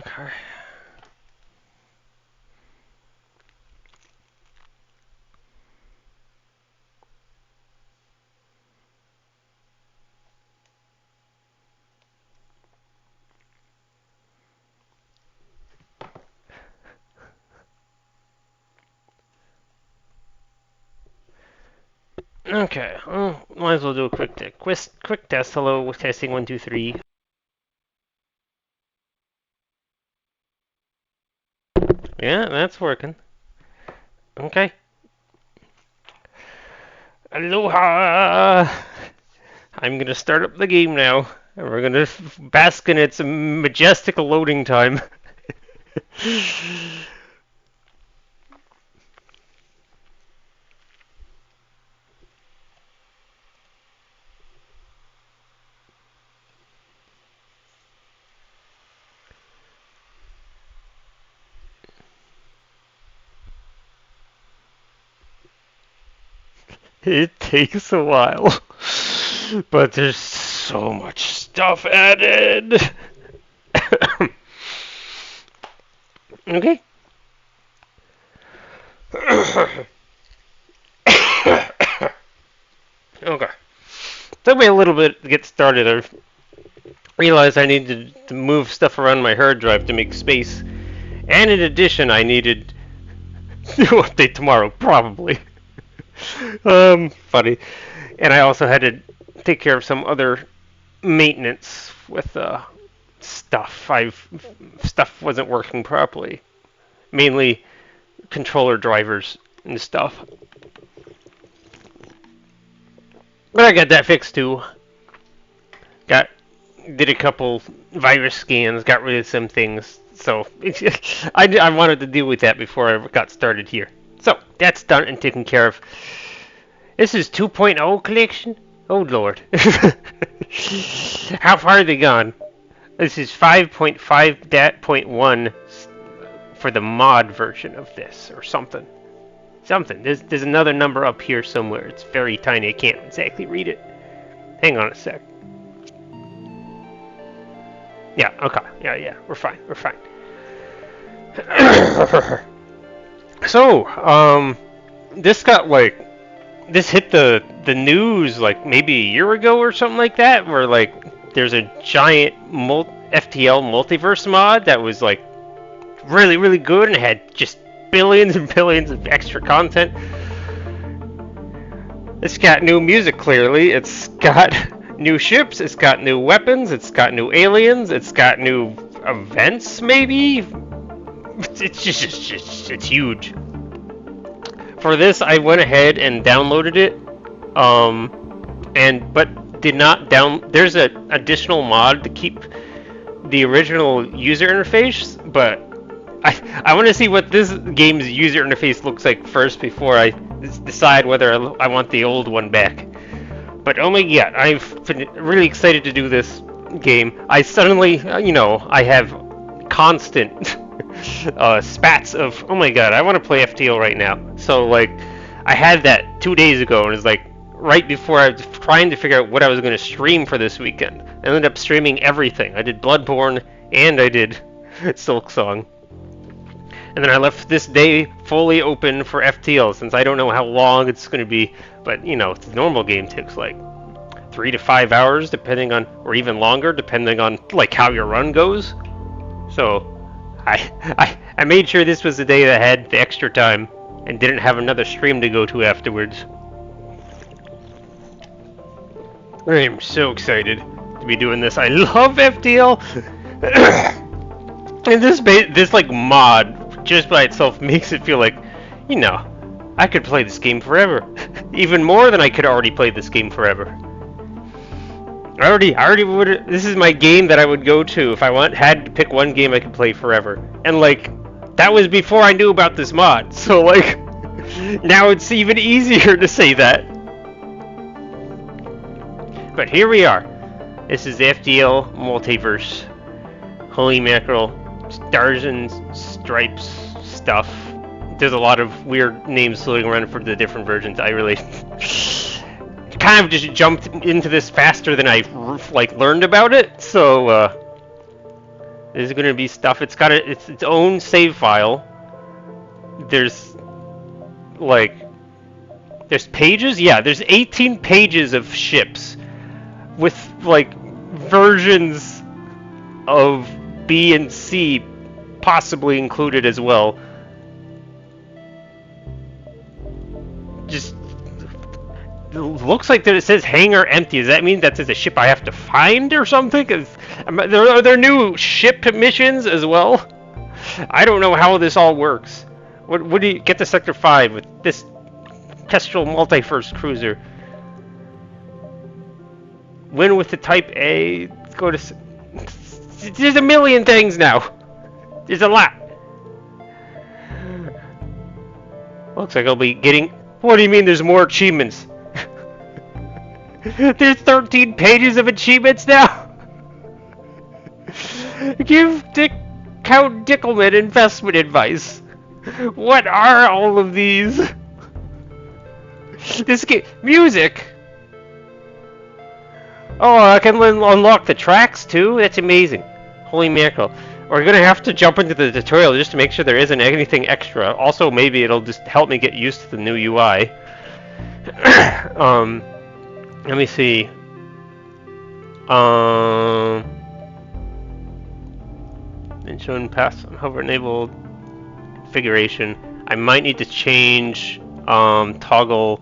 Okay. Okay, well, might as well do a quick test. Hello, testing 1 2 3. Yeah, that's working. Okay. Aloha! I'm gonna start up the game now, and we're gonna bask in its majestic loading time. It takes a while, but there's so much stuff added. Okay. Okay. Took me a little bit to get started. I realized I needed to move stuff around my hard drive to make space, and in addition, I needed to update tomorrow, probably. Funny. And I also had to take care of some other maintenance with stuff. Stuff wasn't working properly, mainly controller drivers and stuff. But I got that fixed too. Did a couple virus scans, got rid of some things. So I wanted to deal with that before I got started here. So that's done and taken care of. This is 2.0 collection? Oh lord. How far are they gone? This is 5.5.1 for the mod version of this, or something. There's another number up here somewhere. It's very tiny. I can't exactly read it. Hang on a sec. Yeah, okay. Yeah. We're fine. So, this hit the news like maybe a year ago or something like that, where like there's a giant FTL Multiverse mod that was like really, really good and had just billions and billions of extra content. It's got new music, clearly. It's got new ships. It's got new weapons. It's got new aliens. It's got new events, maybe? It's huge. For this, I went ahead and downloaded it, but did not There's an additional mod to keep the original user interface, but I want to see what this game's user interface looks like first before I decide whether I want the old one back. But oh my god, I've been really excited to do this game. I suddenly, I have constant spats of, oh my god, I want to play FTL right now. So like, I had that 2 days ago, and it's like right before I was trying to figure out what I was going to stream for this weekend. I ended up streaming everything. I did Bloodborne and I did Silksong. And then I left this day fully open for FTL, since I don't know how long it's going to be. But, the normal game takes like 3 to 5 hours, depending on, or even longer, depending on like how your run goes. So, I made sure this was the day that I had the extra time and didn't have another stream to go to afterwards. I am so excited to be doing this. I love FTL. And this like mod just by itself makes it feel like, I could play this game forever. Even more than I could already play this game forever. I already would. This is my game that I would go to if I had to pick one game I could play forever. And like, that was before I knew about this mod. So like, now it's even easier to say that. But here we are. This is the FTL Multiverse. Holy mackerel. Stars and stripes stuff. There's a lot of weird names floating around for the different versions. I really kind of just jumped into this faster than I learned about it. So There's going to be stuff. It's got its own save file. There's like there's pages. Yeah, there's 18 pages of ships with like versions of B and C possibly included as well. Just looks like that it says hangar empty. Does that mean that there's a ship I have to find or something? Are there new ship missions as well? I don't know how this all works. What do you get to Sector 5 with this Kestrel Multiverse cruiser? Win with the Type A. Go to. There's a million things now. There's a lot. Looks like I'll be getting. What do you mean? There's more achievements? There's 13 pages of achievements now. Give Count Dickelman investment advice. What are all of these? This game music. Oh, I can unlock the tracks too. That's amazing. Holy mackerel! We're gonna have to jump into the tutorial just to make sure there isn't anything extra. Also, maybe it'll just help me get used to the new UI. Let me see. And shown pass hover enabled configuration. I might need to change toggle.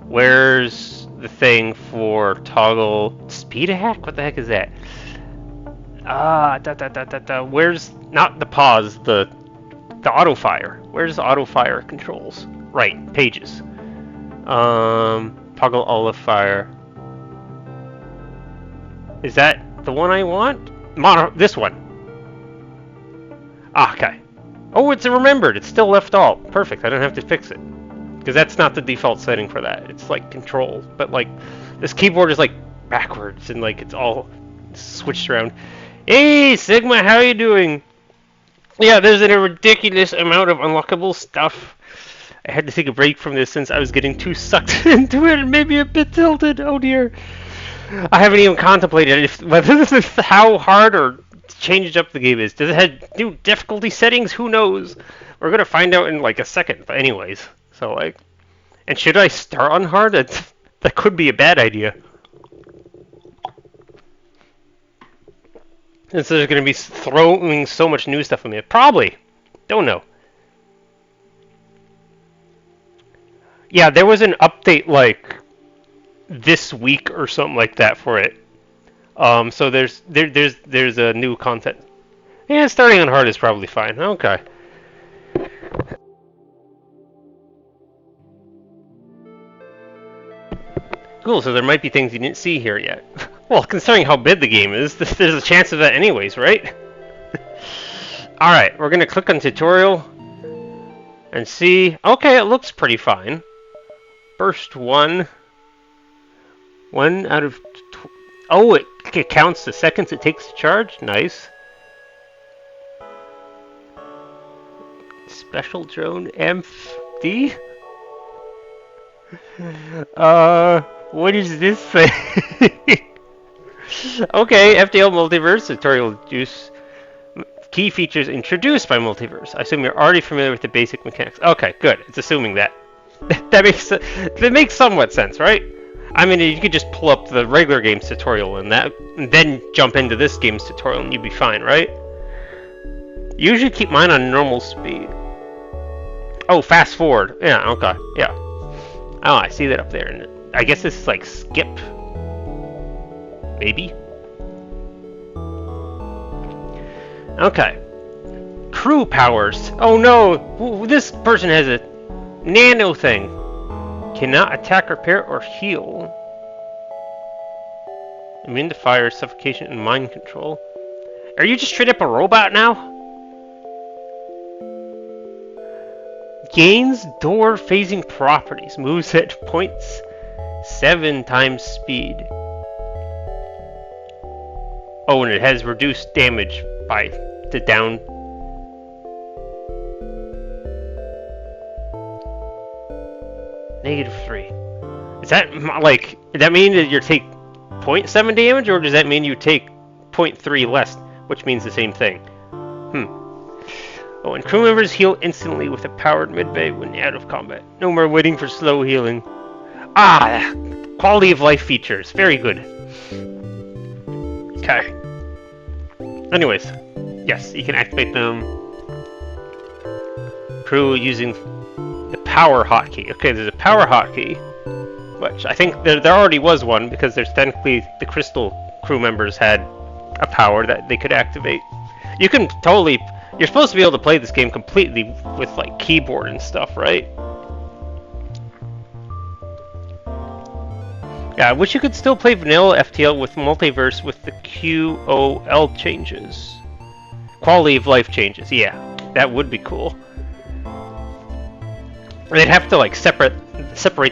Where's the thing for toggle speed hack? What the heck is that? Where's not the pause, the auto fire? Where's the auto fire controls? Right, pages. Toggle olive fire. Is that the one I want? This one. Ah, okay. Oh, it's remembered. It's still left alt. Perfect. I don't have to fix it. Because that's not the default setting for that. It's like control. But like, this keyboard is like backwards and like it's all switched around. Hey, Sigma, how are you doing? Yeah, there's a ridiculous amount of unlockable stuff. I had to take a break from this since I was getting too sucked into it and maybe a bit tilted. Oh dear. I haven't even contemplated whether this is how hard or changed up the game is. Does it have new difficulty settings? Who knows? We're gonna find out in like a second. But anyways, so like, and should I start on hard? That could be a bad idea. Since there's gonna be throwing so much new stuff in there. Probably. Don't know. Yeah, there was an update like this week or something like that for it. So there's a new content. Yeah, starting on hard is probably fine. Okay. Cool. So there might be things you didn't see here yet. Well, considering how big the game is, there's a chance of that anyways, right? All right, we're gonna click on tutorial and see. Okay, it looks pretty fine. First one out of. Oh, it counts the seconds it takes to charge. Nice. Special drone MD. What is this thing? Okay, FTL Multiverse tutorial juice. Key features introduced by Multiverse. I assume you're already familiar with the basic mechanics. Okay, good. It's assuming that. that makes somewhat sense, right? I mean, you could just pull up the regular games tutorial and then jump into this game's tutorial and you'd be fine, right? Usually keep mine on normal speed. Oh, fast forward. Yeah, okay, yeah. Oh, I see that up there. And I guess this is like skip. Maybe? Okay. Crew powers. Oh no! This person has a nano thing. Cannot attack, repair, or heal. Immune to fire, suffocation, and mind control. Are you just straight up a robot now? Gains door phasing properties. Moves at 0.7 times speed. Oh, and it has reduced damage by the down. -3. Is that like? Does that mean that you take 0.7 damage, or does that mean you take 0.3 less? which means the same thing. Oh, and crew members heal instantly with a powered medbay when out of combat. No more waiting for slow healing. Ah, quality of life features. Very good. Okay. Anyways, yes, you can activate them. Crew using the power hotkey. Okay, there's a power hotkey, which I think there already was one because there's technically the crystal crew members had a power that they could activate. You can totally. You're supposed to be able to play this game completely with like keyboard and stuff, right? Yeah, I wish you could still play vanilla FTL with Multiverse with the QOL changes. Quality of life changes, yeah. That would be cool. They'd have to like separate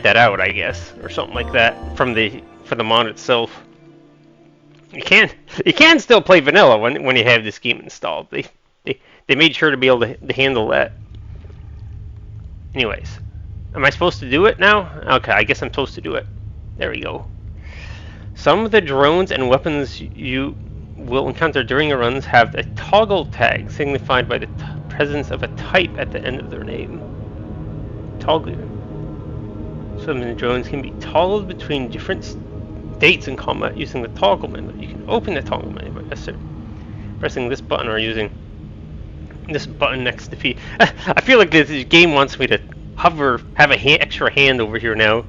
that out, I guess, or something like that for the mod itself. You can still play vanilla when you have this game installed. They made sure to be able to handle that. Anyways, am I supposed to do it now? Okay, I guess I'm supposed to do it. There we go. Some of the drones and weapons you will encounter during your runs have a toggle tag signified by the presence of a type at the end of their name. Toggle. Some of the drones can be toggled between different states in combat using the toggle menu. You can open the toggle menu by pressing this button or using this button next to P. I feel like this game wants me to hover, have a extra hand over here now,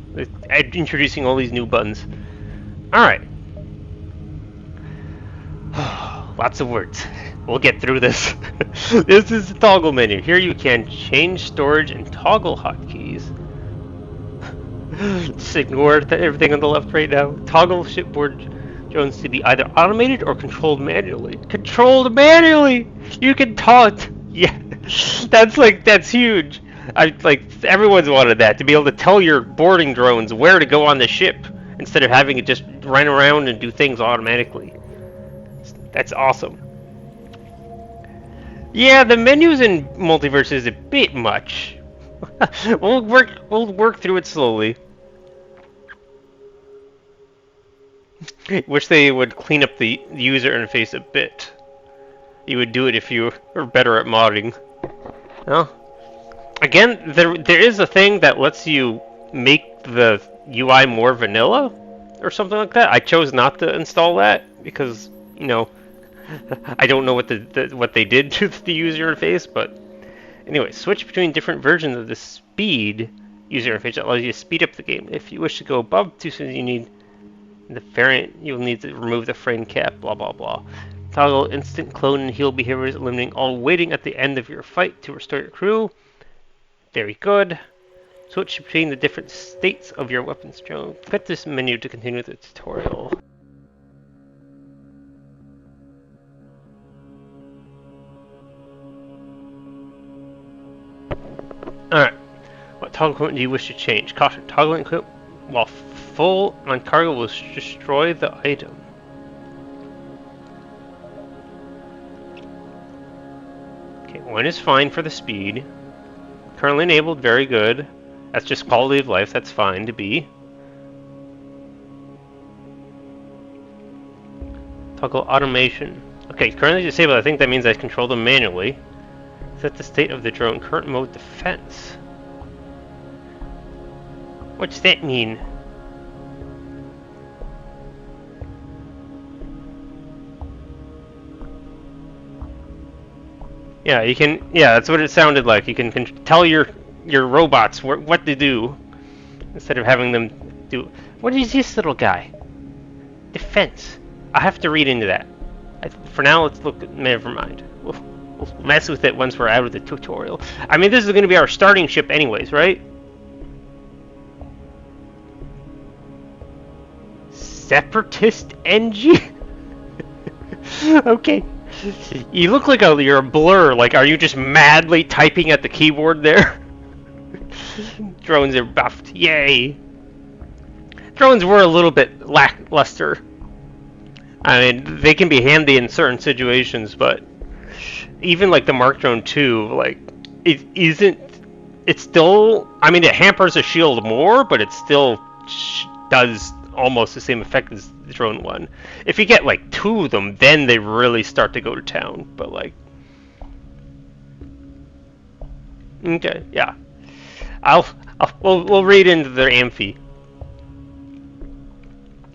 introducing all these new buttons. Alright. Lots of words. We'll get through this. This is the toggle menu. Here you can change storage and toggle hotkeys. Just ignore everything on the left right now. Toggle shipboard drones to be either automated or controlled manually. Controlled manually! You can taunt! Yeah, that's huge. Everyone's wanted that, to be able to tell your boarding drones where to go on the ship instead of having it just run around and do things automatically. That's awesome. Yeah, the menus in Multiverse is a bit much. We'll work through it slowly. Wish they would clean up the user interface a bit. You would do it if you were better at modding. Well, again, there is a thing that lets you make the UI more vanilla or something like that. I chose not to install that because, you know, I don't know what what they did to the user interface, but anyway, switch between different versions of the speed user interface that allows you to speed up the game. If you wish to go above too soon, you need the variant. You'll need to remove the frame cap. Blah blah blah. Toggle instant clone and heal behaviors, eliminating all waiting at the end of your fight to restore your crew. Very good. Switch between the different states of your weapons drone. Click this menu to continue the tutorial. Alright. What toggle equipment do you wish to change? Caution. Toggling equipment while full on cargo will destroy the item. Okay, 1 is fine for the speed. Currently enabled, very good. That's just quality of life, that's fine to be. Toggle automation. Okay, currently disabled, I think that means I control them manually. Set the state of the drone, current mode defense. What's that mean? Yeah, you can. Yeah, that's what it sounded like. You can tell your robots what to do instead of having them do. What is this little guy? Defense. I have to read into that. For now, let's look. Never mind. We'll mess with it once we're out of the tutorial. I mean, this is going to be our starting ship, anyways, right? Separatist NG. Okay. You look like you're a blur. Like, are you just madly typing at the keyboard there? Drones are buffed. Yay. Drones were a little bit lackluster. I mean, they can be handy in certain situations, but even like the Mark Drone 2, like, it isn't. It's still. I mean, it hampers a shield more, but it still does almost the same effect as the drone one. If you get like 2 of them, then they really start to go to town. But like, okay, yeah, we'll read into their amphi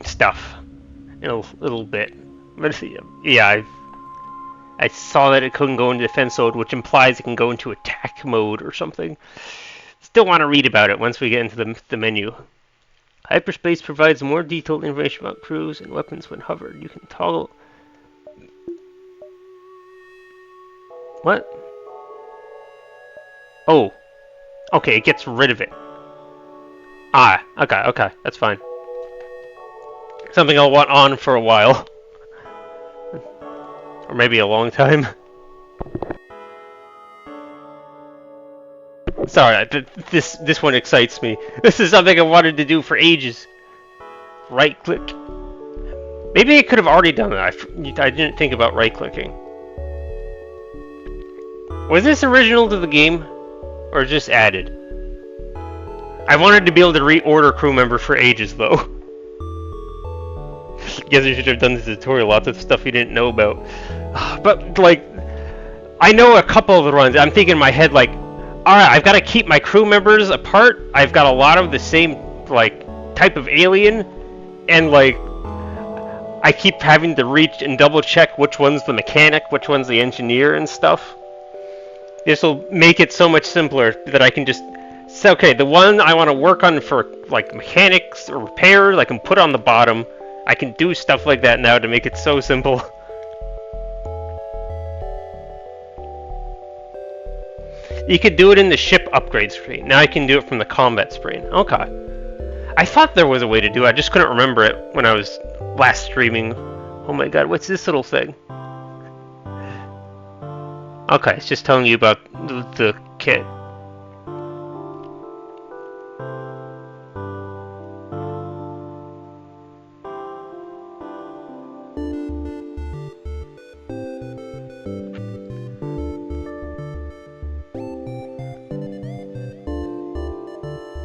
stuff in a little bit. But yeah, I saw that it couldn't go into defense mode, which implies it can go into attack mode or something. Still want to read about it once we get into the menu. Hyperspace provides more detailed information about crews and weapons when hovered. You can toggle... What? Oh. Okay, it gets rid of it. Ah, okay, that's fine. Something I'll want on for a while. Or maybe a long time. Sorry, this one excites me. This is something I wanted to do for ages. Right click. Maybe I could have already done it. I didn't think about right clicking. Was this original to the game? Or just added? I wanted to be able to reorder crew member for ages though. Guess I should have done this tutorial. Lots of stuff you didn't know about. But like, I know a couple of the runs. I'm thinking in my head like, alright, I've got to keep my crew members apart. I've got a lot of the same like type of alien, and like I keep having to reach and double check which one's the mechanic, which one's the engineer and stuff. This will make it so much simpler that I can just say, okay, the one I want to work on for like mechanics or repairs, I can put on the bottom. I can do stuff like that now to make it so simple. You could do it in the ship upgrade screen. Now I can do it from the combat screen. Okay. I thought there was a way to do it. I just couldn't remember it when I was last streaming. Oh my god, what's this little thing? Okay, it's just telling you about the kit.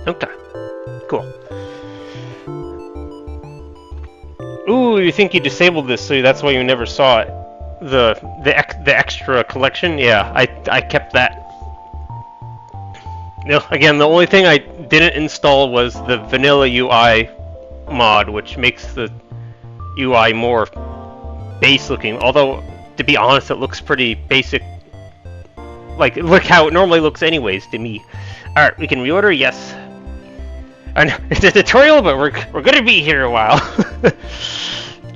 Okay, cool. Ooh, you think you disabled this, so that's why you never saw it. The extra collection, yeah, I kept that. No, again, the only thing I didn't install was the vanilla UI mod, which makes the UI more base looking. Although, to be honest, it looks pretty basic. Like, look how it normally looks anyways to me. Alright, we can reorder, yes. I know, it's a tutorial, but we're gonna be here a while.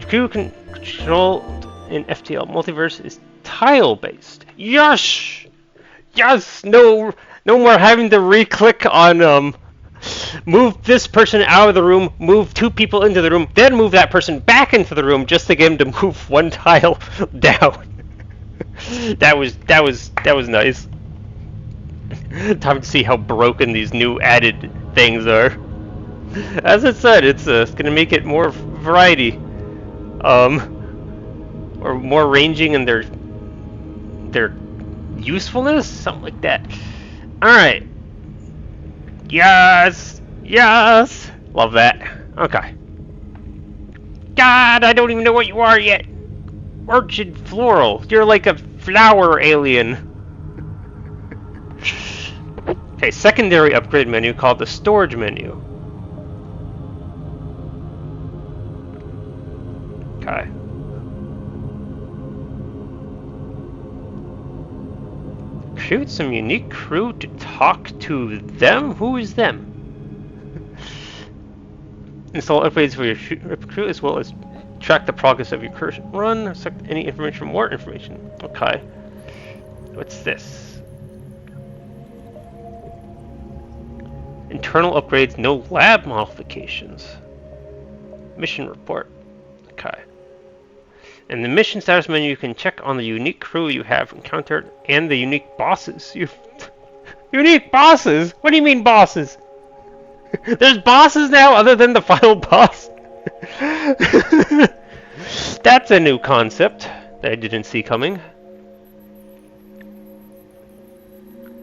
Crew control in FTL Multiverse is tile-based. Yes! Yes! No more having to re-click on, move this person out of the room, move 2 people into the room, then move that person back into the room just to get him to move 1 tile down. That was nice. Time to see how broken these new added things are. As I said, it's gonna make it more variety, or more ranging in their usefulness, something like that. All right. Yes, yes, love that. Okay. God, I don't even know what you are yet. Orchid floral. You're like a flower alien. Okay, secondary upgrade menu called the storage menu. Okay. Recruit some unique crew to talk to them? Who is them? Install upgrades for your crew as well as track the progress of your current run. Select any information, more information. Okay. What's this? Internal upgrades, no lab modifications. Mission report. Okay. In the mission status menu, you can check on the unique crew you have encountered and the unique bosses. Unique bosses? What do you mean bosses? There's bosses now other than the final boss? That's a new concept that I didn't see coming.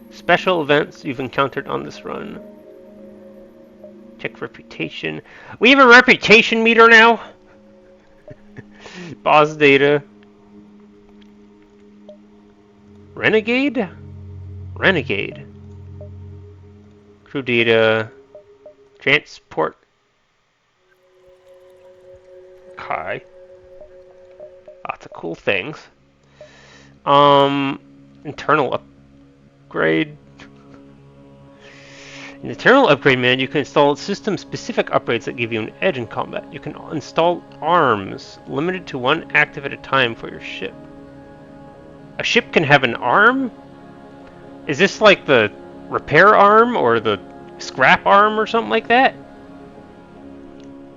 Special events you've encountered on this run. Check reputation. We have a reputation meter now. Boss data. Renegade? Renegade. Crew data. Transport. Okay. Lots of cool things. Internal upgrade. In the internal upgrade menu, you can install system-specific upgrades that give you an edge in combat. You can install arms, limited to one active at a time for your ship. A ship can have an arm? Is this like the repair arm or the scrap arm or something like that?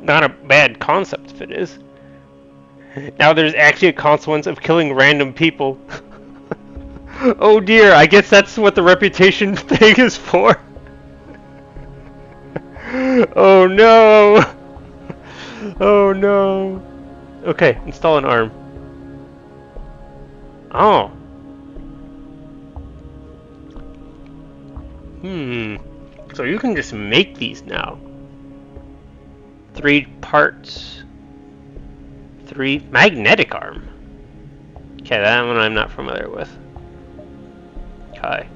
Not a bad concept if it is. Now there's actually a consequence of killing random people. Oh dear, I guess that's what the reputation thing is for. Oh no! Oh no! Okay, install an arm. Oh. So you can just make these now. 3 parts. 3 magnetic arm. Okay, that one I'm not familiar with. Okay.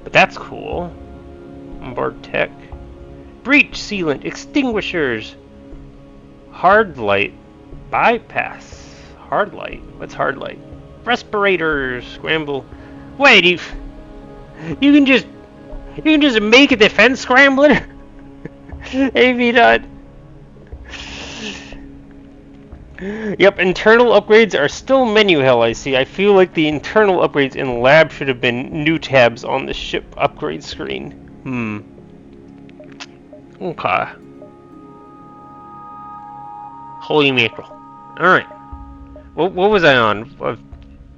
But that's cool. Onboard tech. Breach sealant, extinguishers. Hard light. Bypass. Hard light. What's hard light? Respirators. Scramble. Wait, you can just make a defense scrambler? Maybe not. Yep, internal upgrades are still menu hell, I see. I feel like the internal upgrades in the lab should have been new tabs on the ship upgrade screen. Okay. Holy mackerel. Alright. What was I on?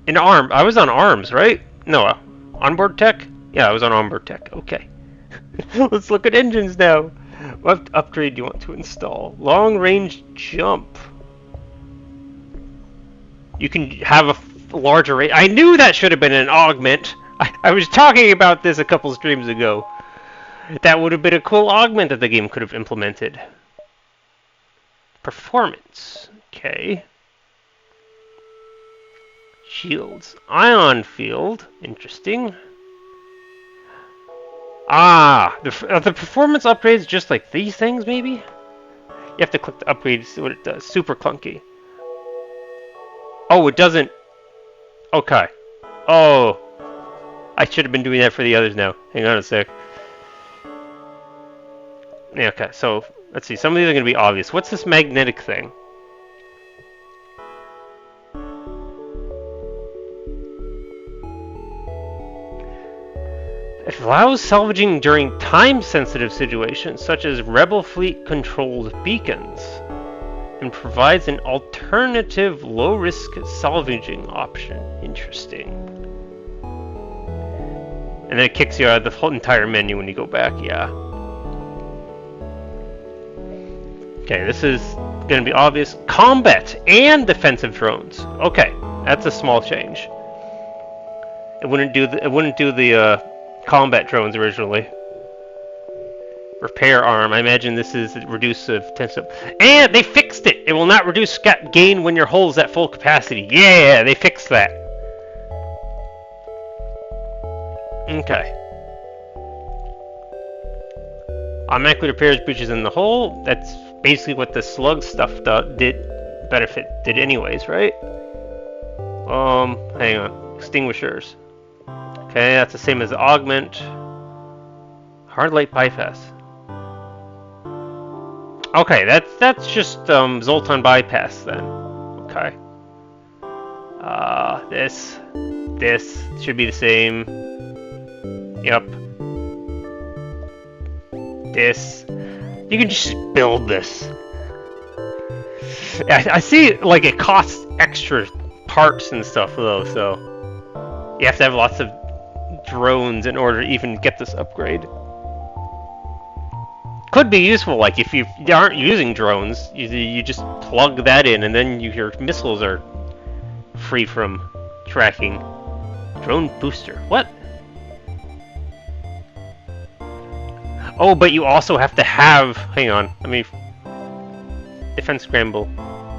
In arm. I was on arms, right? No, onboard tech? Yeah, I was on onboard tech. Okay. Let's look at engines now. What upgrade do you want to install? Long range jump. You can have a larger range. I knew that should have been an augment. I was talking about this a couple streams ago. That would have been a cool augment that the game could have implemented. Performance. Okay. Shields. Ion field. Interesting. Ah, are the performance upgrades just like these things, maybe? You have to click the upgrade to see what it does. Super clunky. Oh, it doesn't... Okay. Oh. I should have been doing that for the others now. Hang on a sec. Yeah, okay, so, let's see. Some of these are going to be obvious. What's this magnetic thing? It allows salvaging during time-sensitive situations, such as Rebel Fleet-controlled beacons, and provides an alternative low-risk salvaging option. Interesting. And then it kicks you out of the whole entire menu when you go back, yeah. Okay, this is going to be obvious. Combat and defensive drones. Okay, that's a small change. It wouldn't do the combat drones originally. Repair arm. I imagine this is reducive tensive. And they fixed it. It will not reduce gain when your hull is at full capacity. Yeah, they fixed that. Okay. Automatically repairs breaches in the hull. That's basically what the slug stuff did anyways, right? Hang on. Extinguishers. Okay, that's the same as the augment. Hard light bypass. Okay, that's just Zoltan bypass then. Okay. This should be the same. Yep. This. You can just build this. I see like it costs extra parts and stuff though, so you have to have lots of drones in order to even get this upgrade. Could be useful, like if you aren't using drones, you just plug that in and then your missiles are free from tracking. Drone booster. What? Oh, but you also have to have... Hang on, let me... Defense scramble.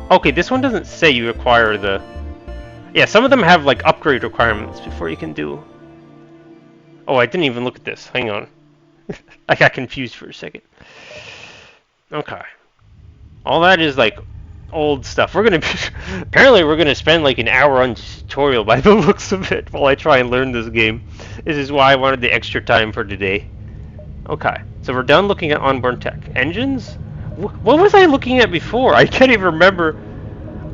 Okay, this one doesn't say you require the... Yeah, some of them have like upgrade requirements before you can do... Oh, I didn't even look at this. Hang on. I got confused for a second. Okay. All that is like old stuff. We're gonna apparently we're gonna spend like an hour on this tutorial by the looks of it while I try and learn this game. This is why I wanted the extra time for today. Okay, so we're done looking at onboard tech. Engines? What was I looking at before? I can't even remember.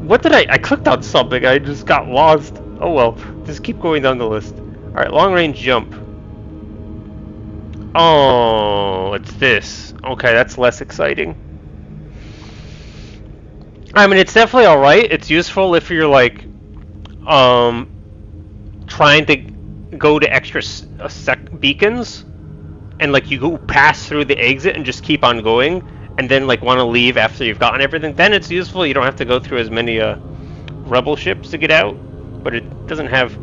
What did I clicked on something. I just got lost. Oh well. Just keep going down the list. All right, long range jump. Oh, it's this. Okay, that's less exciting. I mean, it's definitely all right. It's useful if you're like, trying to go to extra beacons, and like you go pass through the exit and just keep on going, and then like want to leave after you've gotten everything. Then it's useful. You don't have to go through as many rebel ships to get out, but it doesn't have.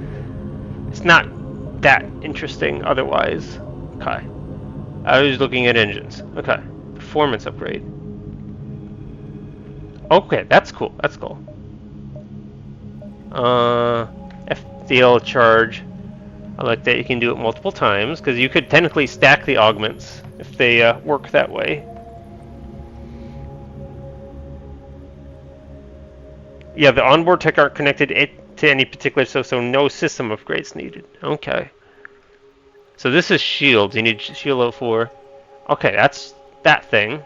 It's not that interesting otherwise. Okay. I was looking at engines. Okay. Performance upgrade. Okay, that's cool. That's cool. FTL charge. I like that you can do it multiple times, because you could technically stack the augments if they work that way. Yeah, the onboard tech aren't connected to any particular, so no system upgrades needed. Okay. So this is shields. You need shield 04. Okay, that's that thing.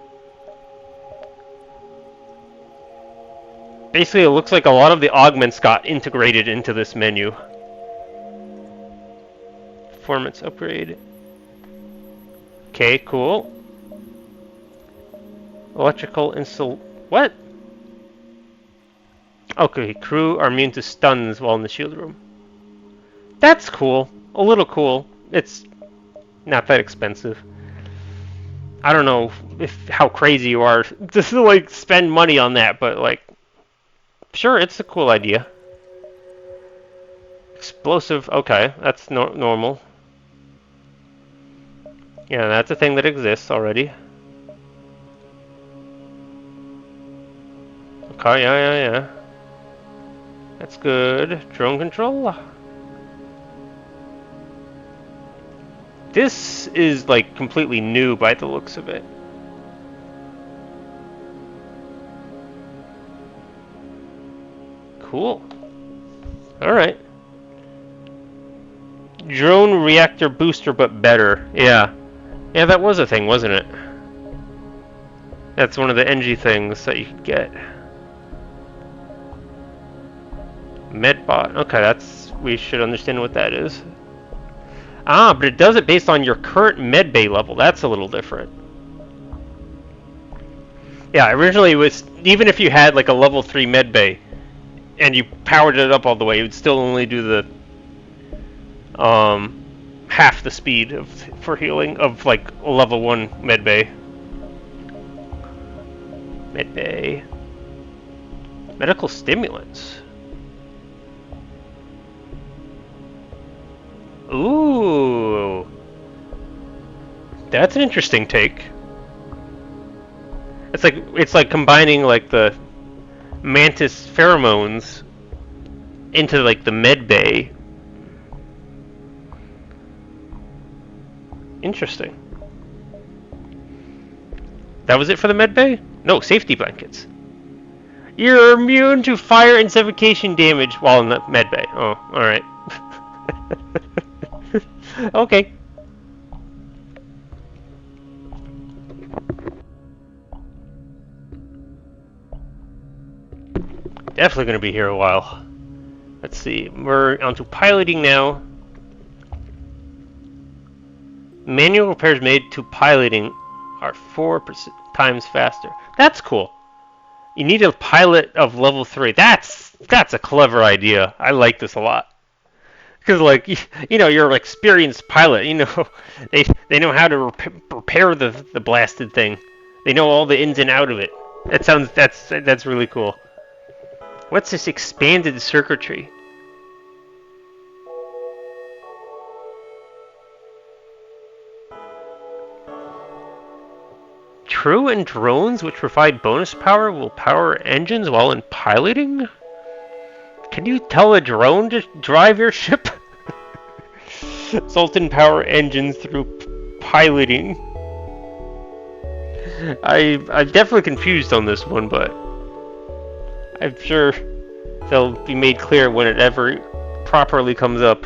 Basically, it looks like a lot of the augments got integrated into this menu. Performance upgrade. Okay, cool. Electrical what? Okay, crew are immune to stuns while in the shield room. That's cool. A little cool. It's not that expensive. I don't know how crazy you are to like spend money on that, but like, sure, it's a cool idea. Explosive. Okay, that's normal. Yeah, that's a thing that exists already. Okay, yeah. That's good. Drone control. This is like completely new by the looks of it. Cool. Alright. Drone reactor booster, but better. Yeah. Yeah, that was a thing, wasn't it? That's one of the NG things that you could get. Medbot. Okay, we should understand what that is. Ah, but it does it based on your current medbay level. That's a little different. Yeah, originally it was, even if you had like a level 3 medbay and you powered it up all the way, it would still only do the half the speed for healing of like a level 1 medbay. Medbay. Medical stimulants. Ooh. That's an interesting take. It's like combining like the mantis pheromones into like the medbay. Interesting. That was it for the medbay? No, safety blankets. You're immune to fire and suffocation damage while in the medbay. Oh, alright. Okay. Definitely going to be here a while. Let's see. We're onto piloting now. Manual repairs made to piloting are 4 times faster. That's cool. You need a pilot of level 3. That's a clever idea. I like this a lot. Because like you're an experienced pilot. They know how to repair the blasted thing. They know all the ins and out of it. That's really cool. What's this expanded circuitry? crew and drones which provide bonus power will power engines while in piloting? Can you tell a drone to drive your ship? Sultan power engines through piloting. I'm definitely confused on this one, but I'm sure they'll be made clear when it ever properly comes up.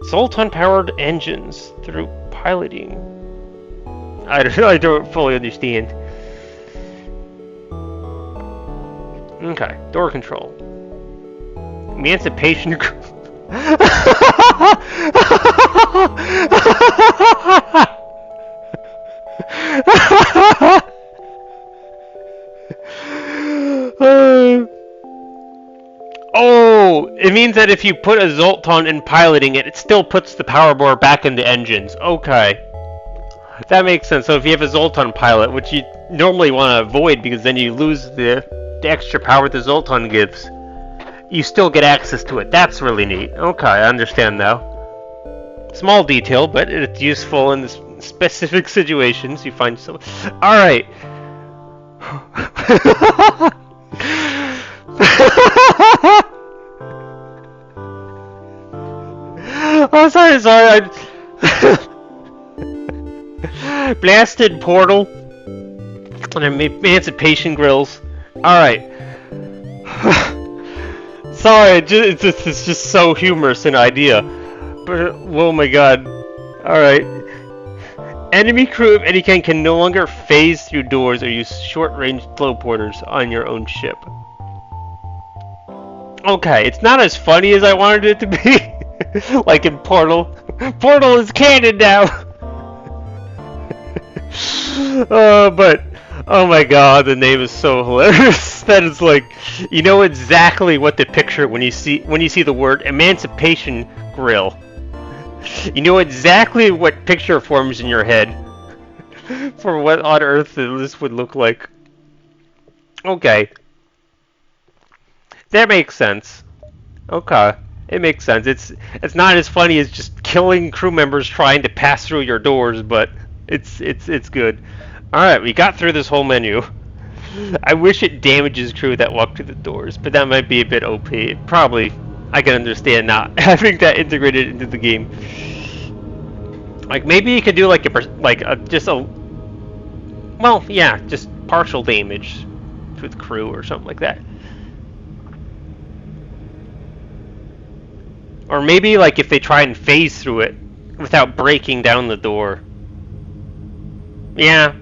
Sultan powered engines through piloting. I don't fully understand. Okay, door control. Emancipation. Oh, it means that if you put a Zoltan in piloting it, it still puts the power bar back into engines. Okay. That makes sense. So if you have a Zoltan pilot, which you normally want to avoid because then you lose the extra power the Zoltan gives, you still get access to it. That's really neat. Okay, I understand now. Small detail, but it's useful in specific situations you find so. Alright. Oh, sorry. Blasted portal and emancipation grills. Alright. Sorry, it's just so humorous an idea. But, oh my god. Alright. Enemy crew of any kind can no longer phase through doors or use short-range teleporters on your own ship. Okay, it's not as funny as I wanted it to be. Like in Portal. Portal is canon now! But oh my god, the name is so hilarious. That is like, you know exactly what to picture when you see the word emancipation grill. You know exactly what picture forms in your head for what on earth this would look like. Okay. That makes sense. Okay. It makes sense. It's not as funny as just killing crew members trying to pass through your doors, but it's good. Alright, we got through this whole menu. I wish it damages crew that walk through the doors, but that might be a bit OP. Probably, I can understand not having that integrated into the game. Like maybe you could do like just partial damage to the crew or something like that. Or maybe like if they try and phase through it without breaking down the door. Yeah.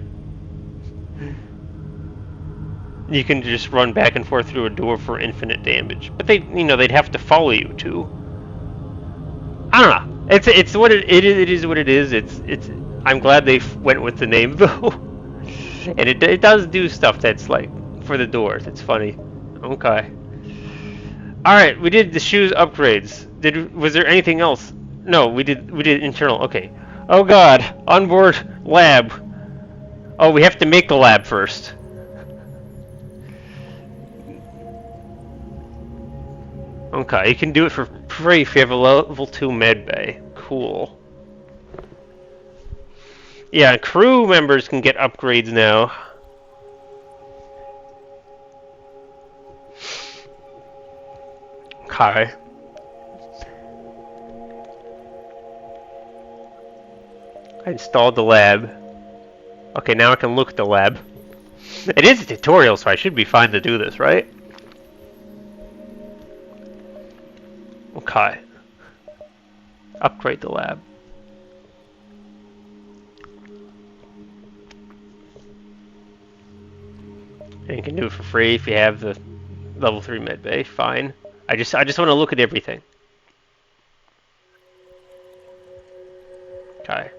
You can just run back and forth through a door for infinite damage. But they'd have to follow you too. I don't know. It's what it is what it is. I'm glad they went with the name though. And it does do stuff that's like for the doors. It's funny. Okay. All right, we did the shoes upgrades. Was there anything else? No, we did internal. Okay. Oh god, onboard lab. Oh, we have to make the lab first. Okay, you can do it for free if you have a level 2 med bay. Cool. Yeah, crew members can get upgrades now. Okay. I installed the lab. Okay, now I can look at the lab. It is a tutorial, so I should be fine to do this, right? Okay. Upgrade the lab. And you can do it for free if you have the level 3 med bay. Fine. I just want to look at everything. Okay.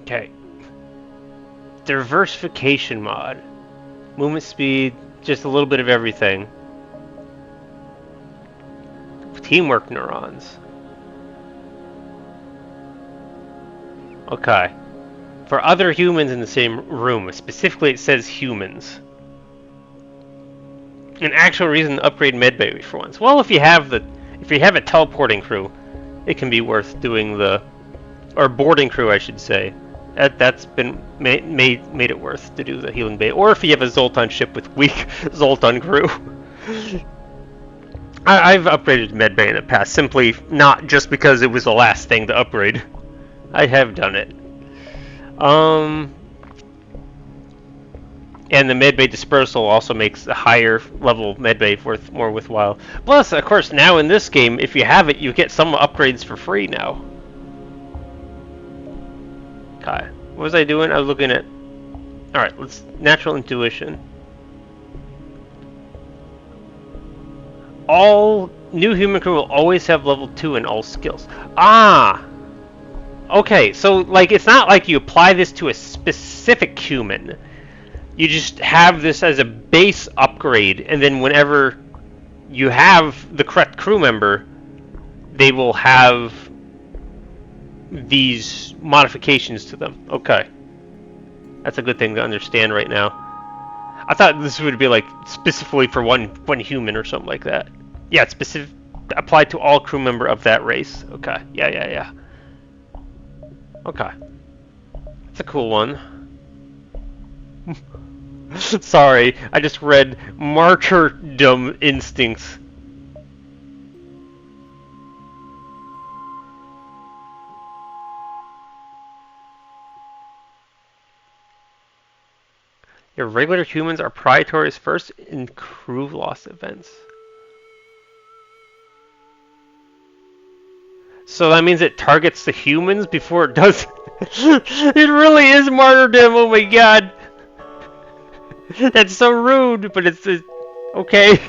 Okay. Diversification mod. Movement speed, just a little bit of everything. Teamwork neurons. Okay. For other humans in the same room. Specifically, it says humans. an actual reason to upgrade medbay for once. Well, if you have a teleporting crew, it can be worth doing or boarding crew, I should say. That's been made it worth to do the healing bay. Or if you have a Zoltan ship with weak Zoltan crew. I've upgraded medbay in the past, simply not just because it was the last thing to upgrade. I have done it. And the medbay dispersal also makes a higher level medbay more worthwhile. Plus, of course, now in this game, if you have it, you get some upgrades for free now. Okay, what was I doing? I was looking at... Alright, let's... Natural intuition. All new human crew will always have level 2 in all skills. Ah! Okay, so, like, it's not like you apply this to a specific human. You just have this as a base upgrade, and then whenever you have the correct crew member, they will have these modifications to them. Okay. That's a good thing to understand right now. I thought this would be like specifically for one human or something like that. Yeah, it's specific applied to all crew member of that race. Okay. Yeah. Okay. That's a cool one. Sorry, I just read martyrdom instincts. Your regular humans are priorities first in crew loss events. So that means it targets the humans before it does. It really is martyrdom. Oh my god. That's so rude, but it's okay.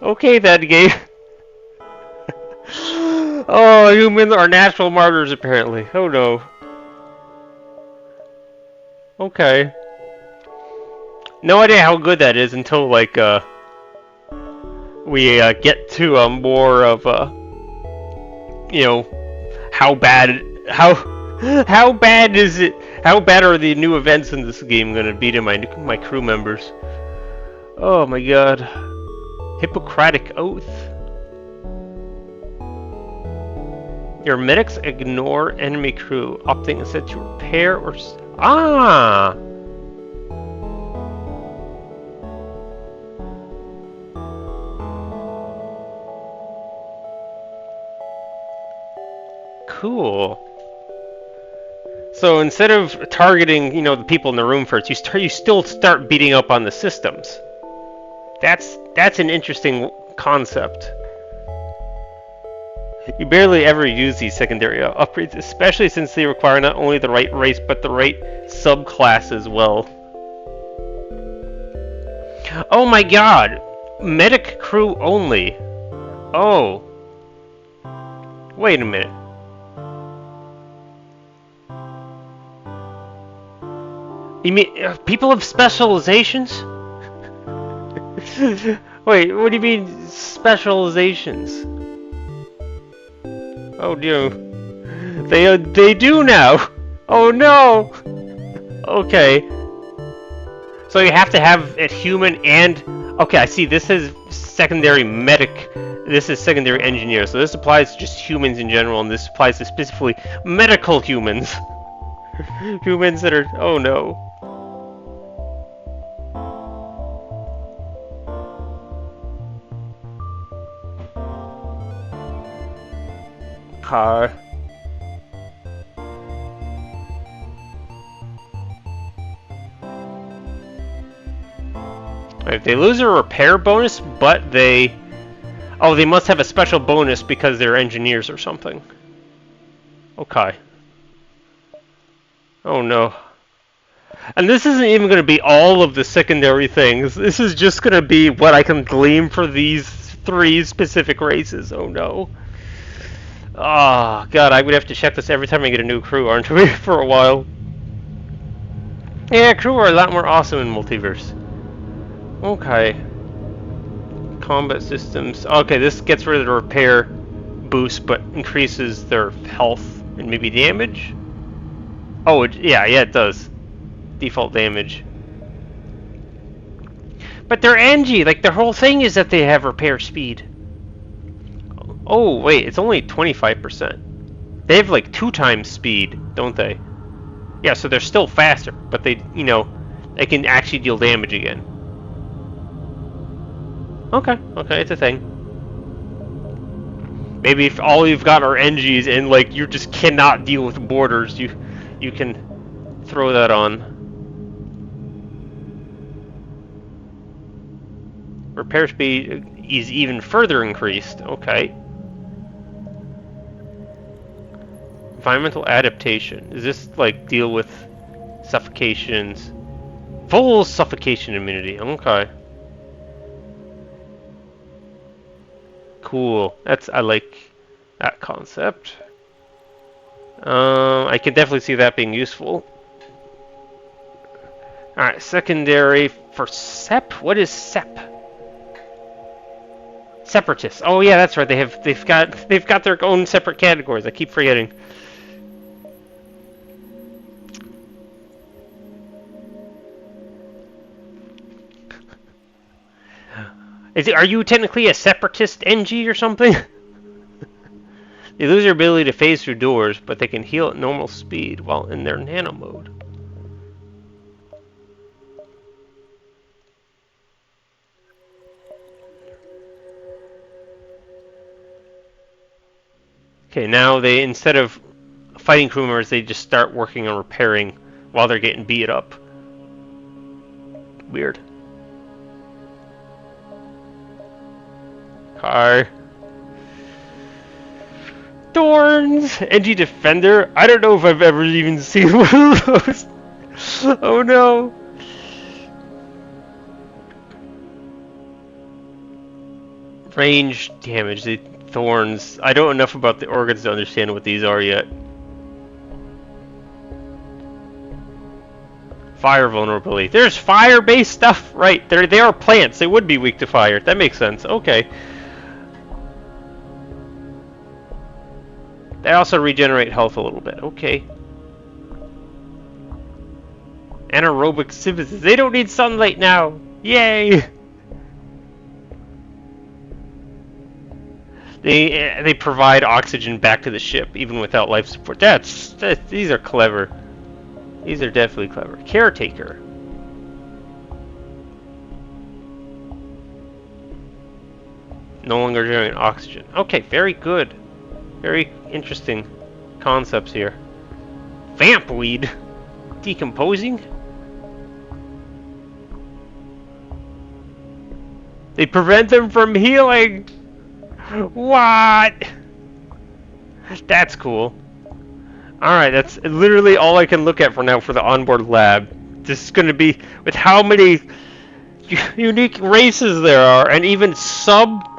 Okay, that game. Oh, humans are natural martyrs apparently. Oh no. Okay. No idea how good that is until like we get to more of you know, how bad is it? How bad are the new events in this game gonna be to my crew members? Oh my god. Hippocratic Oath. Your medics ignore enemy crew, opting instead to repair or ah. Cool. So instead of targeting, you know, the people in the room first, you still start beating up on the systems. That's an interesting concept. You barely ever use these secondary upgrades, especially since they require not only the right race but the right subclass as well. Oh my god! Medic crew only. Oh. Wait a minute. You mean people have specializations? Wait, what do you mean specializations? Oh dear. They do now. Oh no. Okay. So you have to have it human and okay, I see this is secondary medic. This is secondary engineer. So this applies to just humans in general and this applies to specifically medical humans. Humans that are oh no. Car. If they lose a repair bonus, but they must have a special bonus because they're engineers or something. Okay. Oh no. And this isn't even going to be all of the secondary things. This is just going to be what I can glean for these 3 specific races. Oh no. Oh, God, I would have to check this every time I get a new crew, aren't we, for a while? Yeah, crew are a lot more awesome in Multiverse. Okay. Combat systems. Okay, this gets rid of the repair boost, but increases their health and maybe damage? Oh, yeah, it does. Default damage. But they're NG. Like, their whole thing is that they have repair speed. Oh, wait, it's only 25%. They have like 2 times speed, don't they? Yeah, so they're still faster, but they, you know, they can actually deal damage again. Okay, okay, it's a thing. Maybe if all you've got are NGs and like you just cannot deal with borders, you can throw that on. Repair speed is even further increased. Okay. Environmental adaptation. Is this like deal with suffocations? Full suffocation immunity. Okay. Cool. I like that concept. I can definitely see that being useful. Alright, secondary for SEP? What is SEP? Separatists. Oh yeah, that's right. They've got their own separate categories. I keep forgetting. Are you technically a separatist NG or something? They lose their ability to phase through doors, but they can heal at normal speed while in their nano mode. Okay, now they, instead of fighting crew members, they just start working on repairing while they're getting beat up. Weird. Car. Thorns! NG Defender? I don't know if I've ever even seen one of those. Oh no. Range damage, the thorns. I don't know enough about the organs to understand what these are yet. Fire vulnerability. There's fire-based stuff, right? They are plants. They would be weak to fire. That makes sense. Okay. They also regenerate health a little bit. Okay. Anaerobic synthesis. They don't need sunlight now. Yay! They provide oxygen back to the ship even without life support. These are clever. These are definitely clever. Caretaker. No longer generating oxygen. Okay, very good. Very interesting concepts here. Vamp weed. Decomposing. They prevent them from healing. What? That's cool. Alright, that's literally all I can look at for now for the onboard lab. This is going to be, with how many unique races there are, and even sub-jobs?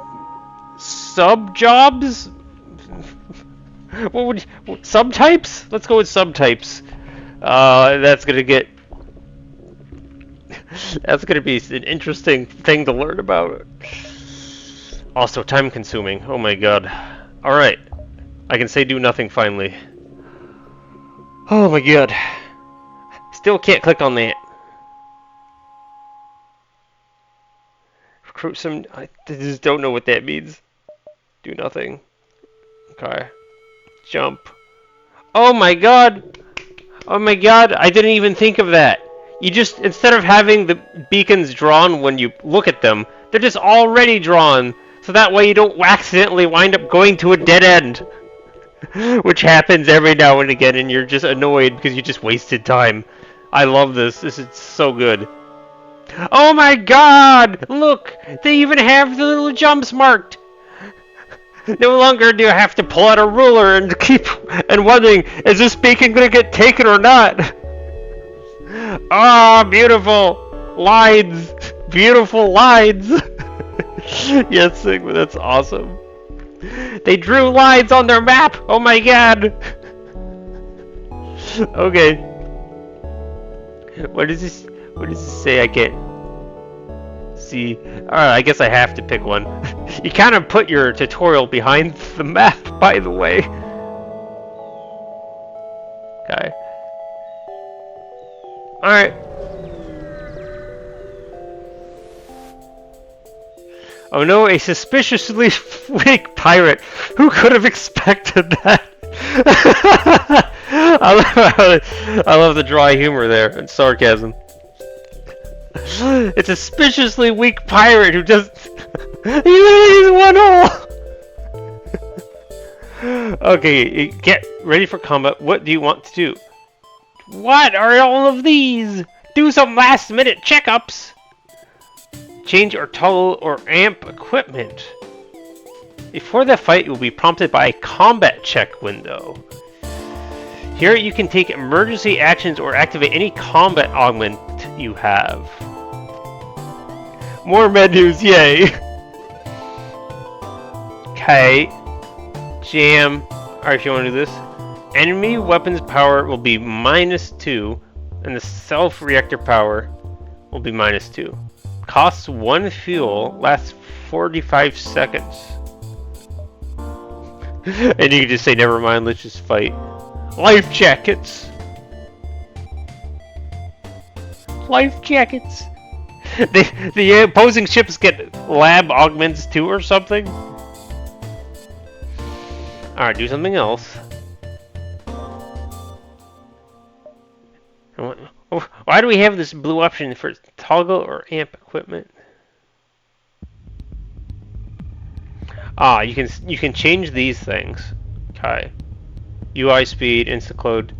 What would subtypes? Let's go with subtypes. That's going to get... That's going to be an interesting thing to learn about. Also, time consuming. Oh my god. Alright. I can say do nothing finally. Oh my god. Still can't click on that. Recruit some... I just don't know what that means. Do nothing. Okay. Jump. Oh my god! Oh my god, I didn't even think of that. You just, instead of having the beacons drawn when you look at them, they're just already drawn. So that way you don't accidentally wind up going to a dead end. Which happens every now and again, and you're just annoyed because you just wasted time. I love this. This is so good. Oh my god! Look! They even have the little jumps marked! No longer do I have to pull out a ruler and keep wondering, is this beacon gonna get taken or not? Ah, beautiful! Lines! Beautiful lines! Yes, Sigma, that's awesome. They drew lines on their map! Oh my god! Okay. What does this say? I can't see. Alright, I guess I have to pick one. You kind of put your tutorial behind the map, by the way. Okay. Alright. Oh no, a suspiciously weak pirate. Who could have expected that? I love the dry humor there and sarcasm. It's a suspiciously weak pirate who just he's one hole. Okay, get ready for combat. What do you want to do? What are all of these? Do some last minute checkups. Change or toggle or amp equipment. Before the fight, you will be prompted by a combat check window. Here you can take emergency actions or activate any combat augment you have. More menus, yay! Okay. Jam. Alright, if you want to do this. Enemy weapons power will be -2, and the self-reactor power will be -2. Costs 1 fuel, lasts 45 seconds. And you can just say, never mind, let's just fight. Life jackets! Life jackets! The opposing ships get lab augments too or something? Alright, do something else. Why do we have this blue option for toggle or amp equipment? Ah, you can change these things. Okay. UI speed, instacload.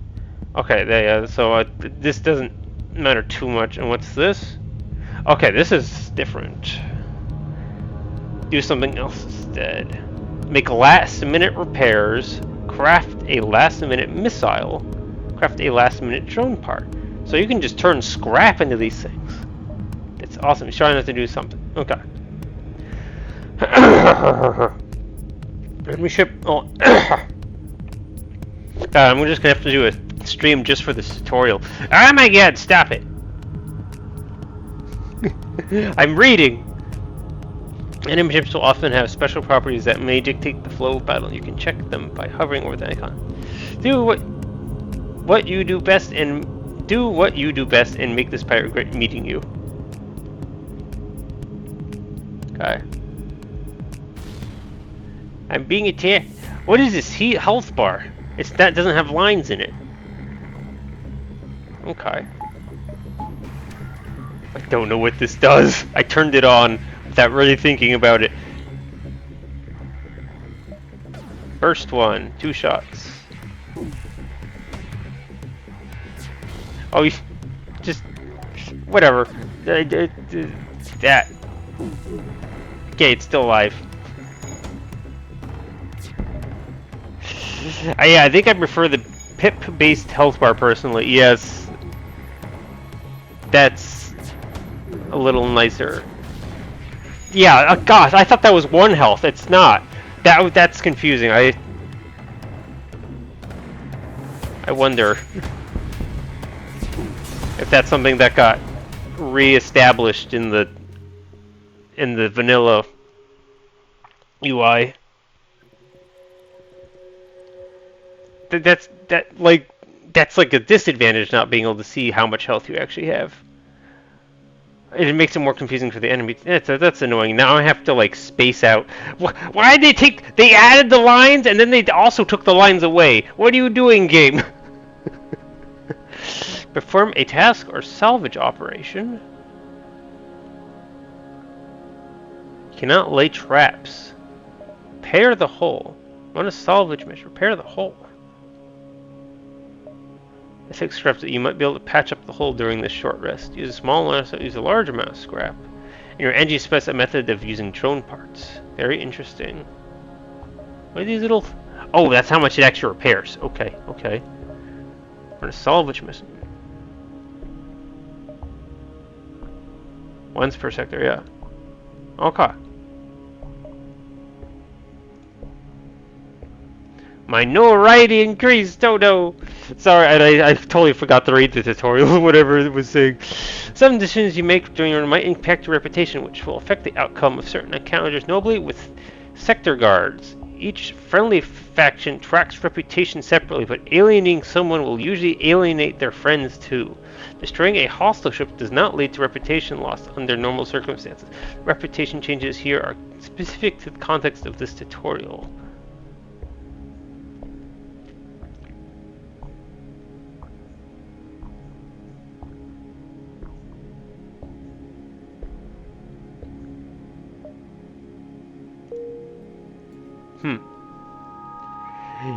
Okay, there. So this doesn't matter too much. And what's this? Okay, this is different. Do something else instead. Make last-minute repairs. Craft a last-minute missile. Craft a last-minute drone part. So you can just turn scrap into these things. It's awesome. He's trying not to do something. Okay. Enemy ship. Oh. I'm just gonna have to do a stream just for this tutorial. Oh my god! Stop it! I'm reading. Enemy ships will often have special properties that may dictate the flow of battle. You can check them by hovering over the icon. Do what you do best and make this pirate great meeting you. Okay. I'm being attacked. What is this health bar? That doesn't have lines in it. Okay. I don't know what this does. I turned it on without really thinking about it. First one, 2 shots. Oh, you just whatever. That. Okay, it's still alive. Yeah, I think I prefer the pip-based health bar personally. Yes, that's a little nicer. Yeah, gosh, I thought that was 1 health. It's not. That's confusing. I wonder if that's something that got re-established in the vanilla UI. That's like a disadvantage, not being able to see how much health you actually have. It makes it more confusing for the enemy. That's annoying. Now I have to like space out. Why did they added the lines and then they also took the lines away? What are you doing, game? Perform a task or salvage operation. Cannot lay traps. Repair the hull. Run a salvage mission. Repair the hull. It takes scraps that you might be able to patch up the hull during this short rest. Use a small amount, use a large amount of scrap. In your engine specifies a method of using drone parts. Very interesting. What are these little? Oh, that's how much it actually repairs. Okay, okay. Run a salvage mission. Once per sector, yeah. Okay. My notoriety increased, Toto! Sorry, I totally forgot to read the tutorial, whatever it was saying. Some decisions you make during your might impact your reputation, which will affect the outcome of certain encounters, notably with sector guards. Each friendly faction tracks reputation separately, but alienating someone will usually alienate their friends too. Destroying a hostile ship does not lead to reputation loss under normal circumstances. Reputation changes here are specific to the context of this tutorial.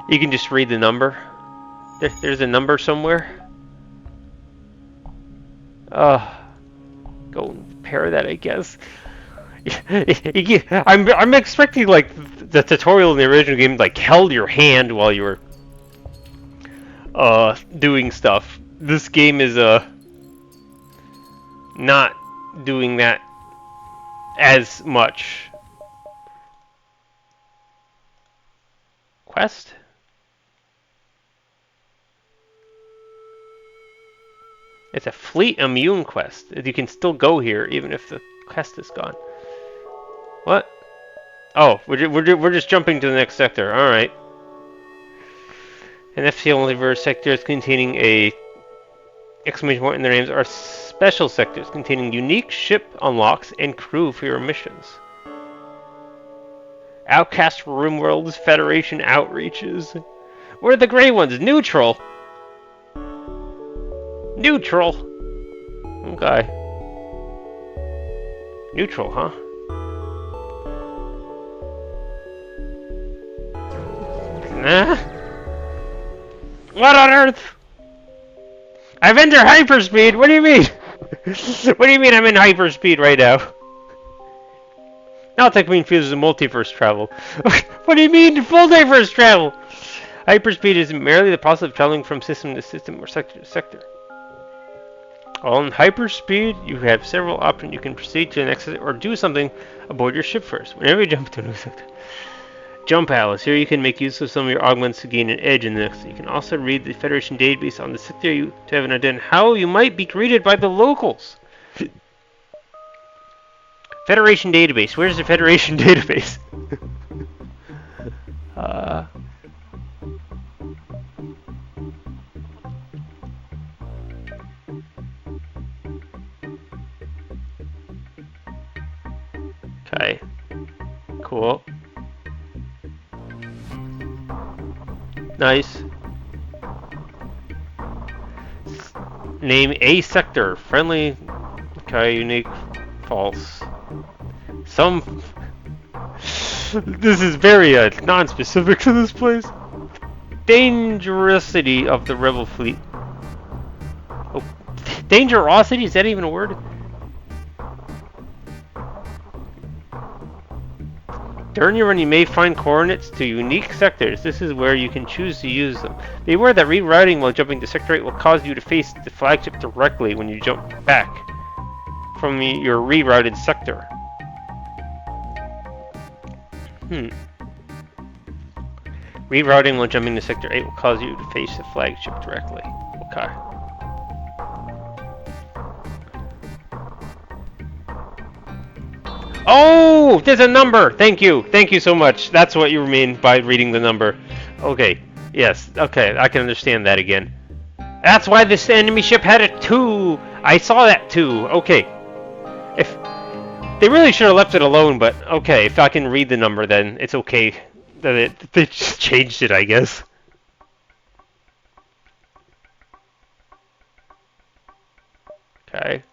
You can just read the number. There's a number somewhere. Go and pair that, I guess. I'm expecting like the tutorial in the original game like held your hand while you were doing stuff. This game is not doing that as much. Quest? It's a fleet immune quest. You can still go here even if the quest is gone. What? Oh, we're just jumping to the next sector. All right. An FTL Mutiverse sectors containing a exclamation point in their names are special sectors containing unique ship unlocks and crew for your missions. Outcast RimWorld's Federation outreaches. Where are the gray ones? Neutral. Neutral. Okay. Neutral, huh? Nah. What on earth? I've entered hyperspeed. What do you mean? What do you mean I'm in hyperspeed right now? Now that confuses multiverse travel. What do you mean multiverse travel? Hyperspeed is merely the process of traveling from system to system or sector to sector. On hyperspeed, you have several options. You can proceed to the next sector or do something aboard your ship first. Whenever you jump to a new sector. Jump Alice. Here you can make use of some of your augments to gain an edge in the next. You can also read the Federation database on the sector to have an idea on how you might be greeted by the locals. Federation database. Where's the Federation database? Okay. Cool. Nice. Name a sector. Friendly. Okay, unique. False. Some. This is very non-specific to this place. Dangerosity of the rebel fleet. Oh, dangerosity? Is that even a word? During your run, you may find coordinates to unique sectors. This is where you can choose to use them. Beware that rerouting while jumping to Sector 8 will cause you to face the flagship directly when you jump back from your rerouted sector. Rerouting while jumping to Sector 8 will cause you to face the flagship directly. Okay. Oh, there's a number. Thank you. Thank you so much. That's what you mean by reading the number. Okay. Yes. Okay. I can understand that again. That's why this enemy ship had a 2. I saw that too. Okay. If they really should have left it alone, but okay. If I can read the number, then it's okay. That they just changed it, I guess. Okay.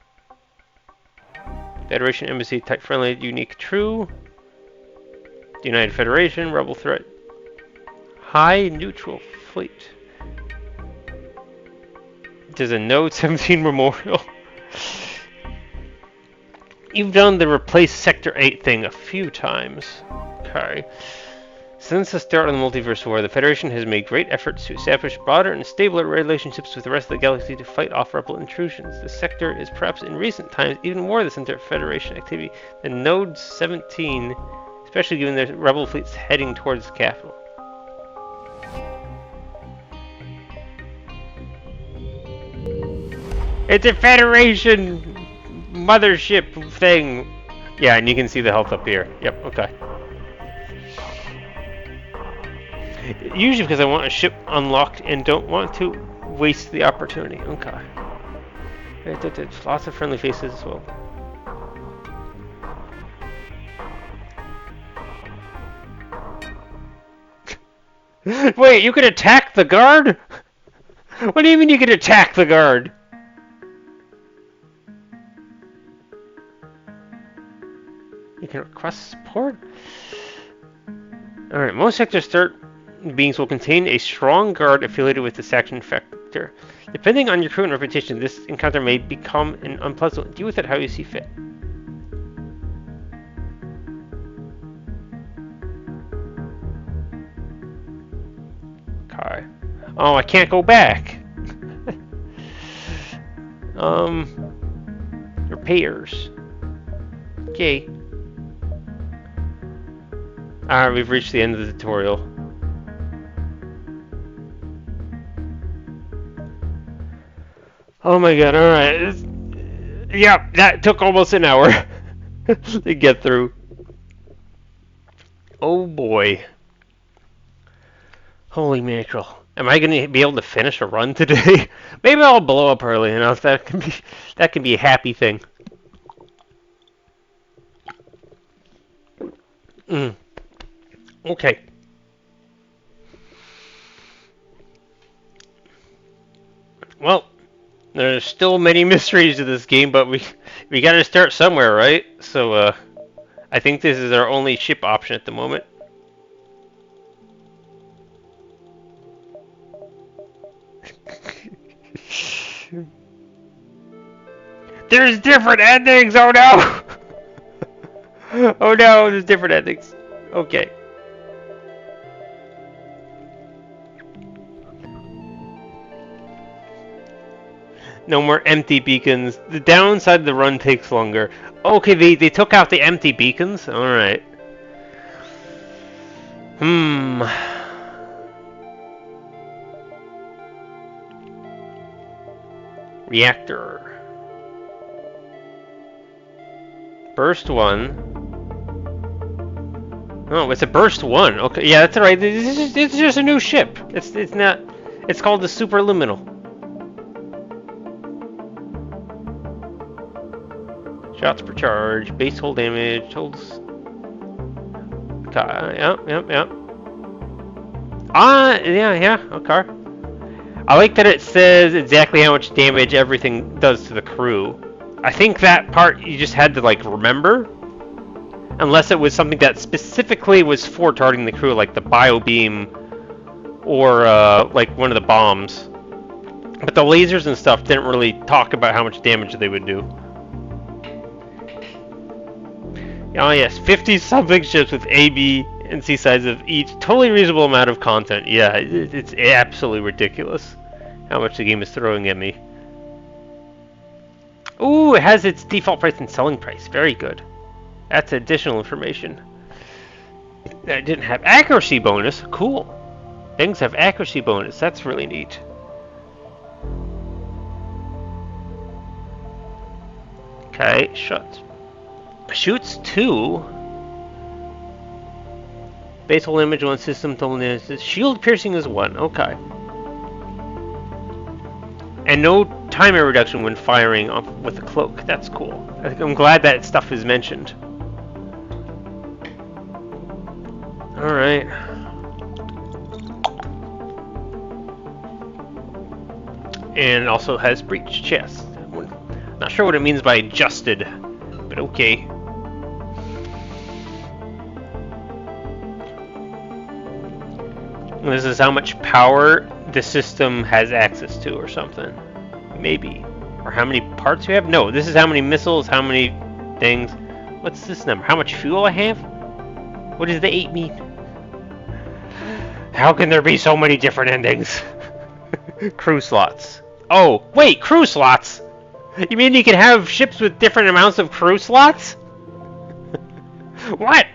Federation Embassy, type friendly, unique, true. United Federation, rebel threat. High neutral fleet. There's a Node 17 memorial. You've done the replace Sector 8 thing a few times. Okay. Since the start of the Multiverse War, the Federation has made great efforts to establish broader and stabler relationships with the rest of the galaxy to fight off rebel intrusions. The sector is perhaps in recent times even more the center of Federation activity than Node 17, especially given the rebel fleets heading towards the capital. It's a Federation mothership thing. Yeah, and you can see the health up here. Yep, okay. usually because I want a ship unlocked and don't want to waste the opportunity. Okay. Lots of friendly faces as well. Wait, you can attack the guard? What do you mean you can attack the guard? You can request support? Alright, most sectors start beings will contain a strong guard affiliated with the section factor. Depending on your crew and reputation, this encounter may become an unpleasant one. Deal with it how you see fit. Okay. Oh, I can't go back. Repairs. Okay. Alright, we've reached the end of the tutorial. Oh my god, alright. Yeah, that took almost an hour to get through. Oh boy. Holy mackerel. Am I going to be able to finish a run today? Maybe I'll blow up early enough. That can be a happy thing. Okay. Well, there's still many mysteries to this game, but we got to start somewhere, right? So I think this is our only ship option at the moment. There's different endings. Oh no. Oh no, there's different endings. Okay. No more empty beacons. The downside of the run takes longer. Okay, they took out the empty beacons? Alright. Reactor. Burst 1. Oh, it's a burst 1. Okay, yeah, that's alright. It's just a new ship. It's not. It's called the Superliminal. Shots per charge, base hull damage, holds. Yep. Yeah, okay. I like that it says exactly how much damage everything does to the crew. I think that part you just had to, like, remember. Unless it was something that specifically was for targeting the crew, like the bio beam or, like, one of the bombs. But the lasers and stuff didn't really talk about how much damage they would do. Oh yes, 50-something ships with A, B, and C sizes of each. Totally reasonable amount of content. Yeah, it's absolutely ridiculous how much the game is throwing at me. Ooh, it has its default price and selling price. Very good. That's additional information. That didn't have accuracy bonus. Cool. Things have accuracy bonus. That's really neat. Okay, shots. Shoots 2. Base hull image 1, system total damage. Shield piercing is 1. Okay. And no timer reduction when firing off with a cloak. That's cool. I'm glad that stuff is mentioned. Alright. And it also has breach chest. Not sure what it means by adjusted, but okay. This is how much power the system has access to or something. Maybe. Or how many parts you have? No, this is how many missiles, how many things. What's this number? How much fuel I have? What does the 8 mean? How can there be so many different endings? Crew slots. Oh, wait, crew slots? You mean you can have ships with different amounts of crew slots? What?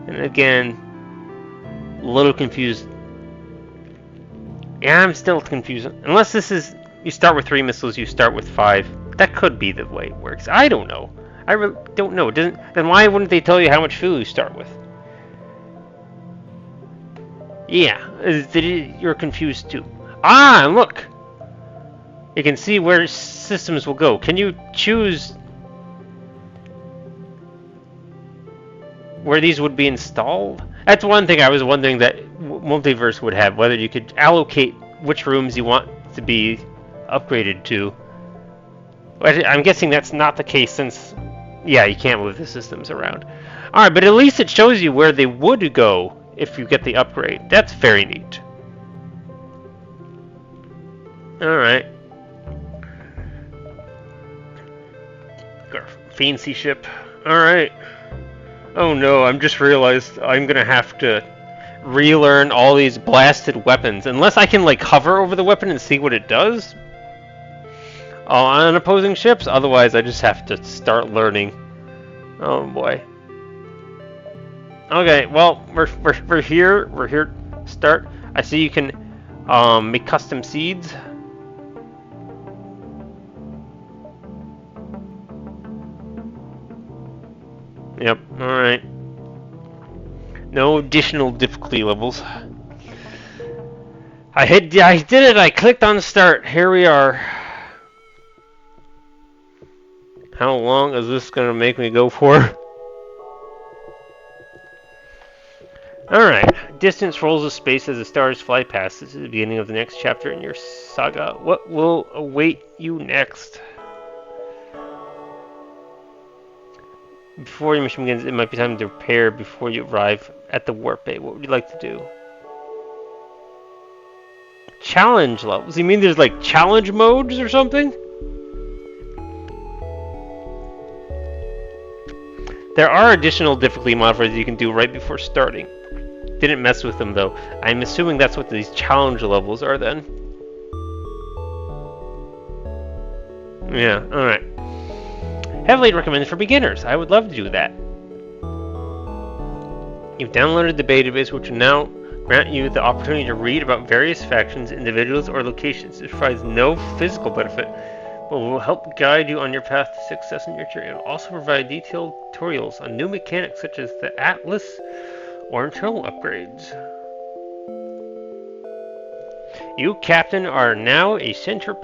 And again, a little confused. Yeah, I'm still confused. Unless this is, you start with 3 missiles, you start with 5. That could be the way it works. I don't know. I really don't know. Then why wouldn't they tell you how much fuel you start with? Yeah, you're confused too. Ah, look! You can see where systems will go. Can you choose where these would be installed? That's one thing I was wondering that Multiverse would have, whether you could allocate which rooms you want to be upgraded to. I'm guessing that's not the case since, yeah, you can't move the systems around. Alright, but at least it shows you where they would go if you get the upgrade. That's very neat. Alright. Got a fancy ship. Alright. Oh no, I'm just realized I'm gonna have to relearn all these blasted weapons. Unless I can like hover over the weapon and see what it does on opposing ships. Otherwise I just have to start learning. Oh boy. Okay, well we're here. We're here to start. I see you can make custom seeds. Yep, alright. No additional difficulty levels. I did it! I clicked on start. Here we are. How long is this gonna make me go for? Alright. Distance rolls of space as the stars fly past. This is the beginning of the next chapter in your saga. What will await you next? Before your mission begins, it might be time to prepare before you arrive at the warp bay. What would you like to do? Challenge levels? You mean there's like challenge modes or something? There are additional difficulty modifiers you can do right before starting. Didn't mess with them though. I'm assuming that's what these challenge levels are then. Yeah, alright. Heavily recommended for beginners. I would love to do that. You've downloaded the database, which will now grant you the opportunity to read about various factions, individuals, or locations. This provides no physical benefit, but will help guide you on your path to success in your journey. It will also provide detailed tutorials on new mechanics such as the Atlas or internal upgrades. You, Captain, are now a central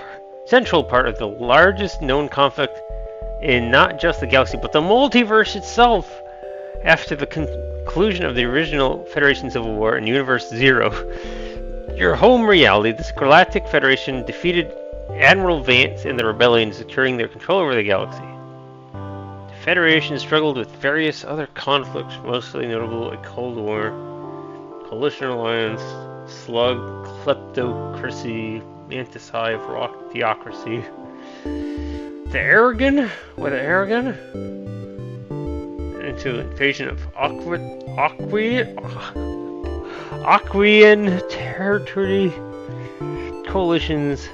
part of the largest known conflict in not just the galaxy, but the multiverse itself. After the conclusion of the original Federation Civil War in Universe Zero, your home reality, the Galactic Federation defeated Admiral Vance and the Rebellion, securing their control over the galaxy. The Federation struggled with various other conflicts, mostly notable a Cold War, Coalition Alliance, Slug, Kleptocracy, Mantis Hive, Rock Theocracy. The Aragon? What, the Aragon? Into invasion of Aquian territory coalitions.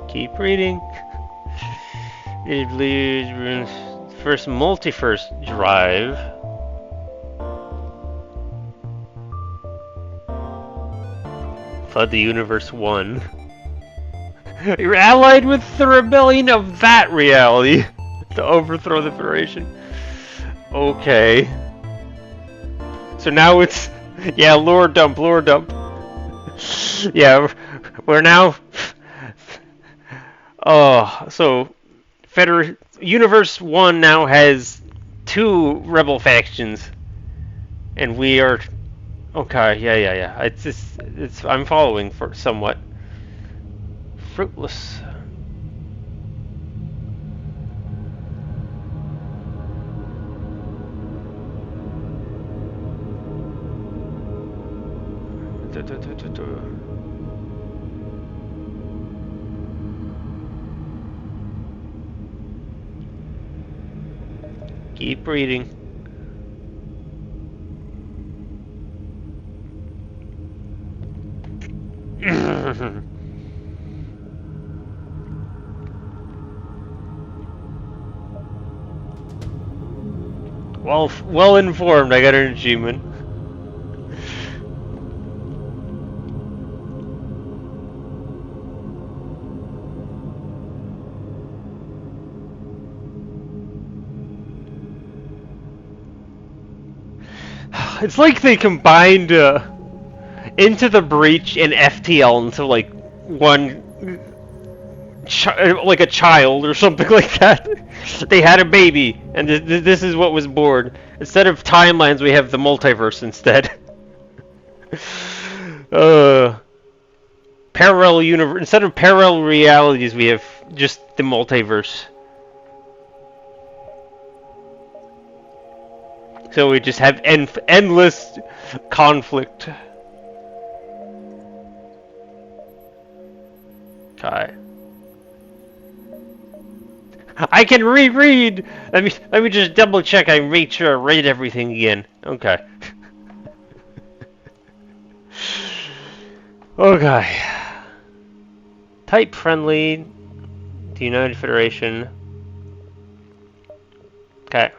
Keep reading. It believes first Multiverse drive. Flood the Universe 1. You're allied with the rebellion of that reality to overthrow the Federation. Okay. So now it's... Yeah, lore dump. Yeah, we're now... Oh, so... Universe 1 now has 2 rebel factions. And we are... Okay, yeah. I'm following for somewhat. Fruitless. Keep reading. Well informed. I got an achievement. It's like they combined Into the Breach and FTL into like one, like a child or something like that. They had a baby, and this is what was born. Instead of timelines, we have the multiverse instead. Parallel universe. Instead of parallel realities, we have just the multiverse. So we just have endless conflict. Okay. I can reread. Let me just double check. I made sure I read everything again. Okay. Okay. Type friendly. The United Federation. Okay.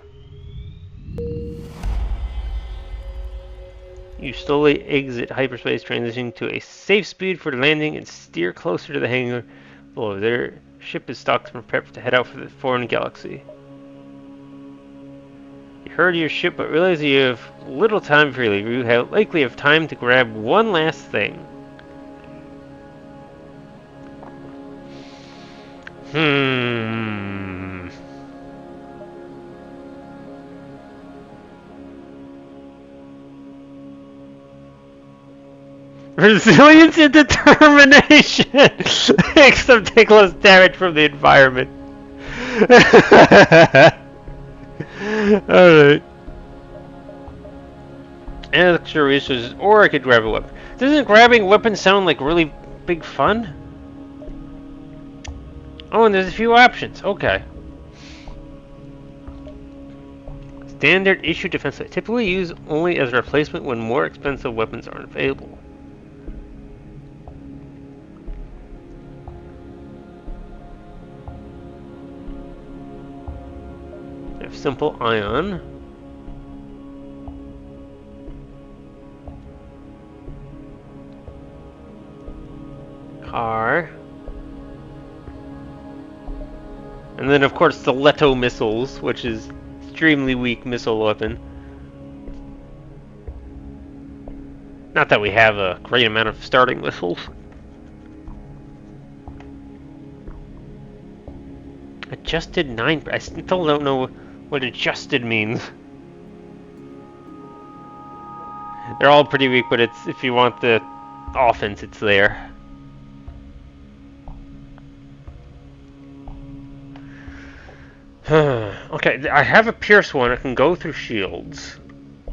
You slowly exit hyperspace, transitioning to a safe speed for landing and steer closer to the hangar below. Their ship is stocked and prepared to head out for the foreign galaxy. You heard your ship, but realize you have little time for leave. You likely have time to grab one last thing. Resilience and determination! Except take less damage from the environment. Alright. Extra resources, or I could grab a weapon. Doesn't grabbing weapons sound like really big fun? Oh, and there's a few options. Okay. Standard issue defense kit. Typically used only as a replacement when more expensive weapons aren't available. They have simple ion. Car. And then, of course, the Leto missiles, which is extremely weak missile weapon. Not that we have a great amount of starting missiles. Adjusted 9. I still don't know what adjusted means. They're all pretty weak, but it's if you want the offense, it's there. Okay, I have a Pierce one. I can go through shields.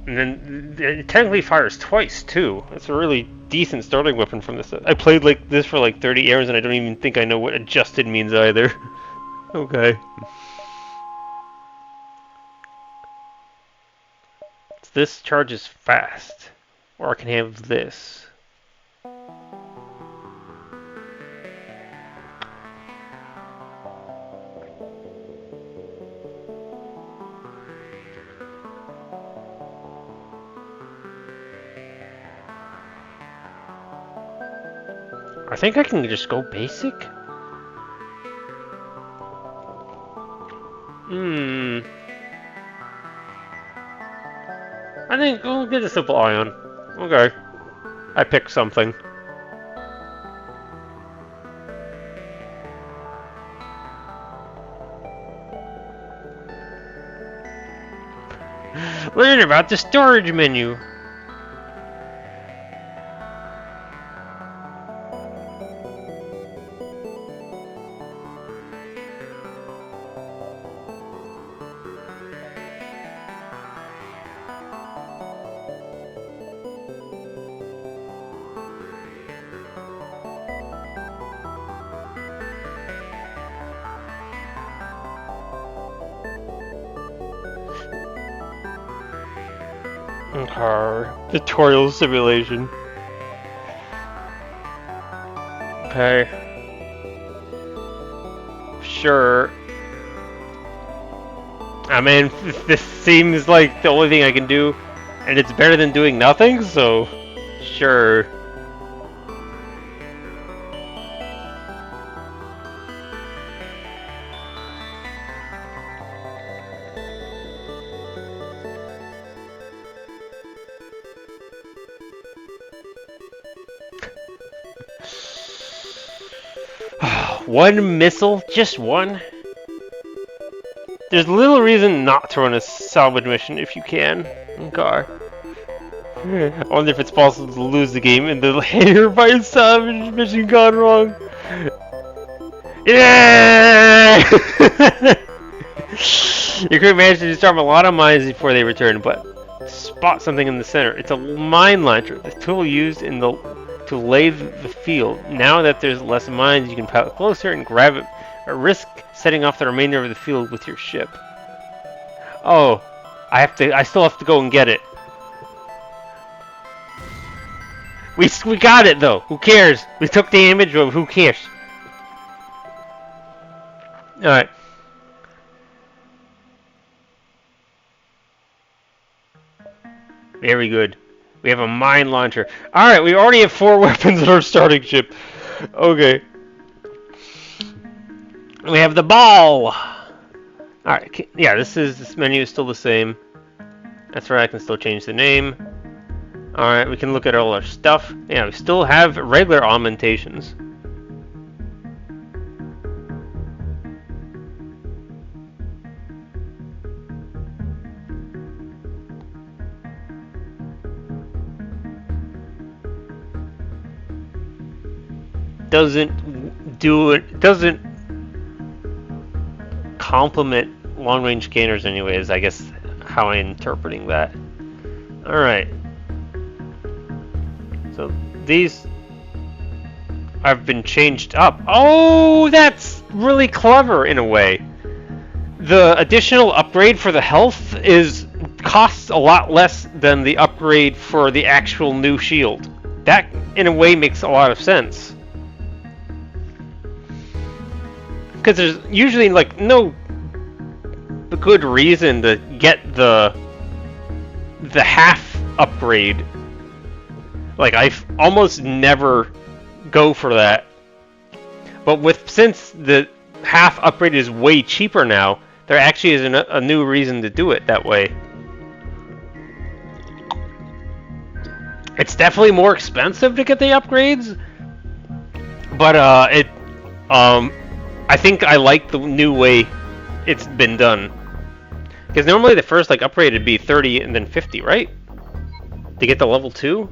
And then it technically fires twice, too. That's a really decent starting weapon from this. I played like this for like 30 hours, and I don't even think I know what adjusted means either. Okay. So this charges fast. Or I can have this. I think I can just go basic. I think we'll get a simple ion. Okay. I picked something. Learn about the storage menu. Tutorial simulation. Okay. Sure. I mean, this seems like the only thing I can do, and it's better than doing nothing, so sure. One missile? Just one? There's little reason not to run a salvage mission if you can. Okay. I wonder if it's possible to lose the game in the later by a salvage mission gone wrong. Yeah! You could manage to disarm a lot of mines before they return, but spot something in the center. It's a mine launcher, the tool used in the to lay the field. Now that there's less mines, you can pilot closer and grab it, at risk setting off the remainder of the field with your ship. Oh, I still have to go and get it. We got it though. Who cares? We took damage, but who cares? All right. Very good. We have a mine launcher. Alright, we already have 4 weapons in our starting ship. Okay. We have the ball. Alright, yeah, this menu is still the same. That's right, I can still change the name. Alright, we can look at all our stuff. Yeah, we still have regular augmentations. Doesn't complement long-range scanners anyways, I guess how I'm interpreting that. Alright. So these have been changed up. Oh, that's really clever in a way. The additional upgrade for the health costs a lot less than the upgrade for the actual new shield. That in a way makes a lot of sense. Because there's usually like no good reason to get the half upgrade. Like I almost never go for that. But since the half upgrade is way cheaper now, there actually is a new reason to do it that way. It's definitely more expensive to get the upgrades, but I think I like the new way it's been done. Because normally the first upgrade would be 30 and then 50, right? To get the level 2.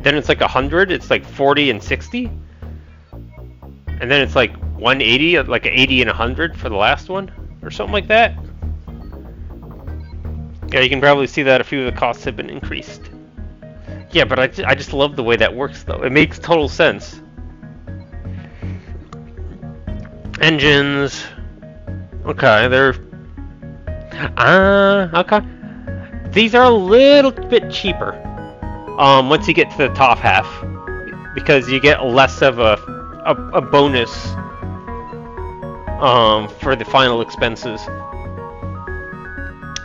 Then it's like 100, it's like 40 and 60. And then it's like 180, like 80 and 100 for the last one, or something like that. Yeah, you can probably see that a few of the costs have been increased. Yeah, but I just love the way that works though. It makes total sense. Engines. Okay, they're... okay. These are a little bit cheaper. Once you get to the top half. Because you get less of a bonus for the final expenses.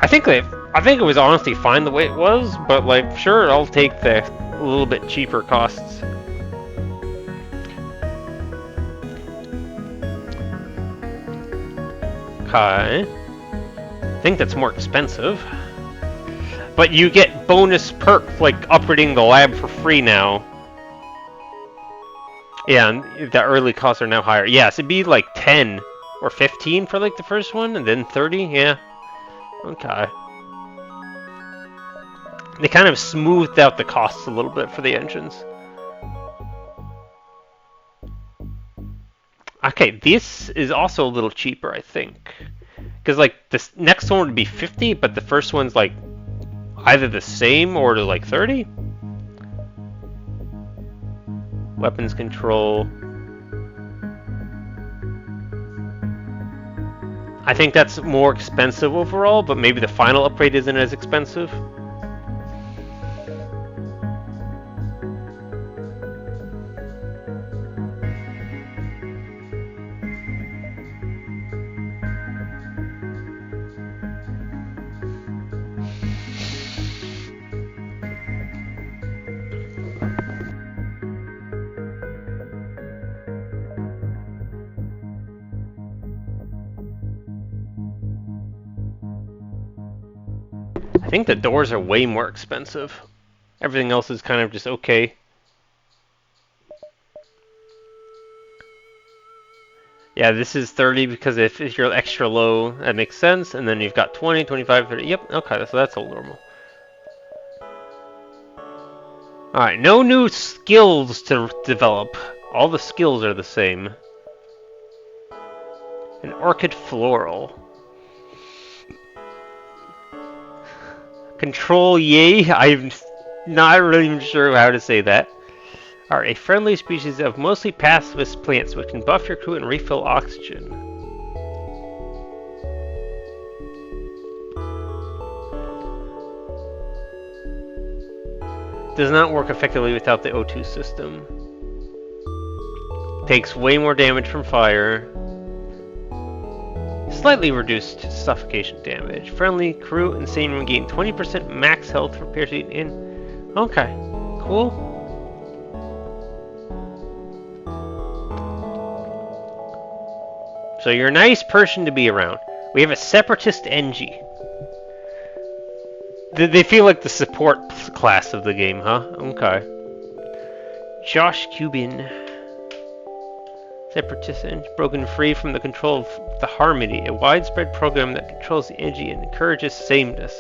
I think it was honestly fine the way it was, but sure, I'll take the little bit cheaper costs. Okay. I think that's more expensive. But you get bonus perks like upgrading the lab for free now. Yeah, and the early costs are now higher. Yes, it'd be like 10 or 15 for the first one, and then 30, yeah. Okay. They kind of smoothed out the costs a little bit for the engines. Okay, this is also a little cheaper, I think. Because this next one would be 50, but the first one's either the same or to 30. Weapons control. I think that's more expensive overall, but maybe the final upgrade isn't as expensive. I think the doors are way more expensive. Everything else is kind of just okay. Yeah, this is 30 because if you're extra low, that makes sense. And then you've got 20, 25, 30. Yep, okay, so that's all normal. Alright, no new skills to develop. All the skills are the same. An orchid floral. Control yay? I'm not really even sure how to say that. Are a friendly species of mostly pacifist plants which can buff your crew and refill oxygen. Does not work effectively without the O2 system. Takes way more damage from fire. Slightly reduced suffocation damage. Friendly crew and sane room gain 20% max health for piercing in. Okay, cool. So you're a nice person to be around. We have a separatist NG. They feel like the support class of the game, huh? Okay. Josh Cuban. Separatist NG, broken free from the control of the Harmony, a widespread program that controls the energy and encourages sameness.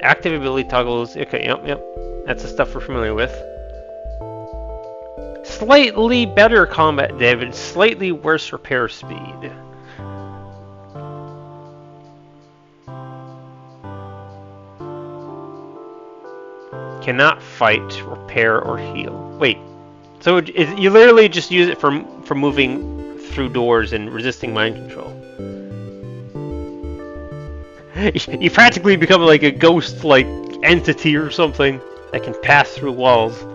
Active ability toggles. Okay, yep. That's the stuff we're familiar with. Slightly better combat damage, slightly worse repair speed. Cannot fight, repair, or heal. Wait. So you literally just use it for moving through doors and resisting mind control. You practically become like a ghost-like entity or something that can pass through walls.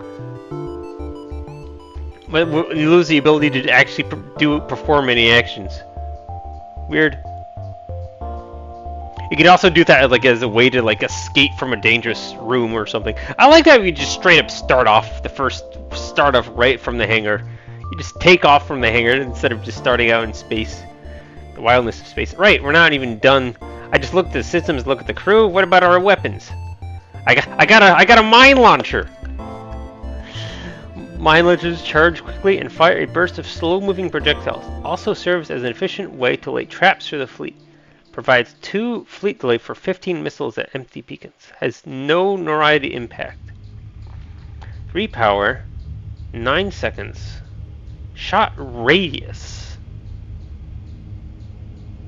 But you lose the ability to actually perform any actions. Weird. You could also do that like as a way to like escape from a dangerous room or something. I like that we just straight up start off right from the hangar. You just take off from the hangar instead of just starting out in space. The wildness of space. Right, we're not even done. I just looked at the systems, look at the crew. What about our weapons? I got a mine launcher. Mine launchers charge quickly and fire a burst of slow-moving projectiles. Also serves as an efficient way to lay traps for the fleet. Provides 2 fleet delay for 15 missiles at empty beacons. Has no notoriety impact. 3 power. 9 seconds. Shot radius.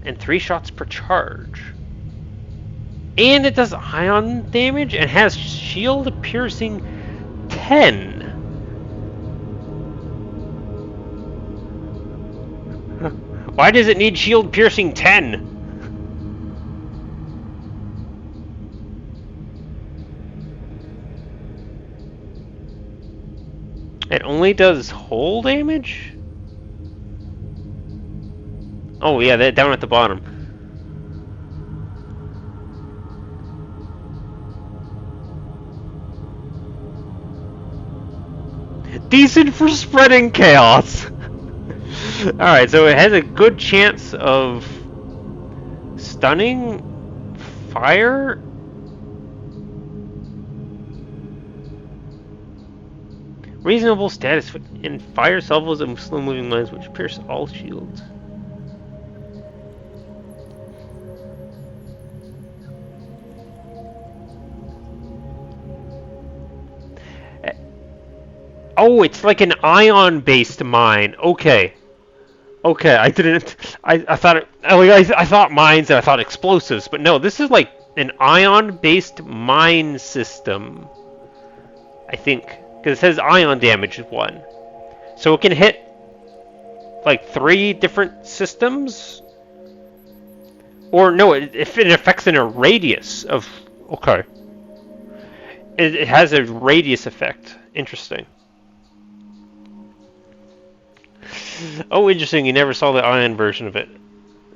And 3 shots per charge. And it does ion damage and has shield piercing 10. Why does it need shield piercing 10? It only does hull damage? Oh yeah, that down at the bottom. Decent for spreading chaos. Alright, so it has a good chance of stunning, fire. Reasonable status in fire salvos and slow-moving mines which pierce all shields. Oh, it's like an ion-based mine. Okay. Okay, I didn't. I thought I thought mines and I thought explosives, but no, this is like an ion-based mine system. I think. Because it says ion damage is 1. So it can hit like 3 different systems? Or no, if it affects in a radius of... Okay. It has a radius effect. Interesting. Oh, interesting. You never saw the ion version of it.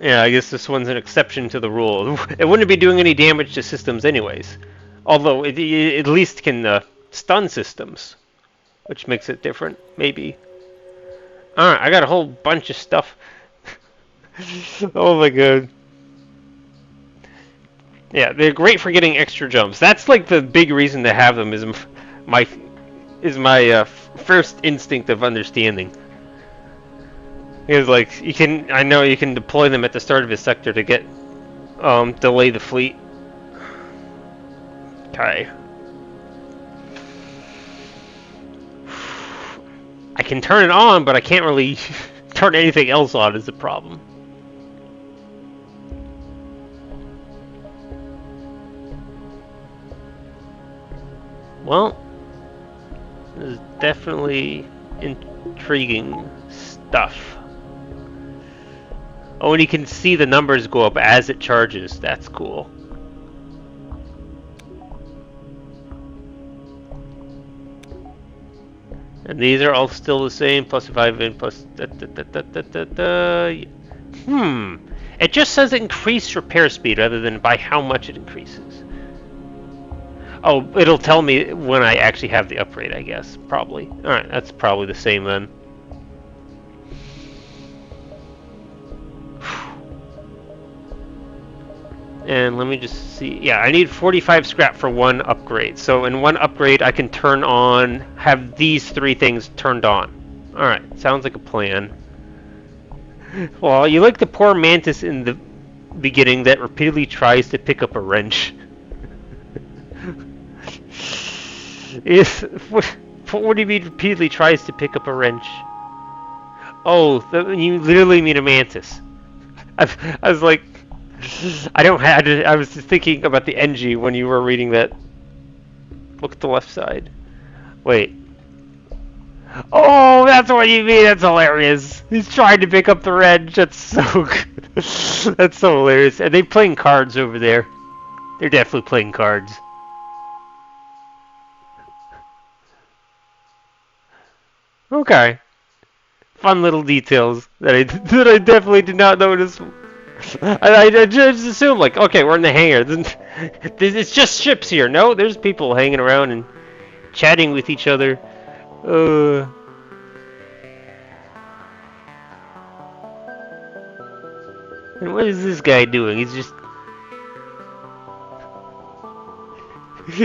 Yeah, I guess this one's an exception to the rule. It wouldn't be doing any damage to systems anyways. Although it at least can... stun systems, which makes it different, maybe. Alright, I got a whole bunch of stuff. Oh my god. Yeah, they're great for getting extra jumps. That's like the big reason to have them is my first instinct of understanding. Because like you can, I know you can deploy them at the start of his sector to get delay the fleet. Okay. I can turn it on, but I can't really turn anything else on. Is the problem? Well, this is definitely intriguing stuff. Oh, and you can see the numbers go up as it charges. That's cool. And these are all still the same, plus 5 in, plus... It just says increase repair speed rather than by how much it increases. Oh, it'll tell me when I actually have the upgrade, I guess. Probably. Alright, that's probably the same then. And let me just see. Yeah, I need 45 scrap for one upgrade. So in one upgrade, I can turn on, have these three things turned on. Alright, sounds like a plan. Well, you like the poor mantis in the beginning that repeatedly tries to pick up a wrench. What do you mean repeatedly tries to pick up a wrench? Oh, you literally mean a mantis. I was like, I don't have. I was just thinking about the NG when you were reading that. Look at the left side. Wait. Oh, that's what you mean. That's hilarious. He's trying to pick up the wrench. That's so good. That's so hilarious. Are they playing cards over there? They're definitely playing cards. Okay. Fun little details that I that I definitely did not notice. I just assumed like, okay, we're in the hangar. It's just ships here. No, there's people hanging around and chatting with each other. And what is this guy doing? He's just...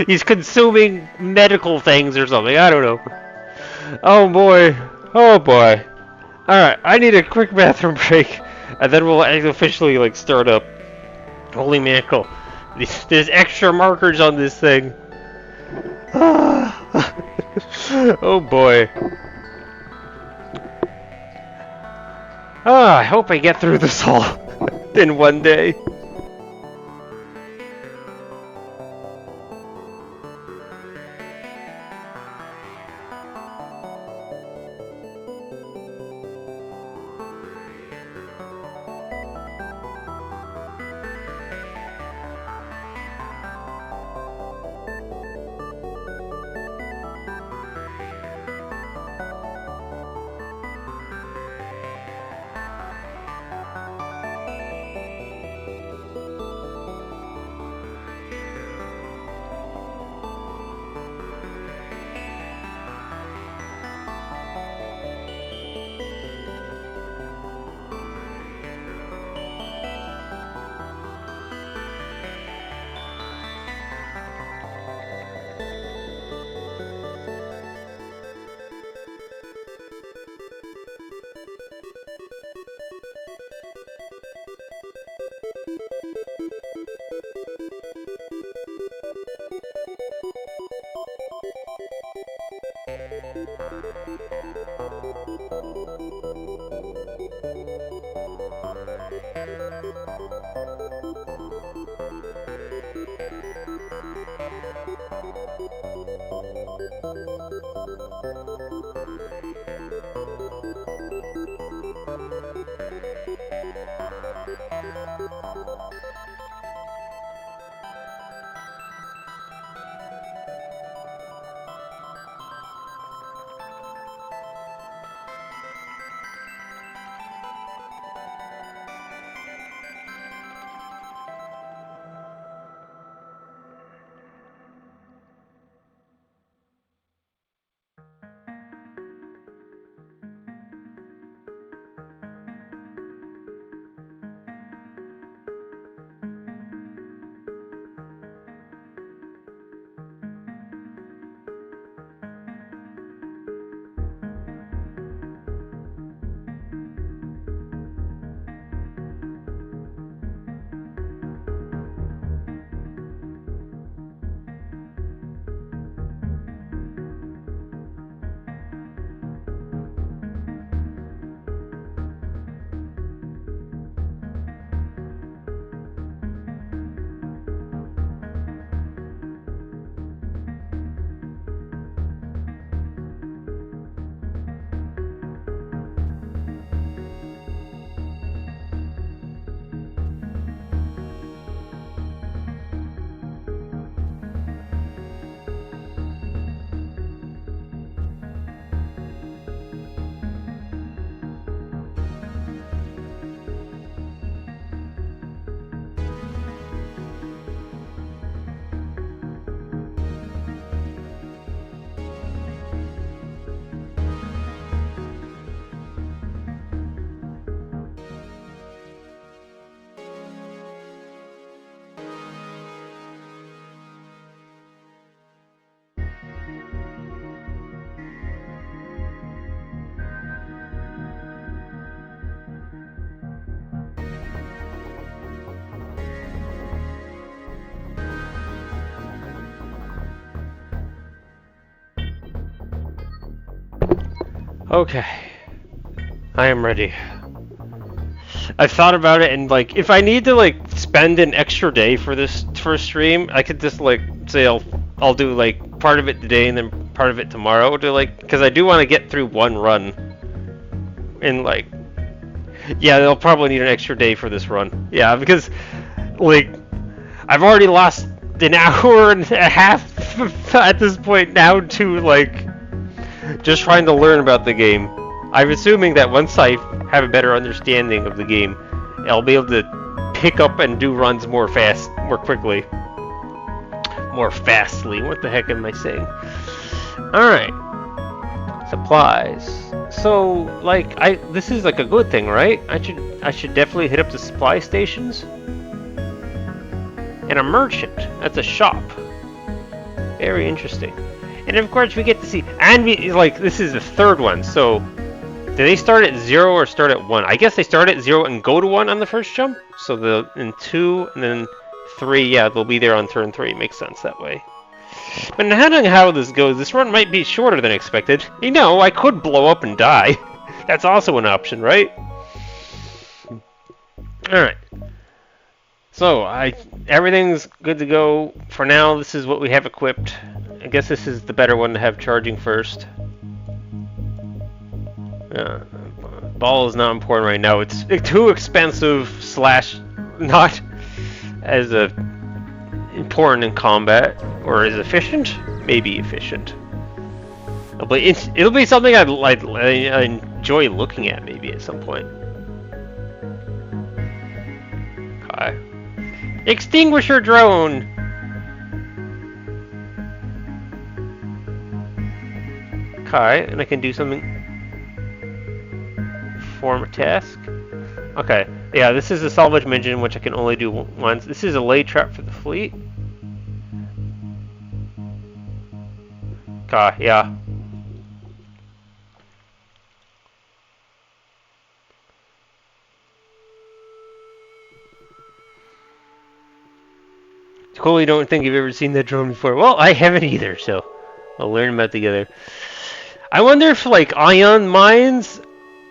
He's consuming medical things or something. I don't know. Oh boy. Oh boy. Alright, I need a quick bathroom break. And then we'll officially like start up. Holy mackerel. There's extra markers on this thing. Oh boy. I hope I get through this all in one day. Okay, I am ready. I've thought about it, and like, if I need to like spend an extra day for this first stream, I could just like say I'll do like part of it today and then part of it tomorrow to like, because I do want to get through one run. And like, yeah, they'll probably need an extra day for this run. Yeah, because like I've already lost an hour and a half at this point now to like just trying to learn about the game. I'm assuming that once I have a better understanding of the game, I'll be able to pick up and do runs more quickly. More fastly. What the heck am I saying? Alright. Supplies. So, like, this is like a good thing, right? I should definitely hit up the supply stations. And a merchant. That's a shop. Very interesting. And of course we get to see, and like, this is the third one, so do they start at 0 or start at 1? I guess they start at 0 and go to 1 on the first jump. So in 2 and then 3, yeah, they'll be there on turn 3. Makes sense that way. But depending on how this goes, this run might be shorter than expected. You know, I could blow up and die. That's also an option, right? Alright. So, everything's good to go. For now, this is what we have equipped. I guess this is the better one to have charging first. Ball is not important right now. It's too expensive / not as important in combat, or as efficient. Maybe efficient. It'll be something I enjoy looking at maybe at some point. Okay. Extinguisher drone. Okay, and I can do something. Perform a task. Okay, yeah, this is a salvage mission, which I can only do once. This is a lay trap for the fleet. Okay, yeah. Totally don't think you've ever seen that drone before. Well, I haven't either, so I'll learn about it together. I wonder if, like, ion mines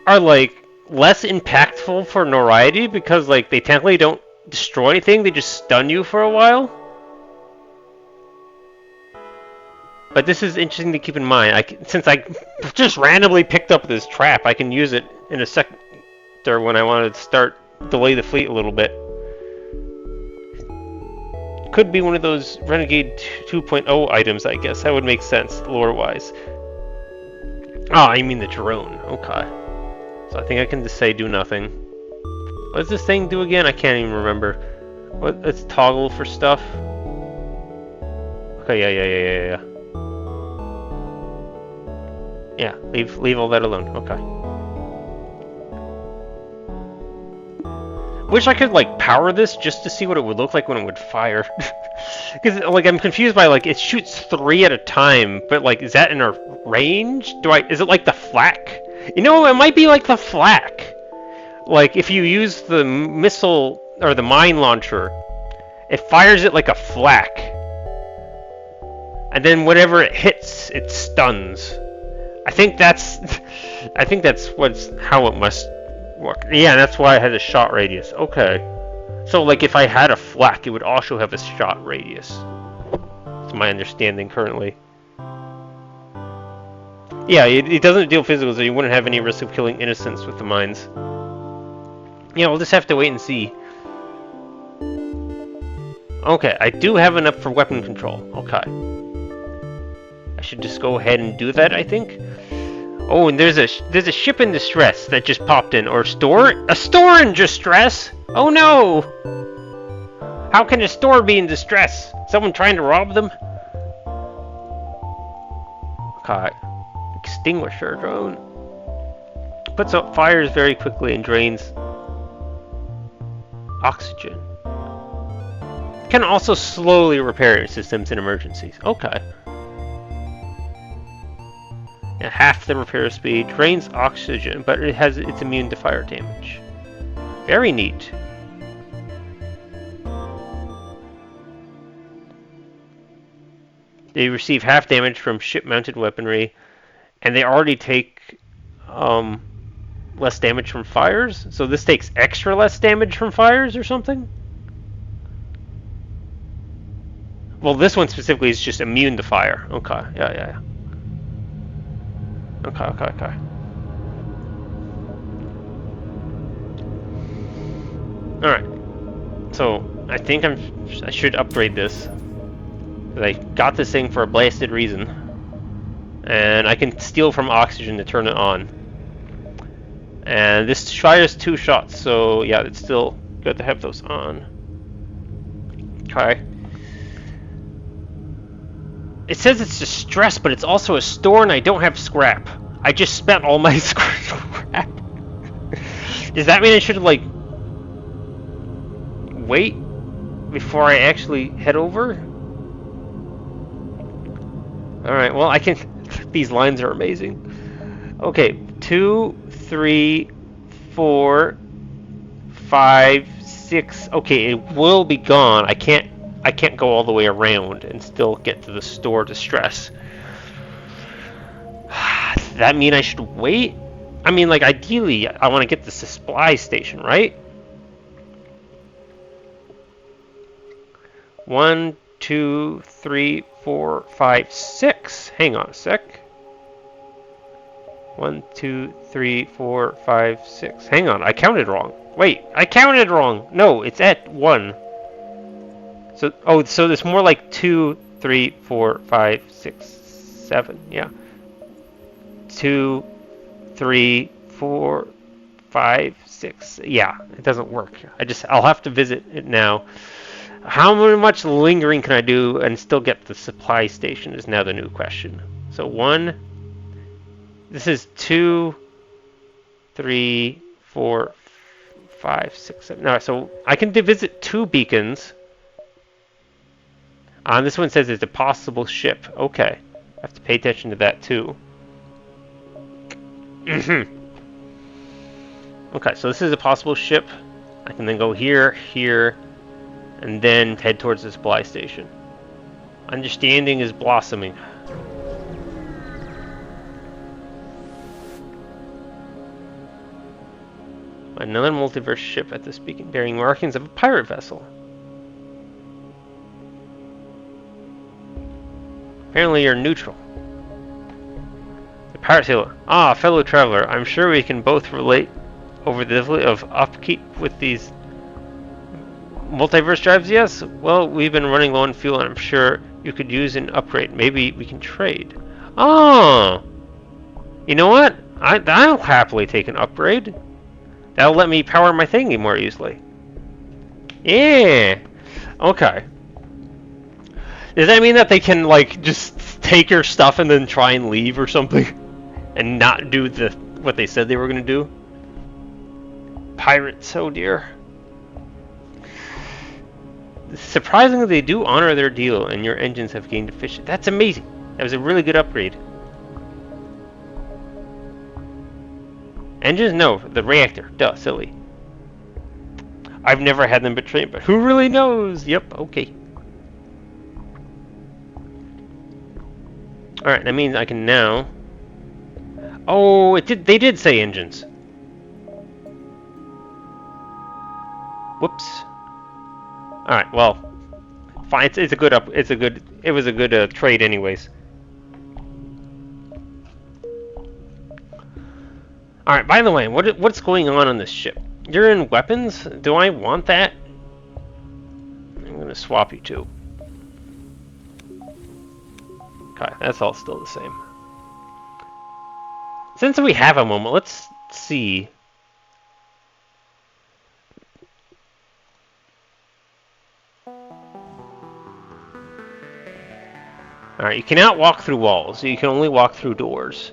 are, like, less impactful for notoriety because, like, they technically don't destroy anything, they just stun you for a while. But this is interesting to keep in mind. Since I just randomly picked up this trap, I can use it in a sector when I want to delay the fleet a little bit. Could be one of those Renegade 2.0 items, I guess. That would make sense, lore-wise. Oh, I mean the drone. Okay. So I think I can just say do nothing. What does this thing do again? I can't even remember. Let's toggle for stuff. Okay, yeah. Yeah, leave all that alone. Okay. Wish I could like power this just to see what it would look like when it would fire. Because like I'm confused by like it shoots 3 at a time, but like is that in a range? Is it like the flak? You know, it might be like the flak. Like if you use the missile or the mine launcher, it fires it like a flak. And then whatever it hits, it stuns. I think that's how it must work. Yeah, that's why I had a shot radius. Okay. So like if I had a flak, it would also have a shot radius. That's my understanding currently. Yeah, it doesn't deal physical, so you wouldn't have any risk of killing innocents with the mines. Yeah, we'll just have to wait and see. Okay, I do have enough for weapon control. Okay. I should just go ahead and do that, I think. Oh, and there's a ship in distress that just popped in. Or a store in distress? Oh no! How can a store be in distress? Someone trying to rob them? Okay. Extinguisher drone. Puts out fires very quickly and drains oxygen. Can also slowly repair systems in emergencies. Okay. At half the repair speed, drains oxygen, but it's immune to fire damage. Very neat. They receive half damage from ship-mounted weaponry, and they already take less damage from fires. So this takes extra less damage from fires or something? Well, this one specifically is just immune to fire. Okay, yeah. Okay. Alright. So, I think I should upgrade this. I got this thing for a blasted reason. And I can steal from oxygen to turn it on. And this fires 2 shots, so yeah, it's still good to have those on. Okay. It says it's distress, but it's also a store, and I don't have scrap. I just spent all my scrap. Does that mean I should, like, wait before I actually head over? Alright, well, I can... These lines are amazing. Okay, 2, 3, 4, 5, 6. Okay, it will be gone. I can't go all the way around and still get to the store to stress. Does that mean I should wait? I mean, like, ideally, I want to get to the supply station, right? 1, 2, 3, 4, 5, 6. Hang on a sec. 1, 2, 3, 4, 5, 6. Hang on, I counted wrong. Wait, I counted wrong. No, it's at 1. So there's more like 2, 3, 4, 5, 6, 7. Yeah. 2, 3, 4, 5, 6. Yeah, it doesn't work. I'll have to visit it now. How much lingering can I do and still get the supply station is now the new question. So 1. This is 2, 3, 4, 5, 6, 7. No, so I can visit 2 beacons. This one says it's a possible ship. Okay. I have to pay attention to that too. Okay, so this is a possible ship. I can then go here, and then head towards the supply station. Understanding is blossoming. Another multiverse ship at this beacon bearing markings of a pirate vessel. Apparently you're neutral. The pirate sailor. Ah, fellow traveler, I'm sure we can both relate over the difficulty of upkeep with these multiverse drives. Yes, well, we've been running low on fuel and I'm sure you could use an upgrade. Maybe we can trade. Oh! You know what? I'll happily take an upgrade. That'll let me power my thingy more easily. Yeah! Okay. Does that mean that they can, like, just take your stuff and then try and leave or something? And not do what they said they were going to do? Pirates, oh dear. Surprisingly, they do honor their deal, and your engines have gained efficiency. That's amazing. That was a really good upgrade. Engines? No, the reactor. Duh, silly. I've never had them betray, but who really knows? Yep, okay. Alright, that means I can now... Oh, they did say engines. Whoops. Alright, well, fine. It was a good trade anyways. Alright, by the way, what's going on this ship? You're in weapons? Do I want that? I'm gonna swap you two. Okay, that's all still the same. Since we have a moment, let's see. Alright, you cannot walk through walls. You can only walk through doors.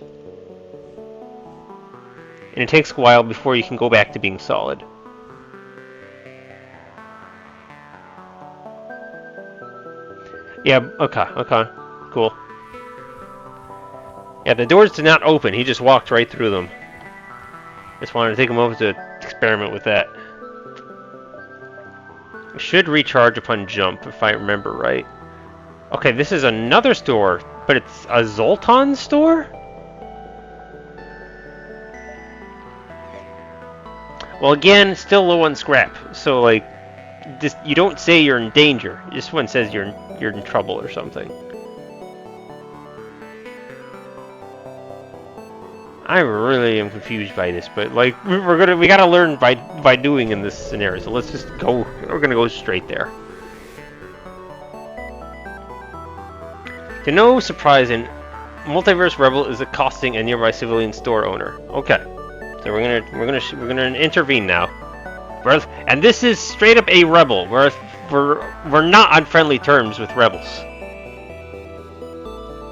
And it takes a while before you can go back to being solid. Yeah, okay, cool. Yeah, the doors did not open. He just walked right through them. Just wanted to take a moment to experiment with that. It should recharge upon jump, if I remember right. Okay, this is another store, but it's a Zoltan store? Well, again, still low on scrap. So like, this, you don't say you're in danger. This one says you're in trouble or something. I really am confused by this, but like we gotta learn by doing in this scenario. So let's just go. We're gonna go straight there. To no surprise, an Multiverse rebel is accosting a nearby civilian store owner. Okay, so we're gonna intervene now. And this is straight up a rebel. We're not on friendly terms with rebels.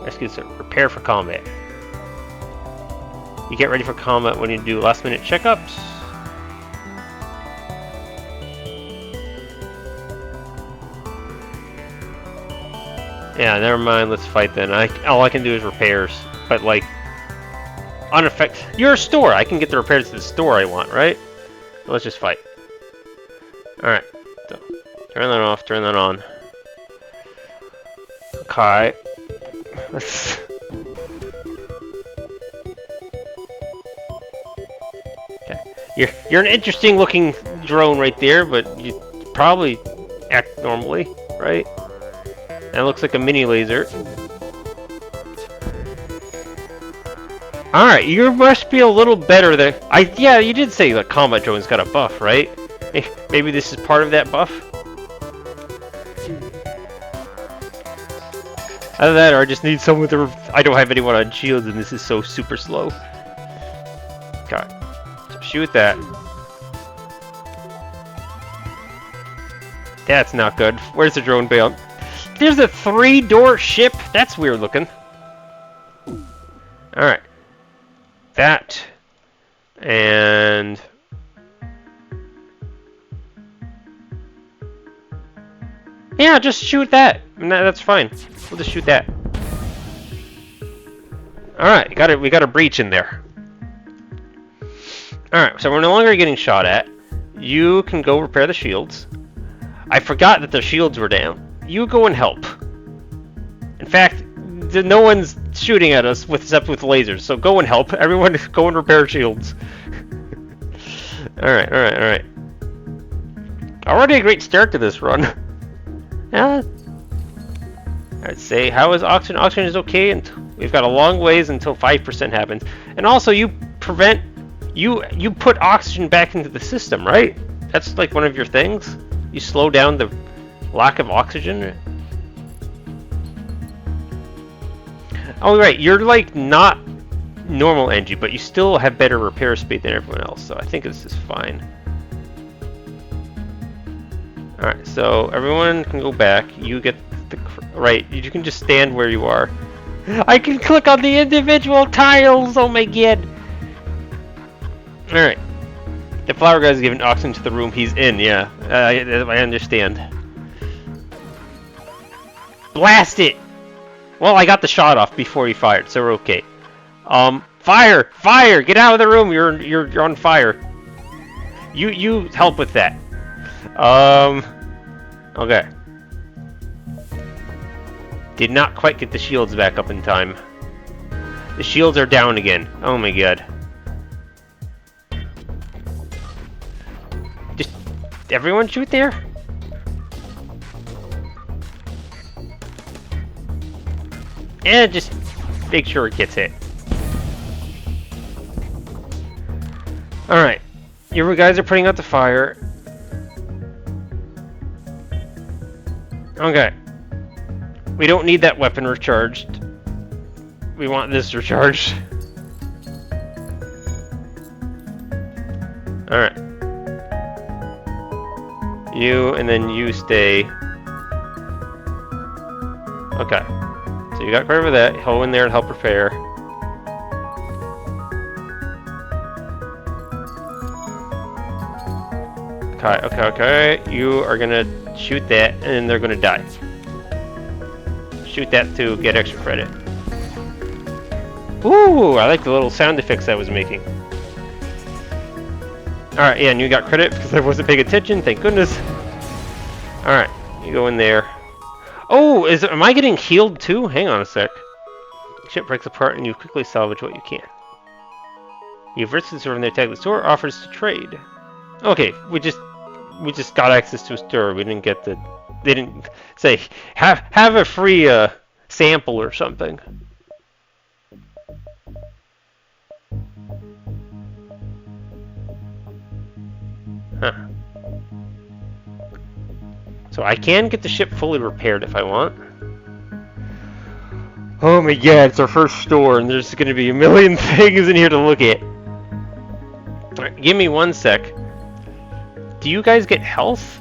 Let's get some prepare for combat. You get ready for combat when you do last minute checkups. Yeah, never mind. Let's fight then. All I can do is repairs, but like, you're a store. I can get the repairs to the store I want, right? Let's just fight. All right. So, turn that off. Turn that on. Okay. Let's. You're an interesting looking drone right there, but you probably act normally, right? And it looks like a mini laser. Alright, you must be a little better than... Yeah, you did say the combat drone's got a buff, right? Maybe this is part of that buff? Either that, or I just need someone to... I don't have anyone on shields, and this is so super slow. Okay. So shoot that. That's not good. Where's the drone bail? There's a 3-door ship? That's weird looking. Alright. That. And... yeah, just shoot that. That's fine. We'll just shoot that. Alright, we got a breach in there. Alright, so we're no longer getting shot at. You can go repair the shields. I forgot that the shields were down. You go and help. In fact, no one's shooting at us except with lasers, so go and help. Everyone go and repair shields. Alright, alright, alright. Already a great start to this run. Yeah. I'd say, how is oxygen? Oxygen is okay, and we've got a long ways until 5% happens. And also, you put oxygen back into the system, right? That's like one of your things. You slow down the lack of oxygen. Oh, right, you're like not normal Engie, but you still have better repair speed than everyone else, so I think this is fine. Alright, so everyone can go back. You get the... right, you can just stand where you are. I can click on the individual tiles! Oh my god! Alright. The flower guy's giving oxygen to the room he's in, yeah. I understand. Blast it! Well, I got the shot off before he fired, so we're okay. Fire! Fire! Get out of the room! You're on fire. You help with that. Okay. Did not quite get the shields back up in time. The shields are down again. Oh my god. Just everyone shoot there? And just make sure it gets hit. Alright. You guys are putting out the fire. Okay. We don't need that weapon recharged. We want this recharged. Alright. You, and then you stay. Okay. So you got credit for that. Go in there and help repair. Okay. You are gonna shoot that, and then they're gonna die. Shoot that to get extra credit. Ooh, I like the little sound effects I was making. Alright, yeah, and you got credit because I wasn't paying attention, thank goodness. Alright, you go in there. Oh, am I getting healed too? Hang on a sec. Ship breaks apart and you quickly salvage what you can. You've risked from their tag. The store offers to trade. Okay, we just got access to a store. We didn't get the. They didn't say have a free sample or something. Huh. So I can get the ship fully repaired if I want. Oh my god, it's our first store, and there's going to be a million things in here to look at. Alright, give me 1 sec. Do you guys get health?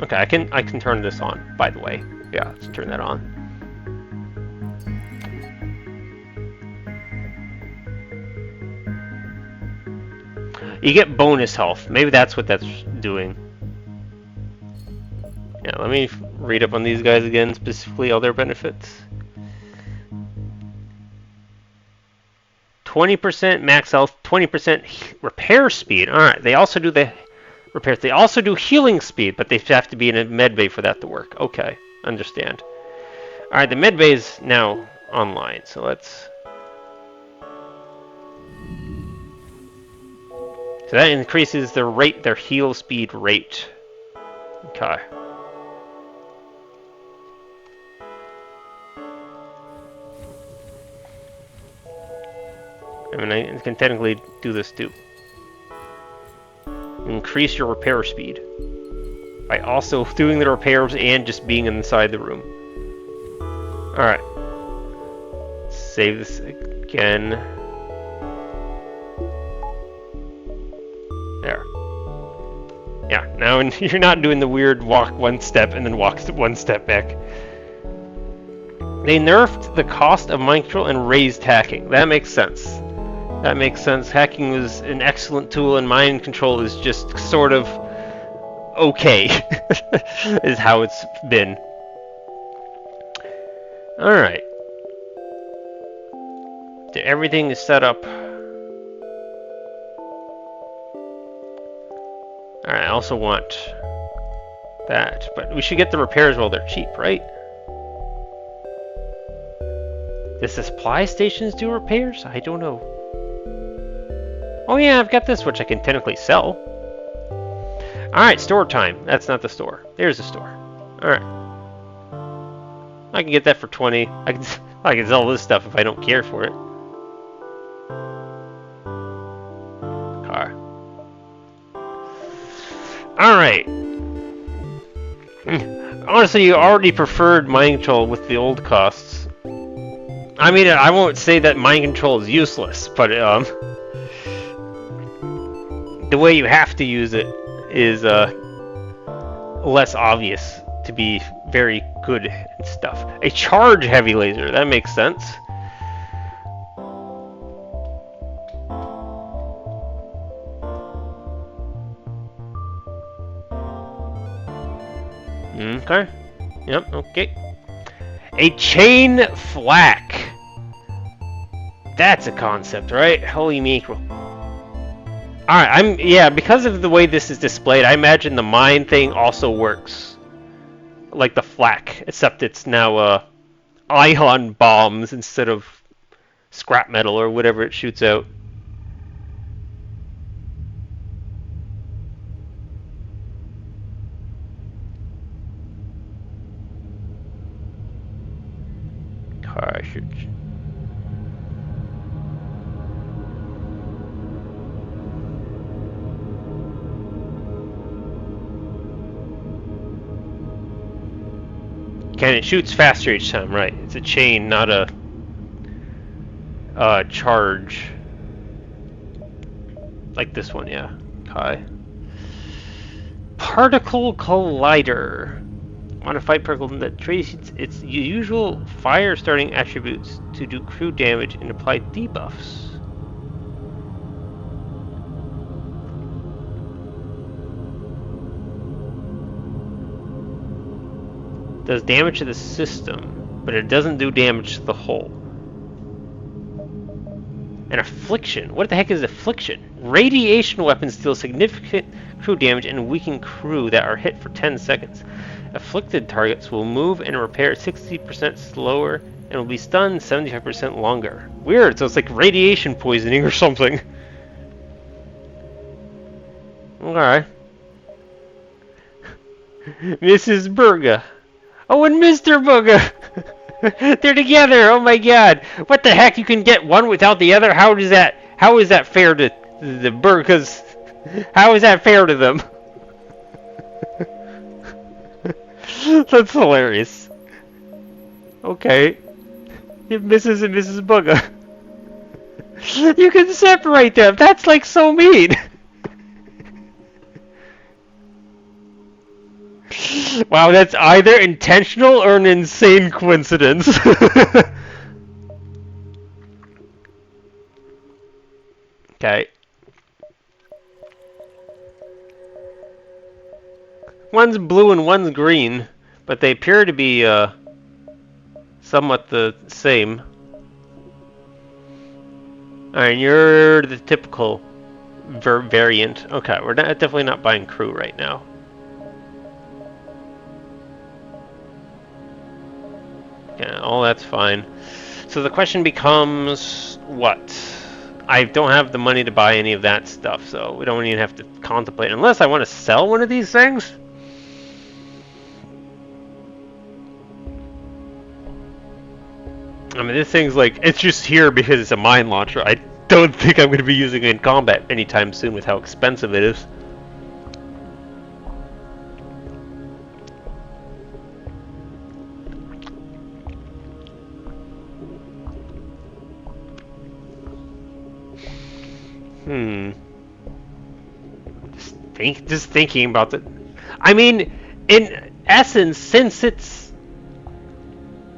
Okay, I can turn this on, by the way. Yeah, let's turn that on. You get bonus health. Maybe that's what that's doing. Yeah, let me read up on these guys again, specifically all their benefits. 20% max health, 20% repair speed. Alright, they also do the repairs. They also do healing speed, but they have to be in a med bay for that to work. Okay, understand. Alright, the med bay is now online, so let's... So that increases their rate, their heal speed rate. Okay. I mean, I can technically do this too. Increase your repair speed by also doing the repairs and just being inside the room. Alright. Save this again. There. Yeah, now you're not doing the weird walk 1 step and then walk 1 step back. They nerfed the cost of mind control and raised hacking. That makes sense. That makes sense. Hacking was an excellent tool, and mind control is just sort of okay, is how it's been. Alright. Everything is set up. Alright, I also want that, but we should get the repairs while they're cheap, right? Does the supply stations do repairs? I don't know. Oh yeah, I've got this, which I can technically sell. Alright, store time. That's not the store. There's the store. Alright. I can get that for 20. I can sell this stuff if I don't care for it. Car. Alright. Honestly, you already preferred mind control with the old costs. I mean, I won't say that mind control is useless, but the way you have to use it is less obvious to be very good and stuff. A charge heavy laser, that makes sense. Okay. Yep, okay. A chain flak. That's a concept, right? Holy mackerel. Alright, yeah, because of the way this is displayed, I imagine the mine thing also works like the flak, except it's now ion bombs instead of scrap metal or whatever it shoots out. Cartridge. And it shoots faster each time, right? It's a chain, not a charge. Like this one, yeah. Okay. Particle collider. Modified particle that traces its usual fire starting attributes to do crew damage and apply debuffs. Does damage to the system, but it doesn't do damage to the hull. An affliction. What the heck is affliction? Radiation weapons deal significant crew damage and weaken crew that are hit for 10 seconds. Afflicted targets will move and repair 60% slower and will be stunned 75% longer. Weird, so it's like radiation poisoning or something. Alright. Mrs. Burger. Oh, and Mr. Burger! They're together! Oh my god! What the heck? You can get one without the other? How is that fair to the Burgers? How is that fair to them? That's hilarious. Okay. Mrs. and Mrs. Bugger. You can separate them! That's like so mean! Wow, that's either intentional or an insane coincidence. Okay. One's blue and one's green, but they appear to be somewhat the same. Alright, you're the typical variant. Okay, we're definitely not buying crew right now. Yeah, all that's fine. So the question becomes, what? I don't have the money to buy any of that stuff, so we don't even have to contemplate. Unless I want to sell one of these things? I mean, this thing's like, it's just here because it's a mine launcher. I don't think I'm going to be using it in combat anytime soon with how expensive it is. Just thinking about that. I mean, in essence, since it's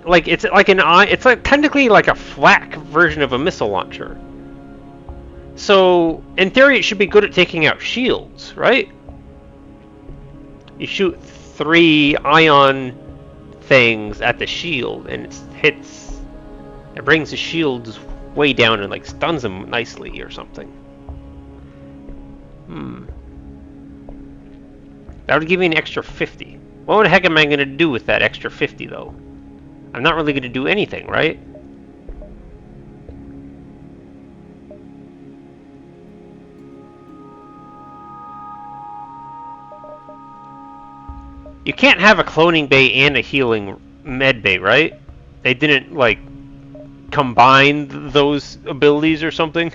like it's like technically like a flak version of a missile launcher. So in theory, it should be good at taking out shields, right? You shoot 3 ion things at the shield, and it brings the shields way down and like stuns them nicely or something. That would give me an extra 50. What the heck am I going to do with that extra 50, though? I'm not really going to do anything, right? You can't have a cloning bay and a healing med bay, right? They didn't, like, combine those abilities or something?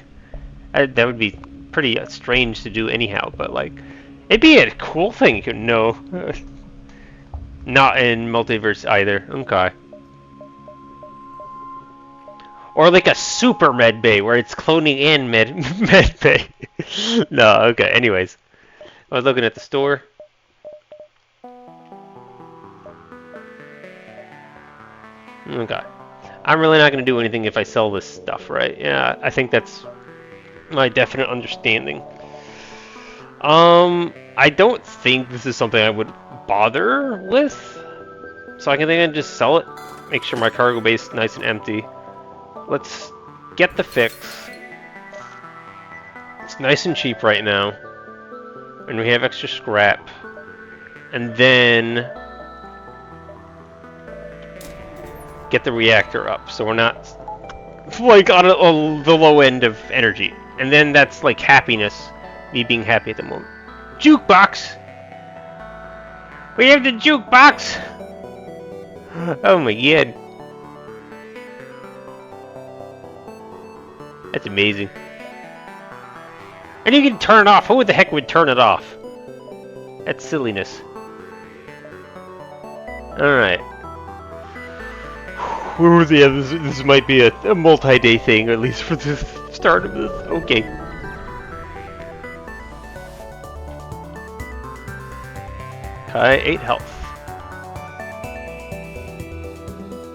That would be pretty strange to do anyhow, but, like, it'd be a cool thing. No. Not in Multiverse either. Okay. Or like a super med bay where it's cloning in med bay. No, okay. Anyways. I was looking at the store. Okay. I'm really not going to do anything if I sell this stuff, right? Yeah, I think that's my definite understanding. I don't think this is something I would bother with. So I can just sell it. Make sure my cargo bay is nice and empty. Let's get the fix. It's nice and cheap right now. And we have extra scrap. And then get the reactor up, so we're not like on the low end of energy. And then that's like happiness, me being happy at the moment. Jukebox! We have the jukebox! Oh my god. That's amazing. And you can turn it off. Who the heck would turn it off? That's silliness. Alright. Yeah, this might be a multi-day thing, at least for the start of this. Okay. Okay, 8 health.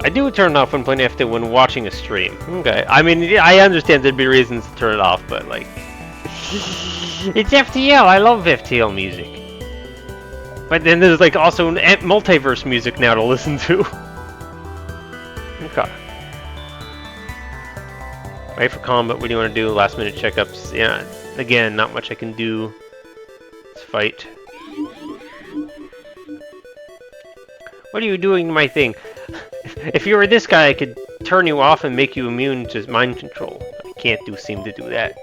I do turn it off when playing FTL when watching a stream. Okay. I mean, I understand there'd be reasons to turn it off, but like... It's FTL! I love FTL music. But then there's like also multiverse music now to listen to. Okay. Wait for combat. What do you want to do? Last minute checkups. Yeah. Again, not much I can do. Let's fight. What are you doing to my thing? If you were this guy, I could turn you off and make you immune to mind control. I can't seem to do that.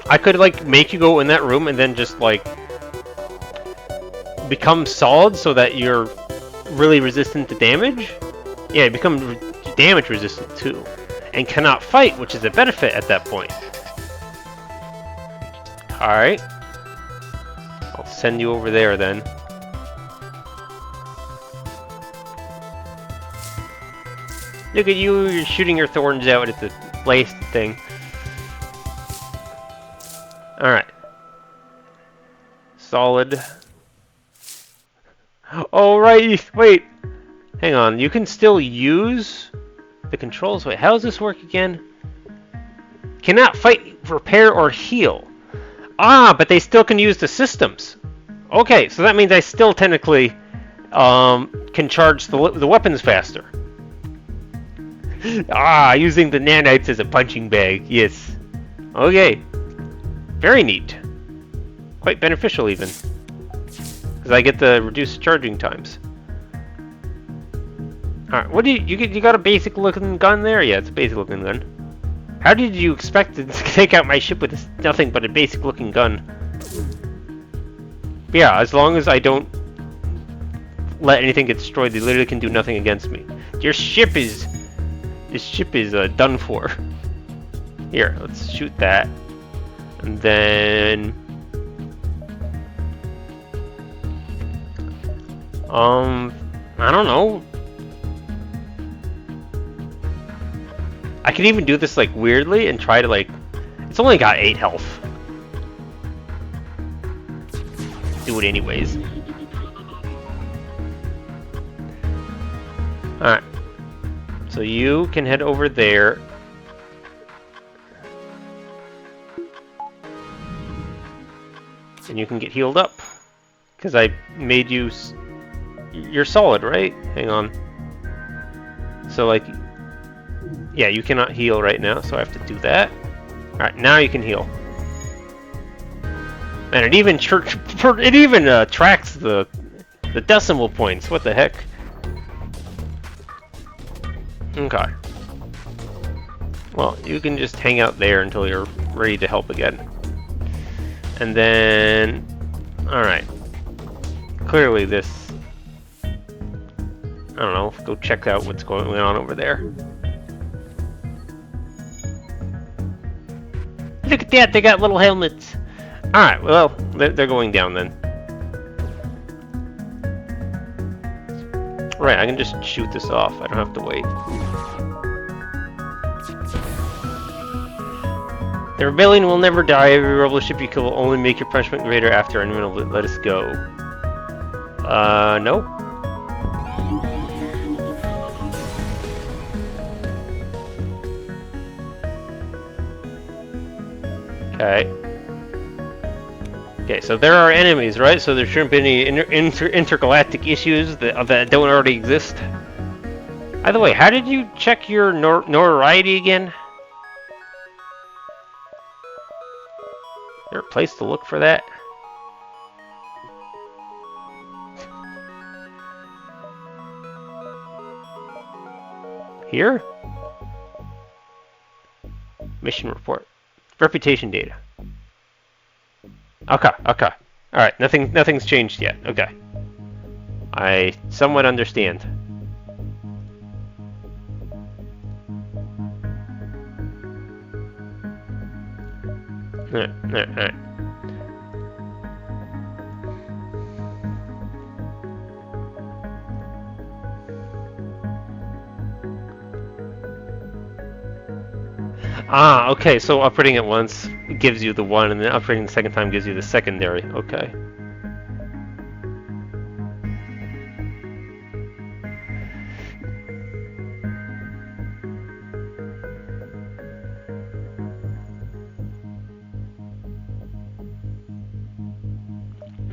I could like make you go in that room and then just like become solid so that you're really resistant to damage. Yeah, you become damage resistant too, and cannot fight, which is a benefit at that point. Alright. I'll send you over there then. Look at you, you're shooting your thorns out at the blast thing. Alright. Solid. Oh, right, wait. Hang on, you can still use the controls. Wait, how does this work again? Cannot fight, repair, or heal. Ah, but they still can use the systems. Okay, so that means I still technically can charge the weapons faster. Ah, using the nanites as a punching bag. Yes. Okay. Very neat. Quite beneficial even. Because I get the reduced charging times. Alright, what do you got a basic looking gun there? Yeah, it's a basic looking gun. How did you expect to take out my ship with nothing but a basic looking gun? But yeah, as long as I don't let anything get destroyed, they literally can do nothing against me. Your ship is... This ship is done for. Here, let's shoot that. And then... I don't know. I can even do this like weirdly and try to like... It's only got 8 health. Do it anyways. Alright. So you can head over there. And you can get healed up. Because I made you... You're solid, right? Hang on. So like... Yeah, you cannot heal right now, so I have to do that. Alright, now you can heal. And it even tracks the decimal points. What the heck? Okay. Well, you can just hang out there until you're ready to help again. And then... Alright. Clearly this... I don't know, go check out what's going on over there. Look at that, they got little helmets. Alright, well, they're going down then. Right, I can just shoot this off. I don't have to wait. The rebellion will never die. Every rebel ship you kill will only make your punishment greater after anyone will let us go. No. Okay. Okay, so there are enemies, right? So there shouldn't be any intergalactic issues that don't already exist. By the way, how did you check your notoriety again? Is there a place to look for that? Here? Mission report. Reputation data. Okay, okay. Alright, nothing's changed yet. Okay. I somewhat understand. Alright. Ah, okay, so upgrading it once gives you the one, and then upgrading the second time gives you the secondary. Okay.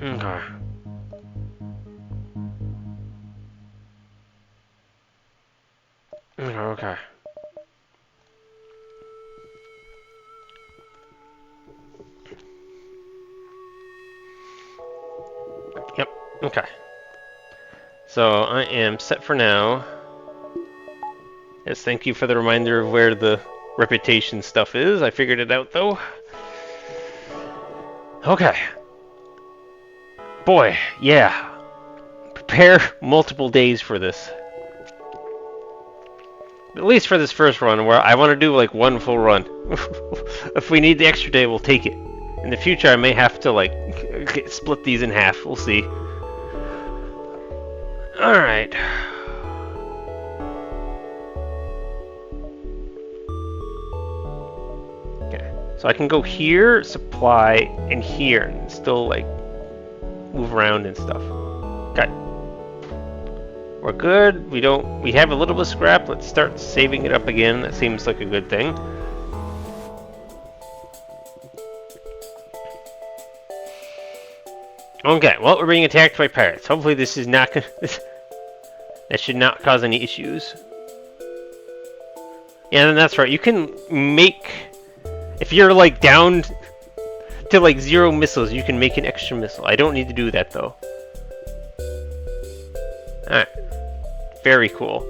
Okay. Okay. Okay. So I am set for now. Yes, thank you for the reminder of where the reputation stuff is. I figured it out though. Okay. Boy, yeah. Prepare multiple days for this. At least for this first run, where I want to do like one full run. If we need the extra day, we'll take it. In the future, I may have to like split these in half. We'll see. Alright. Okay. So I can go here, supply, and here, and still like move around and stuff. Okay. We're good. We have a little bit of scrap. Let's start saving it up again. That seems like a good thing. Okay, well, we're being attacked by pirates. Hopefully this is not gonna... that should not cause any issues. Yeah, that's right. You can make... If you're, like, down to, like, 0 missiles, you can make an extra missile. I don't need to do that, though. Alright. Very cool.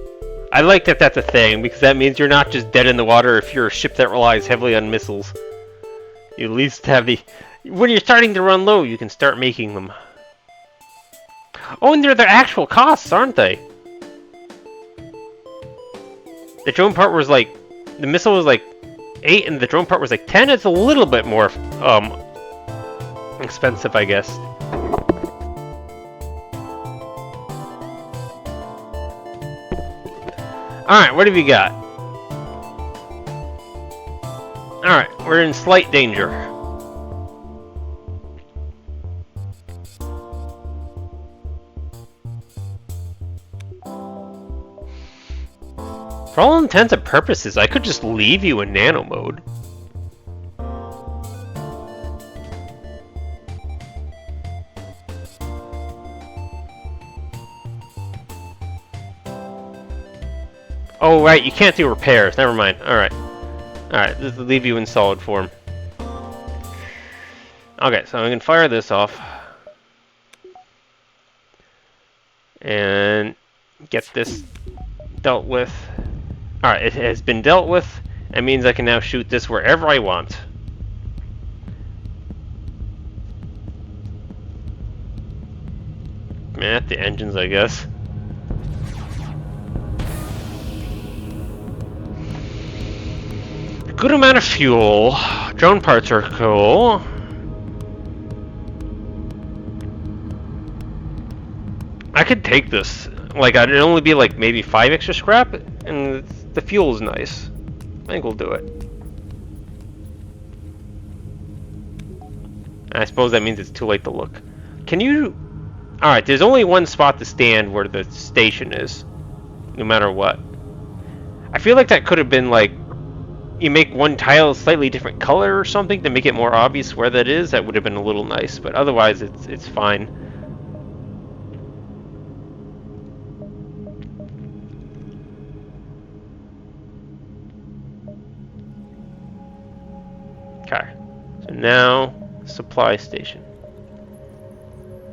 I like that that's a thing, because that means you're not just dead in the water if you're a ship that relies heavily on missiles. You at least have the... When you're starting to run low, you can start making them. Oh, and they're their actual costs, aren't they? The drone part was like... The missile was like 8, and the drone part was like 10. It's a little bit more expensive, I guess. Alright, what have you got? Alright, we're in slight danger. For all intents and purposes, I could just leave you in nano mode. Oh, right, you can't do repairs. Never mind. Alright. Alright, just leave you in solid form. Okay, so I can fire this off. And get this dealt with. Alright, it has been dealt with. That means I can now shoot this wherever I want. At the engines, I guess. Good amount of fuel. Drone parts are cool. I could take this. Like, it'd only be like maybe 5 extra scrap, and the fuel's nice. I think we'll do it. I suppose that means it's too late to look. Can you... Alright, there's only one spot to stand where the station is. No matter what. I feel like that could have been like... You make one tile a slightly different color or something to make it more obvious where that is. That would have been a little nice, but otherwise it's fine. Okay, so now supply station.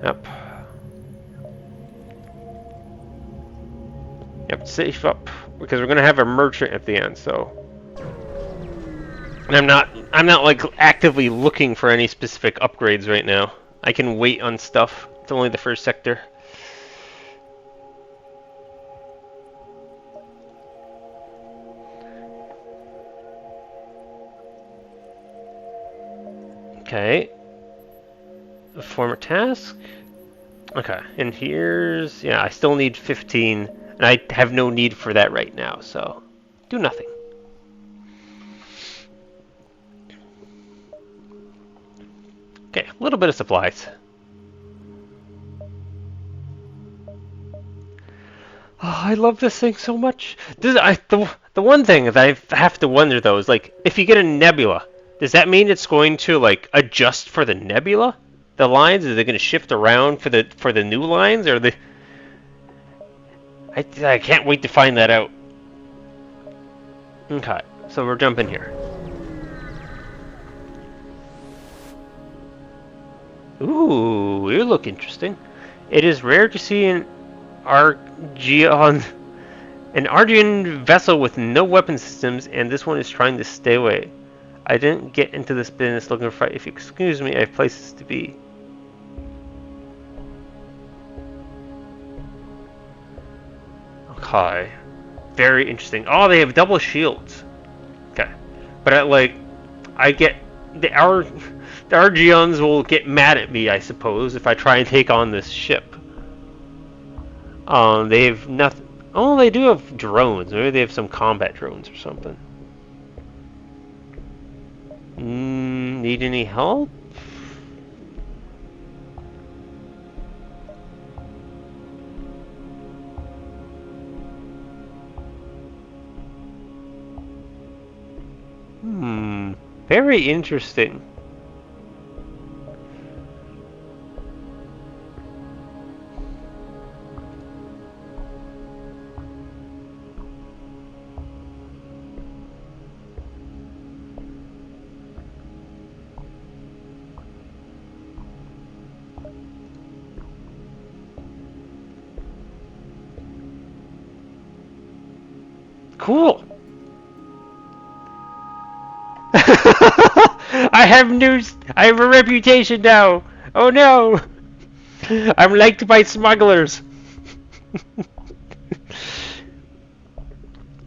Yep. Yep, safe up because we're gonna have a merchant at the end. So, and I'm not like actively looking for any specific upgrades right now. I can wait on stuff. It's only the first sector. Okay. The former task. Okay, and here's... Yeah, I still need 15, and I have no need for that right now, so... Do nothing. Okay, a little bit of supplies. Oh, I love this thing so much. The one thing that I have to wonder, though, is, like, if you get a nebula... Does that mean it's going to like adjust for the nebula? The lines, are they going to shift around for the new lines, or the? I can't wait to find that out. Okay, so we're jumping here. Ooh, you look interesting. It is rare to see Argeon, an Argeon vessel with no weapon systems, and this one is trying to stay away. I didn't get into this business looking for fight. If you excuse me, I have places to be. Okay. Very interesting. Oh, they have double shields. Okay. But I get the Argeons will get mad at me, I suppose, if I try and take on this ship. They have nothing. Oh, they do have drones. Maybe they have some combat drones or something. Need any help? Very interesting. Cool. I have news. I have a reputation now. Oh no. I'm liked by smugglers.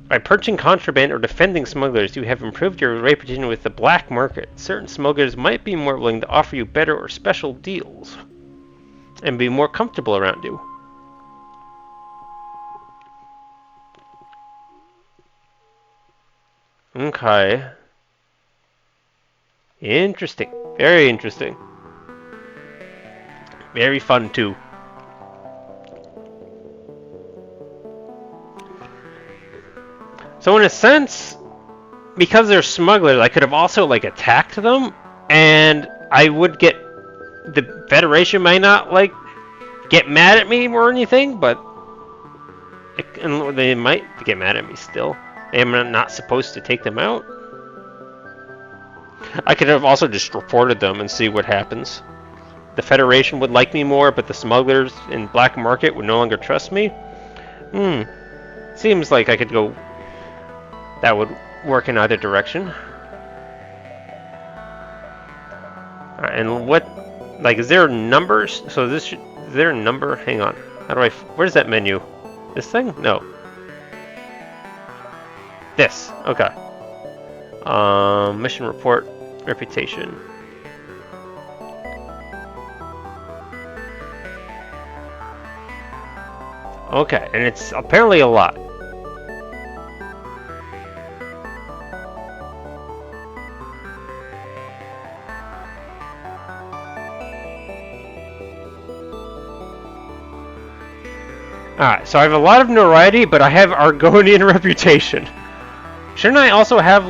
By purchasing contraband or defending smugglers, you have improved your reputation with the black market. Certain smugglers might be more willing to offer you better or special deals and be more comfortable around you. Okay. Interesting. Very interesting. Very fun too. So in a sense, because they're smugglers, I could have also attacked them, and I would get the Federation might not get mad at me or anything, but they might get mad at me still. Am I not supposed to take them out? I could have also just reported them and see what happens. The Federation would like me more, but the smugglers in black market would no longer trust me. Seems like I could go. That would work in either direction. And what, is there numbers? So is there a number? Hang on. How do where's that menu? This thing? No. This. Okay. Mission report, reputation. Okay, and it's apparently a lot. Alright, so I have a lot of notoriety, but I have Argonian reputation. Shouldn't I also have,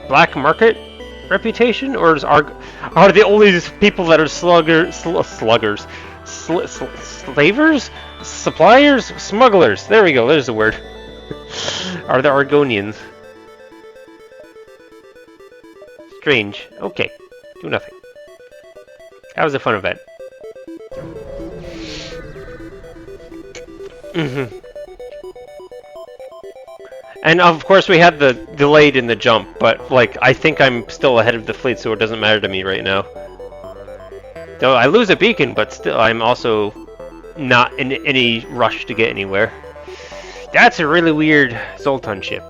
black market reputation? Or are they only these people that are sluggers? Slavers? Suppliers? Smugglers. There we go, there's the word. Are the Argonians. Strange. Okay. Do nothing. That was a fun event. And of course we had the delayed in the jump, but I think I'm still ahead of the fleet, so it doesn't matter to me right now. Though I lose a beacon, but still I'm also not in any rush to get anywhere. That's a really weird Zoltan ship.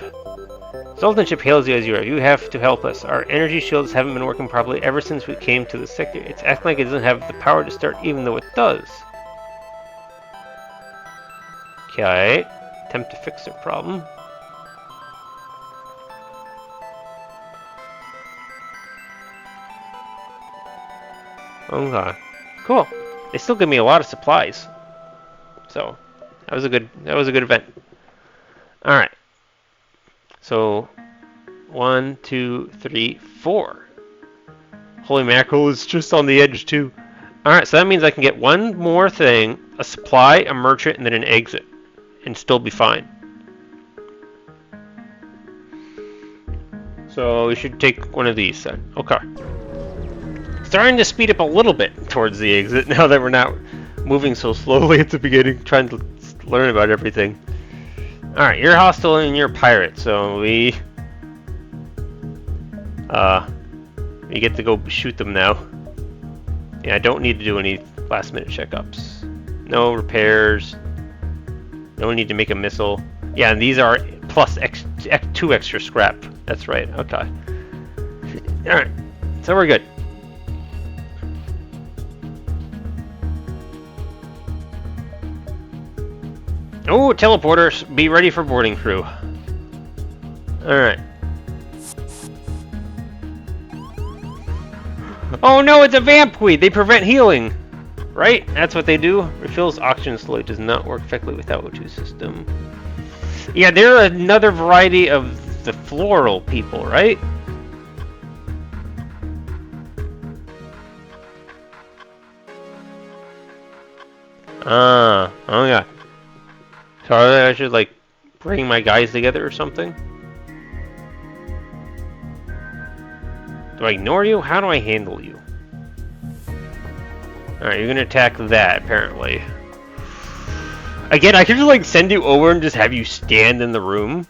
Zoltan ship hails you as you are. You have to help us. Our energy shields haven't been working properly ever since we came to the sector. It's acting like it doesn't have the power to start, even though it does. Okay. Attempt to fix their problem. Okay. Cool. They still give me a lot of supplies. So that was a good event. Alright. So 1, 2, 3, 4. Holy mackerel is just on the edge too. Alright, so that means I can get one more thing, a supply, a merchant, and then an exit. And still be fine. So we should take one of these then. Okay. Starting to speed up a little bit towards the exit now that we're not moving so slowly at the beginning, trying to learn about everything. Alright, you're hostile and you're a pirate, so we get to go shoot them now. Yeah, I don't need to do any last minute checkups. No repairs. No need to make a missile. Yeah, and these are plus 2 extra scrap. That's right, okay. Alright, so we're good. Oh, teleporters! Be ready for boarding crew. Alright. Oh no, it's a vampweed! They prevent healing! Right? That's what they do. Refills oxygen slowly. Does not work effectively without O2 system. Yeah, they're another variety of the floral people, right? Oh yeah. So I should like bring my guys together or something? Do I ignore you? How do I handle you? Alright, you're gonna attack that, apparently. Again, I could just like send you over and just have you stand in the room.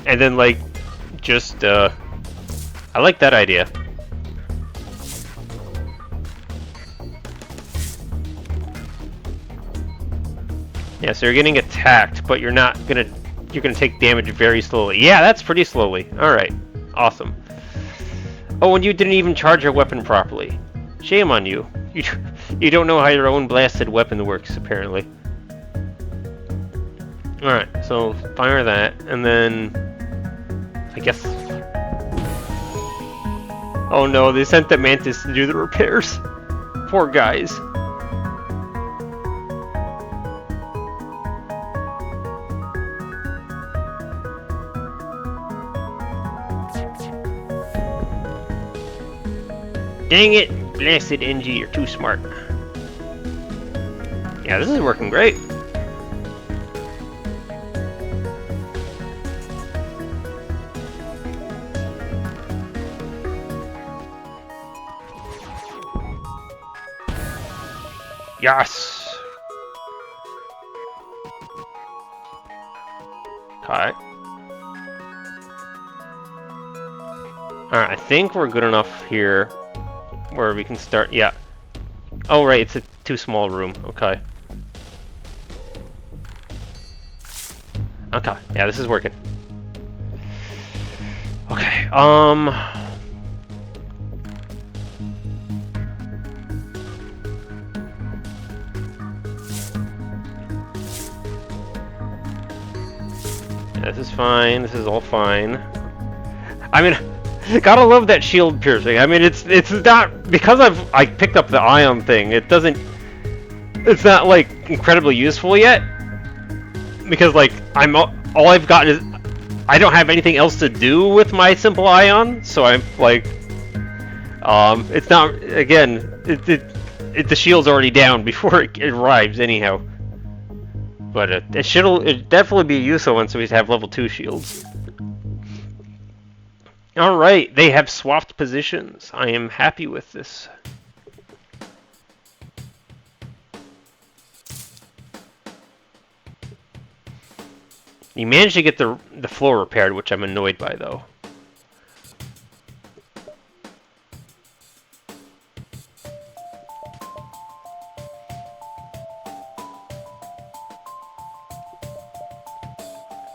And then like, just, I like that idea. Yeah, so you're getting attacked, but you're gonna take damage very slowly. Yeah, that's pretty slowly. Alright, awesome. Oh, and you didn't even charge your weapon properly. Shame on you. You don't know how your own blasted weapon works, apparently. Alright, so fire that, and then... I guess... Oh no, they sent the Mantis to do the repairs. Poor guys. Dang it! Blasted NG, you're too smart. Yeah, this is working great. Yes! Okay. Alright, I think we're good enough here where we can start. Yeah. Oh, right, it's a too small room. Okay. Okay, yeah, this is working. Okay, this is fine. This is all fine. I mean, gotta love that shield piercing. I mean, it's not because I picked up the ion thing. It's not like incredibly useful yet because like all I've gotten is I don't have anything else to do with my simple ion, so I'm like, it's not again. The shield's already down before it arrives anyhow. But it'd definitely be useful once we have level 2 shields. Alright, they have swapped positions. I am happy with this. You managed to get the floor repaired, which I'm annoyed by, though.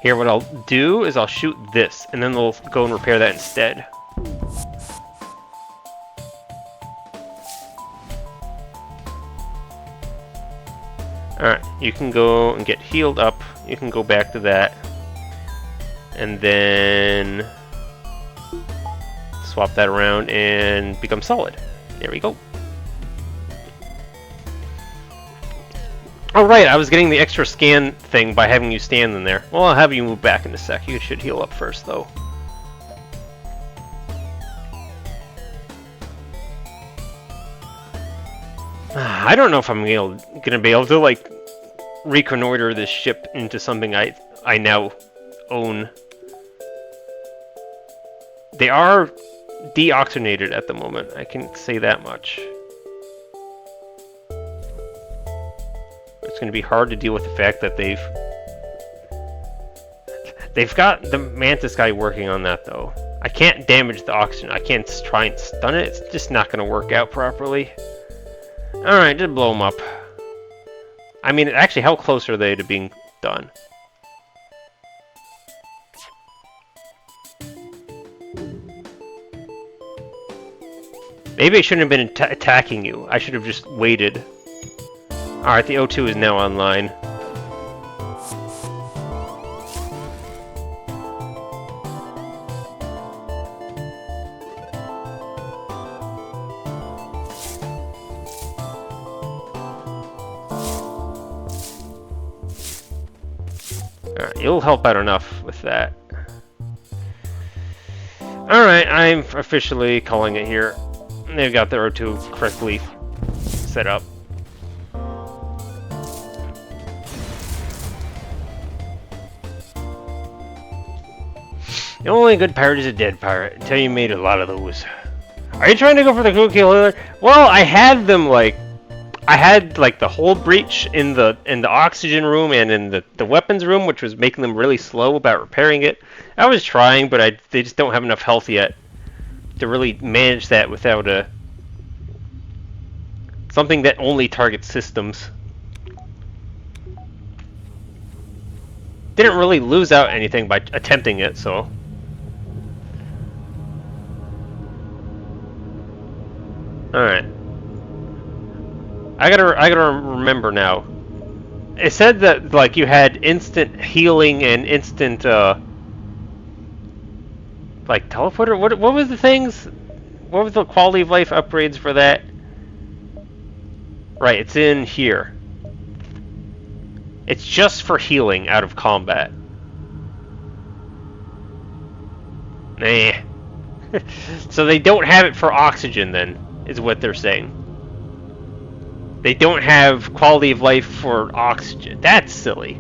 Here, what I'll do is I'll shoot this, and then they'll go and repair that instead. Alright, you can go and get healed up. You can go back to that. And then swap that around and become solid. There we go. Alright, I was getting the extra scan thing by having you stand in there. Well, I'll have you move back in a sec. You should heal up first, though. I don't know if I'm gonna be able to, like, reconnoiter this ship into something I now own. They are deoxygenated at the moment. I can say that much. going to be hard to deal with the fact that they've got the Mantis guy working on that, though. I can't damage the oxygen. I can't try and stun it. It's just not going to work out properly. Alright, just blow them up. I mean, actually, how close are they to being done? Maybe I shouldn't have been attacking you. I should have just waited. Alright, the O2 is now online. Alright, you'll help out enough with that. Alright, I'm officially calling it here. They've got their O2 correctly set up. The only good pirate is a dead pirate, until you made a lot of those. Are you trying to go for the crew kill? Well, I had them like... I had like the whole breach in the oxygen room and in the weapons room, which was making them really slow about repairing it. I was trying, but they just don't have enough health yet to really manage that without something that only targets systems. Didn't really lose out anything by attempting it, so. Alright. I gotta remember now. It said that like you had instant healing and instant like teleporter. What was the things? What was the quality of life upgrades for that? Right, it's in here. It's just for healing out of combat. Nah. So they don't have it for oxygen then, is what they're saying. They don't have quality of life for oxygen. That's silly.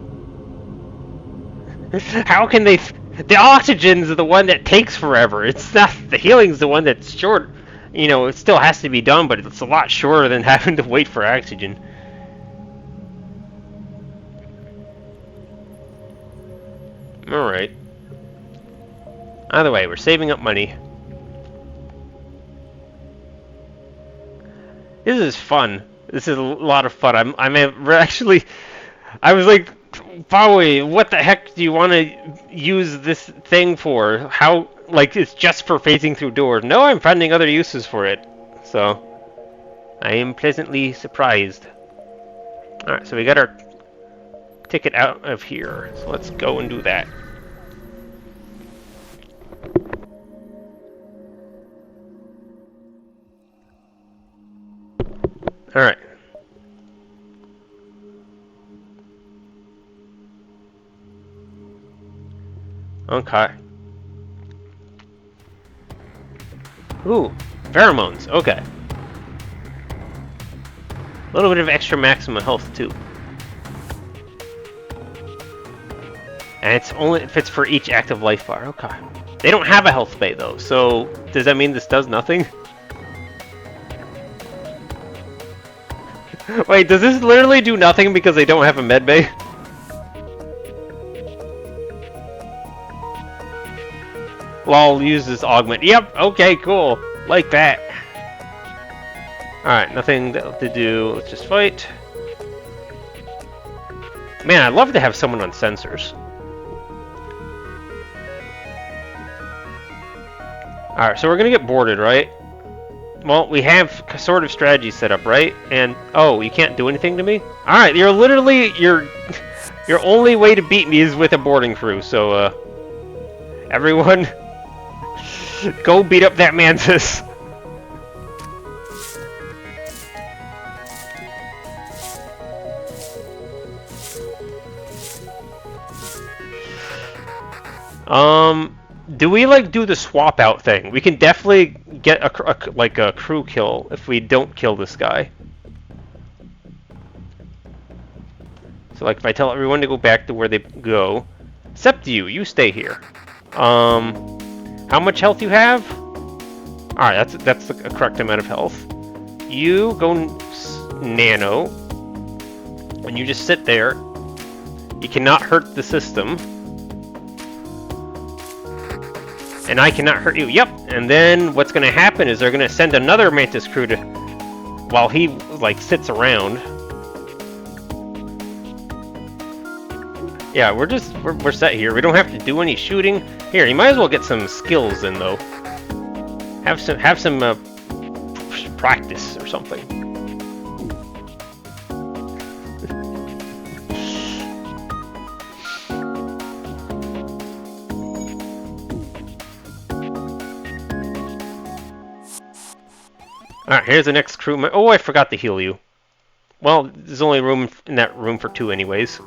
How can they... The oxygen's the one that takes forever. It's not... The healing's the one that's short. You know, it still has to be done, but it's a lot shorter than having to wait for oxygen. Alright. Either way, we're saving up money. This is fun. This is a lot of fun. I'm actually... I was like, Bowie, what the heck do you want to use this thing for? How... Like, it's just for phasing through doors. No, I'm finding other uses for it. So, I am pleasantly surprised. Alright, so we got our ticket out of here. So let's go and do that. Alright. Okay. Ooh, pheromones. Okay. A little bit of extra maximum health too. And it's only if it's for each active life bar. Okay. They don't have a health bay though, so does that mean this does nothing? Wait, does this literally do nothing because they don't have a med bay? Lol, use this augment. Yep, okay, cool. Like that. Alright, nothing to do. Let's just fight. Man, I'd love to have someone on sensors. Alright, so we're gonna get boarded, right? Well, we have sort of strategy set up, right? And, oh, you can't do anything to me? Alright, you're literally, your only way to beat me is with a boarding crew, so, everyone, go beat up that mantis. Do we like do the swap out thing? We can definitely get a crew kill if we don't kill this guy. So like if I tell everyone to go back to where they go, except you stay here. How much health you have? All right, that's the correct amount of health. You go nano. And you just sit there. You cannot hurt the system. And I cannot hurt you. Yep. And then what's going to happen is they're going to send another Mantis crew to, while he like sits around. Yeah, we're set here. We don't have to do any shooting. Here, you might as well get some skills in though. Have some practice or something. Alright, here's the next crew. Oh, I forgot to heal you. Well, there's only room in that room for 2 anyways.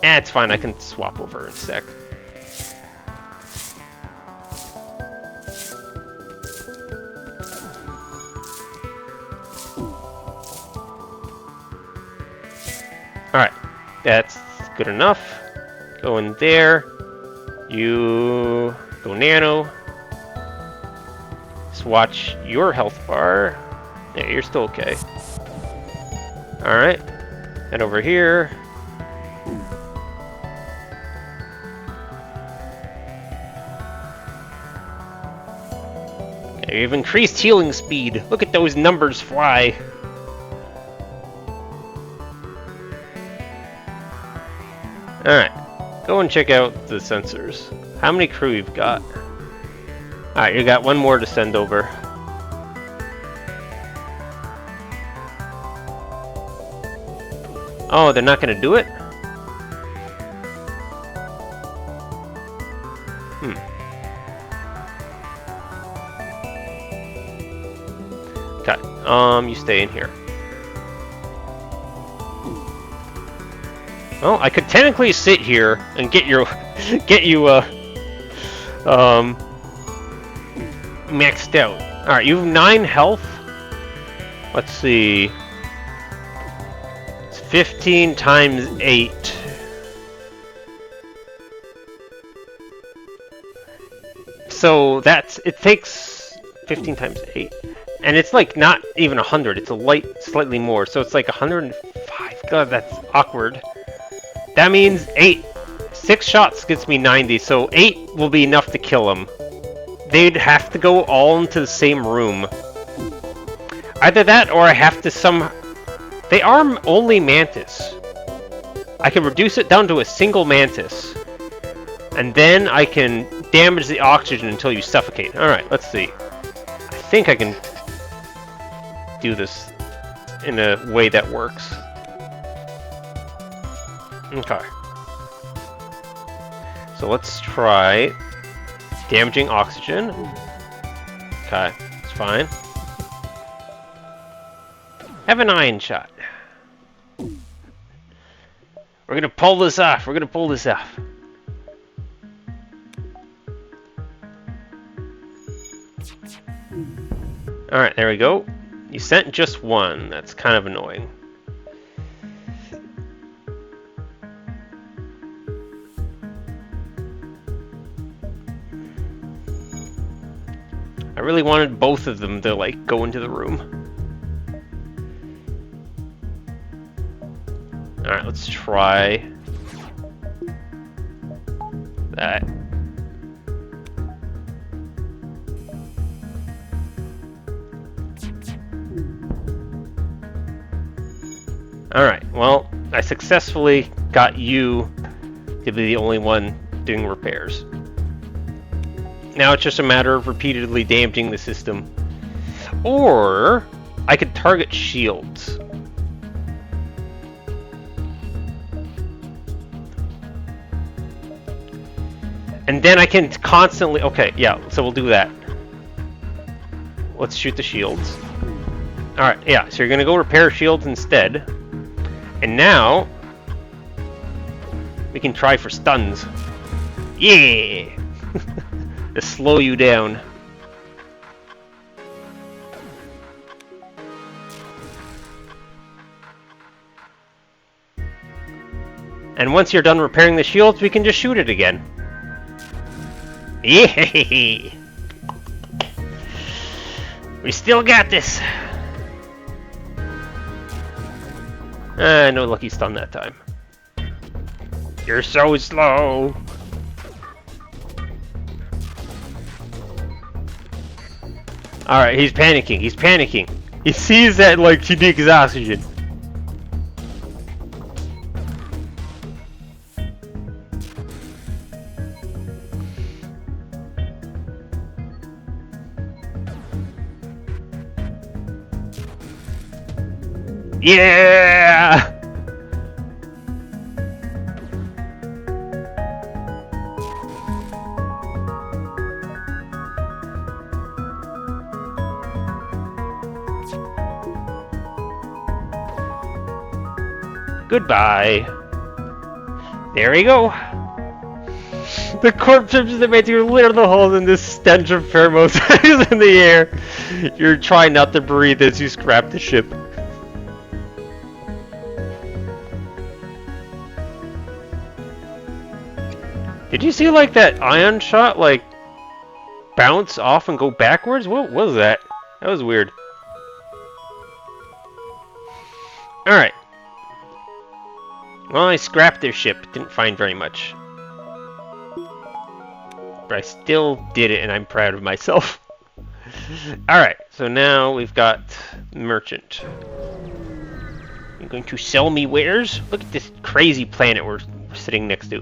It's fine, I can swap over in a sec. Alright, that's good enough. Go in there. You go nano. Swatch your health bar. Yeah, you're still okay. Alright. Head over here. Yeah, you've increased healing speed. Look at those numbers fly. Alright. Go and check out the sensors. How many crew you've got? Alright, you got one more to send over. Oh, they're not gonna do it? Okay, you stay in here. Well, I could technically sit here and get you maxed out. Alright, you have 9 health. Let's see. It's 15 times 8. So it takes 15 times 8. And it's like not even 100, it's a slightly more. So it's like 105. God, that's awkward. That means 6 shots gets me 90, so 8 will be enough to kill him. They'd have to go all into the same room. Either that, or I have to They are only Mantis. I can reduce it down to a single Mantis. And then I can damage the oxygen until you suffocate. Alright, let's see. I think I can do this in a way that works. Okay. So let's try damaging oxygen. Okay, it's fine. Have an ion shot. We're gonna pull this off. We're gonna pull this off. Alright, there we go. You sent just one. That's kind of annoying. I really wanted both of them to, like, go into the room. Alright, let's try that. Alright, well, I successfully got you to be the only one doing repairs. Now it's just a matter of repeatedly damaging the system. Or I could target shields. And then I can constantly... Okay, yeah, so we'll do that. Let's shoot the shields. Alright, yeah, so you're gonna go repair shields instead. And now we can try for stuns. Yeah! To slow you down. And once you're done repairing the shields, we can just shoot it again. Yay! We still got this. No lucky stun that time. You're so slow. Alright, he's panicking. He's panicking. He sees that, like, he needs oxygen. Yeah! Goodbye. There we go. The corpse is made to litter the holes in this stench of pheromones is in the air. You're trying not to breathe as you scrap the ship. Did you see like that ion shot like bounce off and go backwards? What was that? That was weird. Alright. Well, I scrapped their ship. Didn't find very much. But I still did it, and I'm proud of myself. Alright, so now we've got Merchant. You're going to sell me wares? Look at this crazy planet we're sitting next to.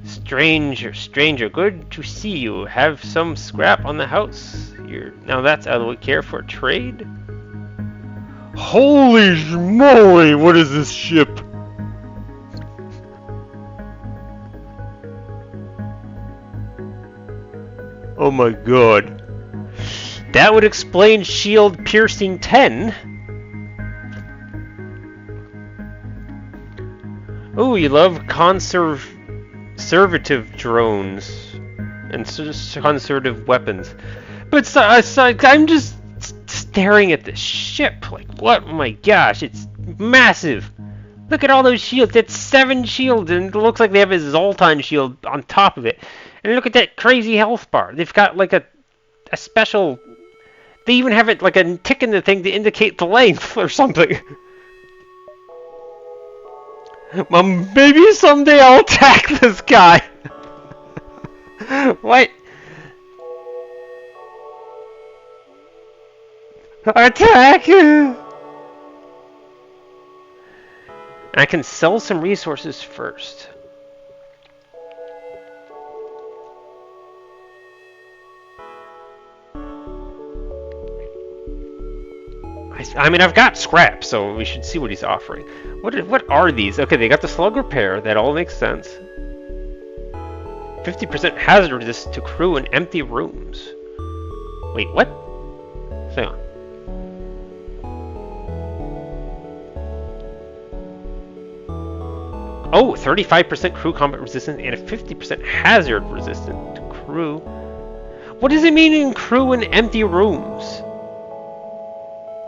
Stranger, good to see you. Have some scrap on the house. Now that's out of the way. Care for a trade? Holy moly, what is this ship? Oh my god. That would explain shield piercing 10. Oh, you love conservative drones and conservative weapons. But I'm just staring at this ship. Like, what? Oh my gosh, it's massive. Look at all those shields. That's 7 shields, and it looks like they have a Zoltan shield on top of it. And look at that crazy health bar. They've got like a special... They even have it like a tick in the thing to indicate the length or something. Maybe someday I'll attack this guy. What? Attack! I can sell some resources first. I mean, I've got scrap, so we should see what he's offering. What are these? Okay, they got the slug repair. That all makes sense. 50% hazard resist to crew in empty rooms. Wait, what? Hang on. Oh, 35% crew combat resistance and a 50% hazard resistant to crew. What does it mean in crew in empty rooms?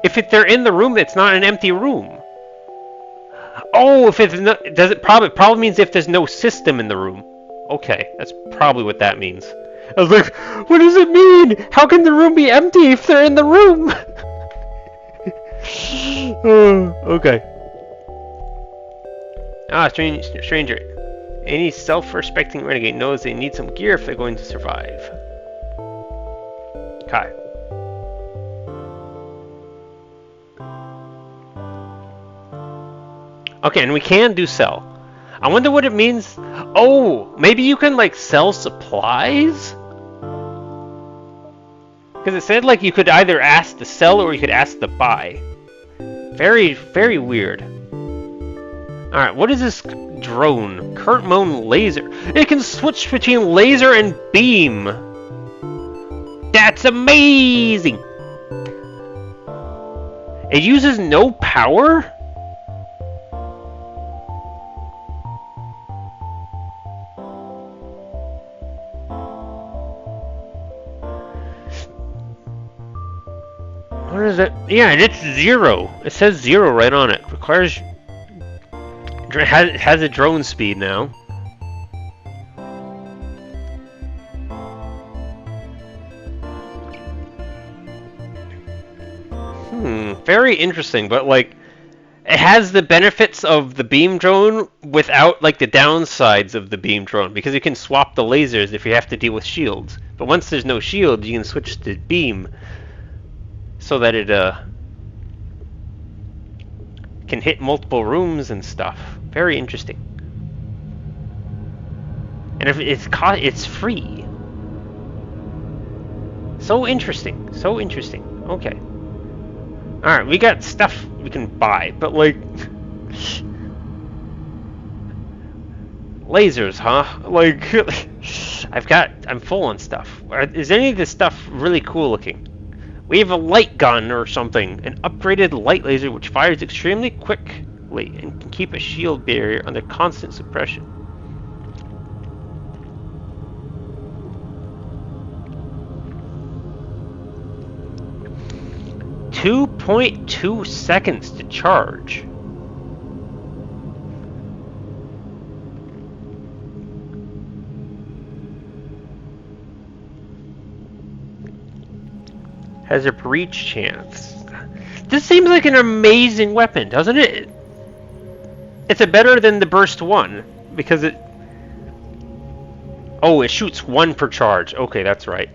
If they're in the room, it's not an empty room. Oh, if it's not, does it probably means if there's no system in the room. Okay, that's probably what that means. I was like, what does it mean? How can the room be empty if they're in the room? Okay. Ah, stranger. Any self-respecting renegade knows they need some gear if they're going to survive. Okay. Okay, and we can do sell. I wonder what it means. Oh, maybe you can like sell supplies? Because it said like you could either ask to sell or you could ask to buy. Very, very weird. Alright, what is this drone? Kurt Moan laser. It can switch between laser and beam. That's amazing! It uses no power? What is it? Yeah, it's 0. It says 0 right on it. Requires... Has a drone speed now. Very interesting, but like it has the benefits of the beam drone without like the downsides of the beam drone because you can swap the lasers if you have to deal with shields. But once there's no shield, you can switch to beam so that it can hit multiple rooms and stuff. Very interesting. And if it's free. So interesting. So interesting. Okay. Alright, we got stuff we can buy, but like lasers, huh? Like I'm full on stuff. Is any of this stuff really cool looking? We have a light gun or something, an upgraded light laser which fires extremely quickly and can keep a shield barrier under constant suppression. .2 seconds to charge. Has a breach chance. This seems like an amazing weapon, doesn't it? It's a better than the burst one because it. Oh, it shoots 1 per charge. Okay, that's right.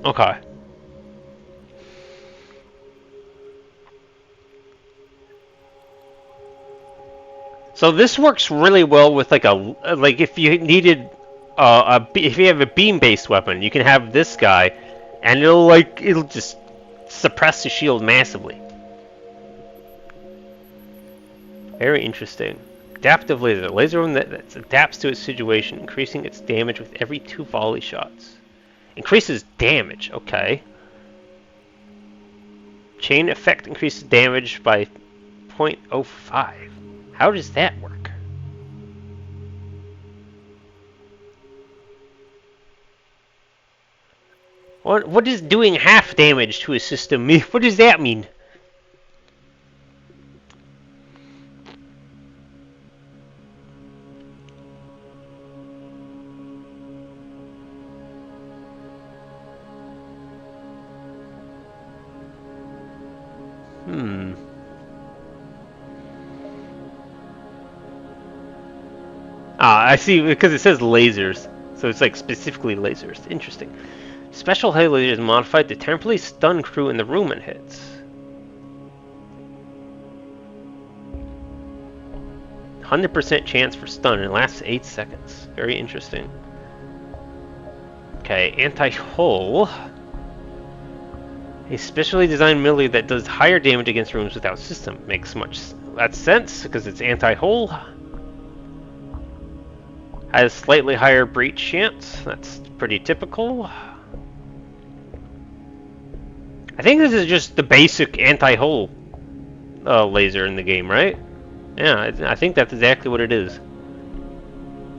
Okay. So this works really well with like if you needed if you have a beam-based weapon, you can have this guy, and it'll just suppress the shield massively. Very interesting. Adaptive laser. Laser that adapts to its situation, increasing its damage with every 2 volley shots. Increases damage. Okay. Chain effect increases damage by 0.05. How does that work? What does doing half damage to a system mean? What does that mean? Ah, I see, because it says lasers. So it's like specifically lasers. Interesting. Special heavy laser is modified to temporarily stun crew in the room it hits. 100% chance for stun and lasts 8 seconds. Very interesting. Okay, anti-hull. A specially designed melee that does higher damage against rooms without system. Makes much sense because it's anti-hull. Has slightly higher breach chance. That's pretty typical. I think this is just the basic anti-hull laser in the game, right? Yeah, I think that's exactly what it is.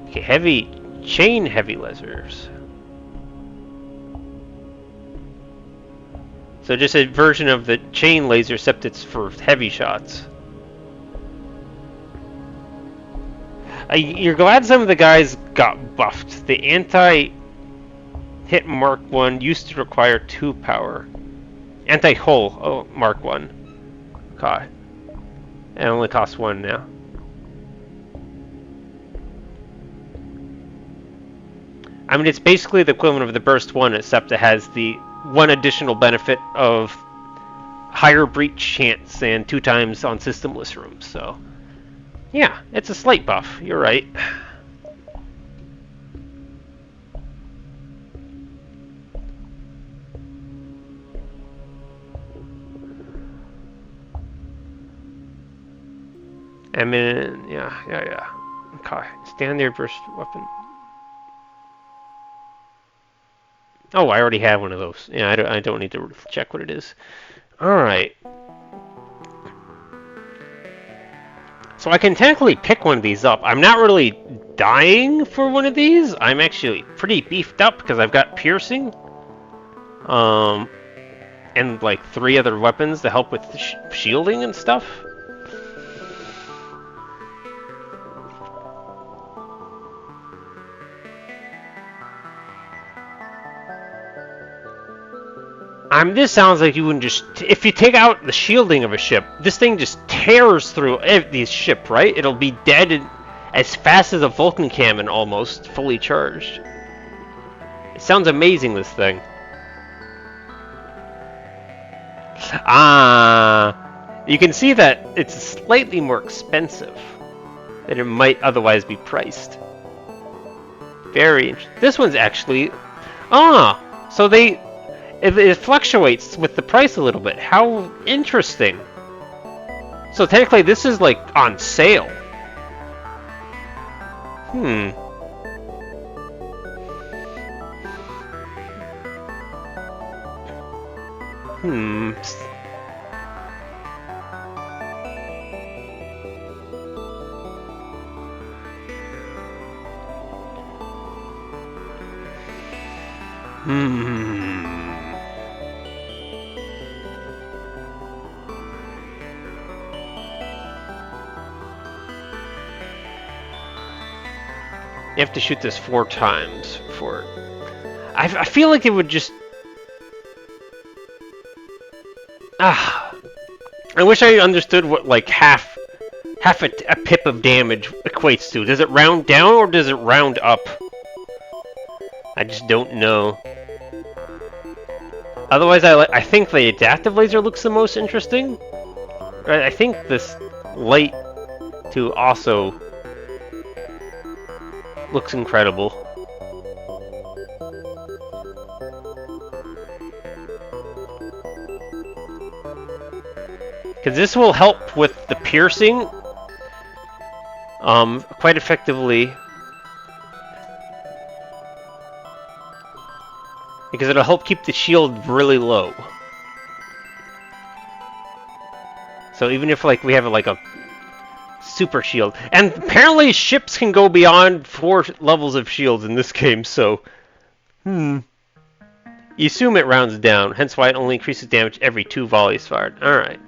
Okay, heavy lasers. So just a version of the chain laser, except it's for heavy shots. You're glad some of the guys got buffed. The anti-hit Mark 1 used to require 2 power. Anti-hull Mark 1. Okay. It only costs 1 now. I mean, it's basically the equivalent of the burst 1, except it has the one additional benefit of higher breach chance and 2 times on systemless rooms, so... Yeah, it's a slight buff. You're right. I mean, yeah. Okay, standard burst weapon. Oh, I already have one of those. Yeah, I don't need to check what it is. All right. So I can technically pick one of these up. I'm not really dying for one of these. I'm actually pretty beefed up because I've got piercing. And like 3 other weapons to help with shielding and stuff. This sounds like you wouldn't just... If you take out the shielding of a ship, this thing just tears through these ship, right? It'll be dead as fast as a Vulcan cannon, almost, fully charged. It sounds amazing, this thing. You can see that it's slightly more expensive than it might otherwise be priced. Very interesting. This one's actually... so it fluctuates with the price a little bit. How interesting. So technically this is like on sale. You have to shoot this 4 times for it. I feel like it would just... I wish I understood what like half a pip of damage equates to. Does it round down or does it round up? I just don't know. Otherwise, I think the adaptive laser looks the most interesting. I think this light too also looks incredible. Because this will help with the piercing quite effectively. Because it'll help keep the shield really low. So even if like we have like a super shield, and apparently ships can go beyond 4 levels of shields in this game, so you assume it rounds down, hence why it only increases damage every 2 volleys fired. Alright.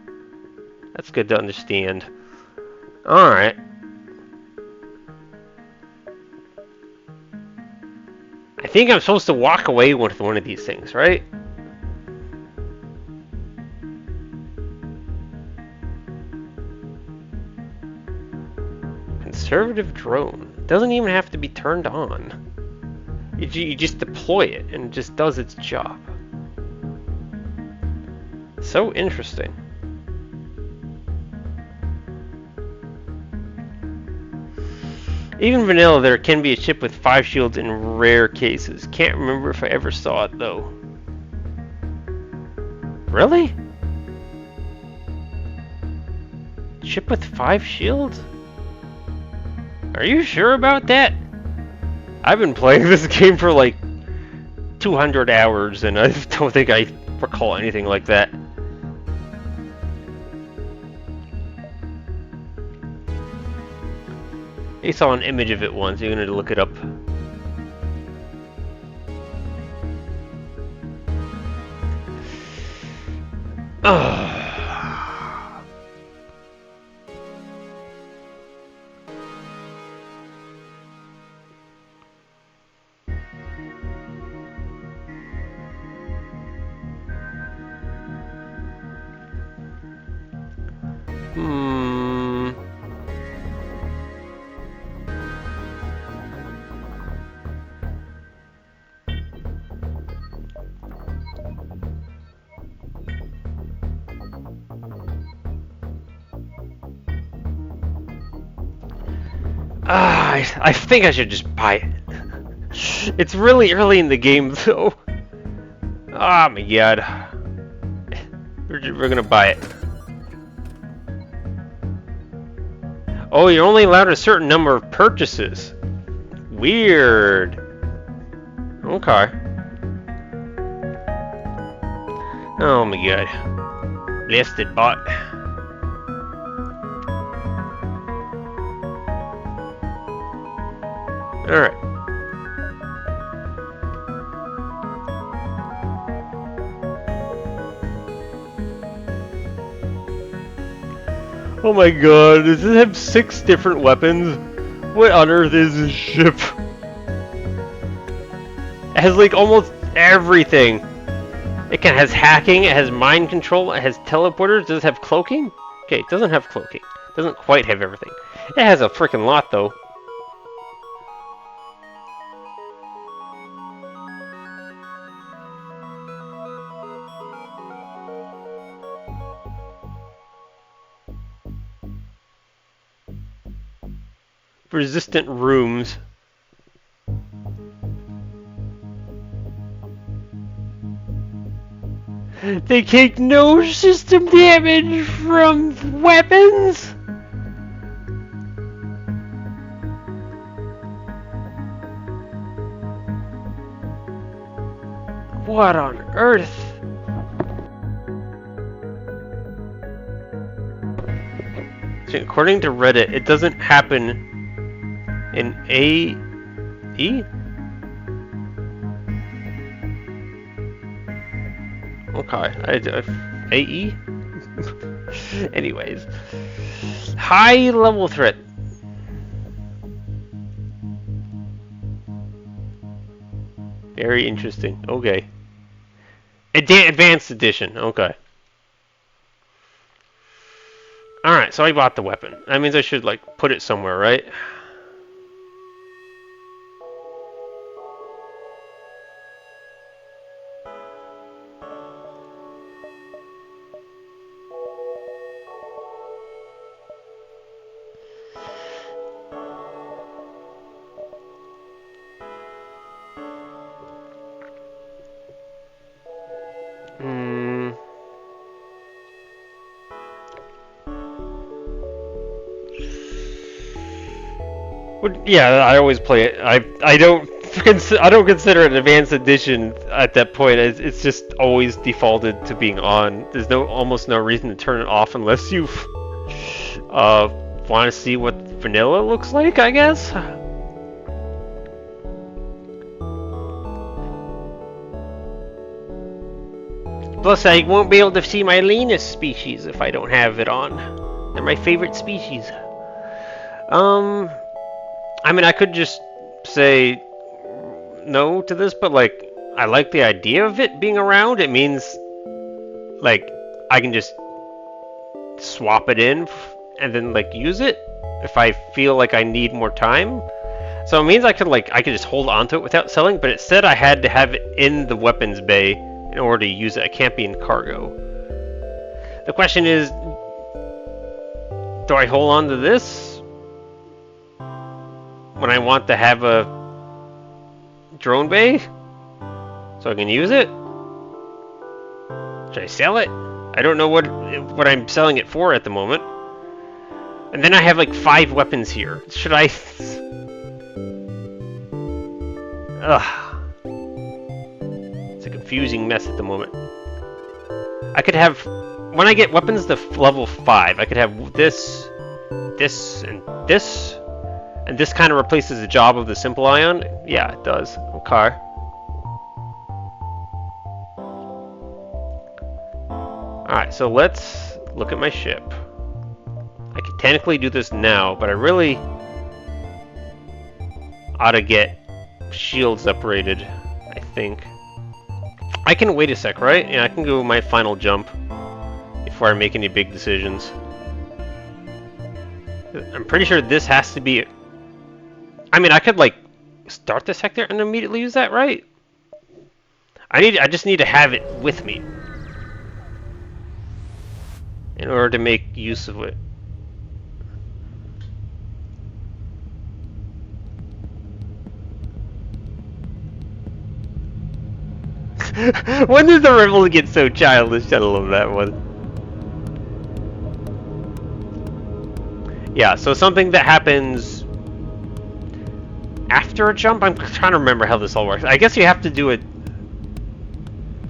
That's good to understand. Alright. I think I'm supposed to walk away with one of these things, right? Conservative drone. Doesn't even have to be turned on. You just deploy it and it just does its job. So interesting. Even vanilla, there can be a ship with 5 shields in rare cases. Can't remember if I ever saw it, though. Really? Ship with 5 shields? Are you sure about that? I've been playing this game for like 200 hours, and I don't think I recall anything like that. I saw an image of it once. You're gonna look it up. I think I should just buy it. It's really early in the game, though. Oh my god. We're gonna buy it. Oh, you're only allowed a certain number of purchases. Weird. Okay. Oh my god. Blasted bot. Alright. Oh my god, does it have 6 different weapons? What on earth is this ship? It has like almost everything. It has hacking, it has mind control, it has teleporters. Does it have cloaking? Okay, it doesn't have cloaking. It doesn't quite have everything. It has a freaking lot, though. Resistant rooms. They take no system damage from weapons? What on earth? So according to Reddit, it doesn't happen in AE? Okay, AE? Anyways. High level threat. Very interesting. Okay. Advanced edition. Okay. Alright, so I bought the weapon. That means I should, like, put it somewhere, right? Yeah, I always play it. I don't consider it an advanced edition at that point. It's just always defaulted to being on. There's almost no reason to turn it off unless you want to see what vanilla looks like, I guess. Plus, I won't be able to see my Linus species if I don't have it on. They're my favorite species. I mean, I could just say no to this, but, like, I like the idea of it being around. It means, like, I can just swap it in and then, like, use it if I feel like I need more time. So it means I could just hold onto it without selling, but it said I had to have it in the weapons bay in order to use it. I can't be in cargo. The question is, do I hold on to this when I want to have a drone bay so I can use it? Should I sell it? I don't know what I'm selling it for at the moment. And then I have like 5 weapons here. Should I? Ugh. It's a confusing mess at the moment. I could have, when I get weapons to level 5, I could have this, and this. And this kind of replaces the job of the simple ion? Yeah, it does. Okay. Alright, so let's look at my ship. I can technically do this now, but I really ought to get shields upgraded, I think. I can wait a sec, right? Yeah, I can go my final jump before I make any big decisions. I'm pretty sure this has to be... I mean, I could, like, start the sector and immediately use that, right? I just need to have it with me in order to make use of it. When did the rebels get so childish? I love that one. Yeah, so something that happens after a jump? I'm trying to remember how this all works. I guess you have to do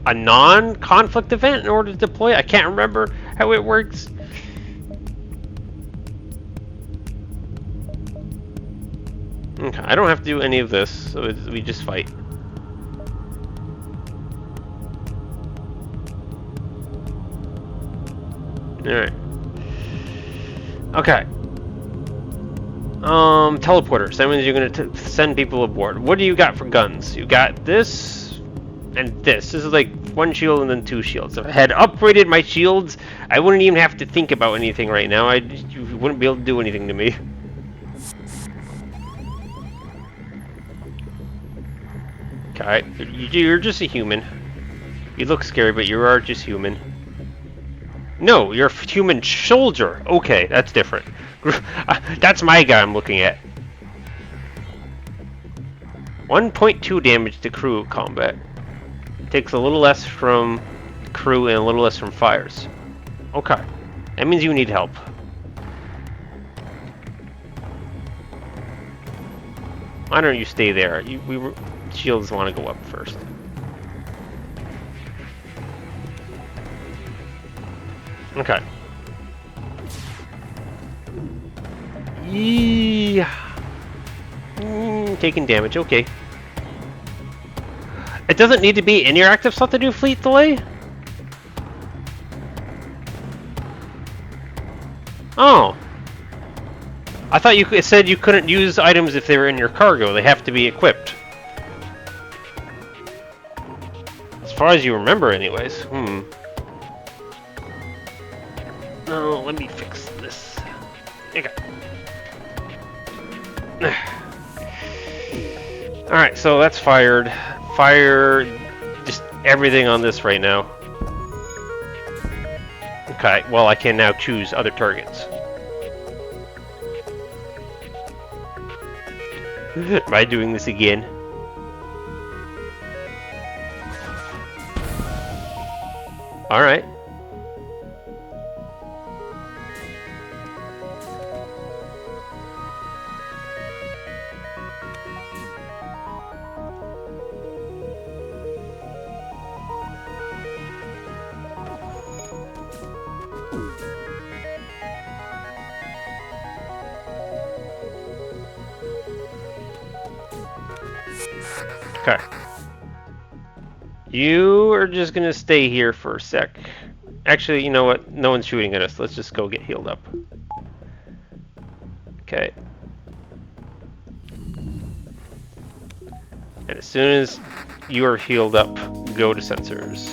a non-conflict event in order to deploy. I can't remember how it works. Okay, I don't have to do any of this, so we just fight. Alright. Okay. Teleporter. So that means you're going to send people aboard. What do you got for guns? You got this and this. This is like one shield and then 2 shields. If I had upgraded my shields, I wouldn't even have to think about anything right now. You wouldn't be able to do anything to me. Okay, you're just a human. You look scary, but you are just human. No, you're a human soldier. Okay, that's different. That's my guy I'm looking at. 1.2 damage to crew combat. Takes a little less from crew and a little less from fires. Okay, that means you need help. Why don't you stay there? Shields want to go up first. Okay. Yeah. Taking damage. Okay. It doesn't need to be in your active slot to do fleet delay? Oh. I thought it said you couldn't use items if they were in your cargo. They have to be equipped. As far as you remember, anyways. No, let me fix this. Okay. Alright, so that's fired. Fire just everything on this right now. Okay, well I can now choose other targets. Am I doing this again? Alright. Okay. You are just gonna stay here for a sec. Actually, you know what? No one's shooting at us. Let's just go get healed up. Okay. And as soon as you are healed up, go to sensors.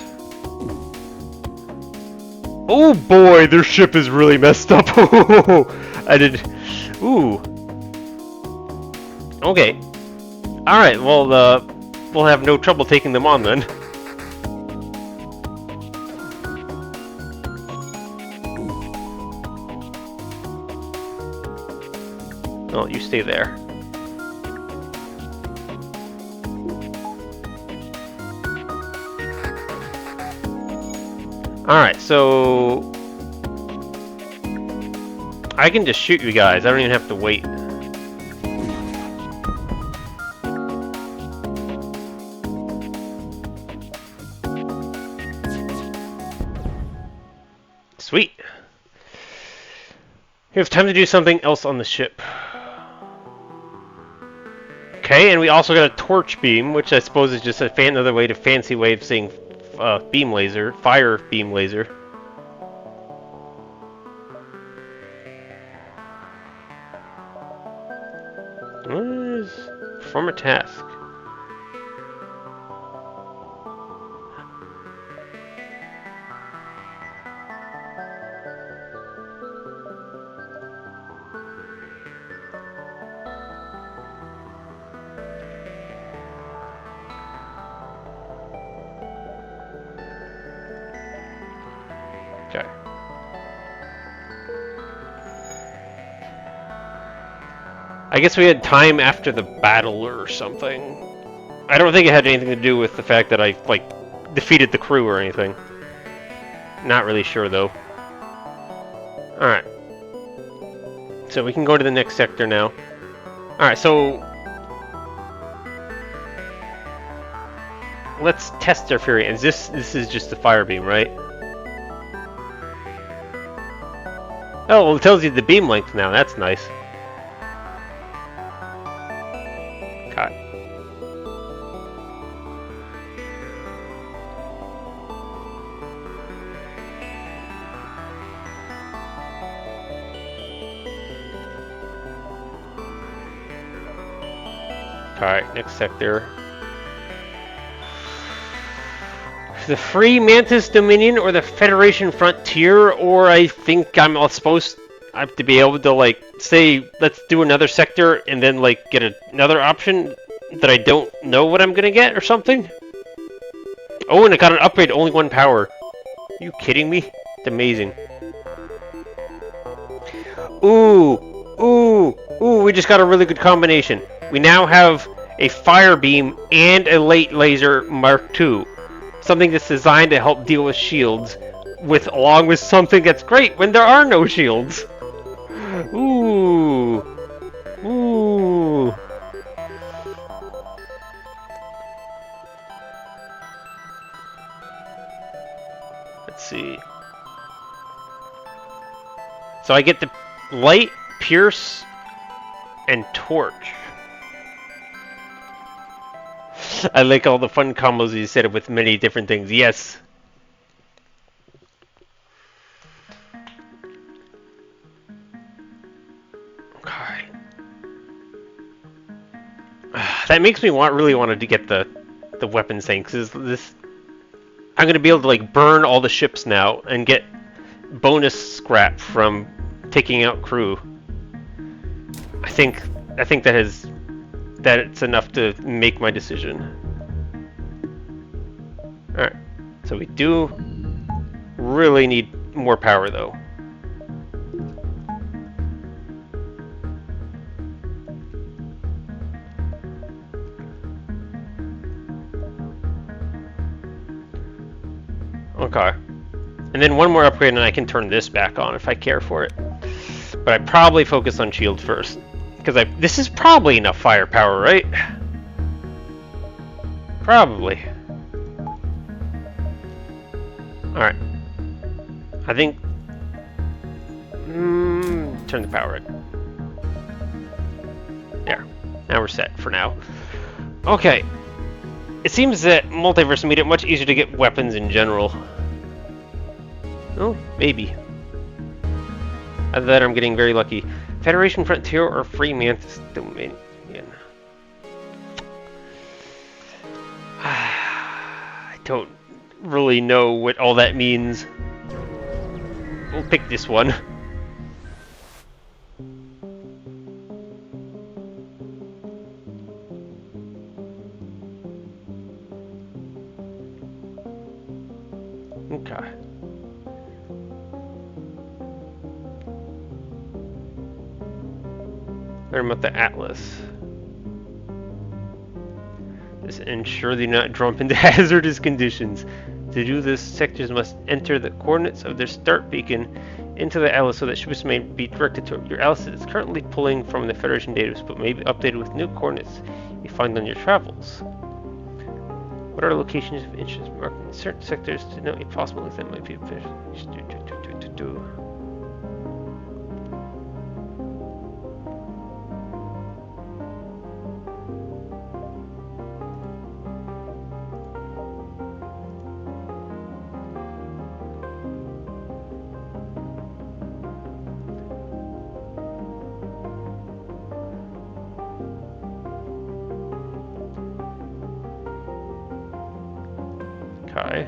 Oh boy, their ship is really messed up. I did. Ooh. Okay. Alright, well, we'll have no trouble taking them on then. Oh, you stay there. Alright, so I can just shoot you guys. I don't even have to wait. Sweet. We have time to do something else on the ship. Okay, and we also got a torch beam, which I suppose is just another way to fancy way of saying beam laser, fire beam laser. What is perform a task? Okay. I guess we had time after the battle or something. I don't think it had anything to do with the fact that I, like, defeated the crew or anything. Not really sure, though. Alright. So we can go to the next sector now. Alright, so let's test their fury. And this is just the fire beam, right? Oh, well, it tells you the beam length now. That's nice. Okay. Alright, next sector. the Free Mantis Dominion or the Federation Frontier, or I think I'm all supposed I have to be able to like say let's do another sector and then like get another option that I don't know what I'm gonna get or something. Oh, and I got an upgrade, only 1 power. Are you kidding me? It's amazing. Ooh, we just got a really good combination. We now have a fire beam and a light laser Mark II. Something that's designed to help deal with shields, along with something that's great when there are no shields. Ooh. Let's see. So I get the light, pierce, and torch. I like all the fun combos you set up with many different things. Yes. Okay. That makes me really wanted to get the weapons thing, because this I'm gonna be able to like burn all the ships now and get bonus scrap from taking out crew. I think that it's enough to make my decision. Alright, so we do really need more power though. Okay. And then one more upgrade and I can turn this back on if I care for it. But I probably focus on shield first. Because this is probably enough firepower, right? Probably. Alright. I think... turn the power in. There. Now we're set for now. Okay. It seems that Multiverse made it much easier to get weapons in general. Oh, maybe. Other than that, I'm getting very lucky. Federation Frontier or Free Mantis Dominion? I don't really know what all that means. We'll pick this one. Okay. Learn about the Atlas. Just ensure they do not jump into hazardous conditions. To do this, sectors must enter the coordinates of their start beacon into the Atlas so that ships may be directed to it. Your Atlas is currently pulling from the Federation database, but may be updated with new coordinates you find on your travels. What are locations of interest marked in certain sectors to note a possible link that might be Okay.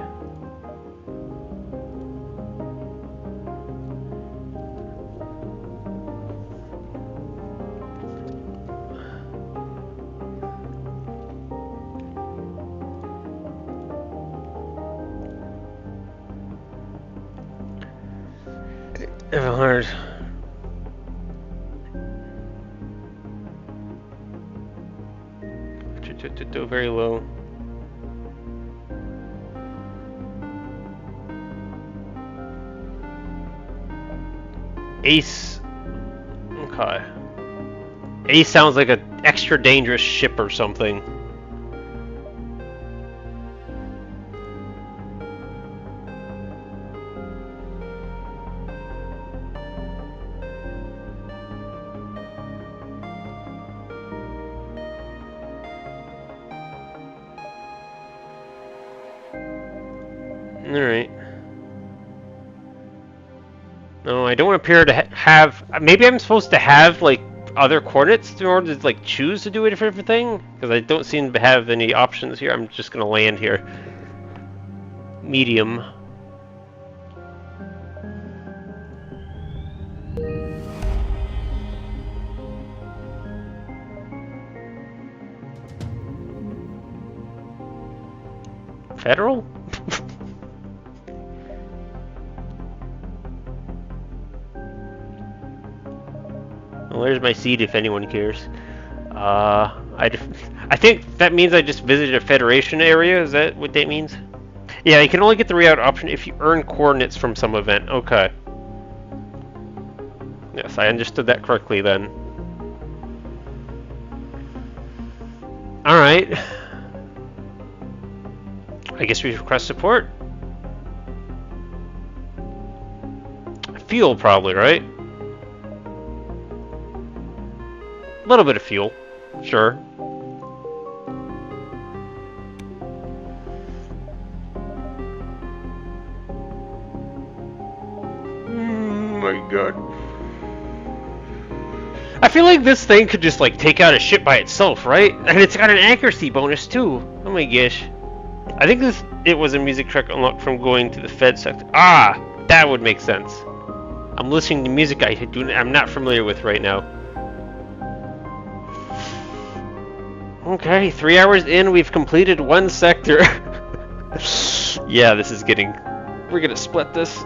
Hard. Very low. Ace. Okay. Ace sounds like an extra dangerous ship or something. Alright. No, I don't appear to have... Maybe I'm supposed to have, like, other coordinates in order to, like, choose to do a different thing? Because I don't seem to have any options here. I'm just going to land here. medium. Federal? Well, there's my seat if anyone cares. I think that means I just visited a Federation area. Is that what that means? Yeah, you can only get the reroute option if you earn coordinates from some event. Okay. Yes, I understood that correctly then. Alright. I guess we request support. Fuel, probably, right? A little bit of fuel. Sure. My god. I feel like this thing could just like take out a ship by itself, right? And it's got an accuracy bonus too. Oh my gosh. I think it was a music track unlocked from going to the Fed sector. Ah, that would make sense. I'm listening to music I'm not familiar with right now. Okay, 3 hours in, we've completed one sector. Yeah, this is getting... We're gonna split this.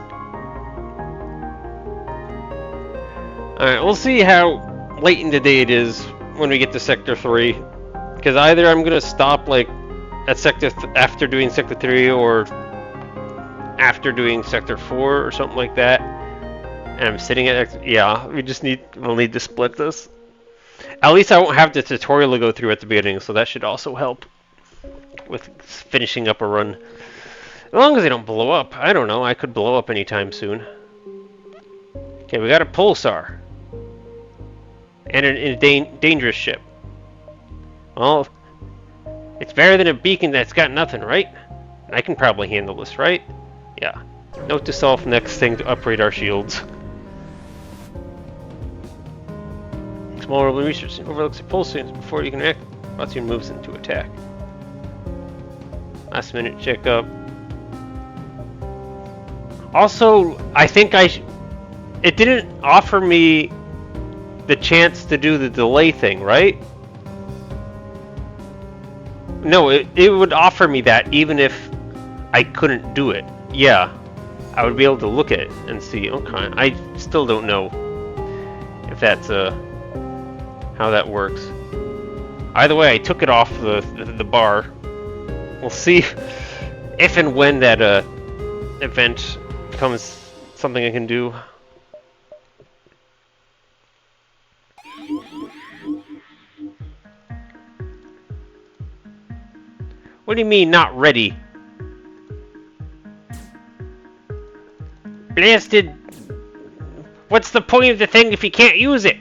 Alright, we'll see how late in the day it is when we get to Sector 3. Because either I'm gonna stop, like, at after doing Sector 3, or after doing Sector 4, or something like that. And I'm sitting at... Yeah, we'll need to split this. At least I won't have the tutorial to go through at the beginning, so that should also help with finishing up a run. As long as they don't blow up. I don't know, I could blow up anytime soon. Okay, we got a pulsar. And a dangerous ship. Well, it's better than a beacon that's got nothing, right? I can probably handle this, right? Yeah. Note to self, next thing to upgrade our shields. Small urban research overlooks the pulse signals before you can react. Button moves into attack. Last minute checkup. Also, I think it didn't offer me the chance to do the delay thing, right? No, it would offer me that even if I couldn't do it. Yeah, I would be able to look at it and see. Okay, I still don't know if that's how that works. Either way, I took it off the bar. We'll see if and when that event becomes something I can do. What do you mean, not ready? Blasted... What's the point of the thing if you can't use it?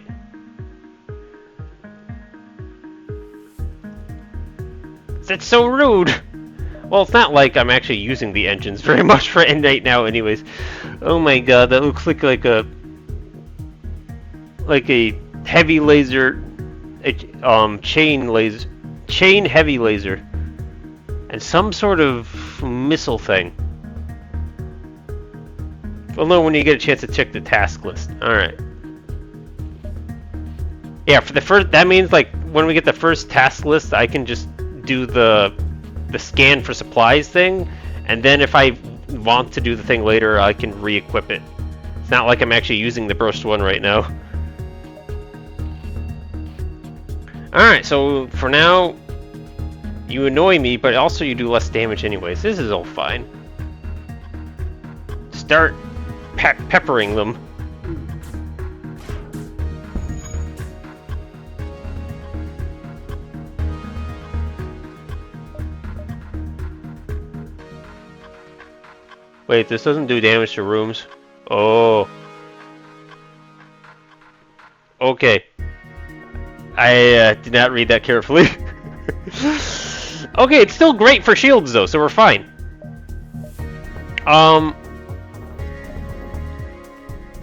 That's so rude! Well, it's not like I'm actually using the engines very much for right now anyways. Oh my god, that looks like a heavy laser... chain heavy laser. And some sort of missile thing. We'll know when you get a chance to check the task list. Alright. Yeah, for the first, that means like when we get the first task list, I can just do the scan for supplies thing, and then if I want to do the thing later, I can re-equip it. It's not like I'm actually using the burst one right now. Alright, so for now, you annoy me, but also you do less damage anyways. This is all fine. Start peppering them. Wait, this doesn't do damage to rooms. Oh. Okay. I did not read that carefully. Okay, it's still great for shields though, so we're fine.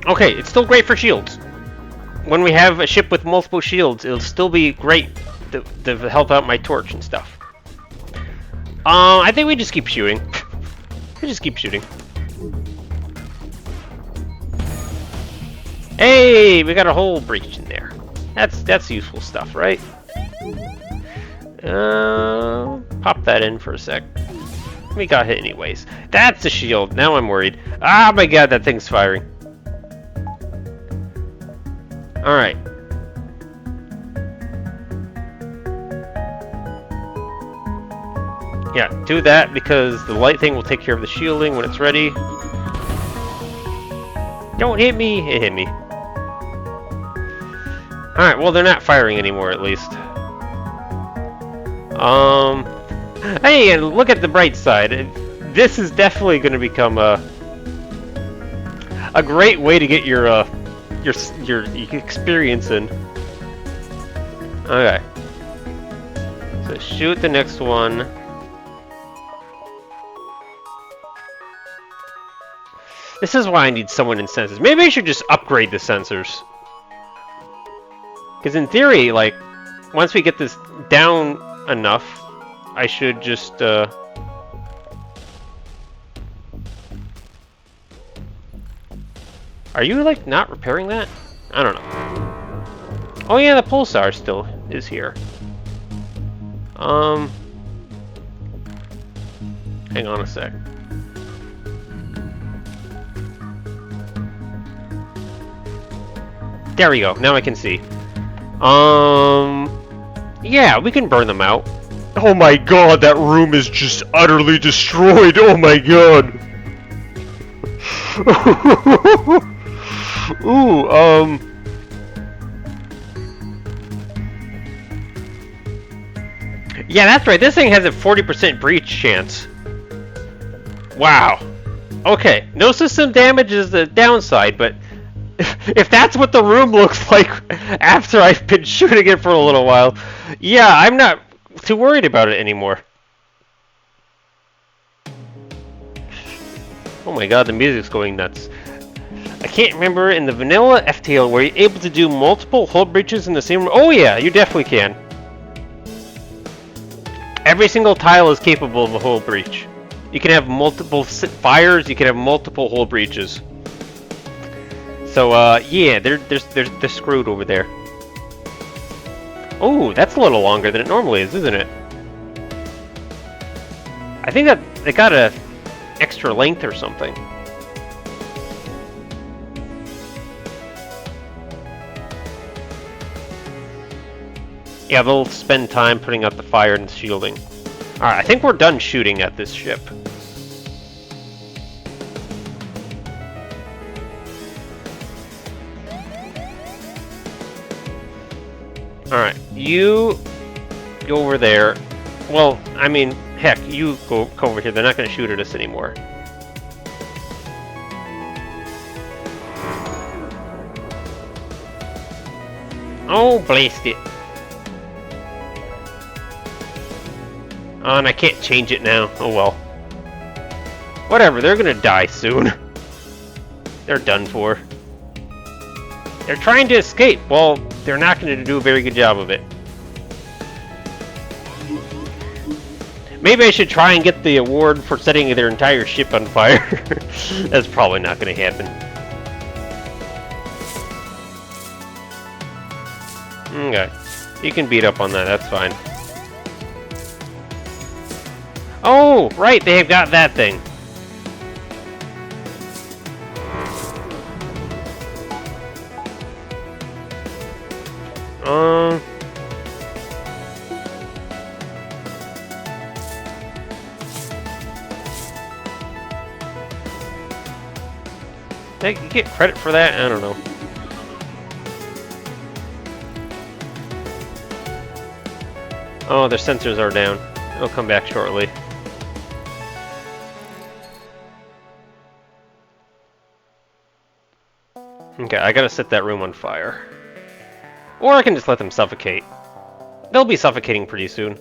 Okay, it's still great for shields. When we have a ship with multiple shields, it'll still be great to help out my torch and stuff. I think we just keep shooting. I just keep shooting. Hey, we got a whole breach in there. That's useful stuff, right? Pop that in for a sec. We got hit anyways. That's a shield. Now I'm worried. Ah, my god, that thing's firing. Alright. Yeah, do that because the light thing will take care of the shielding when it's ready. Don't hit me! It hit me. Alright, well they're not firing anymore at least. Hey, and look at the bright side. This is definitely going to become a great way to get your experience in. Okay. So shoot the next one. This is why I need someone in sensors. Maybe I should just upgrade the sensors. Because in theory, like, once we get this down enough, I should just, Are you, like, not repairing that? I don't know. Oh yeah, the pulsar still is here. Hang on a sec. There we go. Now I can see. Yeah, we can burn them out. Oh my god, that room is just utterly destroyed. Oh my god. Ooh, yeah, that's right. This thing has a 40% breach chance. Wow. Okay, no system damage is the downside, but if that's what the room looks like after I've been shooting it for a little while, yeah, I'm not too worried about it anymore. Oh my god, the music's going nuts. I can't remember, in the vanilla FTL, were you able to do multiple hull breaches in the same room? Oh yeah, you definitely can. Every single tile is capable of a hull breach. You can have multiple fires, you can have multiple hull breaches. So, yeah, they're screwed over there. Oh, that's a little longer than it normally is, isn't it? I think that they got a extra length or something. Yeah, they'll spend time putting out the fire and shielding. Alright, I think we're done shooting at this ship. Alright, you go over there. Well, I mean, heck, you go over here. They're not going to shoot at us anymore. Oh, blast it. Oh, and I can't change it now. Oh well. Whatever, they're going to die soon. They're done for. They're trying to escape. Well, they're not going to do a very good job of it. Maybe I should try and get the award for setting their entire ship on fire. That's probably not going to happen. Okay. You can beat up on that, that's fine. Oh, right, they have got that thing. They get credit for that? I don't know. Oh, their sensors are down. They'll come back shortly. Okay, I gotta set that room on fire. Or I can just let them suffocate. They'll be suffocating pretty soon.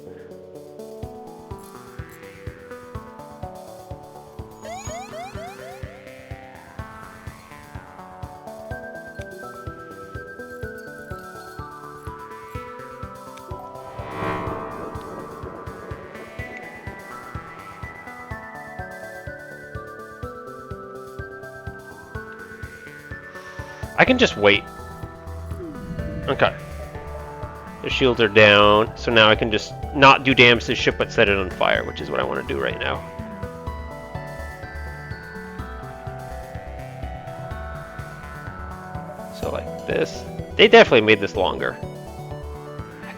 I can just wait. Okay. The shields are down, so now I can just not do damage to the ship but set it on fire, which is what I want to do right now. So like this. They definitely made this longer.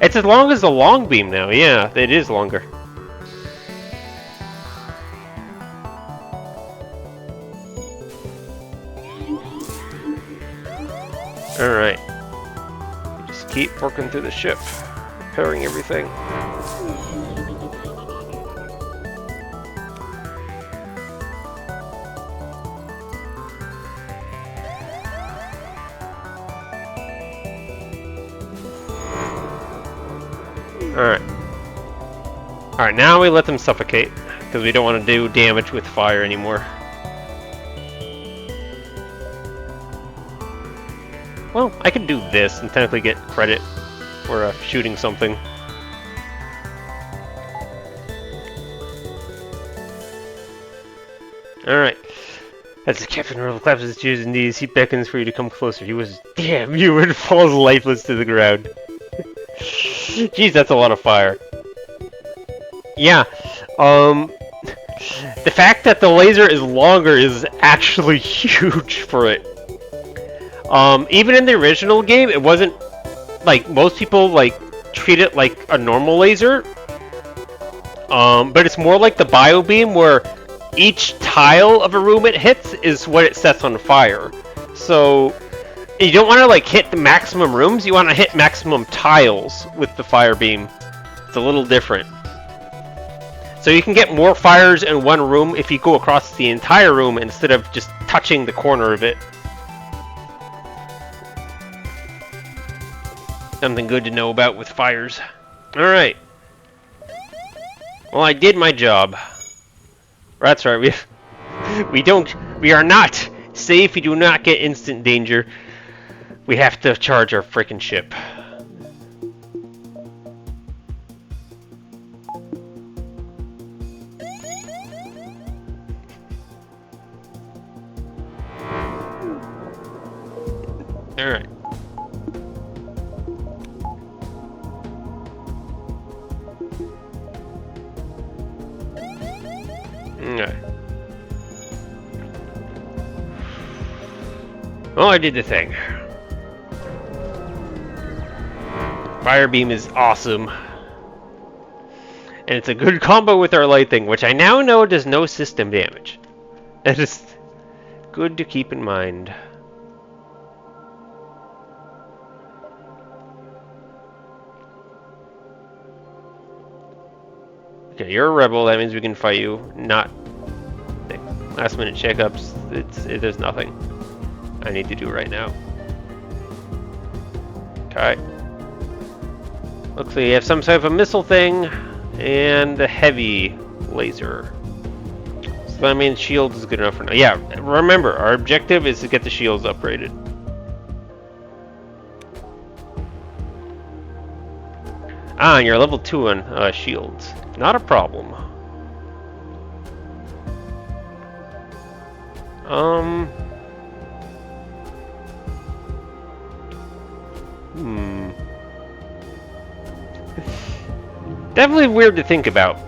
It's as long as the long beam now. Yeah, it is longer. Alright. Just keep working through the ship. Repairing everything. Alright. Alright, now we let them suffocate, because we don't want to do damage with fire anymore. Well, I could do this and technically get credit for shooting something. Alright. As the captain claps his tears and knees, he beckons for you to come closer. He was damn you and falls lifeless to the ground. Jeez, that's a lot of fire. Yeah, the fact that the laser is longer is actually huge for it. Even in the original game, it wasn't, like, most people, like, treat it like a normal laser. But it's more like the bio beam, where each tile of a room it hits is what it sets on fire. So you don't want to like hit the maximum rooms, you want to hit maximum tiles with the fire beam. It's a little different. So you can get more fires in one room if you go across the entire room instead of just touching the corner of it. Something good to know about with fires. Alright. Well, I did my job. That's right, we are not safe, we do not get instant danger. We have to charge our frickin' ship. Alright. Okay. Well, I did the thing. Fire beam is awesome. And it's a good combo with our light thing, which I now know does no system damage. That is good to keep in mind. Okay, you're a rebel, that means we can fight you. Not last minute checkups, there's nothing I need to do right now. Okay. Looks like you have some type of a missile thing and a heavy laser. So that means shield is good enough for now. Yeah, remember, our objective is to get the shields upgraded. Ah, and you're level 2 on shields. Not a problem. Definitely weird to think about.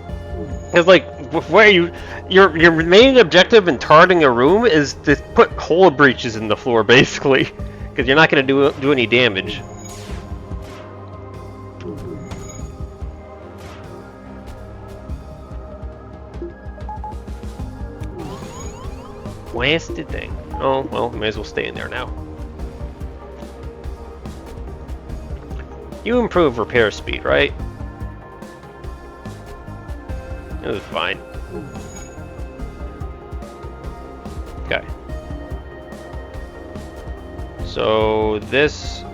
It's like, where your main objective in targeting a room is to put hole breaches in the floor, basically, because you're not going to do any damage. Blasted thing. Oh, well, may as well stay in there now. You improve repair speed, right? It was fine. Okay. So this...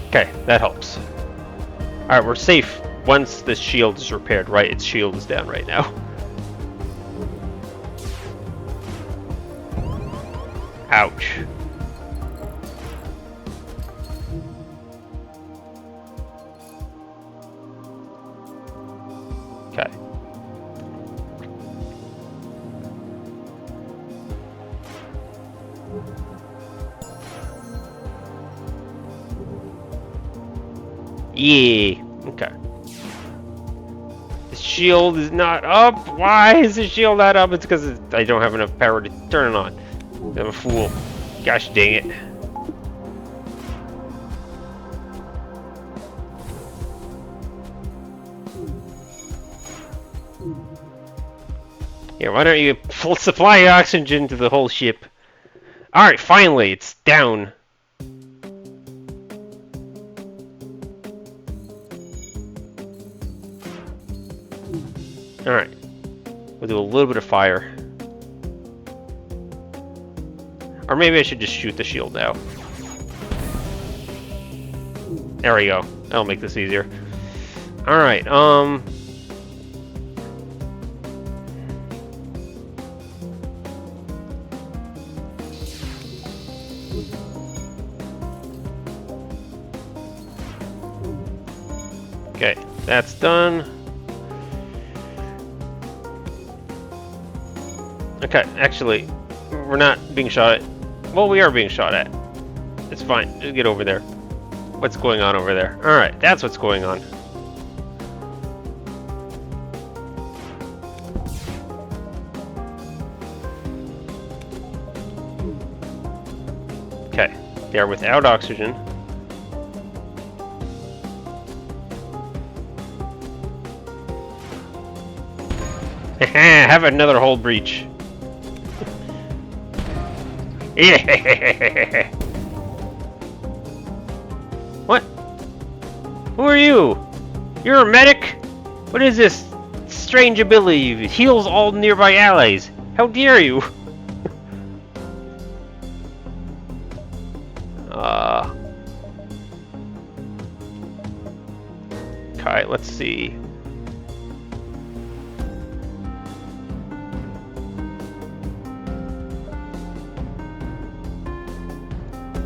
Okay, that helps. Alright, we're safe once this shield is repaired, right? Its shield is down right now. Ouch. Okay. Yeah. Okay. The shield is not up. Why is the shield not up? It's because I don't have enough power to turn it on. I'm a fool. Gosh dang it. Yeah, why don't you full supply oxygen to the whole ship? Alright, finally, it's down. Alright. We'll do a little bit of fire. Or maybe I should just shoot the shield now. There we go. That'll make this easier. Alright, okay, that's done. Okay, actually, we're not being shot at. Well, we are being shot at. It's fine. Just get over there. What's going on over there? Alright, that's what's going on. Okay, they are without oxygen. Have another hull breach. Yeah. What? Who are you? You're a medic? What is this strange ability? It heals all nearby allies. How dare you? Okay, let's see.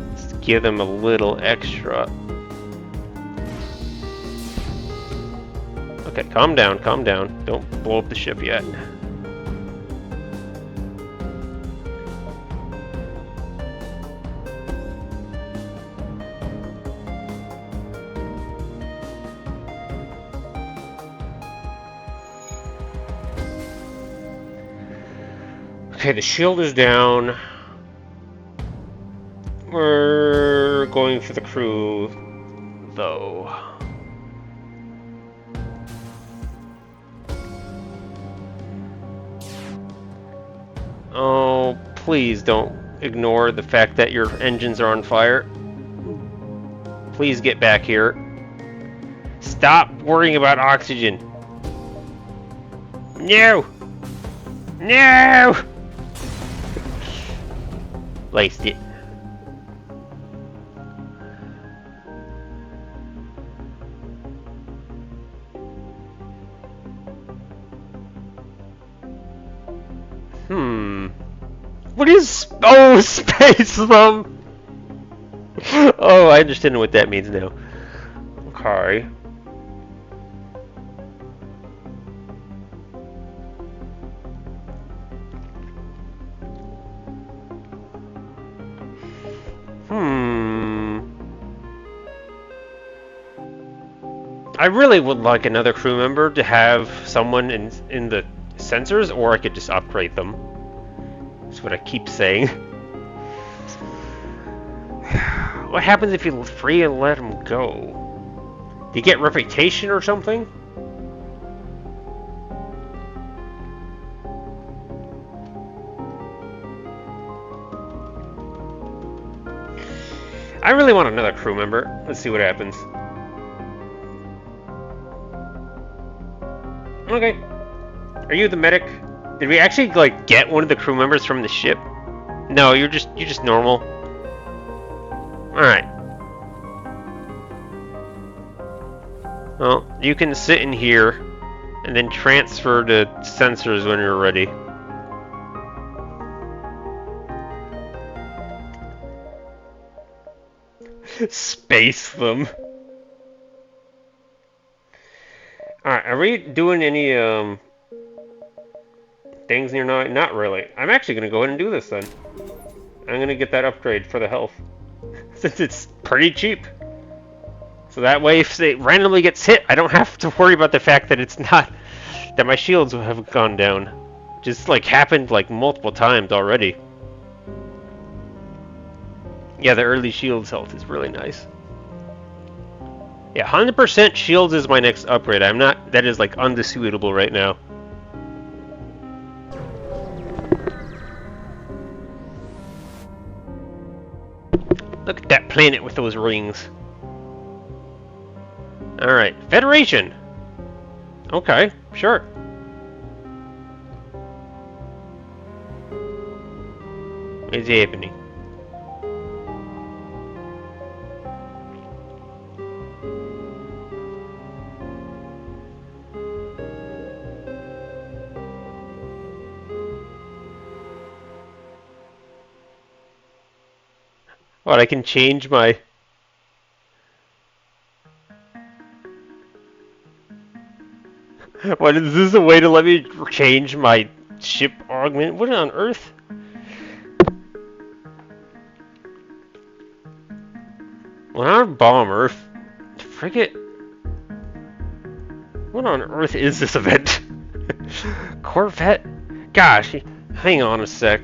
Let's give them a little extra. Okay, calm down, calm down. Don't blow up the ship yet. Okay, the shield is down. We're going for the crew, though. Oh, please don't ignore the fact that your engines are on fire. Please get back here. Stop worrying about oxygen. No! No! Laced it. What is... Oh, space them! Oh, I understand what that means now. Okay. I really would like another crew member to have someone in the sensors, or I could just upgrade them. That's what I keep saying. What happens if you free and let them go? Do you get reputation or something? I really want another crew member. Let's see what happens. Okay. Are you the medic? Did we actually like get one of the crew members from the ship? No, you're just normal. All right. Well, you can sit in here and then transfer to sensors when you're ready. Space them. Alright, are we doing any things near now? Not really. I'm actually gonna go ahead and do this then. I'm gonna get that upgrade for the health. Since it's pretty cheap. So that way if it randomly gets hit, I don't have to worry about the fact that it's not... that my shields have gone down. Just like happened like multiple times already. Yeah, the early shields health is really nice. Yeah, 100% shields is my next upgrade. I'm not... that is like undisputable right now. Look at that planet with those rings. Alright, Federation! Okay, sure. What is happening? What, I can change my... What, is this a way to let me change my ship augment? What on earth? When I bomb Earth, frigate. What on earth is this event? Corvette? Gosh, hang on a sec.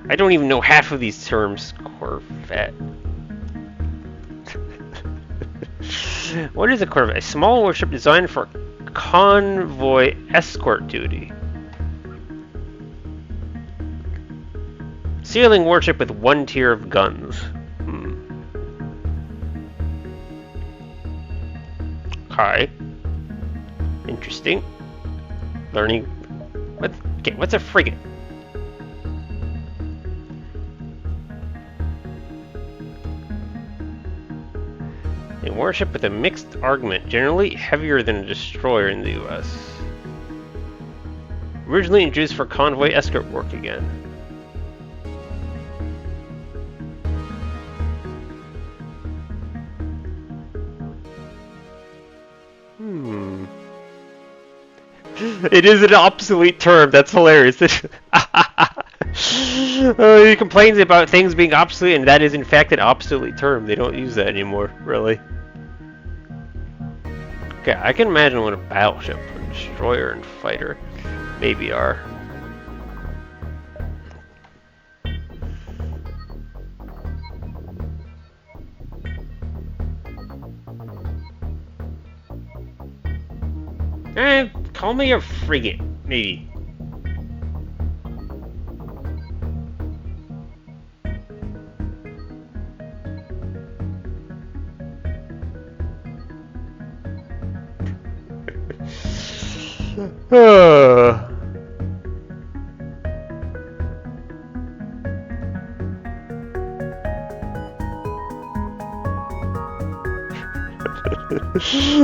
I don't even know half of these terms. Corvette. What is a corvette? A small warship designed for convoy escort duty. Sailing warship with one tier of guns. Okay. Interesting. Learning. Okay, what's a frigate? A warship with a mixed augment, generally heavier than a destroyer in the US. Originally introduced for convoy escort work again. It is an obsolete term, that's hilarious. He complains about things being obsolete, and that is in fact an obsolete term. They don't use that anymore, really. Okay, I can imagine what a battleship, a destroyer, and fighter maybe are. Call me a frigate, maybe.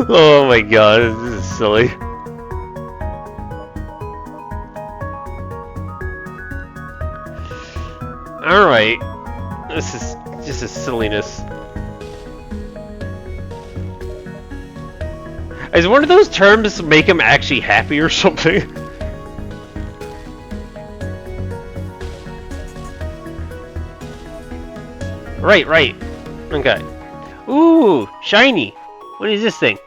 Oh my god, this is silly. Alright, this is just a silliness. Is one of those terms make him actually happy or something? Right. Okay. Ooh, shiny. What is this thing?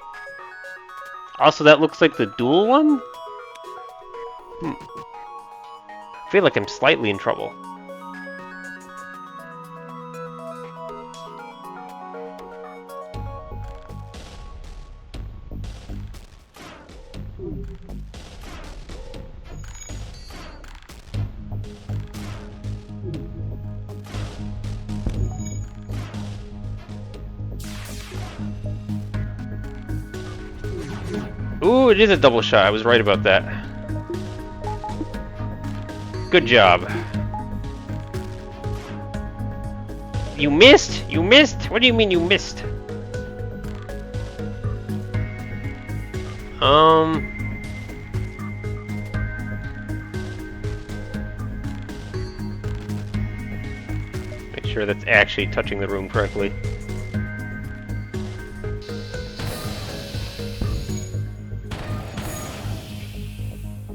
Also, that looks like the dual one? I feel like I'm slightly in trouble. Ooh, it is a double shot. I was right about that. Good job. You missed? You missed? What do you mean you missed? Make sure that's actually touching the room correctly.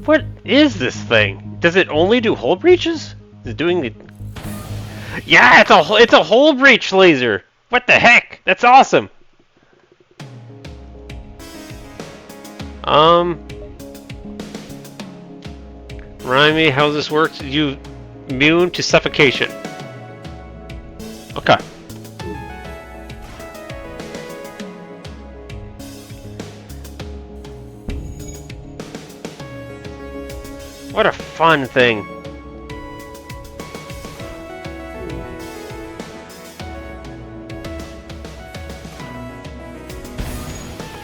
What is this thing? Does it only do hull breaches? Is it doing the... Yeah, it's a hull breach laser! What the heck? That's awesome! Remind me how this works. You immune to suffocation. Okay. What a fun thing.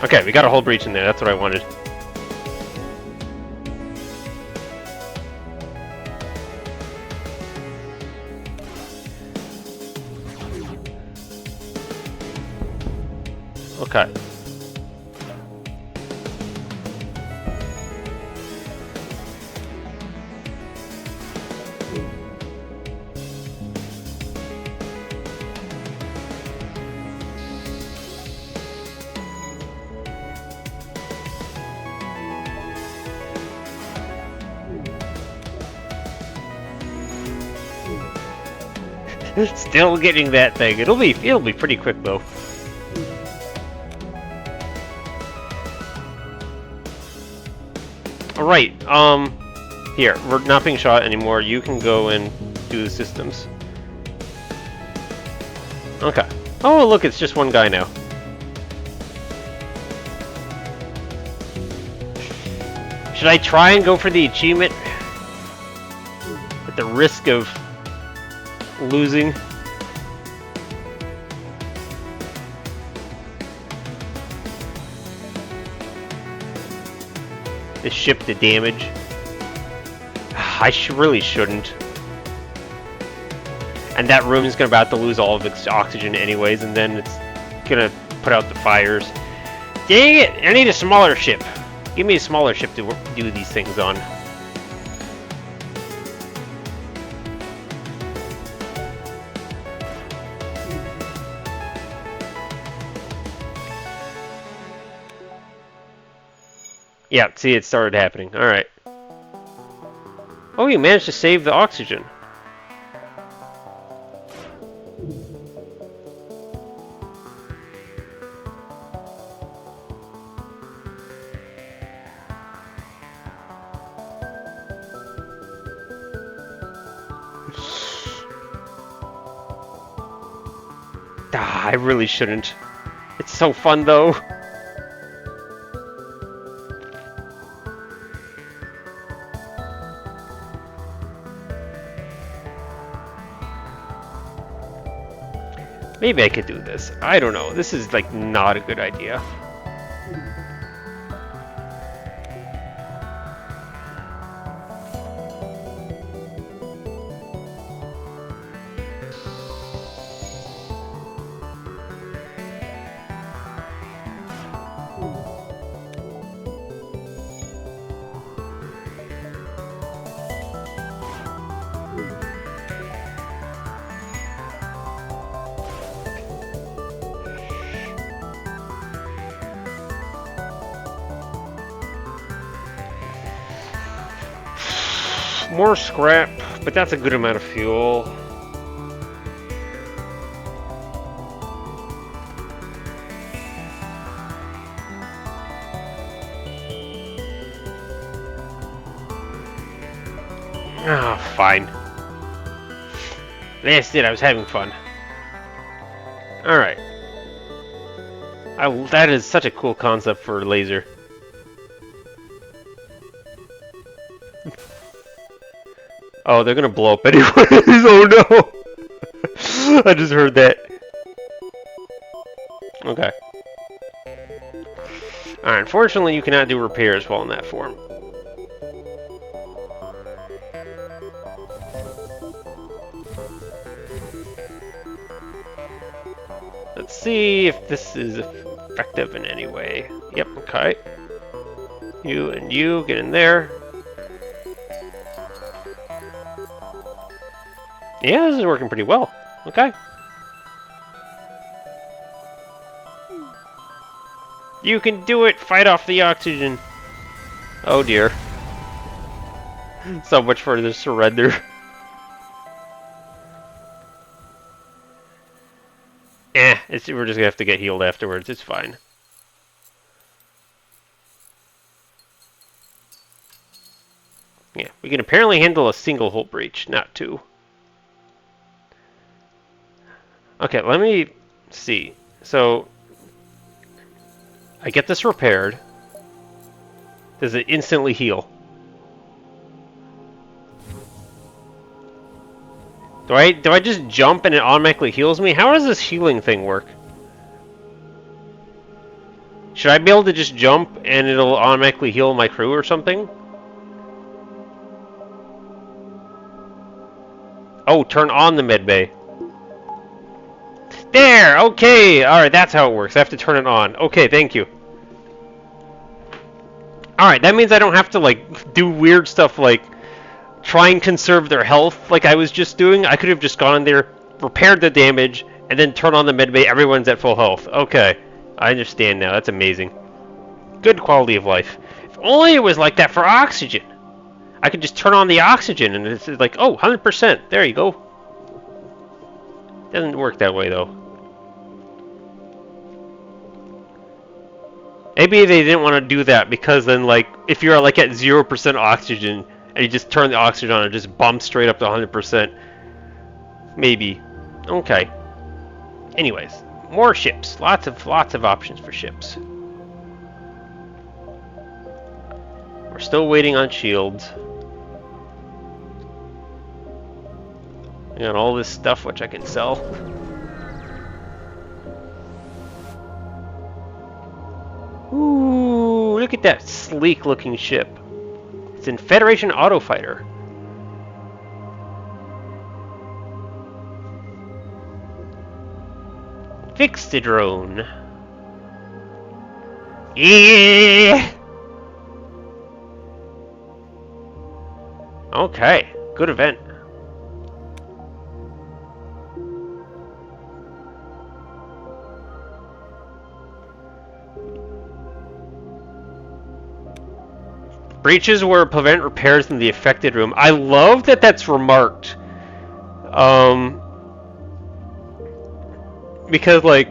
Okay, we got a hull breach in there. That's what I wanted. Okay. Still getting that thing. It'll be pretty quick though. Alright, here, we're not being shot anymore. You can go and do the systems. Okay. Oh, look, it's just one guy now. Should I try and go for the achievement? At the risk of losing? This ship to damage. I really shouldn't. And that room is about to lose all of its oxygen anyways, and then it's gonna put out the fires. Dang it! I need a smaller ship. Give me a smaller ship to do these things on. Yeah, see, it started happening. Alright. Oh, you managed to save the oxygen. I really shouldn't. It's so fun, though. Maybe I could do this. I don't know. This is, like, not a good idea. More scrap, but that's a good amount of fuel. Ah, fine. That's it, I was having fun. Alright. That is such a cool concept for a laser. Oh, they're gonna blow up anyways. Oh no! I just heard that. Okay. Alright, unfortunately you cannot do repairs while in that form. Let's see if this is effective in any way. Yep, okay. You and you, get in there. Yeah, this is working pretty well. Okay. You can do it! Fight off the oxygen! Oh dear. So much for the surrender. We're just gonna have to get healed afterwards. It's fine. Yeah, we can apparently handle a single hull breach, not two. Okay, let me see. So, I get this repaired. Does it instantly heal? Do I just jump and it automatically heals me? How does this healing thing work? Should I be able to just jump and it'll automatically heal my crew or something? Oh, turn on the medbay. There! Okay! Alright, that's how it works. I have to turn it on. Okay, thank you. Alright, that means I don't have to, like, do weird stuff like try and conserve their health like I was just doing. I could have just gone in there, repaired the damage, and then turn on the medbay. Everyone's at full health. Okay, I understand now. That's amazing. Good quality of life. If only it was like that for oxygen. I could just turn on the oxygen and it's like, oh, 100%. There you go. Doesn't work that way, though. Maybe they didn't want to do that because then, like, if you're like at 0% oxygen and you just turn the oxygen on, it just bumps straight up to 100%. Maybe. Okay. Anyways, more ships. Lots of options for ships. We're still waiting on shields. We got all this stuff which I can sell. Ooh, look at that sleek looking ship. It's in Federation Autofighter. Fix the drone. Yeah. Okay, good event. Breaches were prevent repairs in the affected room. I love that that's remarked. Because, like,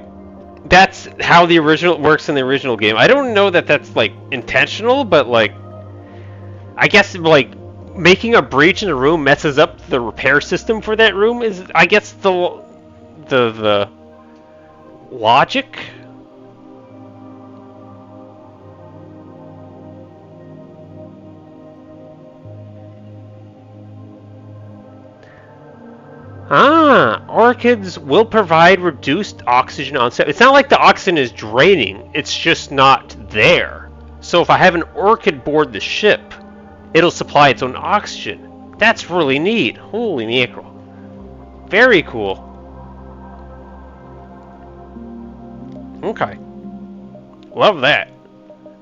that's how the original works in the original game. I don't know that that's, like, intentional, but, like, I guess, like, making a breach in a room messes up the repair system for that room is, I guess, the logic. Orchids will provide reduced oxygen on set. It's not like the oxygen is draining, it's just not there. So if I have an orchid board the ship, it'll supply its own oxygen. That's really neat. Holy mackerel. Very cool. Okay. Love that.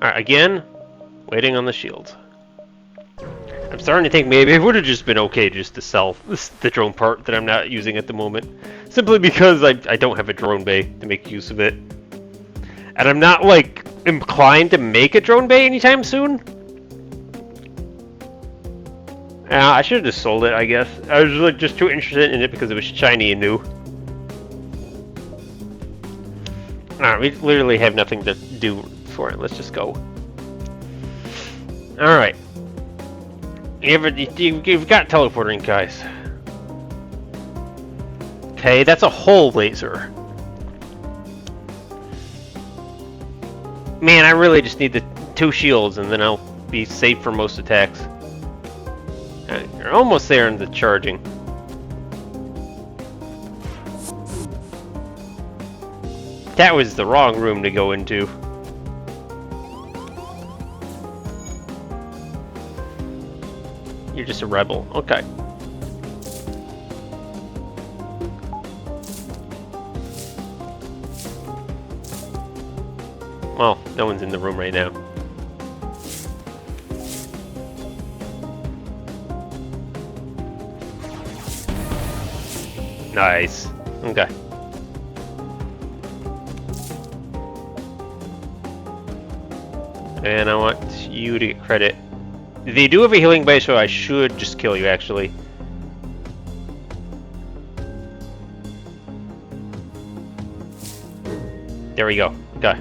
Alright, again, waiting on the shield. I'm starting to think maybe it would have just been okay just to sell the drone part that I'm not using at the moment. Simply because I don't have a drone bay to make use of it. And I'm not, like, inclined to make a drone bay anytime soon. I should have just sold it, I guess. I was, like, just too interested in it because it was shiny and new. Alright, we literally have nothing to do for it. Let's just go. Alright. You've got teleporting, guys. Okay, that's a hull laser. Man, I really just need the 2 shields and then I'll be safe for most attacks. You're almost there in the charging. That was the wrong room to go into. You're just a rebel. Okay. Well, no one's in the room right now. Nice. Okay. And I want you to get credit They do have a healing base, so I should just kill you, actually. There we go. Okay.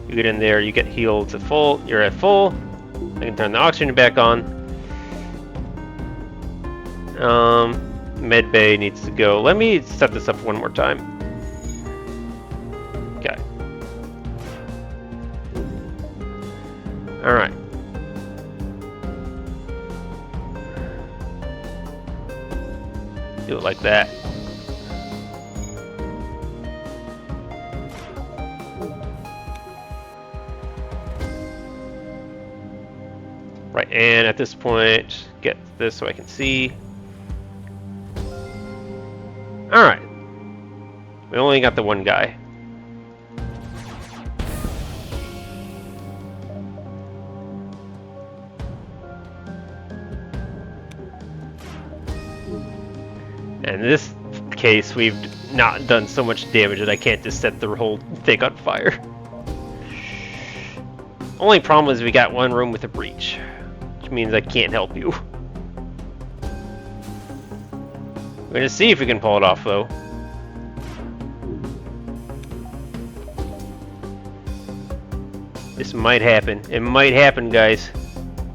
You get in there, you get healed to full. You're at full. I can turn the oxygen back on. Med bay needs to go. Let me set this up one more time. Okay. Alright. Do it like that. Right, and at this point, get this so I can see. Alright. We only got the one guy. And in this case, we've not done so much damage that I can't just set the whole thing on fire. Only problem is we got one room with a breach, which means I can't help you. We're gonna see if we can pull it off, though. This might happen. It might happen, guys.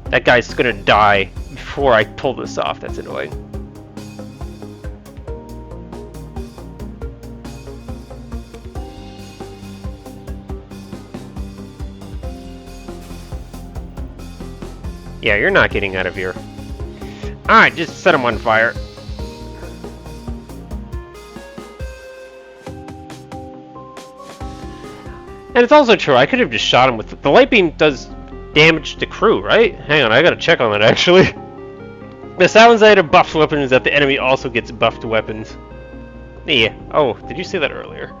That guy's gonna die before I pull this off. That's annoying. Yeah, you're not getting out of here. Alright, just set him on fire. And it's also true, I could have just shot him with... The light beam does damage to crew, right? Hang on, I gotta check on that, actually. The sounds I had buffed weapons is that the enemy also gets buffed weapons. Yeah. Oh, did you say that earlier?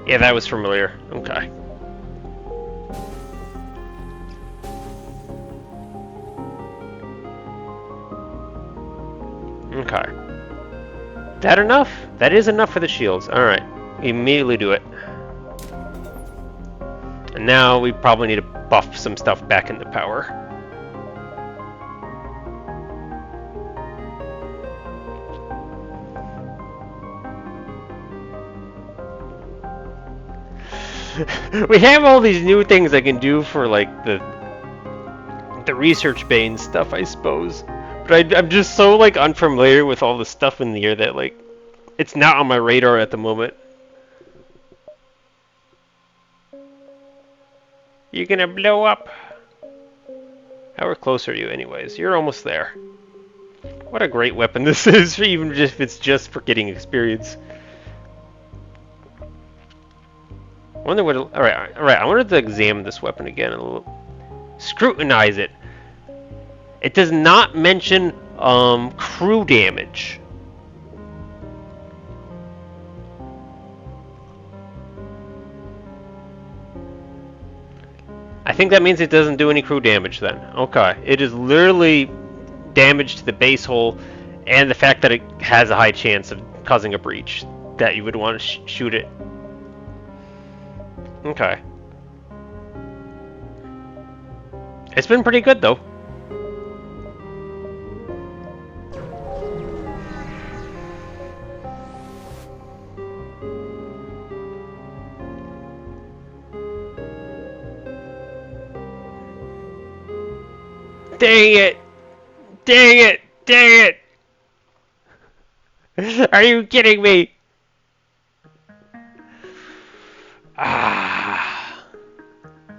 Yeah, that was familiar. Okay. Okay. That enough? That is enough for the shields. Alright. Immediately do it. And now we probably need to buff some stuff back into power. We have all these new things I can do for like the research bay and stuff, I suppose. But I'm just so like unfamiliar with all the stuff in the air that like it's not on my radar at the moment. You're gonna blow up. How close are you anyways? You're almost there. What a great weapon this is, even if it's just for getting experience. I wonder what... Alright, I wanted to examine this weapon again a little. Scrutinize it. It does not mention crew damage. I think that means it doesn't do any crew damage then. Okay. It is literally damage to the base hull and the fact that it has a high chance of causing a breach that you would want to shoot it. Okay. It's been pretty good though. Dang it! Dang it! Dang it! Are you kidding me? Ah.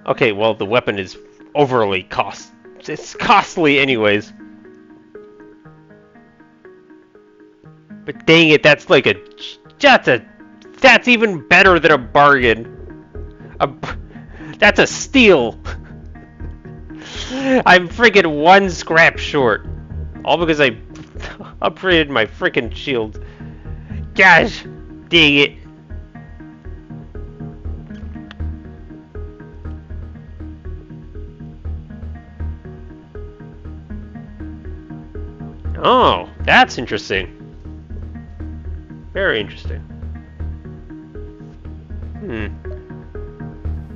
Okay, well the weapon is overly it's costly anyways. But dang it, that's like that's even better than a bargain. That's a steal. I'm freaking one scrap short. All because I upgraded my freaking shield. Gosh, dang it. Oh, that's interesting. Very interesting.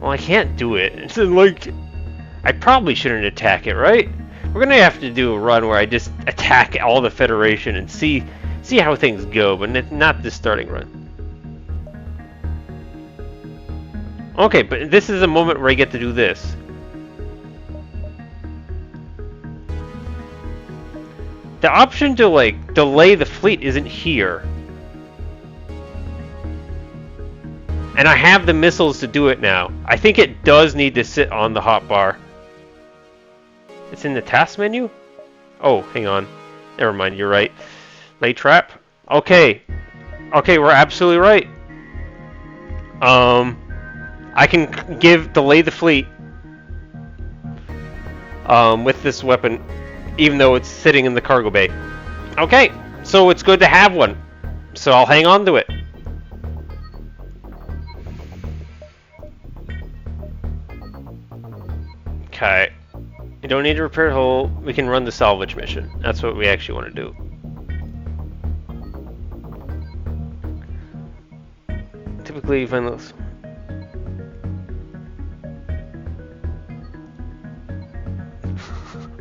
Well, I can't do it. It's like... I probably shouldn't attack it, right? We're gonna have to do a run where I just attack all the Federation and see how things go, but not this starting run. Okay, but this is a moment where I get to do this. The option to, like, delay the fleet isn't here. And I have the missiles to do it now. I think it does need to sit on the hotbar. It's in the task menu? Oh, hang on. Never mind, you're right. Lay trap? Okay. Okay, we're absolutely right. I can delay the fleet with this weapon, even though it's sitting in the cargo bay. Okay, so it's good to have one. So I'll hang on to it. Okay. You don't need to repair the hull. We can run the salvage mission. That's what we actually want to do. Typically, you find those.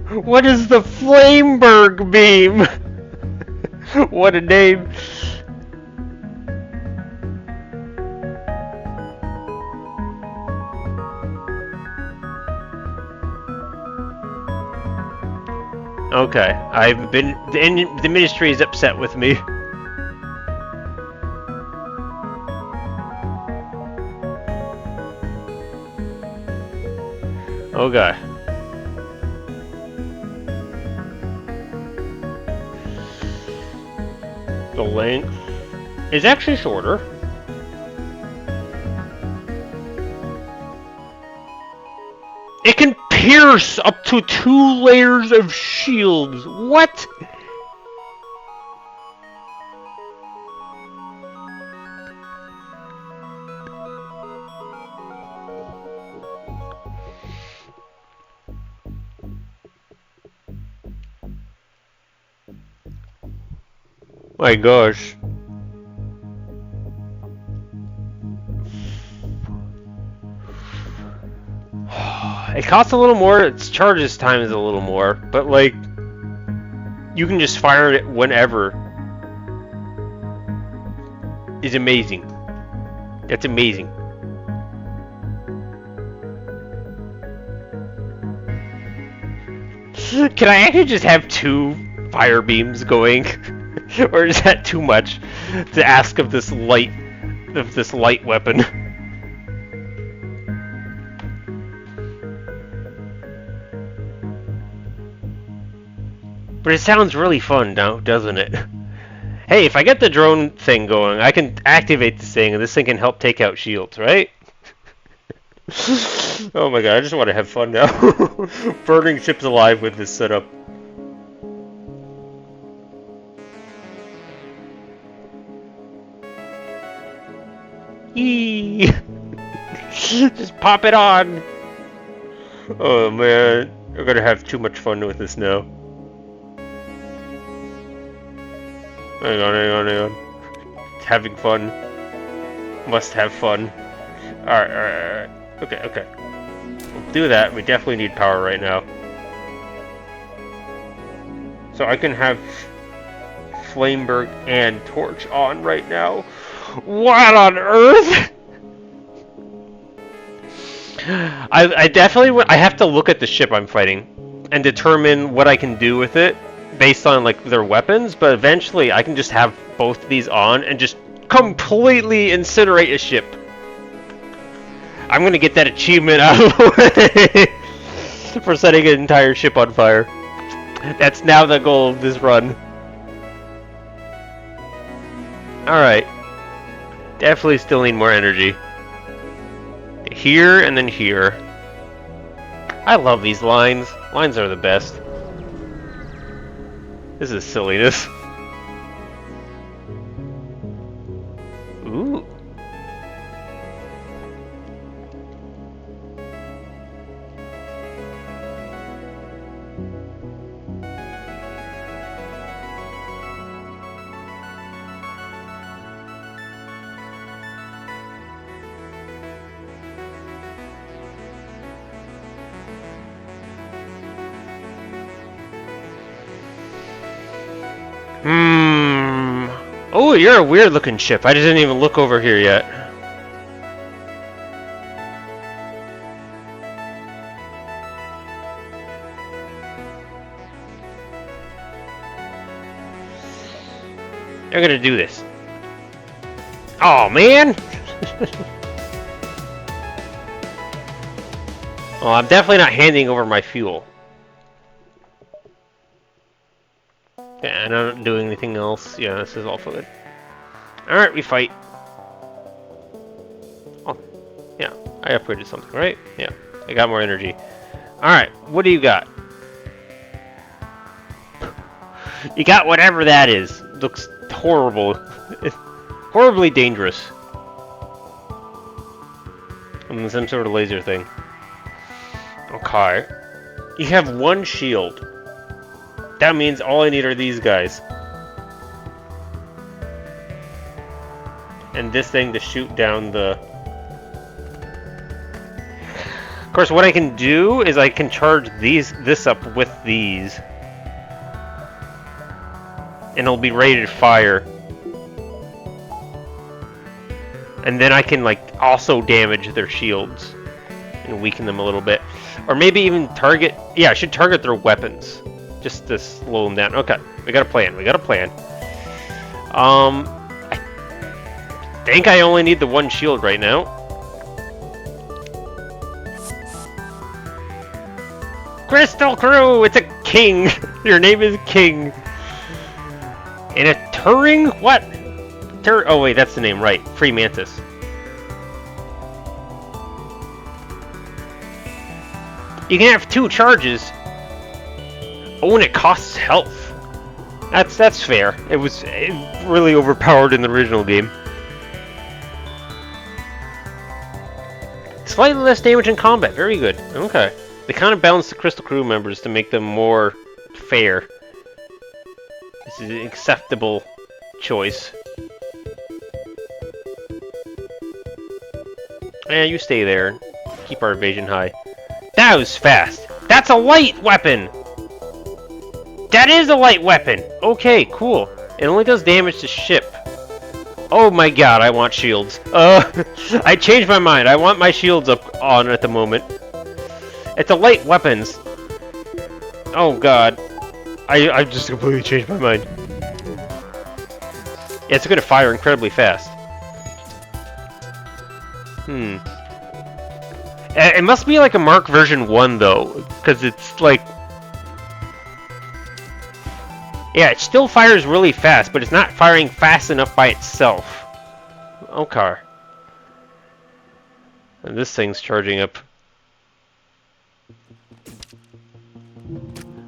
What is the Flameberg beam? What a name. Okay, the ministry is upset with me. Okay. The length is actually shorter. It can pierce up to 2 layers of shields. What? My gosh. It costs a little more, its charges time is a little more, but like, you can just fire it whenever. Is amazing. That's amazing. Can I actually just have 2 fire beams going? Or is that too much to ask of this light weapon? But it sounds really fun now, doesn't it? Hey, if I get the drone thing going, I can activate this thing, and this thing can help take out shields, right? Oh my god, I just want to have fun now. Burning ships alive with this setup. Eee! Just pop it on! Oh man, we're gonna have too much fun with this now. Hang on. Having fun. Must have fun. Alright. Okay. We'll do that. We definitely need power right now. So I can have Flameberg and Torch on right now. What on earth? I definitely I have to look at the ship I'm fighting and determine what I can do with it based on like their weapons, but eventually I can just have both of these on and just completely incinerate a ship. I'm gonna get that achievement out of the way for setting an entire ship on fire. That's now the goal of this run. Alright. Definitely still need more energy. Here and then here. I love these lines. Lines are the best. This is silliness. Ooh. Hmm. Oh, you're a weird looking ship. I didn't even look over here yet. They're gonna do this. Oh man! Well, I'm definitely not handing over my fuel. Yeah, and I'm not doing anything else. Yeah, this is all good. Alright, we fight. Oh, yeah, I upgraded something, right? Yeah, I got more energy. Alright, what do you got? You got whatever that is. Looks horrible. Horribly dangerous. And some sort of laser thing. Okay. You have one shield. That means all I need are these guys. And this thing to shoot down the... Of course, what I can do is I can charge this up with these. And it'll be ready to fire. And then I can, like, also damage their shields. And weaken them a little bit. Or maybe even target... Yeah, I should target their weapons. Just to slow them down. Okay, we got a plan. We got a plan. I think I only need the one shield right now. Crystal Crew! It's a king! Your name is King. And a Turing? What? Oh wait, that's the name, right. Free Mantis. You can have 2 charges. Oh, and it costs health. That's fair. It was really overpowered in the original game. Slightly less damage in combat. Very good. Okay. They kind of balanced the Crystal Crew members to make them more fair. This is an acceptable choice. Yeah, you stay there. Keep our evasion high. That was fast. That's a light weapon! That is a light weapon! Okay, cool. It only does damage to ship. Oh my god, I want shields. I changed my mind. I want my shields on at the moment. It's a light weapons. Oh god. I just completely changed my mind. Yeah, it's going to fire incredibly fast. It must be like a Mark version 1 though, because it's like... Yeah, it still fires really fast, but it's not firing fast enough by itself. Okay. And this thing's charging up.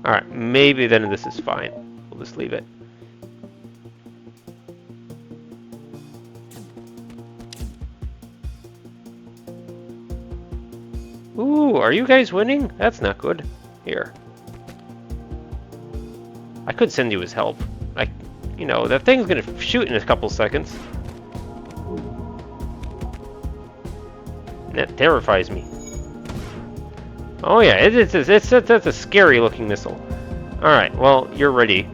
Alright, maybe then this is fine. We'll just leave it. Ooh, are you guys winning? That's not good. Here. I could send you his help. You know, that thing's gonna shoot in a couple seconds. That terrifies me. Oh yeah, it's a scary looking missile. Alright, well, you're ready.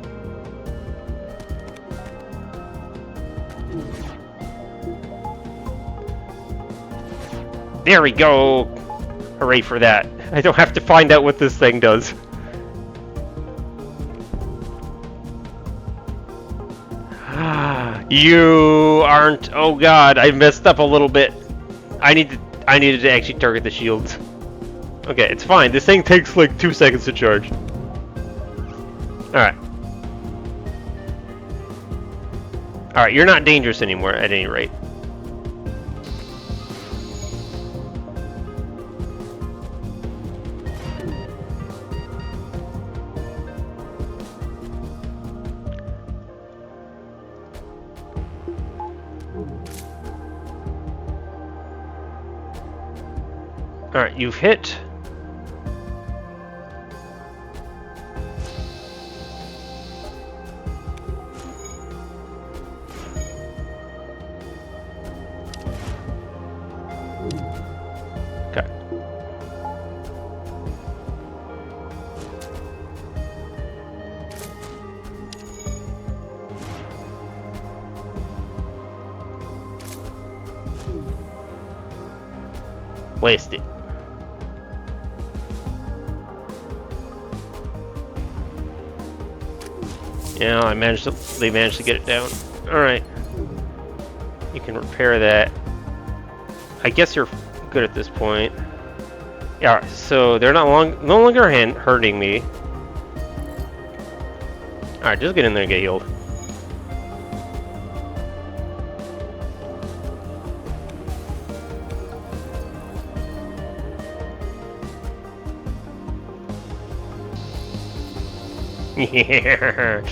There we go! Hooray for that. I don't have to find out what this thing does. You aren't... Oh god, I messed up a little bit. I needed to actually target the shields. Okay, it's fine. This thing takes like 2 seconds to charge. Alright. Alright, you're not dangerous anymore at any rate. Alright, you've hit. Okay. Blast it. Yeah, they managed to get it down. Alright. You can repair that. I guess you're good at this point. Yeah, so they're no longer hurting me. Alright, just get in there and get healed. Yeah.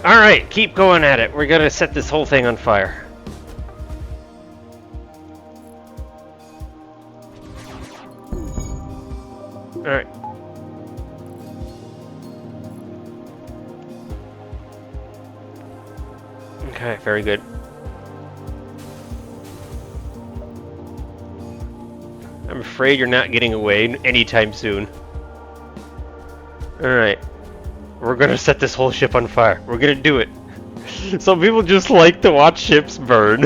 Alright, keep going at it. We're gonna set this whole thing on fire. Alright. Okay, very good. I'm afraid you're not getting away anytime soon. Alright. We're gonna set this whole ship on fire. We're gonna do it. Some people just like to watch ships burn.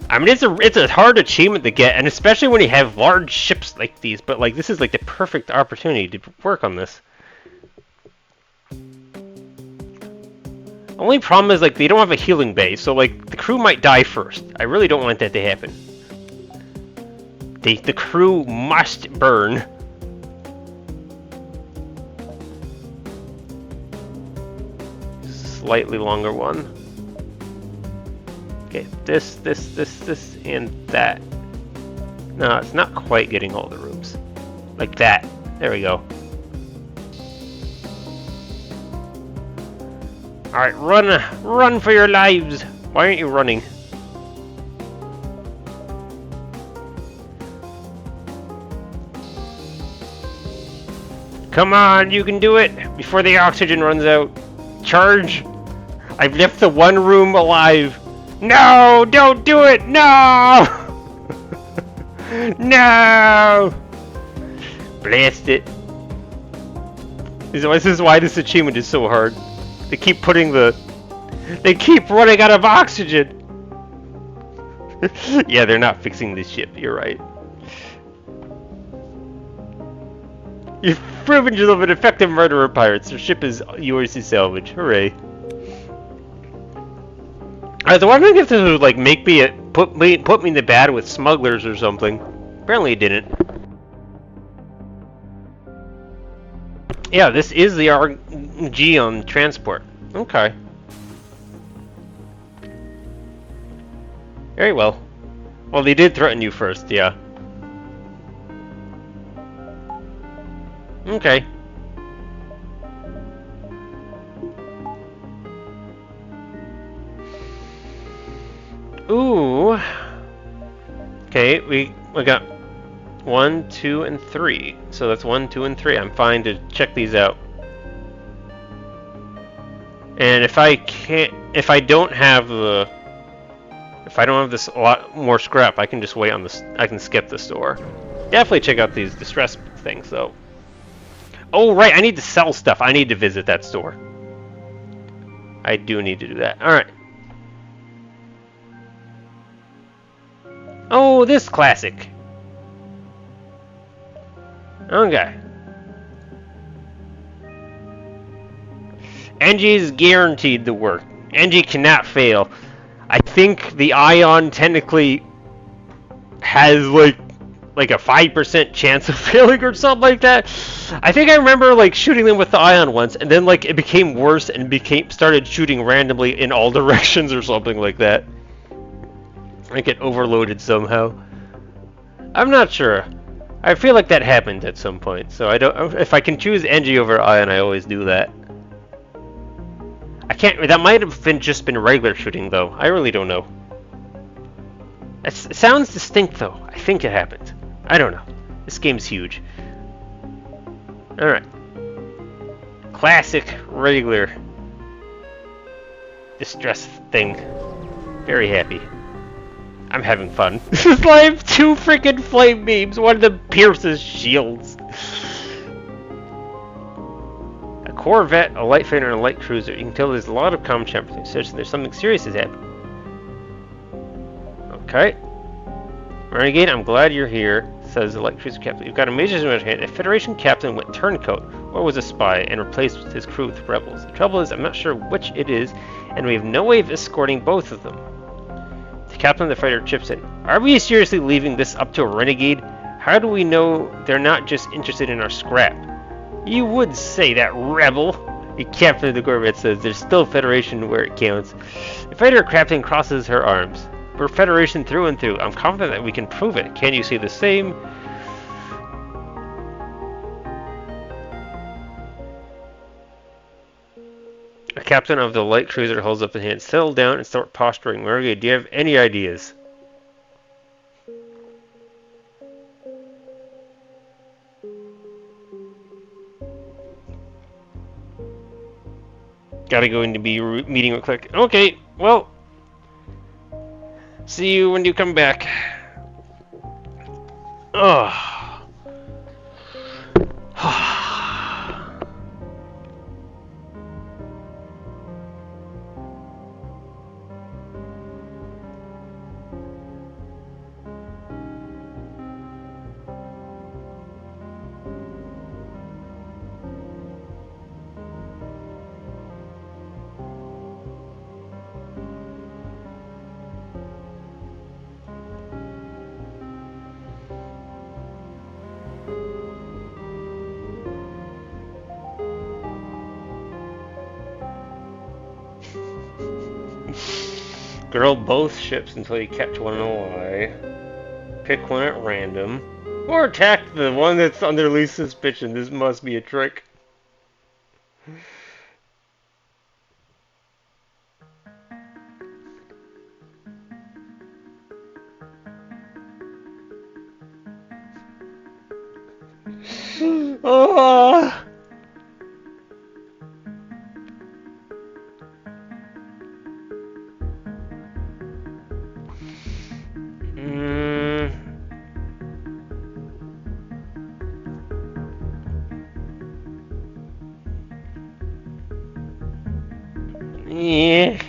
I mean, it's a hard achievement to get, and especially when you have large ships like these, but like this is like the perfect opportunity to work on this. Only problem is like they don't have a healing bay, so like the crew might die first. I really don't want that to happen. The crew must burn. Slightly longer one. Okay, this, and that. No, it's not quite getting all the rooms. Like that. There we go. Alright, run for your lives! Why aren't you running? Come on, you can do it! Before the oxygen runs out. Charge! I've left the one room alive. No! Don't do it! No! No! Blast it. This is why this achievement is so hard. They keep they keep running out of oxygen! Yeah, they're not fixing this ship, you're right. You've proven yourself an effective murderer, pirates. Your ship is yours to salvage. Hooray. I was wondering if this would like make me put me in the bad with smugglers or something. Apparently it didn't. Yeah, this is the RG on transport. Okay. Very well. Well, they did threaten you first, yeah. Okay. Ooh. Okay, we got 1, 2, and 3. So that's 1, 2, and 3. I'm fine to check these out. And if I don't have this a lot more scrap, I can just wait on this. I can skip the store. Definitely check out these distress things, though. Oh, right, I need to sell stuff. I need to visit that store. I do need to do that. Alright. Oh, this classic. Okay. Engie is guaranteed to work. Engie cannot fail. I think the ion technically has like a 5% chance of failing or something like that. I think I remember like shooting them with the ion once, and then like it became worse and started shooting randomly in all directions or something like that. Like it overloaded somehow. I'm not sure. I feel like that happened at some point, so I don't. If I can choose Engie over ion, I always do that. I can't. That might have been regular shooting though. I really don't know. It sounds distinct though. I think it happened. I don't know. This game's huge. Alright. Classic, regular distress thing. Very happy. I'm having fun. I have 2 freaking flame beams. One of them pierces shields. corvette, a light fighter, and a light cruiser. You can tell there's a lot of common champions. There's something serious is happening. Okay. Renegade, I'm glad you're here, says the light cruiser captain. You've got a major situation. A Federation captain went turncoat, or was a spy, and replaced his crew with rebels. The trouble is, I'm not sure which it is, and we have no way of escorting both of them. The captain of the fighter chips in. Are we seriously leaving this up to a renegade? How do we know they're not just interested in our scrap? You would say that, rebel! The captain of the corvette says there's still Federation where it counts. The fighter captain crosses her arms. We're Federation through and through. I'm confident that we can prove it. Can you say the same? The captain of the light cruiser holds up his hand. Settle down and start posturing. Renegade, do you have any ideas? Gotta go into meeting real quick. Okay, well, see you when you come back. Ugh. Girl both ships until you catch one in a lie. Pick one at random. Or attack the one that's under least suspicion. This must be a trick. Oh. Yeah.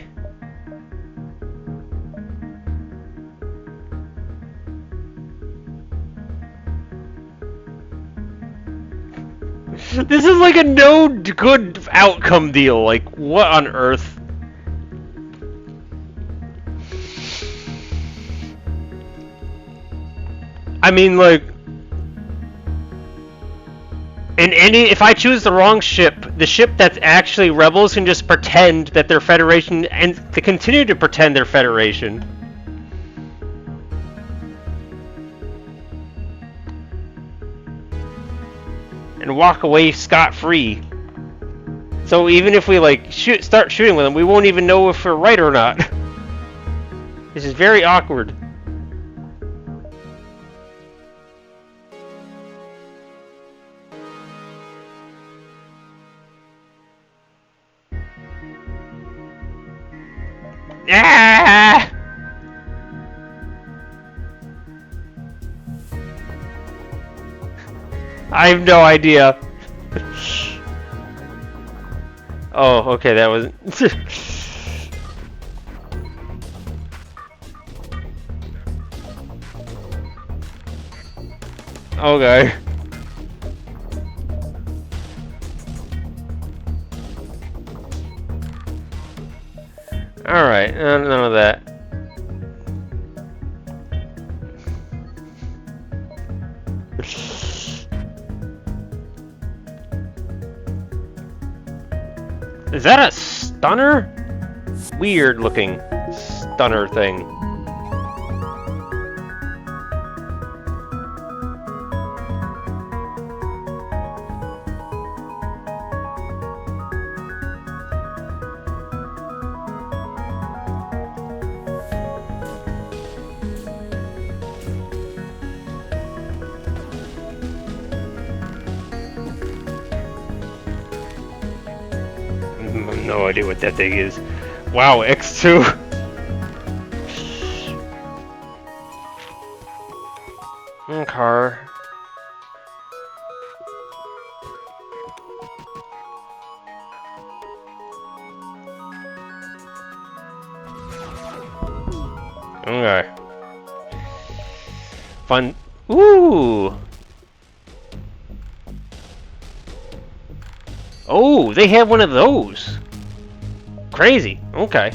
This is like a no good outcome deal. Like, what on earth? I mean, like, if I choose the wrong ship, the ship that's actually rebels can just pretend that they're Federation and to continue to pretend they're Federation. And walk away scot-free. So even if we like start shooting with them, we won't even know if we're right or not. This is very awkward. Ah! I have no idea. Oh, okay, that was. Okay. Alright, none of that. Is that a stunner? Weird looking stunner thing. No idea what that thing is. Wow, X2. Car. fun. Ooh. Oh, they have one of those. Crazy. Okay.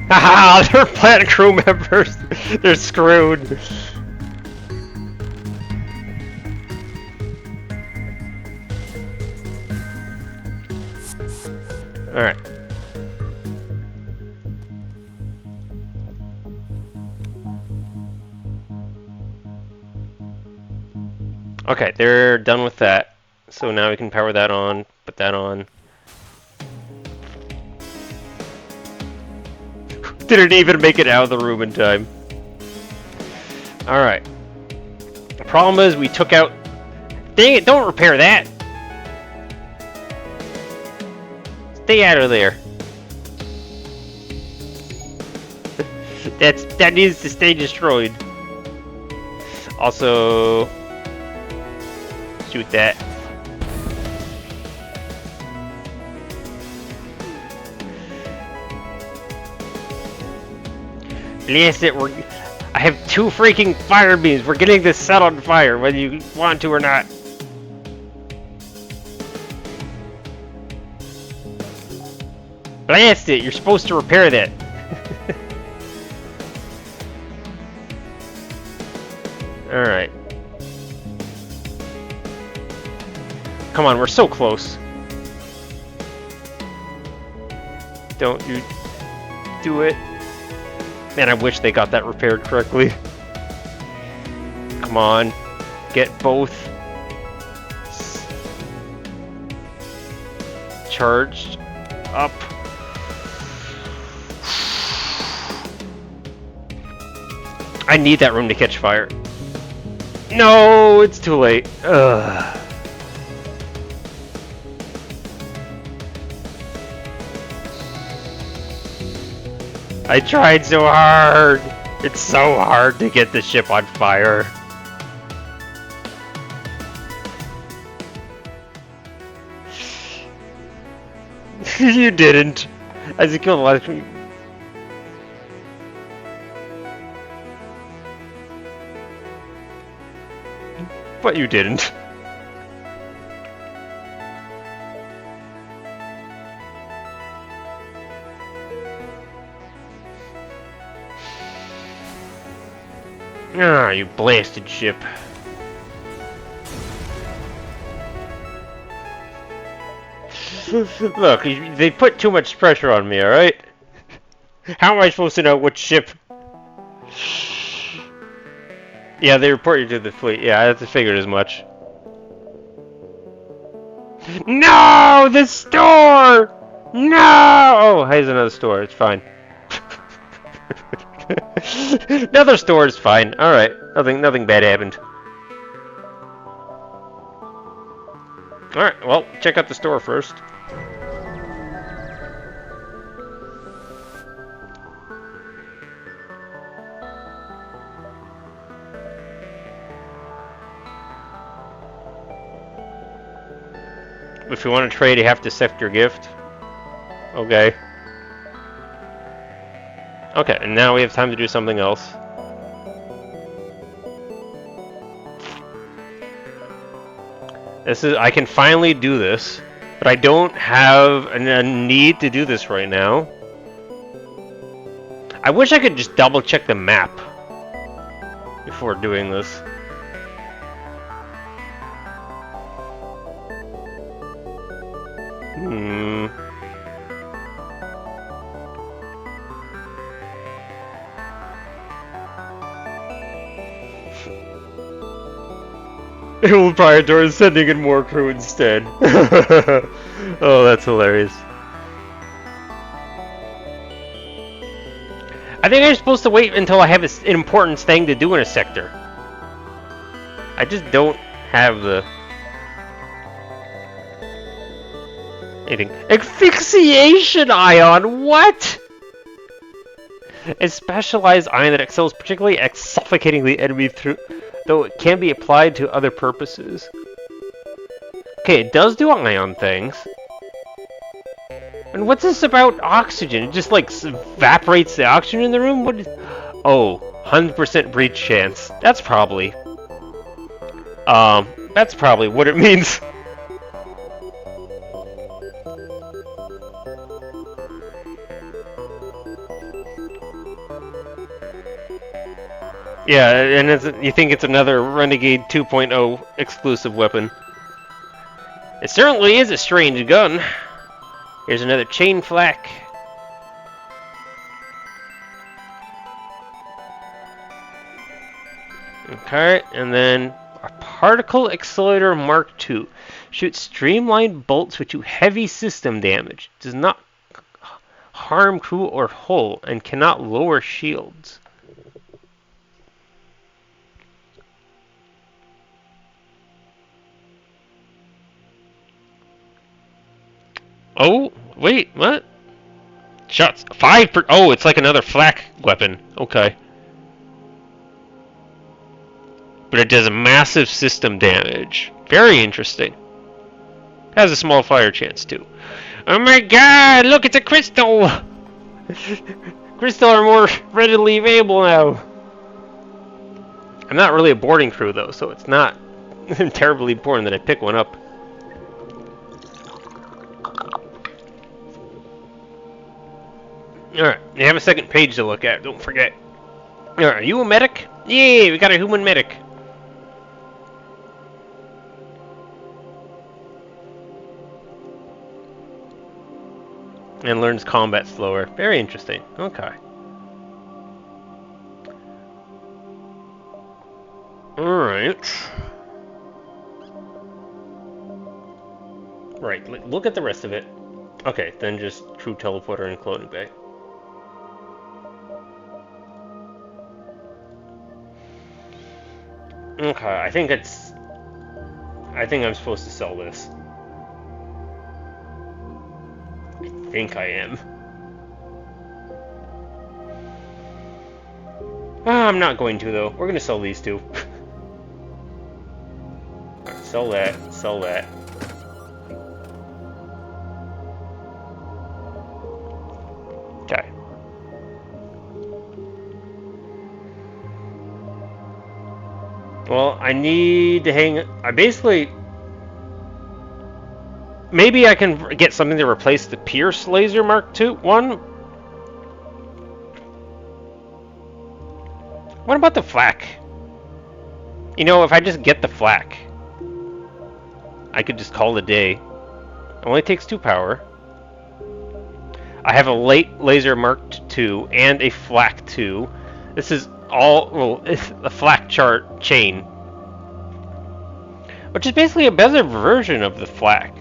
Haha, they're planet crew members. They're screwed. Alright. Okay, they're done with that. So now we can power that on, put that on. Didn't even make it out of the room in time. Alright. The problem is we took out... Dang it, don't repair that! Stay out of there. That needs to stay destroyed. Also... Shoot that. Blast it, I have 2 freaking fire beams. We're getting this set on fire, whether you want to or not. Blast it, you're supposed to repair that. Alright. Come on, we're so close. Don't you do it. Man, I wish they got that repaired correctly. Come on. Get both charged up. I need that room to catch fire. No, it's too late. Ugh. I tried so hard! It's so hard to get the ship on fire. You didn't. As you killed a lot of people. But you didn't. Ah, you blasted ship. Look, they put too much pressure on me, alright? How am I supposed to know which ship? Yeah, they report you to the fleet. Yeah, I have to figure as much. No! The store! No! Oh, here's another store. It's fine. Another store is fine. Alright. Nothing bad happened. Alright, well, check out the store first. If you want to trade, you have to accept your gift. Okay. Okay, and now we have time to do something else. I can finally do this, but I don't have a need to do this right now. I wish I could just double check the map before doing this. Proprietor is sending in more crew instead. Oh, that's hilarious. I think I'm supposed to wait until I have an important thing to do in a sector. I just don't have the... Anything. Asphyxiation ion? What? A specialized ion that excels particularly at suffocating the enemy through, though it can be applied to other purposes. Okay, it does do ion things. And what's this about oxygen? It just like evaporates the oxygen in the room? What is... Oh, 100% breach chance. That's probably what it means. Yeah, and you think it's another Renegade 2.0 exclusive weapon. It certainly is a strange gun. Here's another chain flak. Okay, and then a particle accelerator Mark II. Shoots streamlined bolts which do heavy system damage. Does not harm crew or hull and cannot lower shields. Oh, wait, what? Shots. 5 per... Oh, it's like another flak weapon. Okay. But it does a massive system damage. Very interesting. Has a small fire chance, too. Oh my god, look, it's a crystal! Crystal are more readily available now. I'm not really a boarding crew, though, so it's not terribly important that I pick one up. Alright, you have a second page to look at, don't forget. Alright, are you a medic? Yay, we got a human medic. And learns combat slower. Very interesting. Okay. Alright. Right, look at the rest of it. Okay, then just true teleporter and cloning bay. Okay, I think I'm supposed to sell this. I think I am. I'm not going to, though. We're going to sell these two. Right, sell that, sell that. Okay. Well, I need to hang... Maybe I can get something to replace the Pierce Laser Mark II one. What about the flak? You know, if I just get the flak, I could just call it a day. It only takes 2 power. I have a late Laser Mark II and a flak 2. This is all... Well, it's a flak chart chain. Which is basically a better version of the flak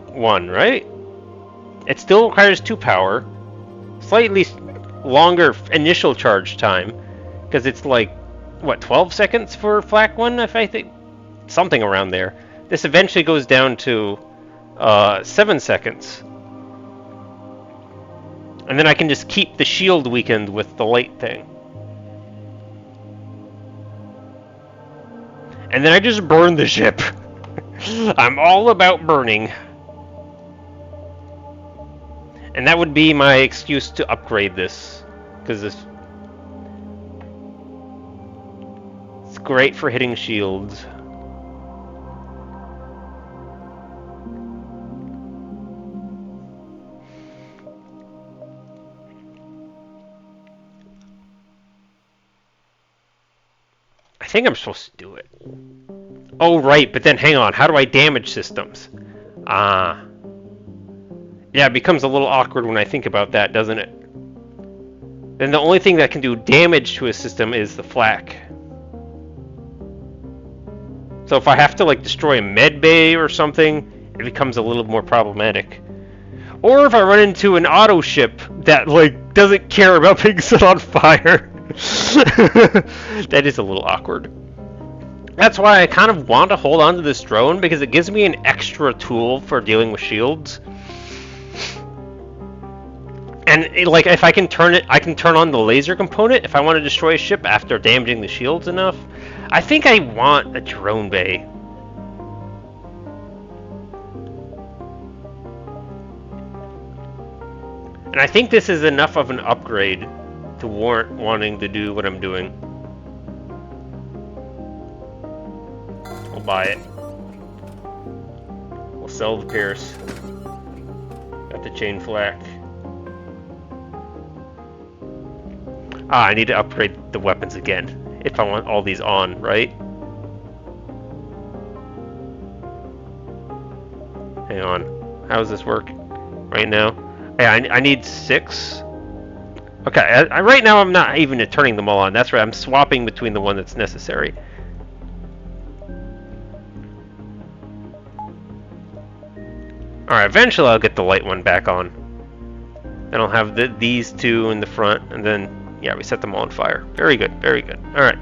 one, right? It still requires 2 power, slightly longer initial charge time, because it's like, what, 12 seconds for flak 1, if I think? Something around there. This eventually goes down to 7 seconds. And then I can just keep the shield weakened with the light thing. And then I just burn the ship. I'm all about burning. And that would be my excuse to upgrade this. Because it's great for hitting shields. I think I'm supposed to do it. Oh, right, but then hang on. How do I damage systems? Ah. Yeah, it becomes a little awkward when I think about that, doesn't it? Then the only thing that can do damage to a system is the flak. So if I have to, like, destroy a med bay or something, it becomes a little more problematic. Or if I run into an auto ship that, like, doesn't care about being set on fire. That is a little awkward. That's why I kind of want to hold on to this drone, because it gives me an extra tool for dealing with shields. And like, if I can turn it, I can turn on the laser component if I want to destroy a ship after damaging the shields enough. I think I want a drone bay. And I think this is enough of an upgrade to warrant wanting to do what I'm doing. We'll buy it. We'll sell the Pierce. Got the chain flak. Ah, I need to upgrade the weapons again if I want all these on, right? Hang on. How does this work right now? Yeah, I need 6. Okay, right now I'm not even turning them all on. That's right, I'm swapping between the one that's necessary. Alright, eventually I'll get the light one back on. Then I'll have these two in the front, and then, yeah, we set them all on fire. Very good, very good. Alright.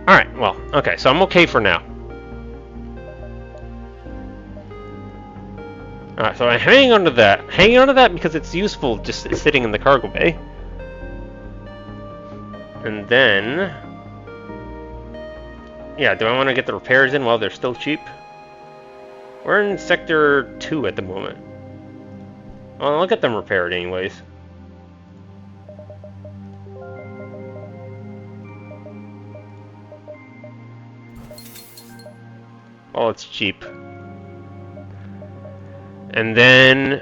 Alright, well, okay, so I'm okay for now. Alright, so I'm hanging on to that. Hanging on to that because it's useful just sitting in the cargo bay. And then... yeah, do I want to get the repairs in while they're still cheap? We're in Sector 2 at the moment. Well, I'll get them repaired anyways. Oh, it's cheap. And then...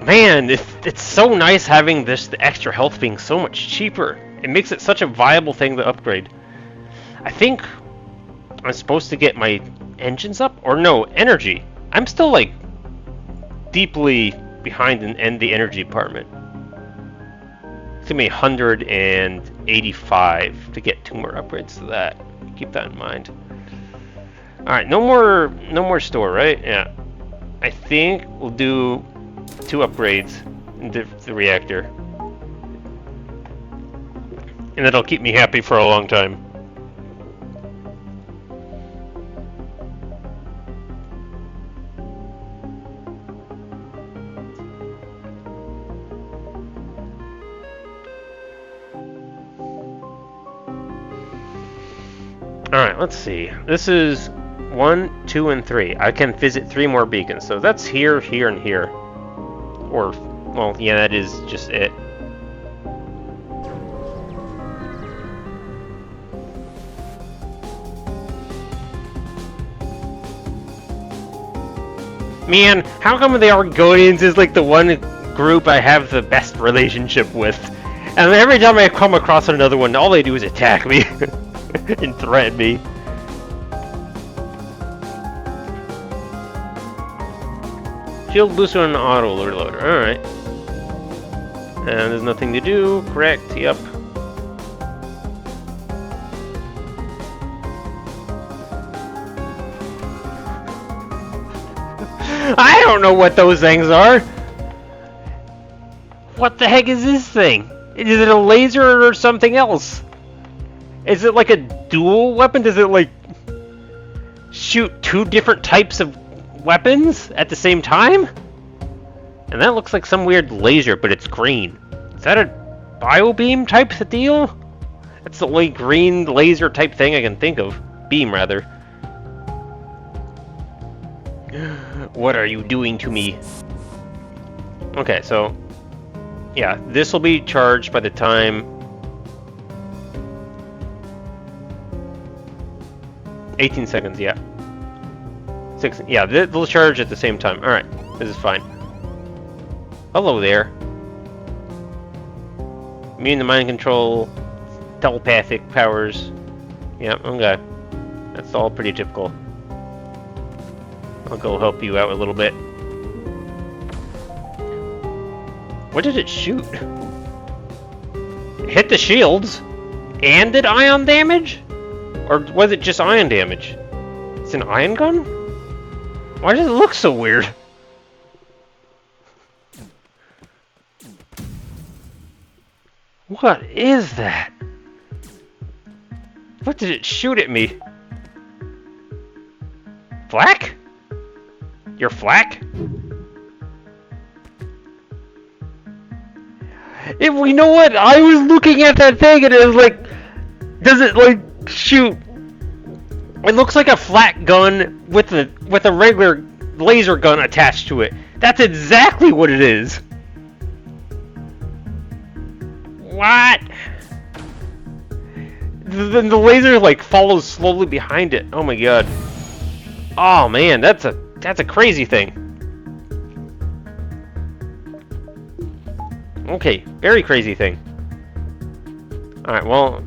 man, it's so nice having the extra health being so much cheaper. It makes it such a viable thing to upgrade. I think I'm supposed to get my engines up? Or no, energy. I'm still, like, deeply behind in the energy department. It's gonna be 185 to get 2 more upgrades to that. Keep that in mind. Alright, no more store, right? Yeah. I think we'll do 2 upgrades into the reactor. And that'll keep me happy for a long time. Alright, let's see. This is 1, 2, and 3. I can visit 3 more beacons. So that's here, here, and here. Or, well, yeah, that is just it. Man, how come the Argonians is like the one group I have the best relationship with? And every time I come across another one, all they do is attack me. And threaten me. Shield booster and auto reloader. Alright. And there's nothing to do. Correct. Yep. I don't know what those things are. What the heck is this thing? Is it a laser or something else? Is it like a dual weapon? Does it like shoot 2 different types of weapons at the same time? And that looks like some weird laser, but it's green. Is that a biobeam type of deal? That's the only green laser type thing I can think of. Beam, rather. What are you doing to me? Okay, so... yeah, this will be charged by the time... 18 seconds, yeah. 6, yeah, they'll charge at the same time. Alright, this is fine. Hello there. Immune to mind control, telepathic powers. Yeah, okay. That's all pretty typical. I'll go help you out a little bit. What did it shoot? It hit the shields and did ion damage? Or was it just ion damage? It's an ion gun? Why does it look so weird? What is that? What did it shoot at me? Flak? You're flak? If we know what, I was looking at that thing and it was like, does it like shoot? It looks like a flak gun with a regular laser gun attached to it. That's exactly what it is. What? Then the laser like follows slowly behind it. Oh my god. Oh man, that's a crazy thing. Okay, very crazy thing. All right, well,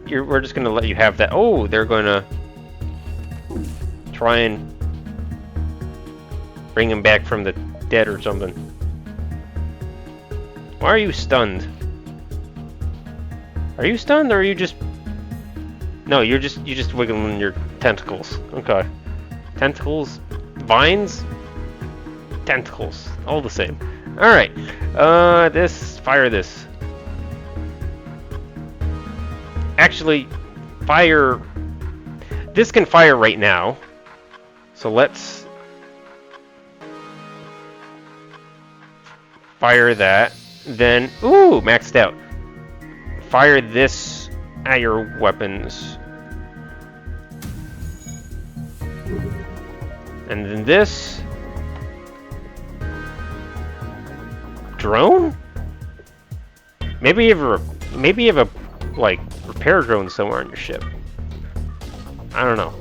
we're just gonna let you have that. Oh, they're gonna try and bring him back from the dead or something. Why are you stunned? Are you stunned or are you just... No, you just wiggling your tentacles. Okay. Tentacles, vines, tentacles, all the same. All right. Fire this. Actually, fire. This can fire right now. So let's fire that. Then, ooh, maxed out. Fire this at your weapons. And then this drone? Maybe you have a like repair drone somewhere on your ship. I don't know.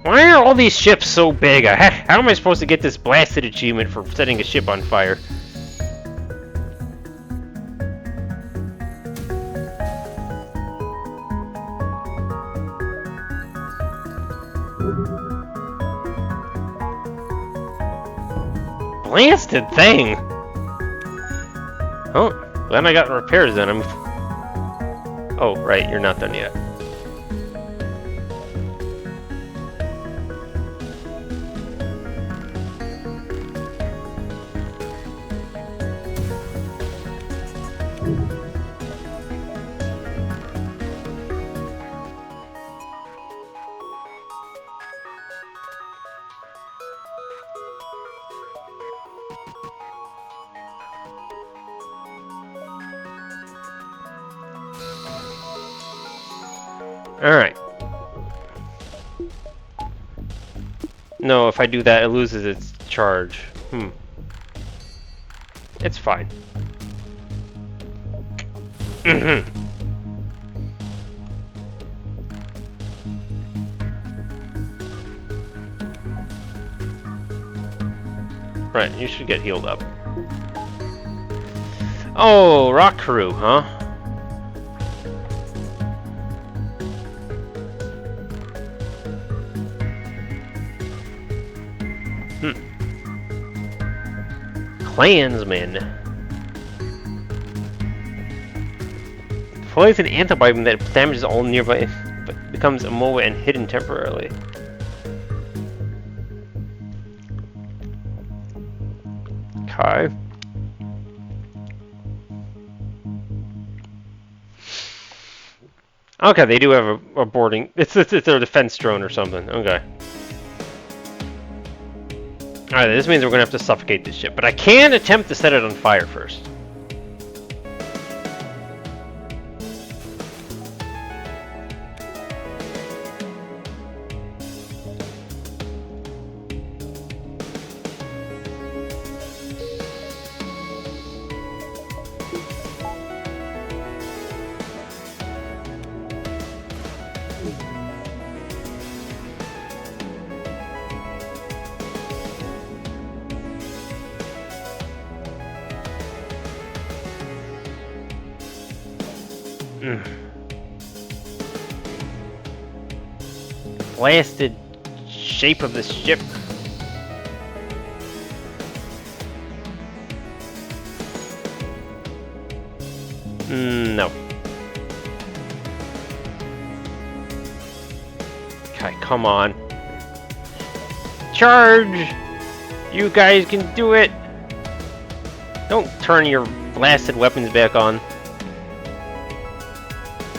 Why are all these ships so big? How am I supposed to get this blasted achievement for setting a ship on fire? Blasted thing! Oh, then I got repairs then. Oh, right, you're not done yet. Alright. No, if I do that, it loses its charge. It's fine. Right, you should get healed up. Oh, rock crew, huh? Clansman. Deploys an antibiotic that damages all nearby, but becomes immobile and hidden temporarily. Okay. Okay, they do have a boarding. It's their defense drone or something. Okay. Alright, this means we're gonna have to suffocate this ship, but I can attempt to set it on fire first. Blasted shape of this ship. No. Okay, come on. Charge! You guys can do it! Don't turn your blasted weapons back on.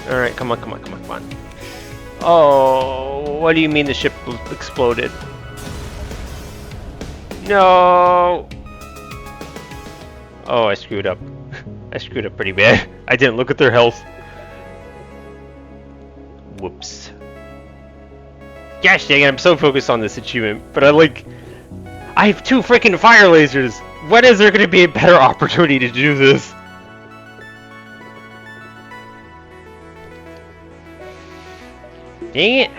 Alright, come on, come on, come on, come on. Oh, what do you mean the ship exploded? No! Oh, I screwed up. I screwed up pretty bad. I didn't look at their health. Whoops. Gosh dang it, I'm so focused on this achievement, but I have 2 freaking fire lasers! When is there gonna be a better opportunity to do this? Dang it!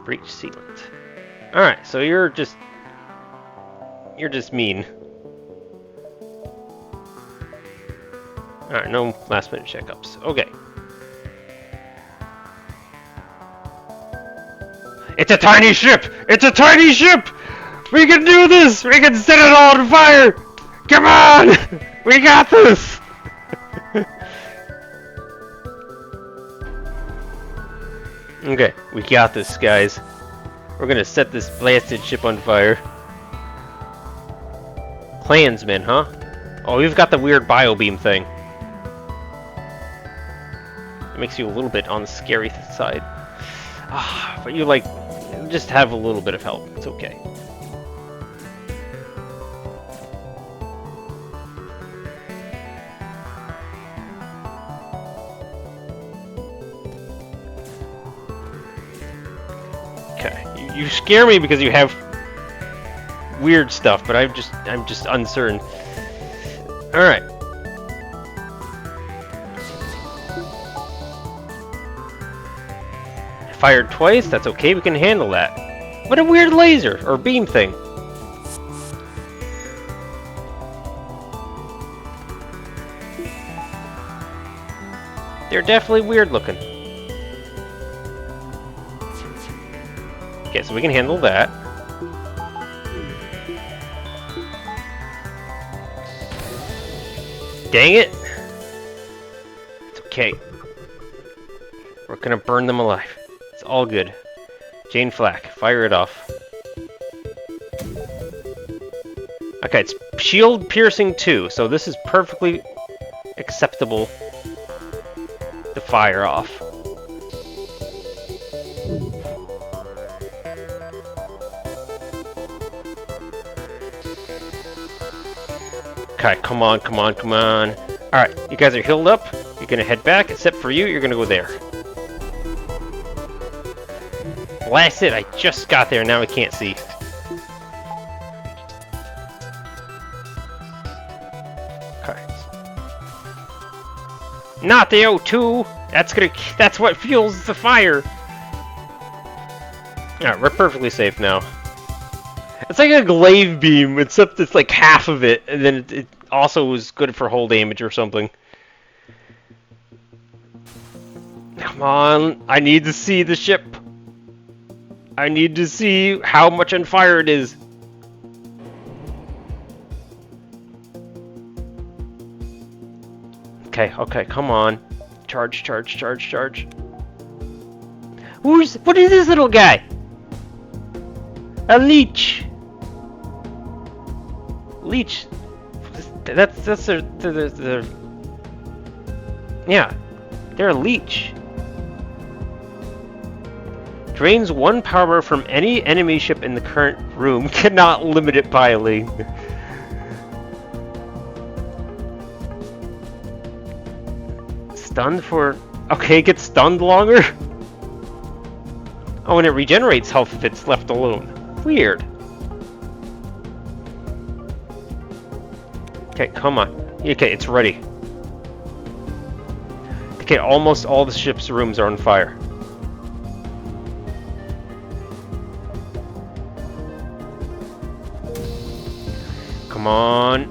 Breach sealant. Alright, so you're just mean. Alright, no last minute checkups. Okay. It's a tiny ship! It's a tiny ship! We can do this! We can set it all on fire! Come on! We got this! Okay, we got this, guys. We're gonna set this blasted ship on fire. Clansmen, huh? Oh, we've got the weird biobeam thing. It makes you a little bit on the scary side. Ah, but you just have a little bit of help. It's okay. Okay, you scare me because you have weird stuff, but I'm just uncertain. All right. Fired twice. That's okay. We can handle that. What a weird laser or beam thing. They're definitely weird looking. Okay, so we can handle that. Dang it! It's okay. We're gonna burn them alive. It's all good. Jane Flack, fire it off. Okay, it's shield piercing 2, so this is perfectly acceptable to fire off. Okay, come on, come on, come on. Alright, you guys are healed up. You're gonna head back, except for you, you're gonna go there. Blast it, I just got there, now I can't see. Okay. Not the O2! That's what fuels the fire! Alright, we're perfectly safe now. It's like a glaive beam, except it's like half of it, and then it also was good for hull damage or something. Come on, I need to see the ship. I need to see how much on fire it is. Okay, okay, come on. Charge, charge, charge, charge. What is this little guy? A leech. Leech. That's their yeah, they're a leech. Drains 1 power from any enemy ship in the current room. Cannot limit it by a link. Stunned for... Okay, it gets stunned longer? Oh, and it regenerates health if it's left alone. Weird. Okay, come on. Okay, it's ready. Okay, almost all the ship's rooms are on fire. Come on.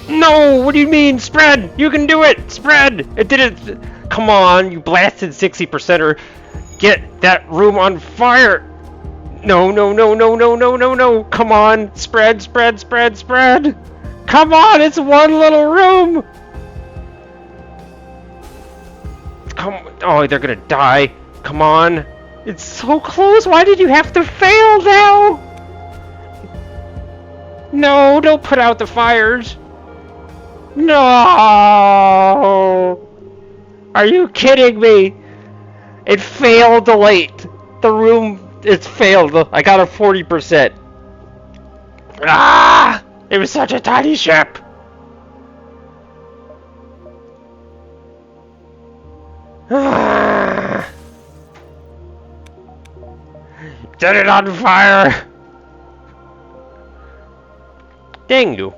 No! What do you mean? Spread! You can do it! Spread! It didn't... Come on, you blasted 60%er. Get that room on fire! No, no, no, no, no, no, no, no! Come on! Spread, spread, spread, spread! Come on! It's one little room! Come... Oh, they're gonna die. Come on! It's so close! Why did you have to fail now? No, don't put out the fires! No! Are you kidding me? It failed the light. The room, it's failed. I got a 40%. Ah! It was such a tiny ship. Ah! Set it on fire. Dang you.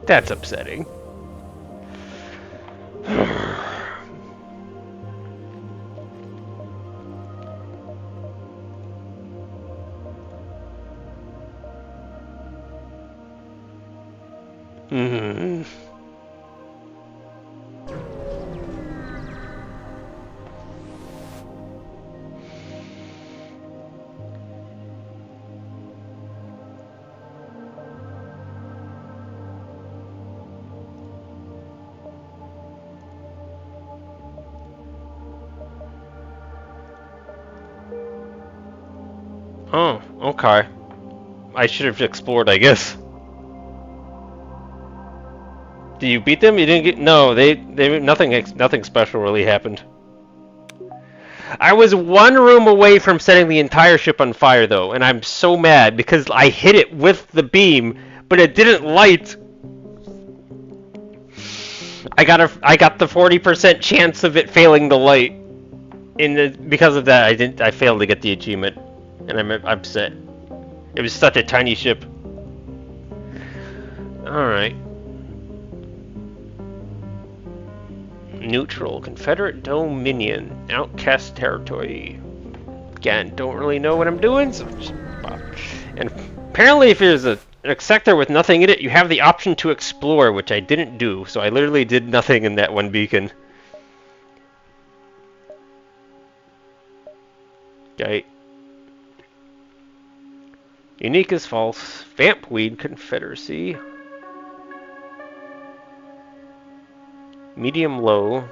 That's upsetting. Oh, okay. I should have explored, I guess. Did you beat them? You didn't get... No, they nothing special really happened. I was one room away from setting the entire ship on fire, though, and I'm so mad because I hit it with the beam, but it didn't light. I got the 40% chance of it failing the light. Because of that, I failed to get the achievement, and I'm upset. It was such a tiny ship. All right. Neutral, Confederate Dominion, Outcast Territory. Again, don't really know what I'm doing, so just... And apparently if there's a sector with nothing in it, you have the option to explore, which I didn't do, so I literally did nothing in that one beacon. Okay. Unique is false. Vampweed Confederacy. Medium low.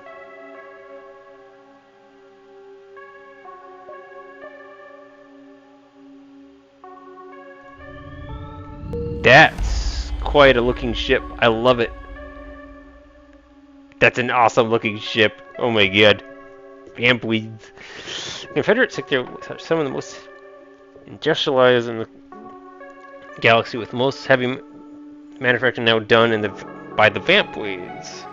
That's quite a looking ship. I love it. That's an awesome looking ship. Oh my god. Vampweeds. Confederate sector are some of the most industrialized in the galaxy, with most heavy manufacturing now done by the Vampweeds.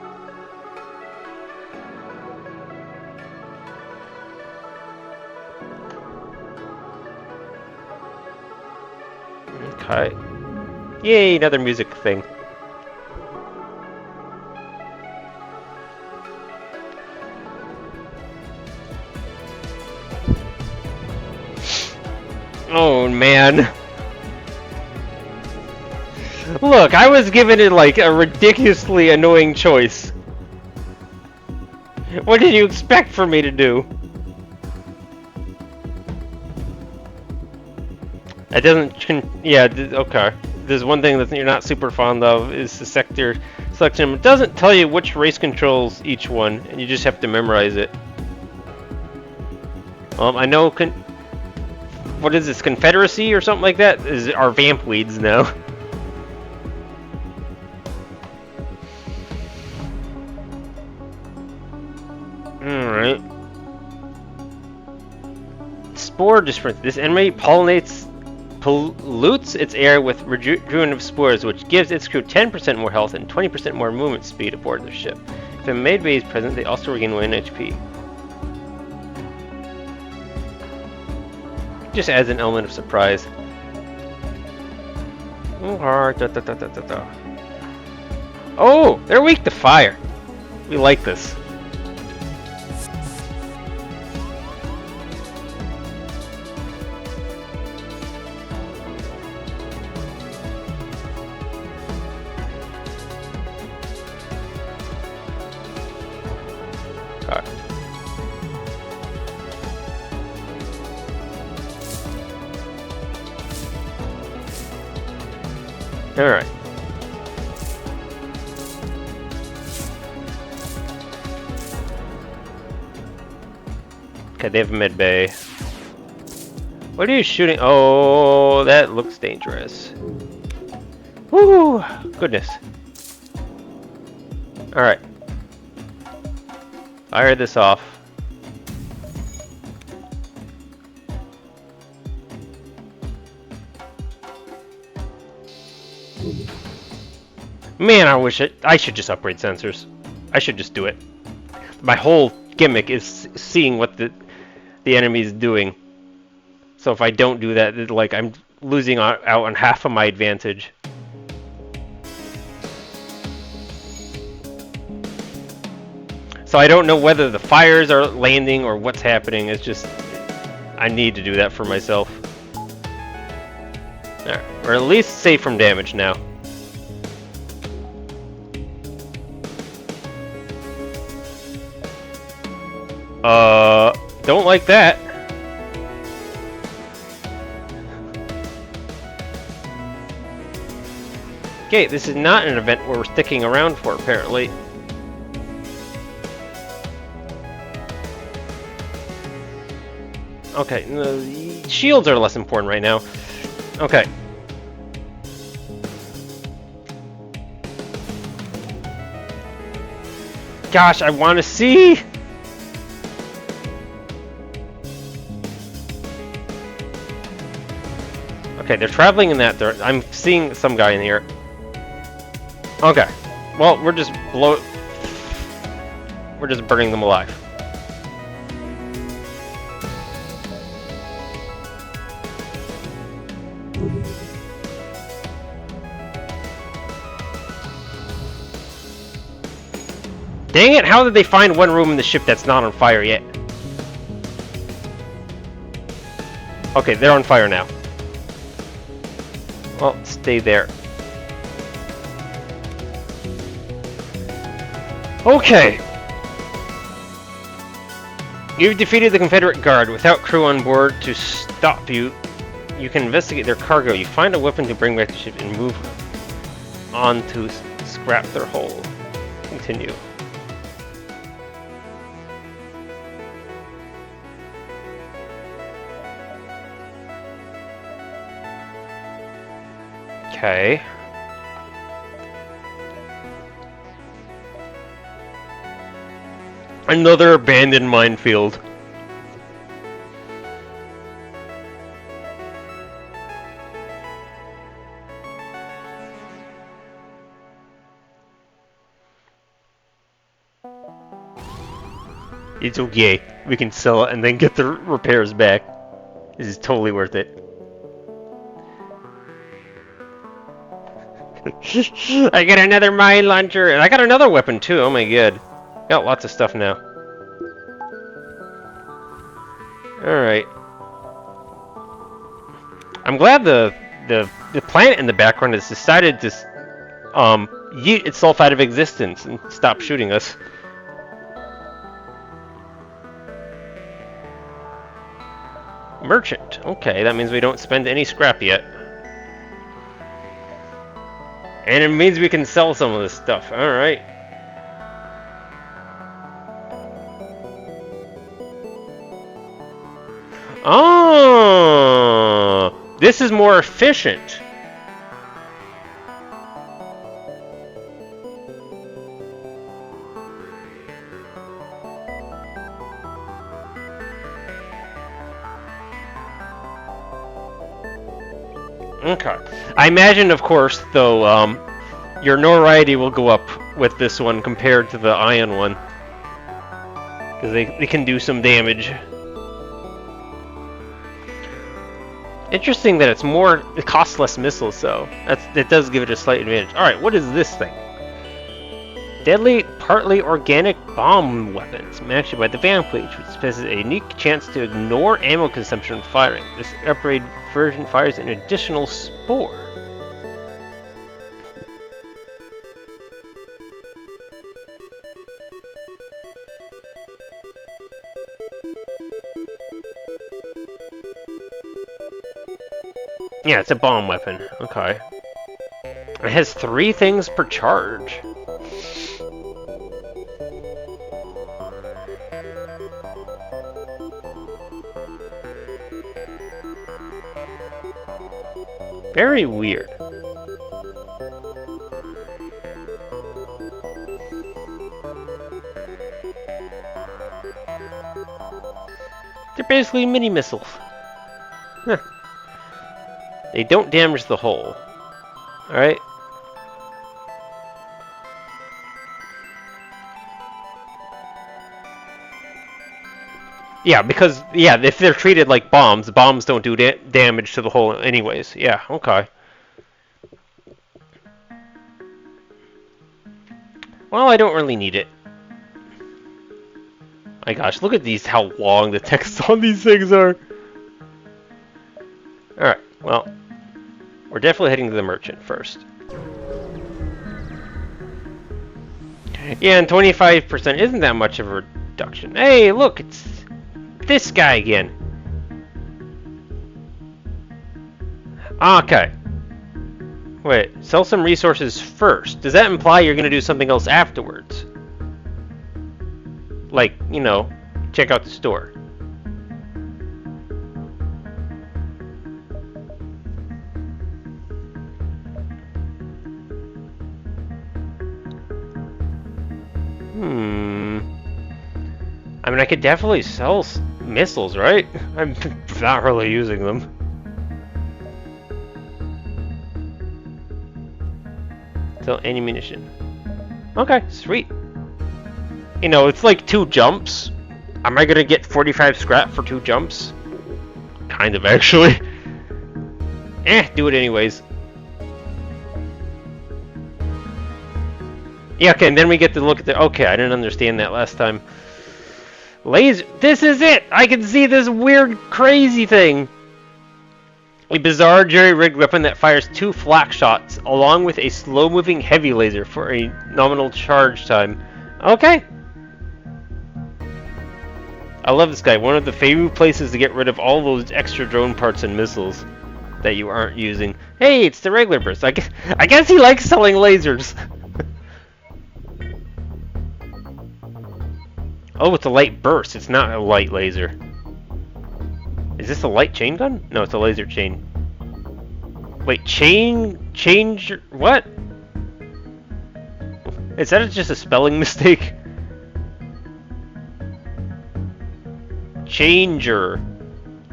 Okay. Yay, another music thing. Oh man. Look, I was given it like a ridiculously annoying choice. What did you expect for me to do? It doesn't... Yeah, okay. There's one thing that you're not super fond of is the sector selection. It doesn't tell you which race controls each one, and you just have to memorize it. I know... What is this, Confederacy or something like that? Are Vampweeds now. Alright. Spore dispersal. This enemy pollinates pollutes its air with rejuvenative spores, which gives its crew 10% more health and 20% more movement speed aboard their ship. If a maid bay is present, they also regain 1 HP. Just adds an element of surprise. Oh, they're weak to fire. We like this. Alright. Okay, they have mid bay. What are you shooting? Oh, that looks dangerous. Woo! Goodness. Alright. Fire this off. Man, I wish I should just upgrade sensors. I should just do it. My whole gimmick is seeing what the enemy is doing. So if I don't do that, like I'm losing out on half of my advantage. So I don't know whether the fires are landing or what's happening. It's just I need to do that for myself. Alright, we're at least safe from damage now. Don't like that. Okay, this is not an event we're sticking around for, apparently. Okay, the shields are less important right now. Okay. Gosh, I want to see! Okay, they're traveling in that direction. I'm seeing some guy in here. Okay. Well, we're just burning them alive. Dang it, how did they find one room in the ship that's not on fire yet? Okay, they're on fire now. Well, stay there. Okay! You've defeated the Confederate Guard. Without crew on board to stop you, you can investigate their cargo. You find a weapon to bring back to the ship and move on to scrap their hull. Continue. Okay. Another abandoned minefield. It's okay. We can sell it and then get the repairs back. This is totally worth it. I got another mine launcher, and I got another weapon too. Oh my god, got lots of stuff now. All right, I'm glad the planet in the background has decided to yeet itself out of existence and stop shooting us. Merchant. Okay, that means we don't spend any scrap yet. And it means we can sell some of this stuff. Alright. Oh! This is more efficient. Okay. I imagine, of course, though, your notoriety will go up with this one compared to the ion one. Because they can do some damage. Interesting that it costs less missiles, though. That does give it a slight advantage. Alright, what is this thing? Deadly, partly organic bomb weapons, manufactured by the Vanquish, which possesses a unique chance to ignore ammo consumption when firing. This upgrade version fires an additional spore. Yeah, it's a bomb weapon. Okay. It has 3 things per charge. Very weird. They're basically mini missiles. Huh. They don't damage the hull. Alright? Yeah, because, if they're treated like bombs, bombs don't do damage to the hull anyways. Yeah, okay. Well, I don't really need it. My gosh, look at these, how long the text on these things are. Alright, well, we're definitely heading to the merchant first. Yeah, and 25% isn't that much of a reduction. Hey, look, it's this guy again. Okay. Wait, sell some resources first. Does that imply you're going to do something else afterwards? Like, check out the store. I mean, I could definitely sell missiles, right? I'm not really using them. Sell ammunition. Okay, sweet. It's like 2 jumps. Am I gonna get 45 scrap for 2 jumps? Kind of, actually. Do it anyways. Yeah, okay, and then we get to look at the... Okay, I didn't understand that last time. Laser... This is it! I can see this weird, crazy thing! A bizarre, jury-rigged weapon that fires 2 flak shots, along with a slow-moving heavy laser for a nominal charge time. Okay. I love this guy. One of the favorite places to get rid of all those extra drone parts and missiles that you aren't using. Hey, it's the regular burst. I guess he likes selling lasers. Oh, it's a light burst. It's not a light laser. Is this a light chain gun? No, it's a laser chain. Wait, change... What? Is that just a spelling mistake? Changer.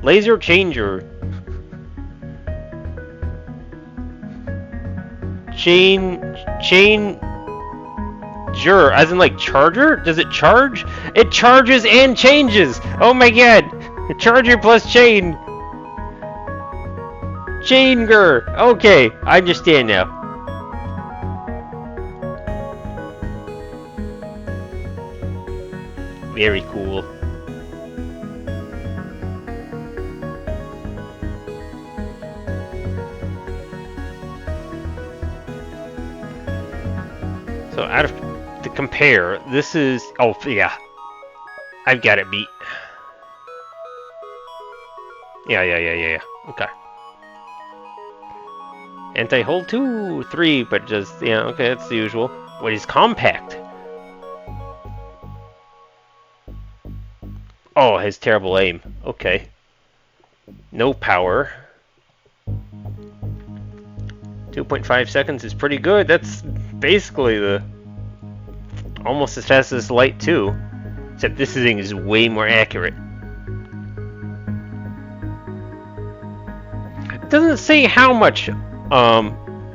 Laser changer. Changer, as in like charger? Does it charge? It charges and changes! Oh my god! Charger plus chain! Changer! Okay, I understand now. Very cool. So out of to compare, this is... Oh, yeah. I've got it beat. Yeah. Okay. Anti-hold 2, 3, but just... Yeah, okay, that's the usual. What is compact? Oh, it has terrible aim. Okay. No power. 2.5 seconds is pretty good. That's basically the... almost as fast as Light 2. Except this thing is way more accurate. It doesn't say how much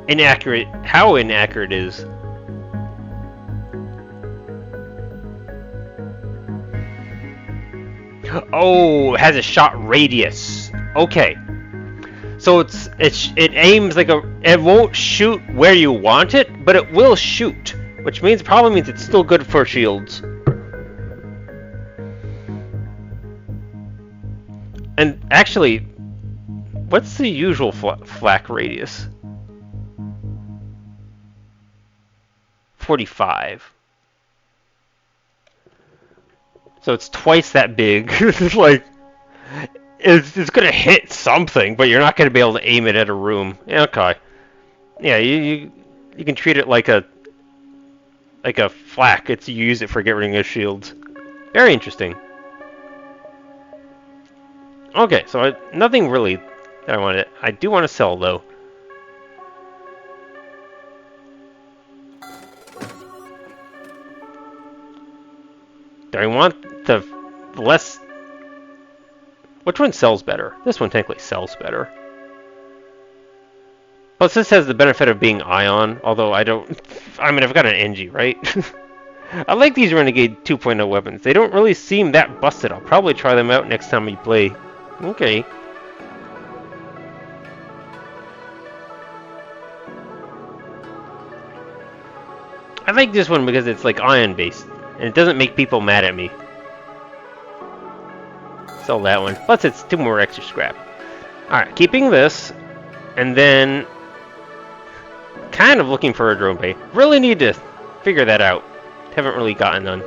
inaccurate, how inaccurate it is. Oh, it has a shot radius. Okay. So it aims like it won't shoot where you want it, but it will shoot, which probably means it's still good for shields. And actually, what's the usual flak radius? 45. So it's twice that big. Like, it's gonna hit something, but you're not gonna be able to aim it at a room. Okay. Yeah, you can treat it like a flak. You use it for getting rid of shields. Very interesting. Okay, so nothing really that I wanted. I do want to sell though. Do I want the less? Which one sells better? This one technically sells better. Plus, this has the benefit of being ion, although I don't... I mean, I've got an NG, right? I like these Renegade 2.0 weapons. They don't really seem that busted. I'll probably try them out next time we play. Okay. I like this one because it's like ion-based, and it doesn't make people mad at me. Sell that one. Plus, it's 2 more extra scrap. Alright, keeping this, and then kind of looking for a drone bay. Really need to figure that out. Haven't really gotten none.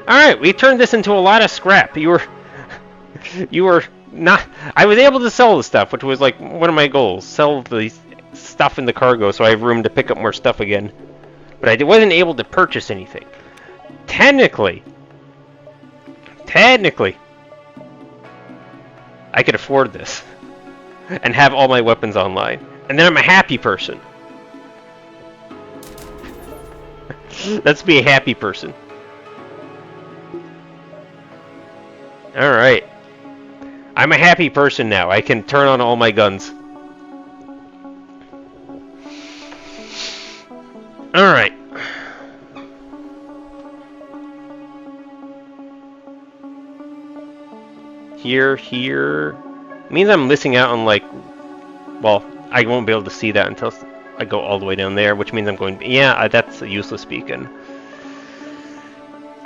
Alright, we turned this into a lot of scrap. You were not... I was able to sell the stuff, which was like one of my goals. Sell the stuff in the cargo so I have room to pick up more stuff again. But I wasn't able to purchase anything. Technically, I could afford this and have all my weapons online. And then I'm a happy person. Let's be a happy person. Alright. I'm a happy person now. I can turn on all my guns. Alright. Here. Means I'm missing out on, like... Well, I won't be able to see that until I go all the way down there, which means I'm going... Yeah, that's a useless beacon.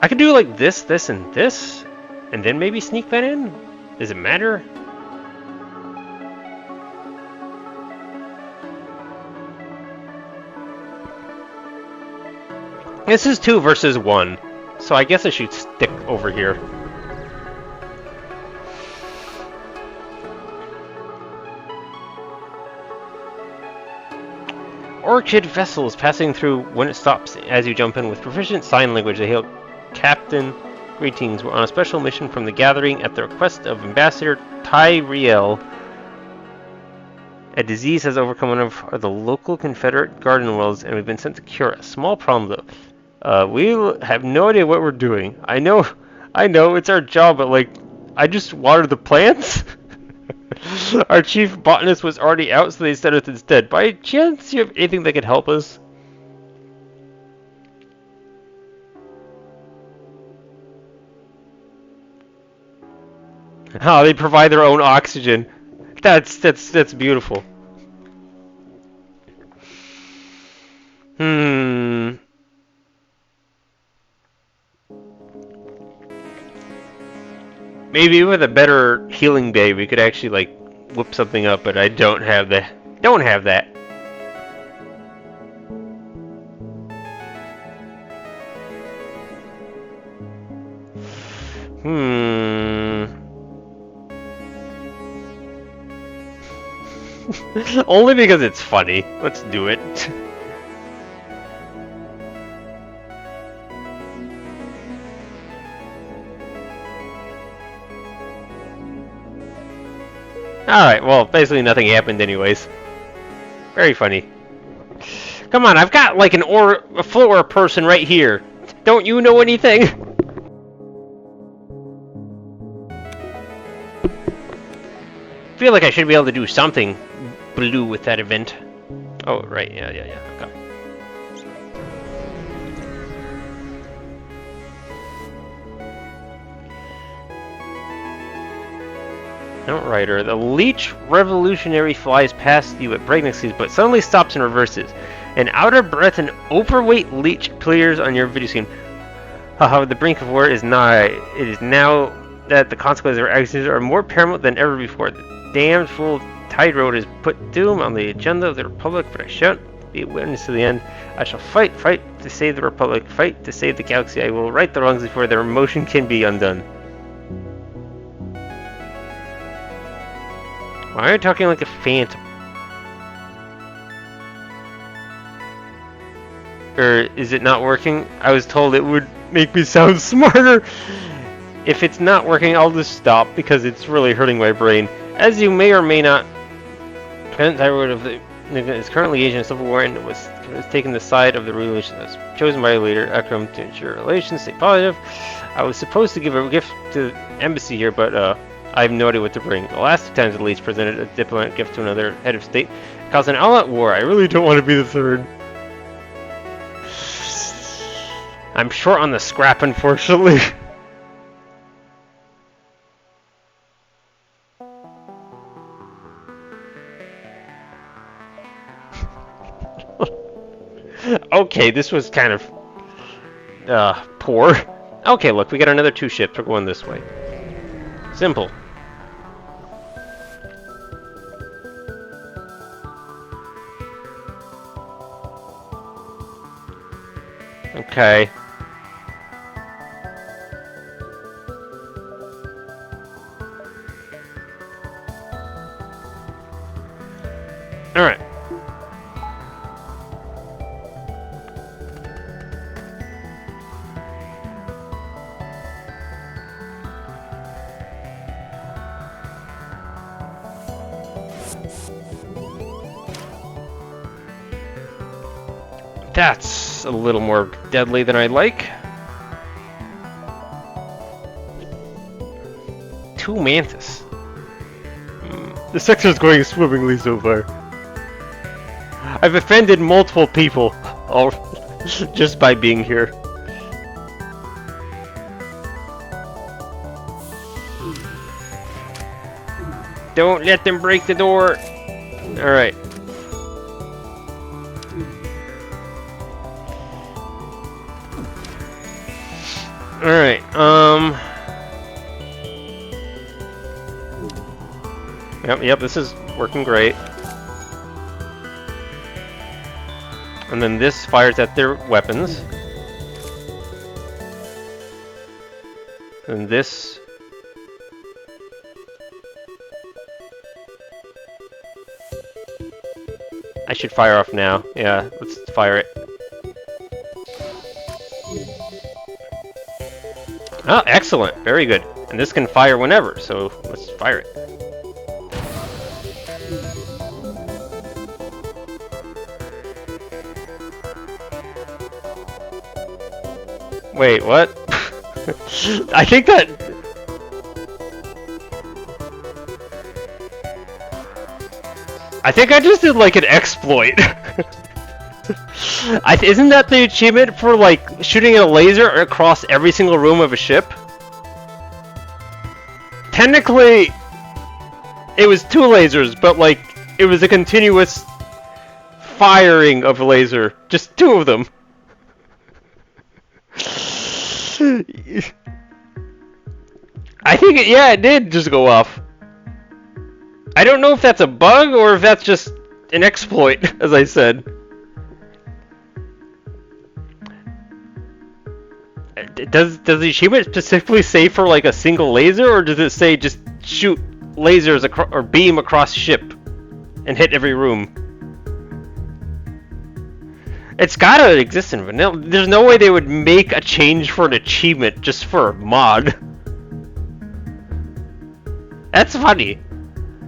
I could do, like, this, and this, and then maybe sneak that in? Does it matter? This is 2 versus 1, so I guess I should stick over here. Orchid vessel is passing through when it stops as you jump in. With proficient sign language, they hail Captain. Greetings. We're on a special mission from the Gathering at the request of Ambassador Tyriel. A disease has overcome one of the local Confederate garden wells, and we've been sent to cure it. Small problem, though. We have no idea what we're doing. I know, it's our job, but, like, I just water the plants? Our chief botanist was already out, so they sent us instead. By chance, you have anything that could help us? Oh, they provide their own oxygen. That's beautiful. Maybe with a better healing bay, we could actually, like, whip something up, but I don't have that. Only because it's funny. Let's do it. Alright, well, basically nothing happened anyways. Very funny. Come on, I've got like a floor person right here. Don't you know anything? Feel like I should be able to do something blue with that event. Oh, right, yeah, okay. Outrider. The Leech Revolutionary flies past you at breakneck speed, but suddenly stops and reverses. An out-of-breath and overweight Leech clears on your video screen. Haha, the brink of war is nigh. It is now that the consequences of our actions are more paramount than ever before. The damned fool Tide Road has put doom on the agenda of the Republic, but I shan't be a witness to the end. I shall fight to save the Republic, fight to save the galaxy. I will right the wrongs before their emotion can be undone. Why are you talking like a phantom? Or is it not working? I was told it would make me sound smarter. If it's not working, I'll just stop because it's really hurting my brain. As you may or may not, President Tyrod of the is currently engaged in a civil war and was taking the side of the relation that was chosen by the leader Akram to ensure relations stay positive. I was supposed to give a gift to the embassy here, but I have no idea what to bring. The last two times the leads presented a diplomatic gift to another head of state caused an all-out war. I really don't want to be the third. I'm short on the scrap, unfortunately. Okay, this was kind of poor. Okay, look, we got another 2 ships. We're going this way. Simple. Okay. Alright. That's a little more deadly than I'd like. 2 Mantis. The sector's going swimmingly so far. I've offended multiple people all just by being here. Don't let them break the door. Alright. Alright, Yep, this is working great. And then this fires at their weapons. And this... I should fire off now. Yeah, let's fire it. Oh, excellent. Very good. And this can fire whenever, so let's fire it. Wait, what? I think that... I think I just did like an exploit. Isn't that the achievement for like shooting a laser across every single room of a ship? Technically, it was 2 lasers, but like it was a continuous firing of a laser, just 2 of them. I think it did just go off. I don't know if that's a bug or if that's just an exploit, as I said. Does the achievement specifically say for like a single laser, or does it say just shoot lasers or beam across ship and hit every room? It's gotta exist in vanilla. There's no way they would make a change for an achievement just for a mod. That's funny.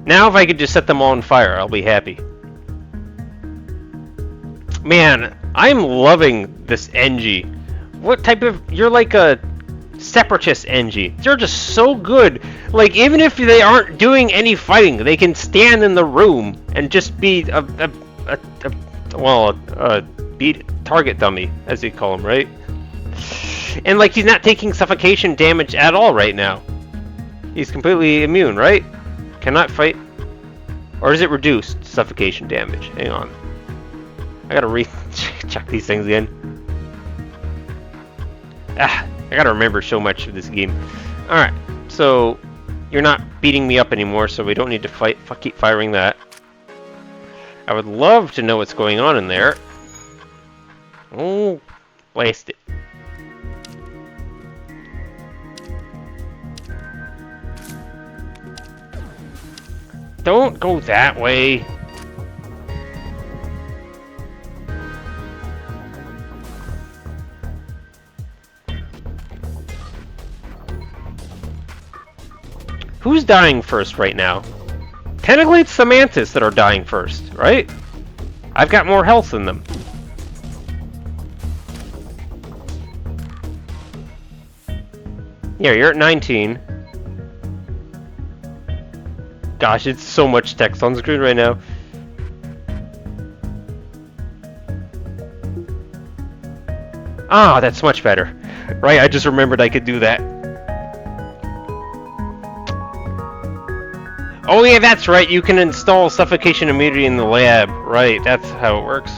Now if I could just set them all on fire, I'll be happy. Man, I'm loving this Engie. What type of... You're like a Separatist NG. They're just so good. Like, even if they aren't doing any fighting, they can stand in the room and just be a beat target dummy, as they call him, right? And like, he's not taking suffocation damage at all right now. He's completely immune, right? Cannot fight. Or is it reduced suffocation damage? Hang on. I gotta check these things again. I gotta remember so much of this game. Alright, so you're not beating me up anymore, so we don't need to keep firing that. I would love to know what's going on in there. Oh, blast it. Don't go that way. Who's dying first right now? Technically, it's the Mantis that are dying first, right? I've got more health than them. Yeah, you're at 19. Gosh, it's so much text on screen right now. Ah, that's much better. Right, I just remembered I could do that. Oh yeah, that's right, you can install suffocation immunity in the lab. Right, that's how it works.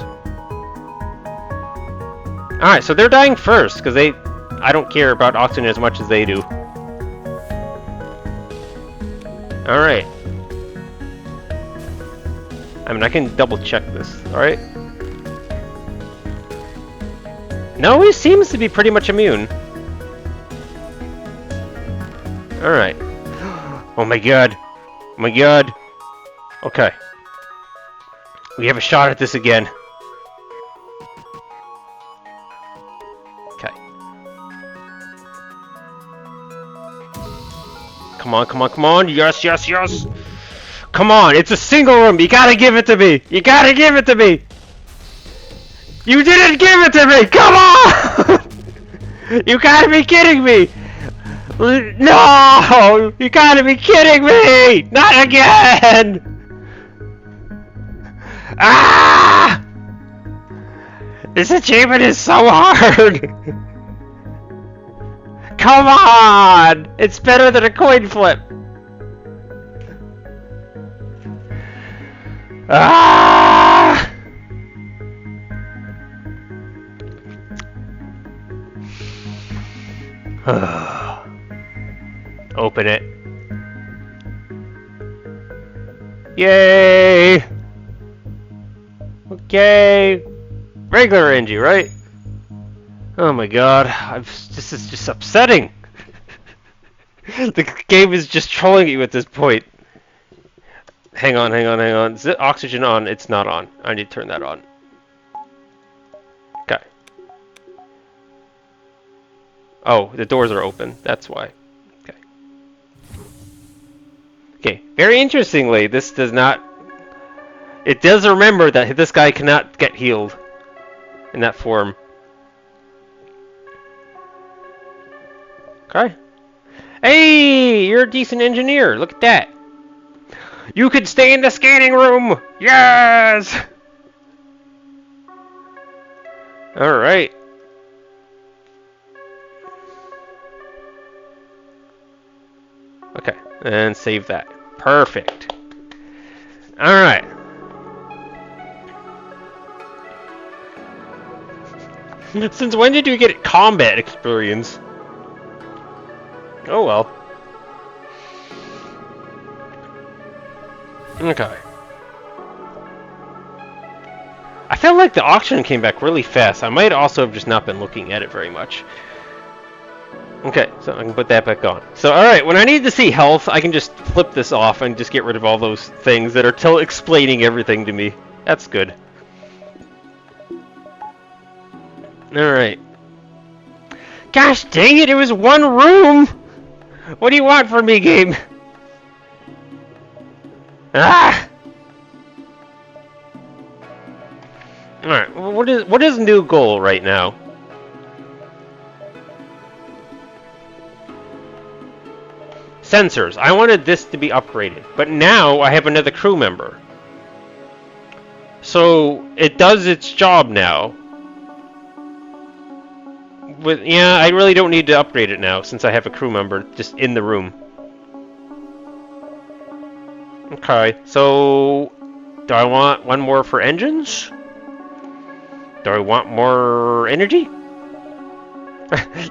Alright, so they're dying first, because I don't care about oxygen as much as they do. Alright. I mean, I can double check this, alright? No, he seems to be pretty much immune. Alright. Oh my god. Oh my god. Okay. We have a shot at this again. Okay. Come on, come on, come on. Yes, yes, yes. Come on, it's a single room. You gotta give it to me. You gotta give it to me. You didn't give it to me. Come on. You gotta be kidding me. No, you gotta be kidding me. Not again. Ah! This achievement is so hard. Come on. It's better than a coin flip. Ah! Open it. Yay! Okay. Regular NG, right? Oh my god, this is just upsetting. The game is just trolling you at this point. Hang on, hang on, hang on. Is it oxygen on? It's not on. I need to turn that on. Okay. Oh, the doors are open. That's why. Okay. Okay. Very interestingly, this does not... It does remember that this guy cannot get healed in that form. Okay. Hey! You're a decent engineer. Look at that. You could stay in the scanning room! Yes! Alright. Okay, and save that. Perfect. Alright. Since when did you get combat experience? Oh well. Okay. I felt like the oxygen came back really fast. I might also have just not been looking at it very much. Okay, so I can put that back on. So, alright, when I need to see health, I can just flip this off and just get rid of all those things that are explaining everything to me. That's good. Alright. Gosh dang it, it was one room! What do you want from me, game? Ah! Alright, what is new goal right now? Sensors. I wanted this to be upgraded, but now I have another crew member. So it does its job now. But yeah, I really don't need to upgrade it now since I have a crew member just in the room. Okay, so do I want one more for engines? Do I want more energy?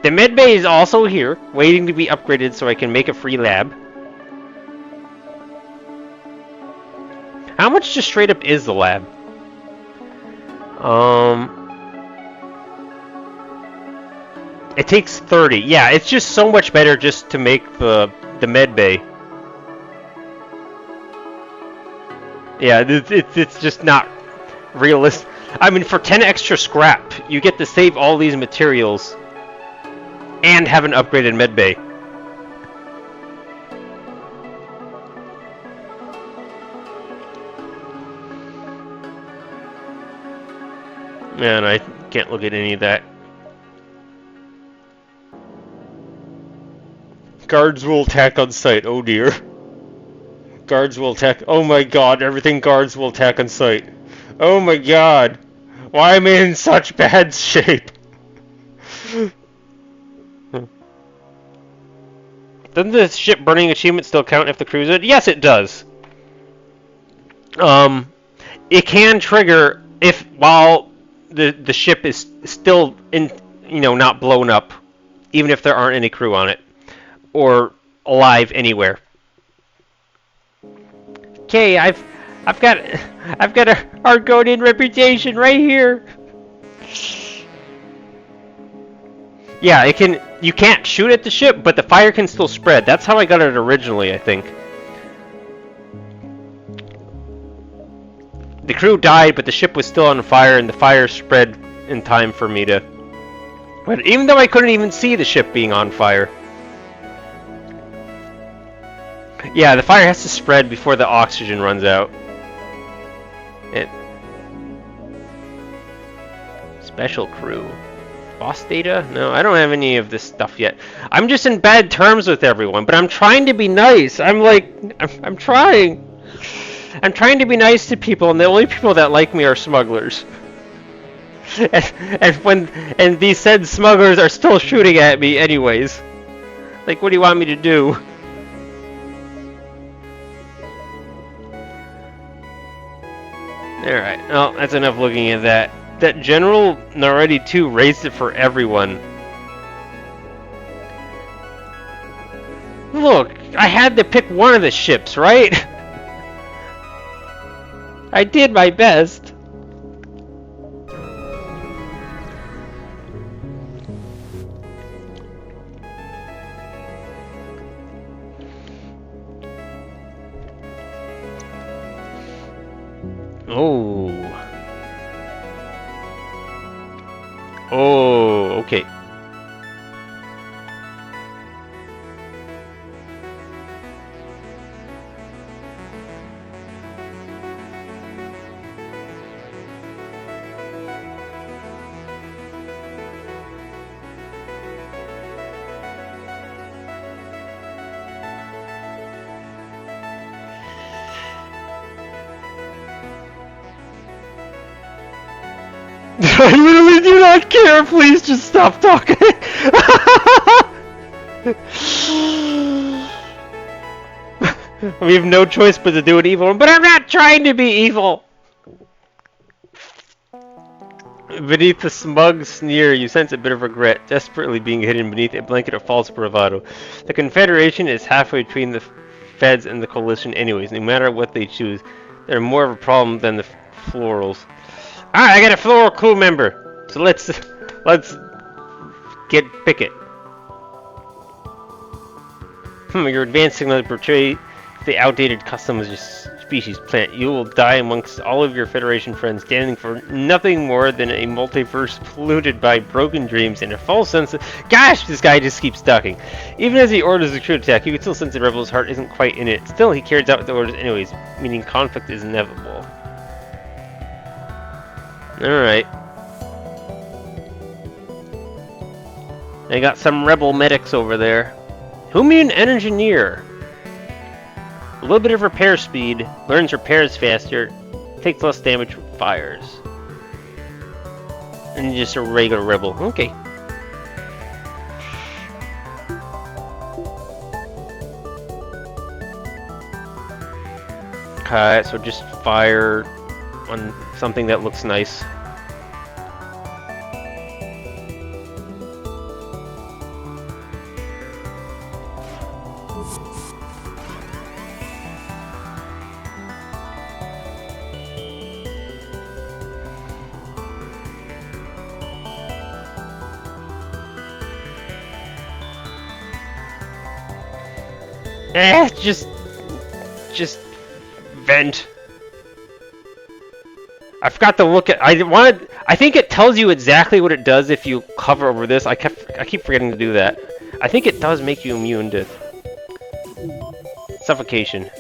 The med bay is also here, waiting to be upgraded so I can make a free lab. How much just straight up is the lab? It takes 30. Yeah, it's just so much better just to make the med bay. Yeah, it's just not realistic. I mean, for 10 extra scrap, you get to save all these materials and have an upgraded med bay. Man, I can't look at any of that. Guards will attack on sight. Oh dear. Guards will attack. Oh my god, everything guards will attack on sight. Oh my god. Why am I in such bad shape? Doesn't the ship burning achievement still count if the crew's in? Yes, it does. It can trigger if while the ship is still in, not blown up, even if there aren't any crew on it or alive anywhere. Okay, I've got a Argonian reputation right here. Yeah, you can't shoot at the ship, but the fire can still spread. That's how I got it originally, I think. The crew died, but the ship was still on fire, and the fire spread in time for me to... But even though I couldn't even see the ship being on fire. Yeah, the fire has to spread before the oxygen runs out. Special crew. Boss data? No, I don't have any of this stuff yet. I'm just in bad terms with everyone, but I'm trying to be nice. I'm trying. I'm trying to be nice to people, and the only people that like me are smugglers. and these said smugglers are still shooting at me anyways. Like, what do you want me to do? Alright, well, that's enough looking at that. That General Naredi 2 raised it for everyone. Look, I had to pick one of the ships, right? I did my best. Oh. Oh, okay. I literally do not care. Please just stop talking. We have no choice but to do an evil one, but I'm not trying to be evil. Beneath the smug sneer, you sense a bit of regret, desperately being hidden beneath a blanket of false bravado. The Confederation is halfway between the Feds and the Coalition anyways. No matter what they choose, they're more of a problem than the Florals. Alright, I got a floral crew member. So let's pick it. Your advanced signal portray the outdated customs of your species plant. You will die amongst all of your Federation friends, standing for nothing more than a multiverse polluted by broken dreams and a false sense of... Gosh, this guy just keeps talking. Even as he orders the crew to attack, you can still sense the rebel's heart isn't quite in it. Still, he carries out the orders anyways, meaning conflict is inevitable. Alright. They got some rebel medics over there. Who made an engineer? A little bit of repair speed, learns repairs faster, takes less damage from fires. And just a regular rebel. Okay. Okay, so just fire on something that looks nice. Just vent. I forgot to look at. I think it tells you exactly what it does if you hover over this. I keep forgetting to do that. I think it does make you immune to suffocation.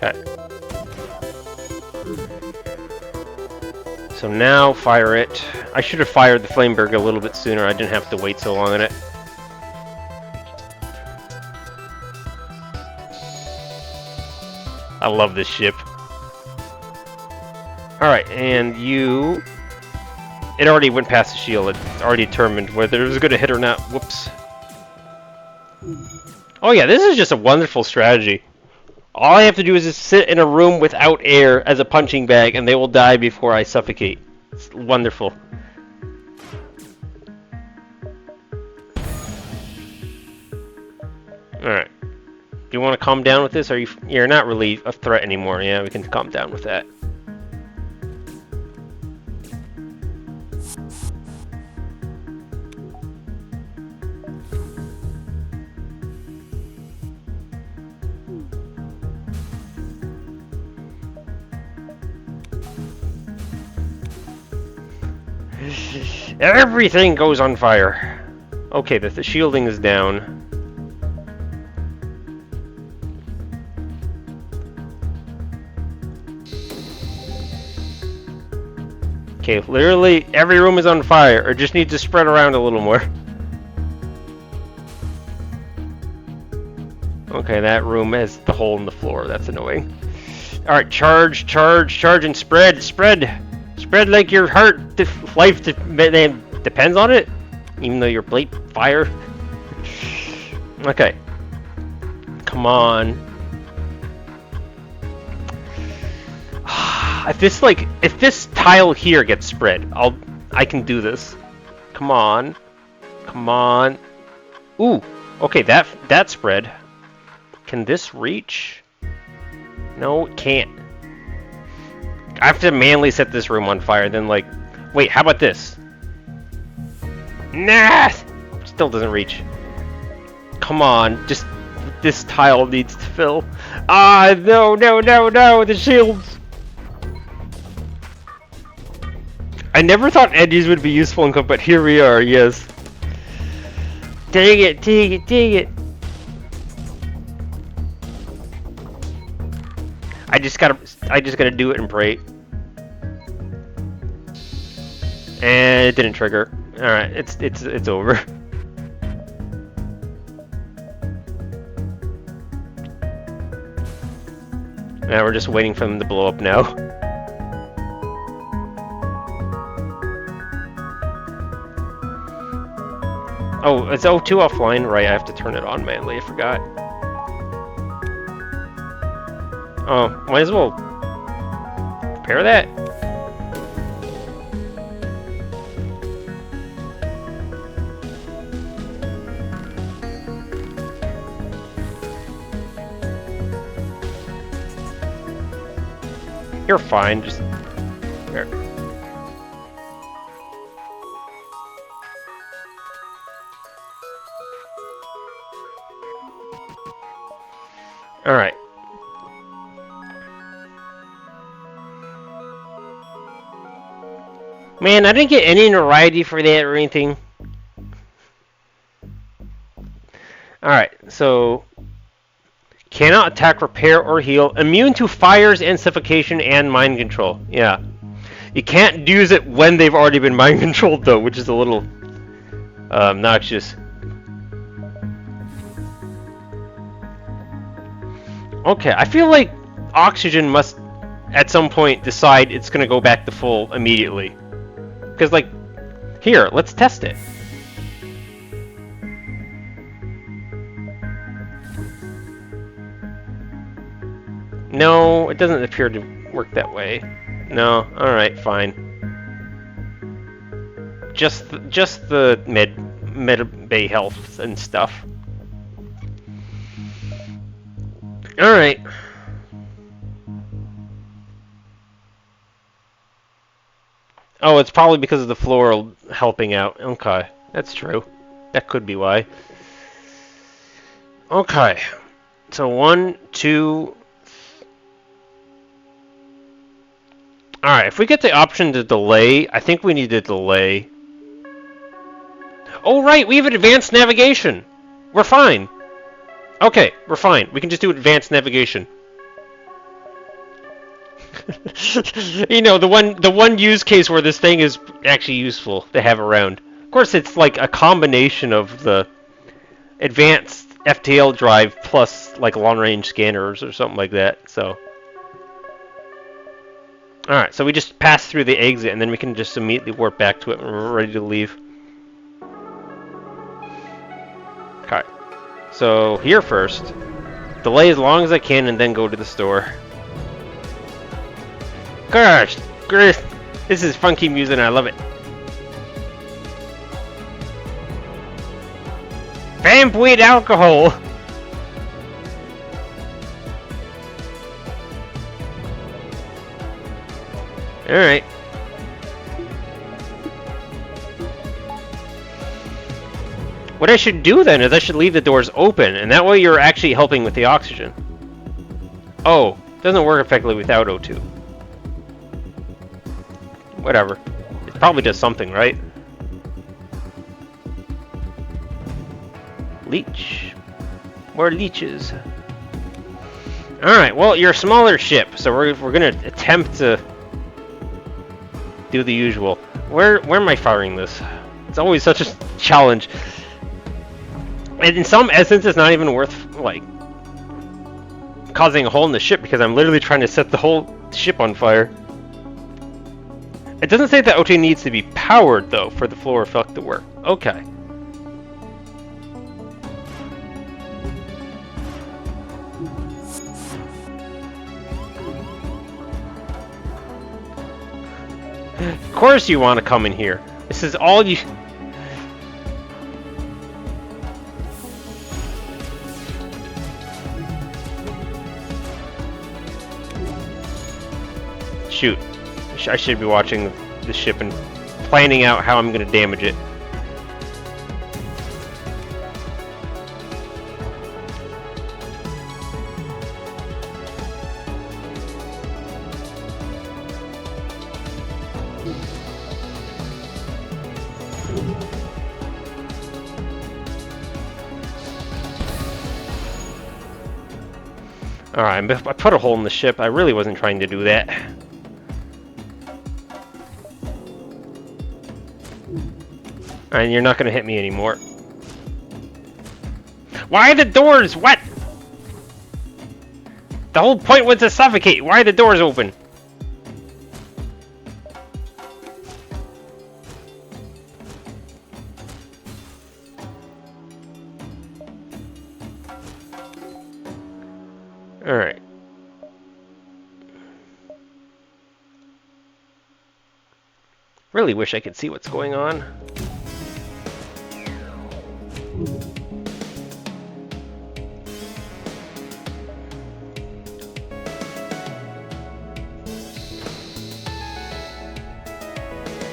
Okay. So now fire it. I should have fired the Flameberg a little bit sooner. I didn't have to wait so long on it. I love this ship. Alright, and you... It already went past the shield. It's already determined whether it was going to hit or not. Whoops. Oh yeah, this is just a wonderful strategy. All I have to do is just sit in a room without air as a punching bag, and they will die before I suffocate. It's wonderful. Alright. Do you want to calm down with this? Or you're not really a threat anymore. Yeah, we can calm down with that. Everything goes on fire. Okay, the shielding is down. Okay, literally every room is on fire, or just needs to spread around a little more. Okay, that room has the hole in the floor. That's annoying. Alright, charge, and spread. Spread like your life depends on it, even though you're blade fire. Okay, come on. If this tile here gets spread, I can do this. Come on. Ooh, okay, that spread. Can this reach? No, it can't. I have to manually set this room on fire, then wait, how about this? Nah! Still doesn't reach. Come on, just, this tile needs to fill. Ah, no, the shields! I never thought edges would be useful in but here we are, yes. Dang it. I just gotta do it and pray. And it didn't trigger. Alright, it's over. Now we're just waiting for them to blow up now. Oh, it's O2 offline? Right, I have to turn it on manually, I forgot. Oh, might as well repair that. You're fine, just... There. Alright. Man, I didn't get any notoriety for that or anything. Alright, so... Cannot attack, repair, or heal. Immune to fires and suffocation and mind control. Yeah. You can't use it when they've already been mind controlled, though, which is a little obnoxious. Okay, I feel like oxygen must, at some point, decide it's going to go back to full immediately. Because, like, here, let's test it. No, it doesn't appear to work that way. No, alright, fine. Just the med bay health and stuff. Alright. Oh, it's probably because of the floral helping out. Okay, that's true. That could be why. Okay. So 1, 2... Alright, if we get the option to delay, I think we need to delay. Oh, right, we have advanced navigation. We're fine. Okay, we're fine. We can just do advanced navigation. You know, the one use case where this thing is actually useful to have around. Of course, it's like a combination of the advanced FTL drive plus like long-range scanners or something like that, so... Alright, so we just pass through the exit, and then we can just immediately warp back to it when we're ready to leave. Okay. So, here first. Delay as long as I can, and then go to the store. Gosh! Chris! This is funky music, and I love it. Vamp-weed alcohol! Alright. What I should do then is I should leave the doors open, and that way you're actually helping with the oxygen. Oh, doesn't work effectively without O2. Whatever. It probably does something, right? Leech. More leeches. Alright, well, you're a smaller ship, so we're gonna attempt to do the usual. Where am I firing this? It's always such a challenge. And in some essence, it's not even worth, like, causing a hole in the ship, because I'm literally trying to set the whole ship on fire. It doesn't say that O2 needs to be powered, though, for the floor effect to work. Okay. Of course you want to come in here. This is all you... Shoot. I should be watching the ship and planning out how I'm going to damage it. Alright, I put a hole in the ship. I really wasn't trying to do that. And you're not going to hit me anymore. Why are the doors? What? The whole point was to suffocate. Why are the doors open? Alright. Really wish I could see what's going on.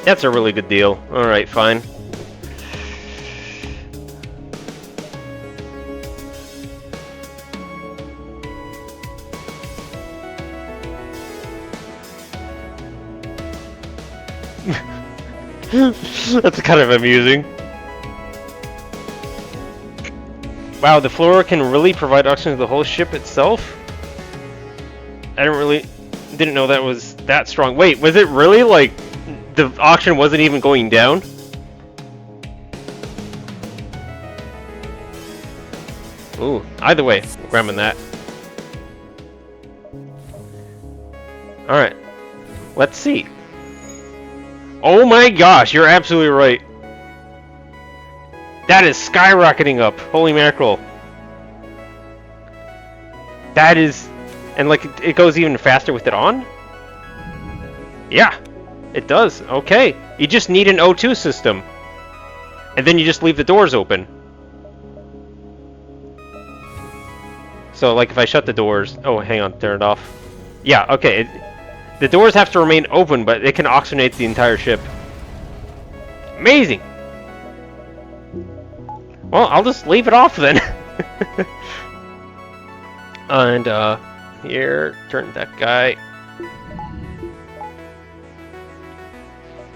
That's a really good deal. Alright, fine. That's kind of amusing. Wow, the floor can really provide oxygen to the whole ship itself? I didn't know that was that strong. Wait, was it really like the oxygen wasn't even going down? Ooh, either way, we're grabbing that. Alright, let's see. Oh my gosh, you're absolutely right. That is skyrocketing up. Holy mackerel. That is... And like, it goes even faster with it on? Yeah, it does. Okay. You just need an O2 system. And then you just leave the doors open. So like if I shut the doors... Oh, hang on, turn it off. Yeah, okay. The doors have to remain open, but it can oxygenate the entire ship. Amazing! Well, I'll just leave it off then. And, here, turn that guy.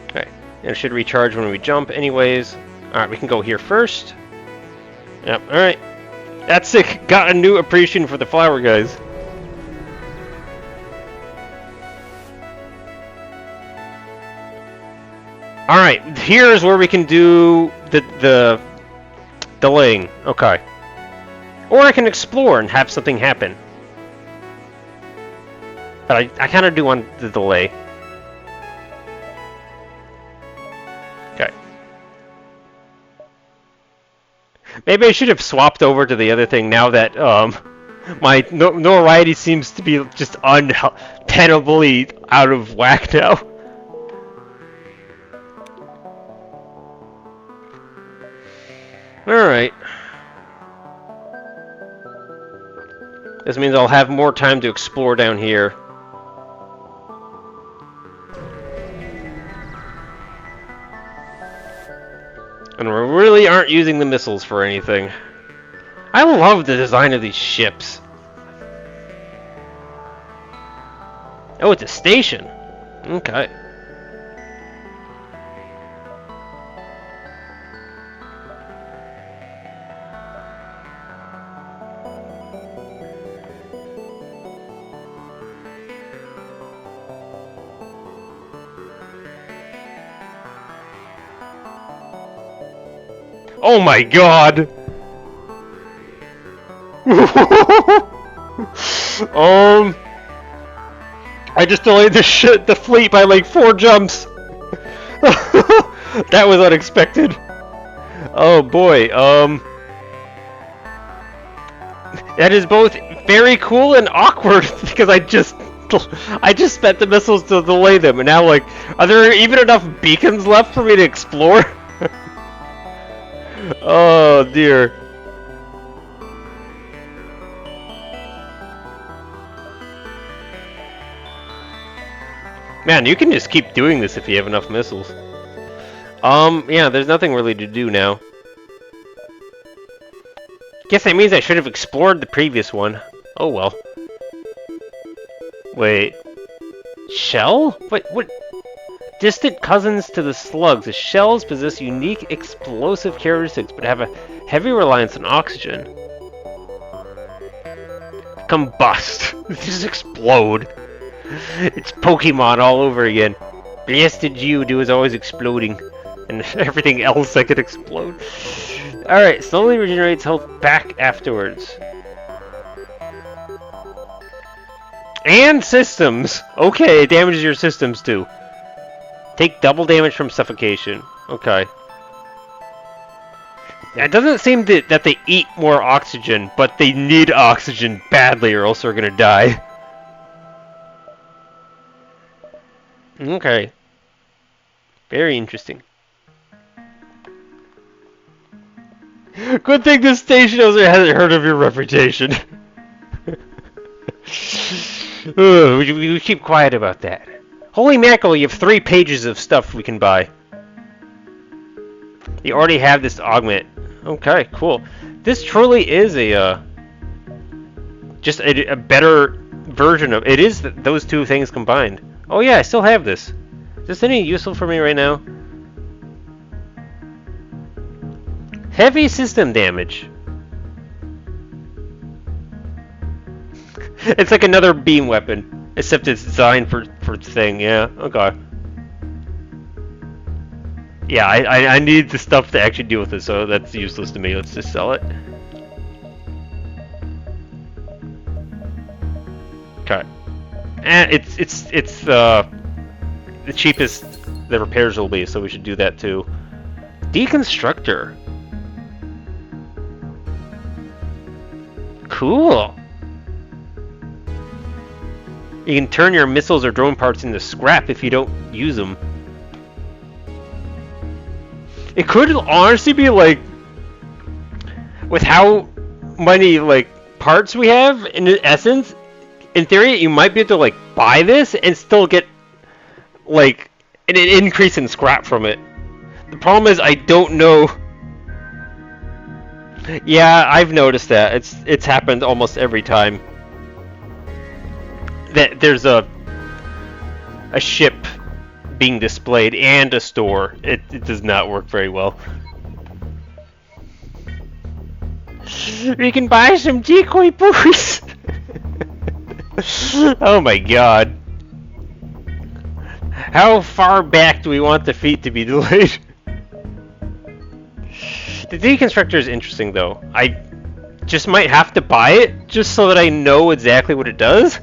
Okay, it should recharge when we jump anyways. Alright, we can go here first. Yep, alright. That's sick. Got a new appreciation for the flower, guys. Alright, here's where we can do the delaying. Okay. Or I can explore and have something happen. But I kind of do want the delay. Okay. Maybe I should have swapped over to the other thing now that my notoriety seems to be just untenably out of whack now. Alright. This means I'll have more time to explore down here. And we really aren't using the missiles for anything. I love the design of these ships. Oh, it's a station. Okay. Oh my god! I just delayed the fleet by like 4 jumps. That was unexpected. Oh boy, that is both very cool and awkward because I just spent the missiles to delay them, and now like, are there even enough beacons left for me to explore? Oh dear. Man, you can just keep doing this if you have enough missiles. Yeah, there's nothing really to do now. Guess that means I should have explored the previous one. Oh well. Wait. Shell? What? Distant cousins to the slugs, the shells possess unique explosive characteristics, but have a heavy reliance on oxygen. Combust. Just explode. It's Pokemon all over again. Blasted Geodude is always exploding. And everything else that could explode. Alright, slowly regenerates health back afterwards. And systems! Okay, it damages your systems too. Take double damage from suffocation. Okay. It doesn't seem that they eat more oxygen, but they need oxygen badly or else they're gonna die. Okay. Very interesting. Good thing this station hasn't heard of your reputation. We keep quiet about that. Holy mackerel, you have 3 pages of stuff we can buy. You already have this augment. Okay, cool. This truly is just a better version of... It is those 2 things combined. Oh yeah, I still have this. Is this any useful for me right now? Heavy system damage. It's like another beam weapon, except it's designed for thing. Yeah. Okay. Yeah, I need the stuff to actually deal with it, so that's useless to me. Let's just sell it. Okay. And it's the cheapest the repairs will be, so we should do that too. Deconstructor. Cool. You can turn your missiles or drone parts into scrap if you don't use them. It could honestly be like, with how many like parts we have, in essence, in theory, you might be able to like buy this and still get like an increase in scrap from it. The problem is I don't know. Yeah, I've noticed that. It's happened almost every time that there's a ship being displayed and a store. It does not work very well. We can buy some decoy buoys. Oh my god. How far back do we want the feet to be delayed? The deconstructor is interesting though. I just might have to buy it just so that I know exactly what it does.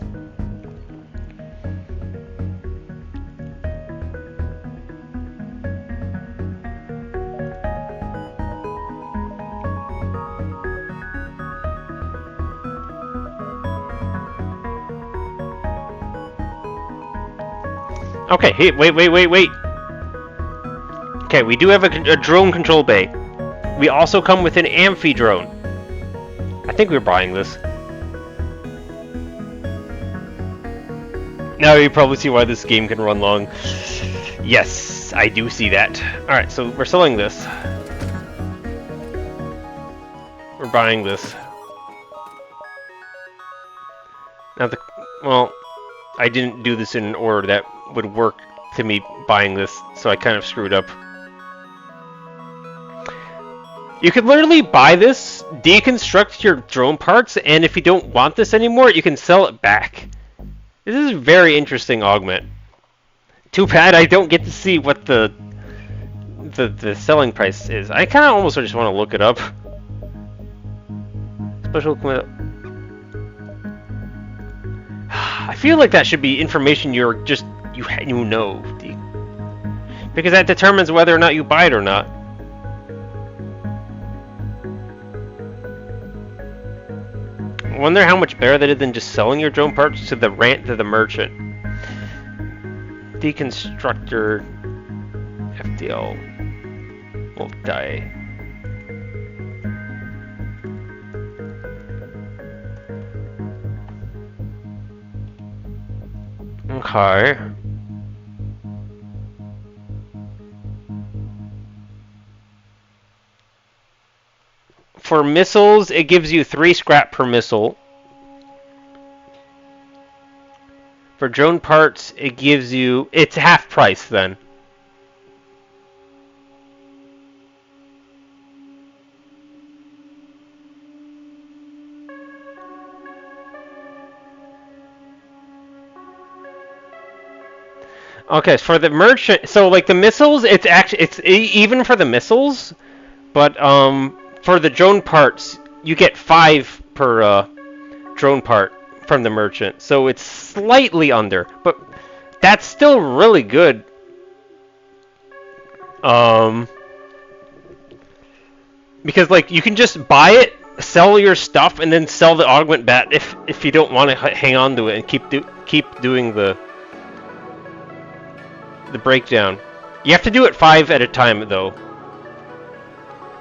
Okay, hey, wait. Okay, we do have a drone control bay. We also come with an amphi drone. I think we're buying this. Now you probably see why this game can run long. Yes, I do see that. Alright, so we're selling this. We're buying this. Now well, I didn't do this in an order that would work to me buying this, so I kind of screwed up. You could literally buy this, deconstruct your drone parts, and if you don't want this anymore, you can sell it back. This is a very interesting augment. Too bad I don't get to see what the selling price is. I kind of almost just want to look it up. Special equipment. I feel like that should be information you know, because that determines whether or not you buy it or not. I wonder how much better that is than just selling your drone parts to the merchant. Deconstructor FTL Multi. Okay. For missiles, it gives you 3 scrap per missile. For drone parts, it gives you... It's half price then. Okay, for the merchant, so like the missiles, it's even for the missiles, but for the drone parts, you get 5 per drone part from the merchant, so it's slightly under, but that's still really good. Because like you can just buy it, sell your stuff, and then sell the augment bat if you don't want to hang on to it and keep doing the breakdown. You have to do it 5 at a time though.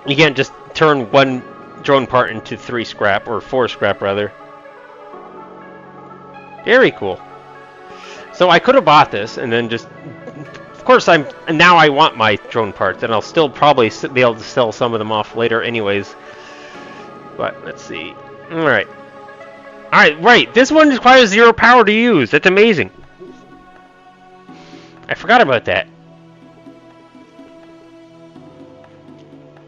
You can't just turn 1 drone part into 3 scrap, or 4 scrap rather. Very cool. So I could have bought this and then just, of course now I want my drone parts, and I'll still probably be able to sell some of them off later anyways. But let's see. Alright, right, this one requires 0 power to use. That's amazing. I forgot about that.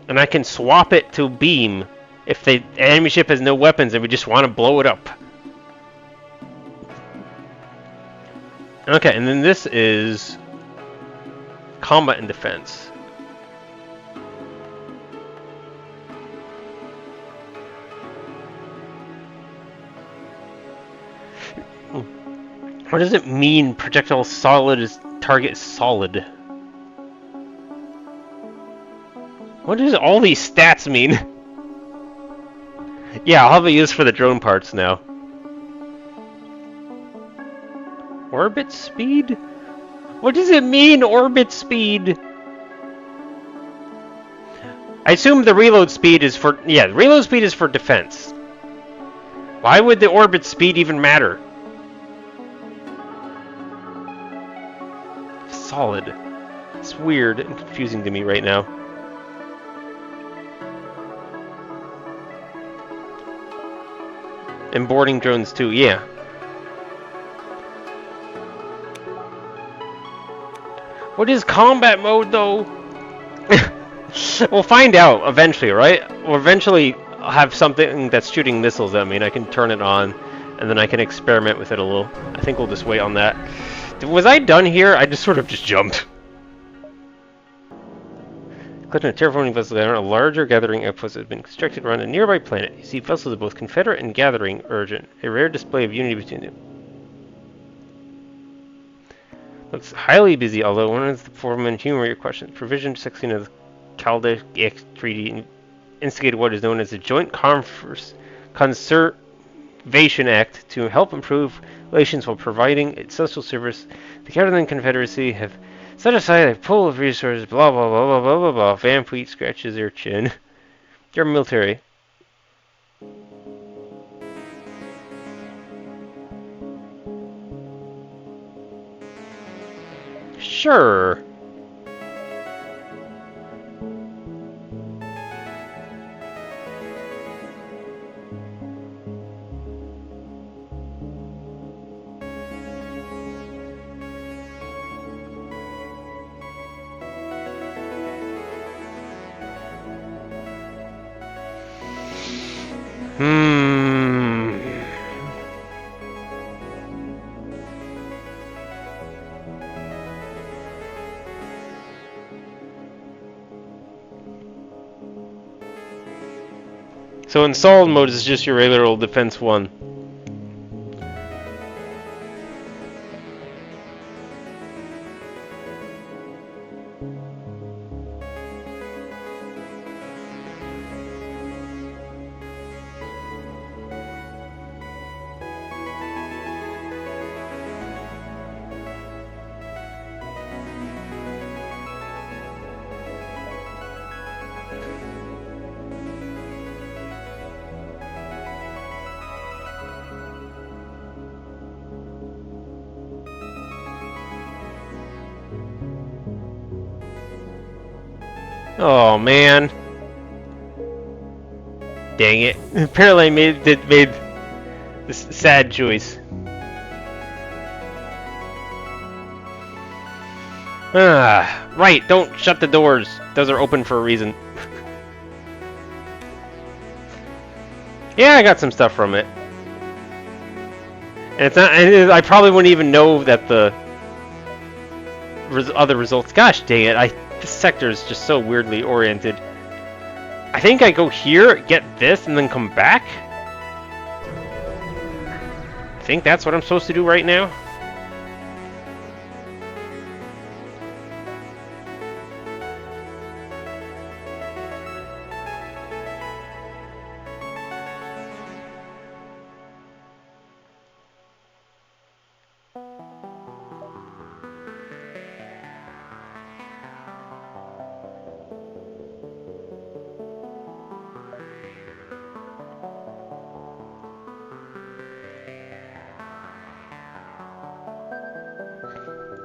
And I can swap it to beam if the enemy ship has no weapons and we just want to blow it up. Okay, and then this is combat and defense. What does it mean, projectile solid is target solid? What does all these stats mean? Yeah, I'll have a use for the drone parts now. Orbit speed? What does it mean, orbit speed? I assume the reload speed is for... Yeah, the reload speed is for defense. Why would the orbit speed even matter? Solid. It's weird and confusing to me right now. And boarding drones too, yeah. What is combat mode though? We'll find out eventually, right? We'll eventually have something that's shooting missiles at me and I can turn it on and then I can experiment with it a little. I think we'll just wait on that. Was I done here? I just sort of just jumped. Click on a terraforming vessel down. A larger gathering outpost has been constructed around a nearby planet. You see vessels of both Confederate and Gathering urgent. A rare display of unity between them. Looks highly busy, although one of the foremen humor your question. Provision 16 of the Calda X Treaty instigated what is known as the Joint Conservation Act to help improve relations while providing essential service. The Catalan Confederacy have set aside a pool of resources, blah blah blah blah blah blah blah. Van Fleet scratches their chin. You're military. Sure. So in solid mode, it's just your regular old defense 1. Oh man. Dang it. Apparently I made this sad choice. Right, don't shut the doors. Those are open for a reason. Yeah, I got some stuff from it. And it's not, I probably wouldn't even know that the other results. Gosh dang it, this sector is just so weirdly oriented. I think I go here, get this, and then come back? I think that's what I'm supposed to do right now.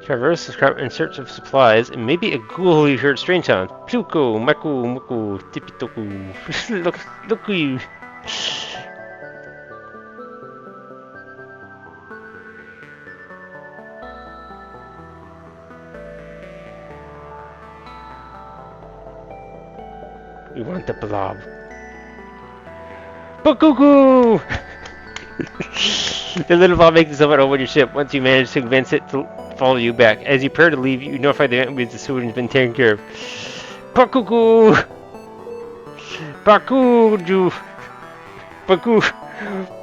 Traverse the scrap in search of supplies, and maybe a ghoul you heard strange sound. Pluko, Maku, Muku, Tipitoku. Look you. We want the blob. Bakugu! The little ball makes itself at home on your ship. Once you manage to convince it to follow you back. As you prepare to leave, you notify the means the sewage has been taken care of. Pakuku! Pakuju! Paku!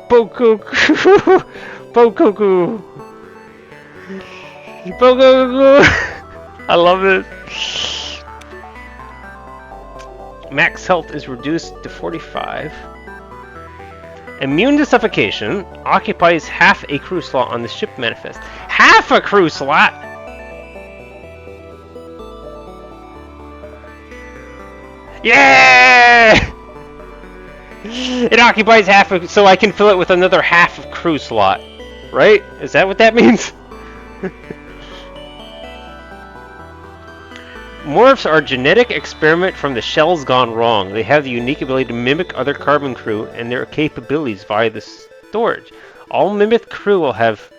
Pokuku! Pokuku! Pokuku! I love this. Max health is reduced to 45. Immune to suffocation. Occupies half a crew slot on the ship manifest. Half a crew slot? Yeah! It occupies half of, so I can fill it with another half of crew slot. Right? Is that what that means? Morphs are a genetic experiment from the shells gone wrong. They have the unique ability to mimic other carbon crew and their capabilities via the storage. All mimicked crew will have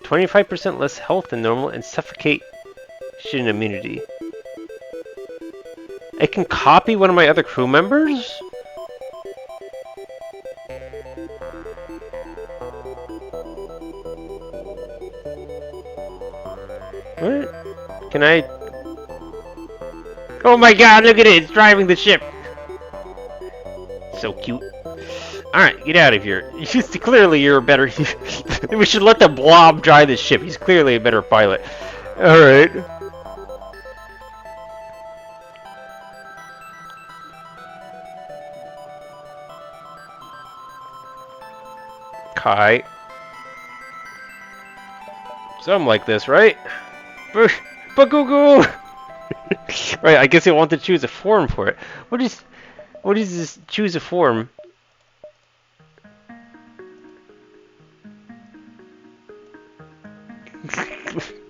25% less health than normal and suffocation immunity. I can copy one of my other crew members? What? Can I... Oh my god, look at it! It's driving the ship! So cute. Alright, get out of here. Clearly you're a better... We should let the blob drive the ship. He's clearly a better pilot. Alright. Kai. Something like this, right? Bagoo! Right, I guess I want to choose a form for it. What is this choose a form?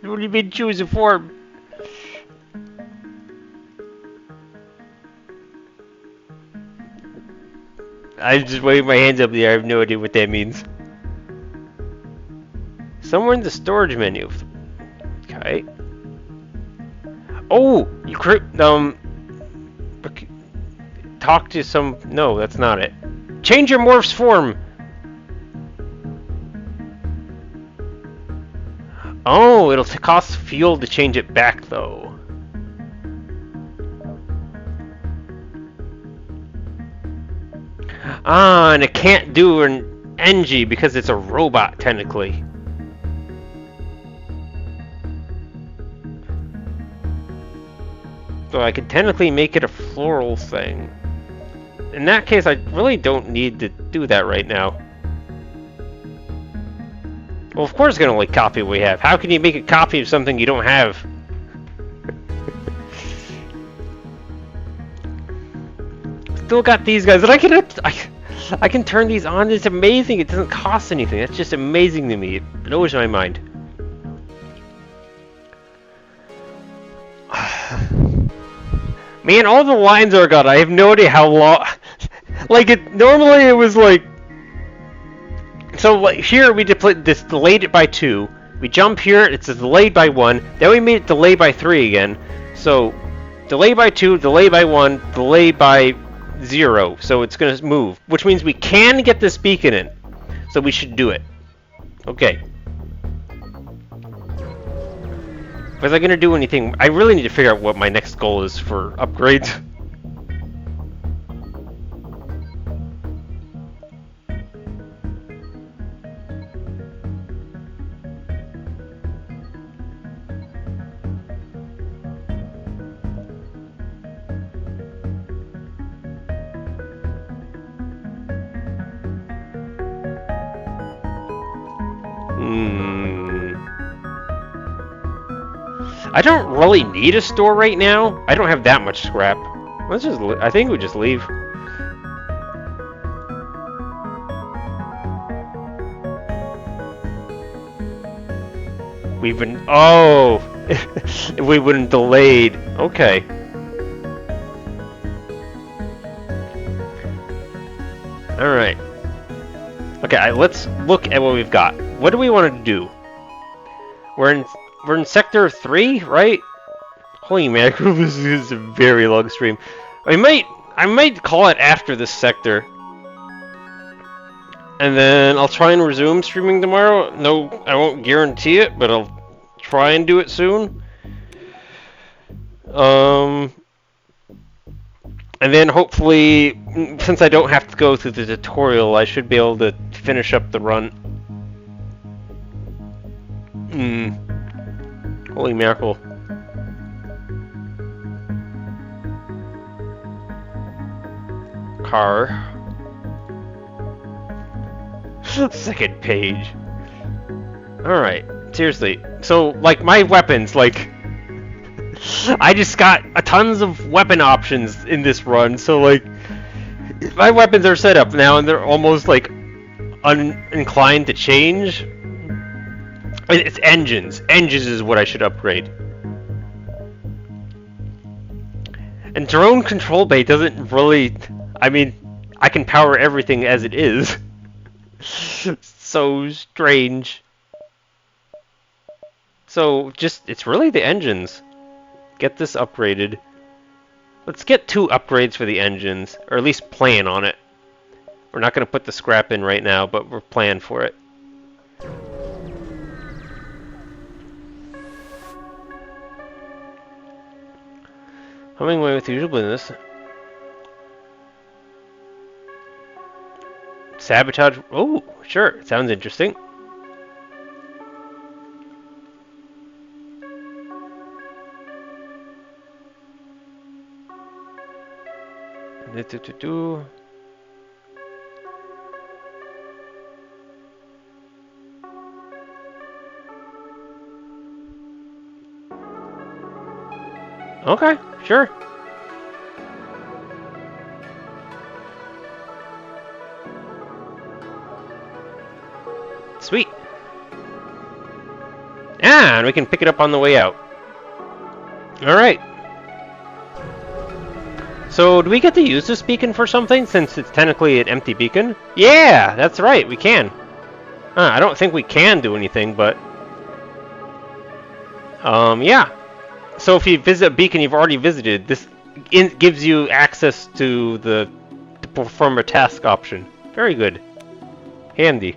What do you mean choose a form? I'm just waving my hands up there. I have no idea what that means. Somewhere in the storage menu. Okay. Oh, you talk to some. No, that's not it. Change your morph's form. Oh, it'll cost fuel to change it back, though. Ah, and it can't do an NG because it's a robot, technically. So I could technically make it a floral thing. In that case, I really don't need to do that right now. Well, of course it's gonna like copy what we have. How can you make a copy of something you don't have? Still got these guys, and I can turn these on. It's amazing. It doesn't cost anything. That's just amazing to me. It blows my mind. Man, all the lines are gone. I have no idea how long. Like normally it was like. So like here we delayed it by 2. We jump here, it's delayed by 1. Then we made it delayed by 3 again. So delay by 2, delay by 1, delay by 0. So it's gonna move, which means we can get this beacon in. So we should do it. Okay. Was I gonna do anything? I really need to figure out what my next goal is for upgrades. I don't really need a store right now. I don't have that much scrap. Let's just. I think we just leave. We've been. Oh, we've been delayed. Okay. All right. Okay. Let's look at what we've got. What do we want to do? We're in sector 3, right? Holy mackerel, this is a very long stream. I might call it after this sector. And then I'll try and resume streaming tomorrow. No, I won't guarantee it, but I'll try and do it soon. And then hopefully, since I don't have to go through the tutorial, I should be able to finish up the run. Holy mackerel. Car. Second page. Alright, seriously. So, like, my weapons, like... I just got tons of weapon options in this run, so, like... My weapons are set up now, and they're almost, like, uninclined to change. It's engines. Engines is what I should upgrade. And drone control bay doesn't really... I mean, I can power everything as it is. So strange. So, it's really the engines. Get this upgraded. Let's get 2 upgrades for the engines, or at least plan on it. We're not going to put the scrap in right now, but we're planning for it. Humming away with the usual business. Sabotage. Oh, sure. Sounds interesting. Okay, sure. Sweet. And we can pick it up on the way out. Alright. So, do we get to use this beacon for something, since it's technically an empty beacon? Yeah, that's right, we can. I don't think we can do anything, but... yeah. So if you visit a beacon you've already visited, this gives you access to the perform a task option. Very good. Handy.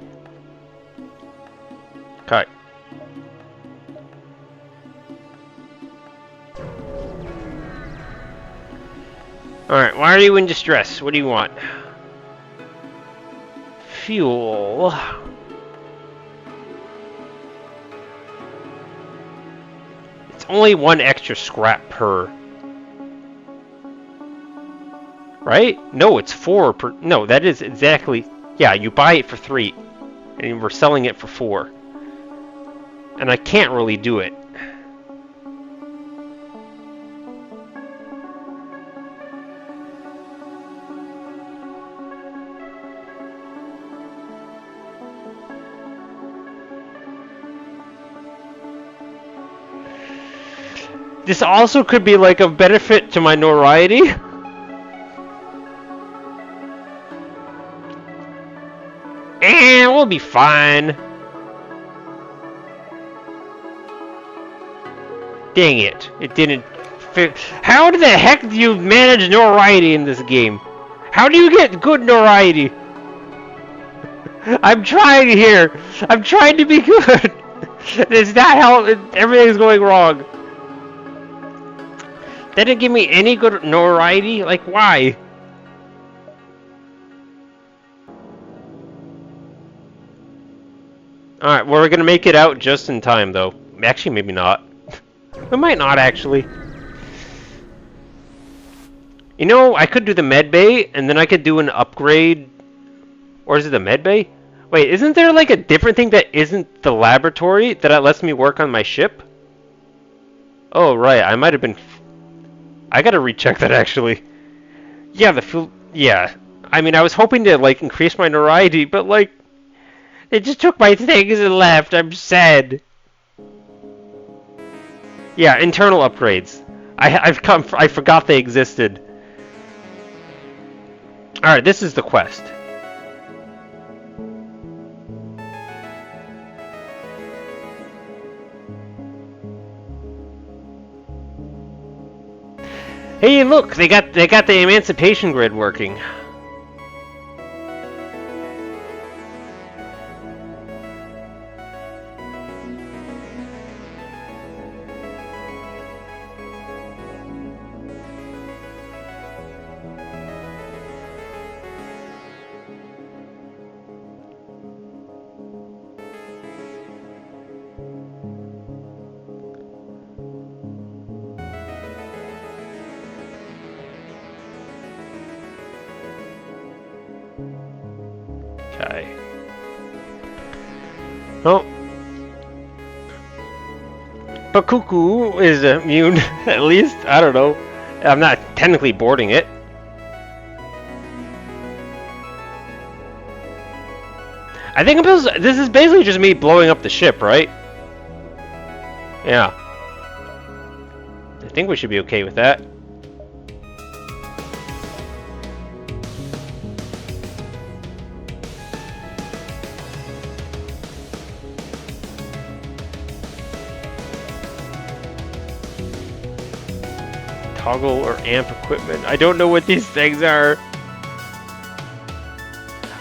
Okay. Alright, why are you in distress? What do you want? Fuel. It's only 1 extra scrap per. Right? No, it's 4 per. No, that is exactly. Yeah, you buy it for 3. And we're selling it for 4. And I can't really do it. This also could be like a benefit to my notoriety. And we'll be fine. Dang it. It didn't fit. How the heck do you manage notoriety in this game? How do you get good notoriety? I'm trying here. I'm trying to be good. It's not how everything's going wrong. That didn't give me any good notoriety? Like, why? Alright, well, we're gonna make it out just in time, though. Actually, maybe not. We might not, actually. You know, I could do the med bay, and then I could do an upgrade. Or is it the med bay? Wait, isn't there, like, a different thing that isn't the laboratory that lets me work on my ship? Oh, right, I might have been... I gotta recheck that, actually. Yeah, the fuel... Yeah. I mean, I was hoping to, like, increase my notoriety, but, like... They just took my things and left. I'm sad. Yeah, internal upgrades. I forgot they existed. Alright, this is the quest. Hey, look, they got the emancipation grid working. Pakuku is immune, at least. I don't know. I'm not technically boarding it. I think this is basically just me blowing up the ship, right? Yeah. I think we should be okay with that. Toggle or amp equipment. I don't know what these things are.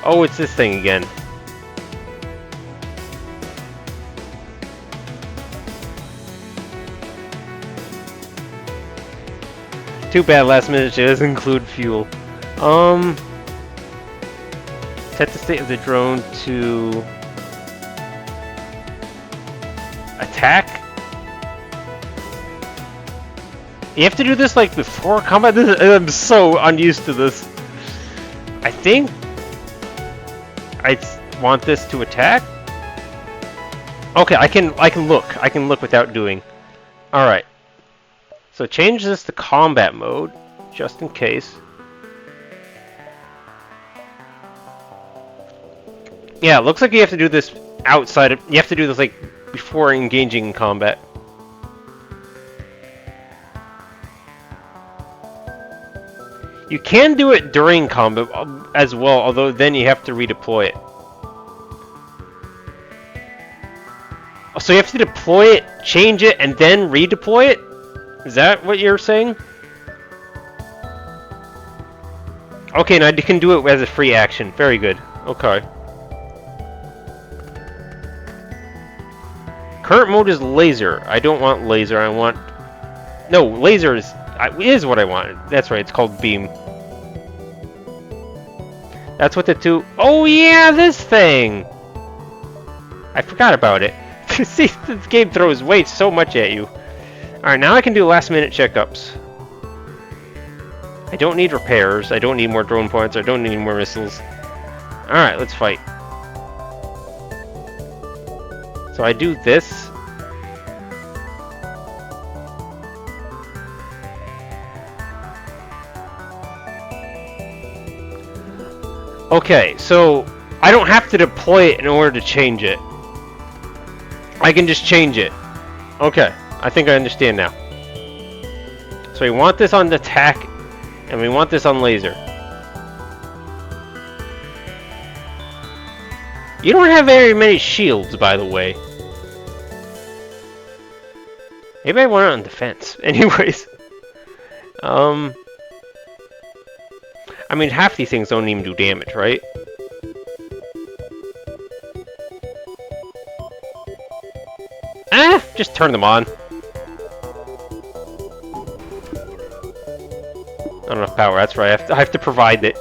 Oh, it's this thing again. Too bad last minute doesn't include fuel. Set the state of the drone to attack. You have to do this like before combat. I'm so unused to this. I think I want this to attack. Okay, I can look. I can look without doing. All right. So change this to combat mode, just in case. Yeah, it looks like you have to do this outside of. You have to do this like before engaging in combat. You can do it during combat as well, although then you have to redeploy it. So you have to deploy it, change it, and then redeploy it? Is that what you're saying? Okay, now you can do it as a free action. Very good. Okay. Current mode is laser. I don't want laser. I want... No, laser is what I wanted. That's right. It's called beam. That's what the two... Oh, yeah, this thing! I forgot about it. See, this game throws way so much at you. Alright, now I can do last-minute checkups. I don't need repairs. I don't need more drone points. I don't need more missiles. Alright, let's fight. So I do this. Okay, so I don't have to deploy it in order to change it. I can just change it. Okay, I think I understand now. So we want this on attack, and we want this on laser. You don't have very many shields, by the way. Maybe I want it on defense. Anyways. I mean, half these things don't even do damage, right? Just turn them on. Not enough power, that's right. I have to provide it.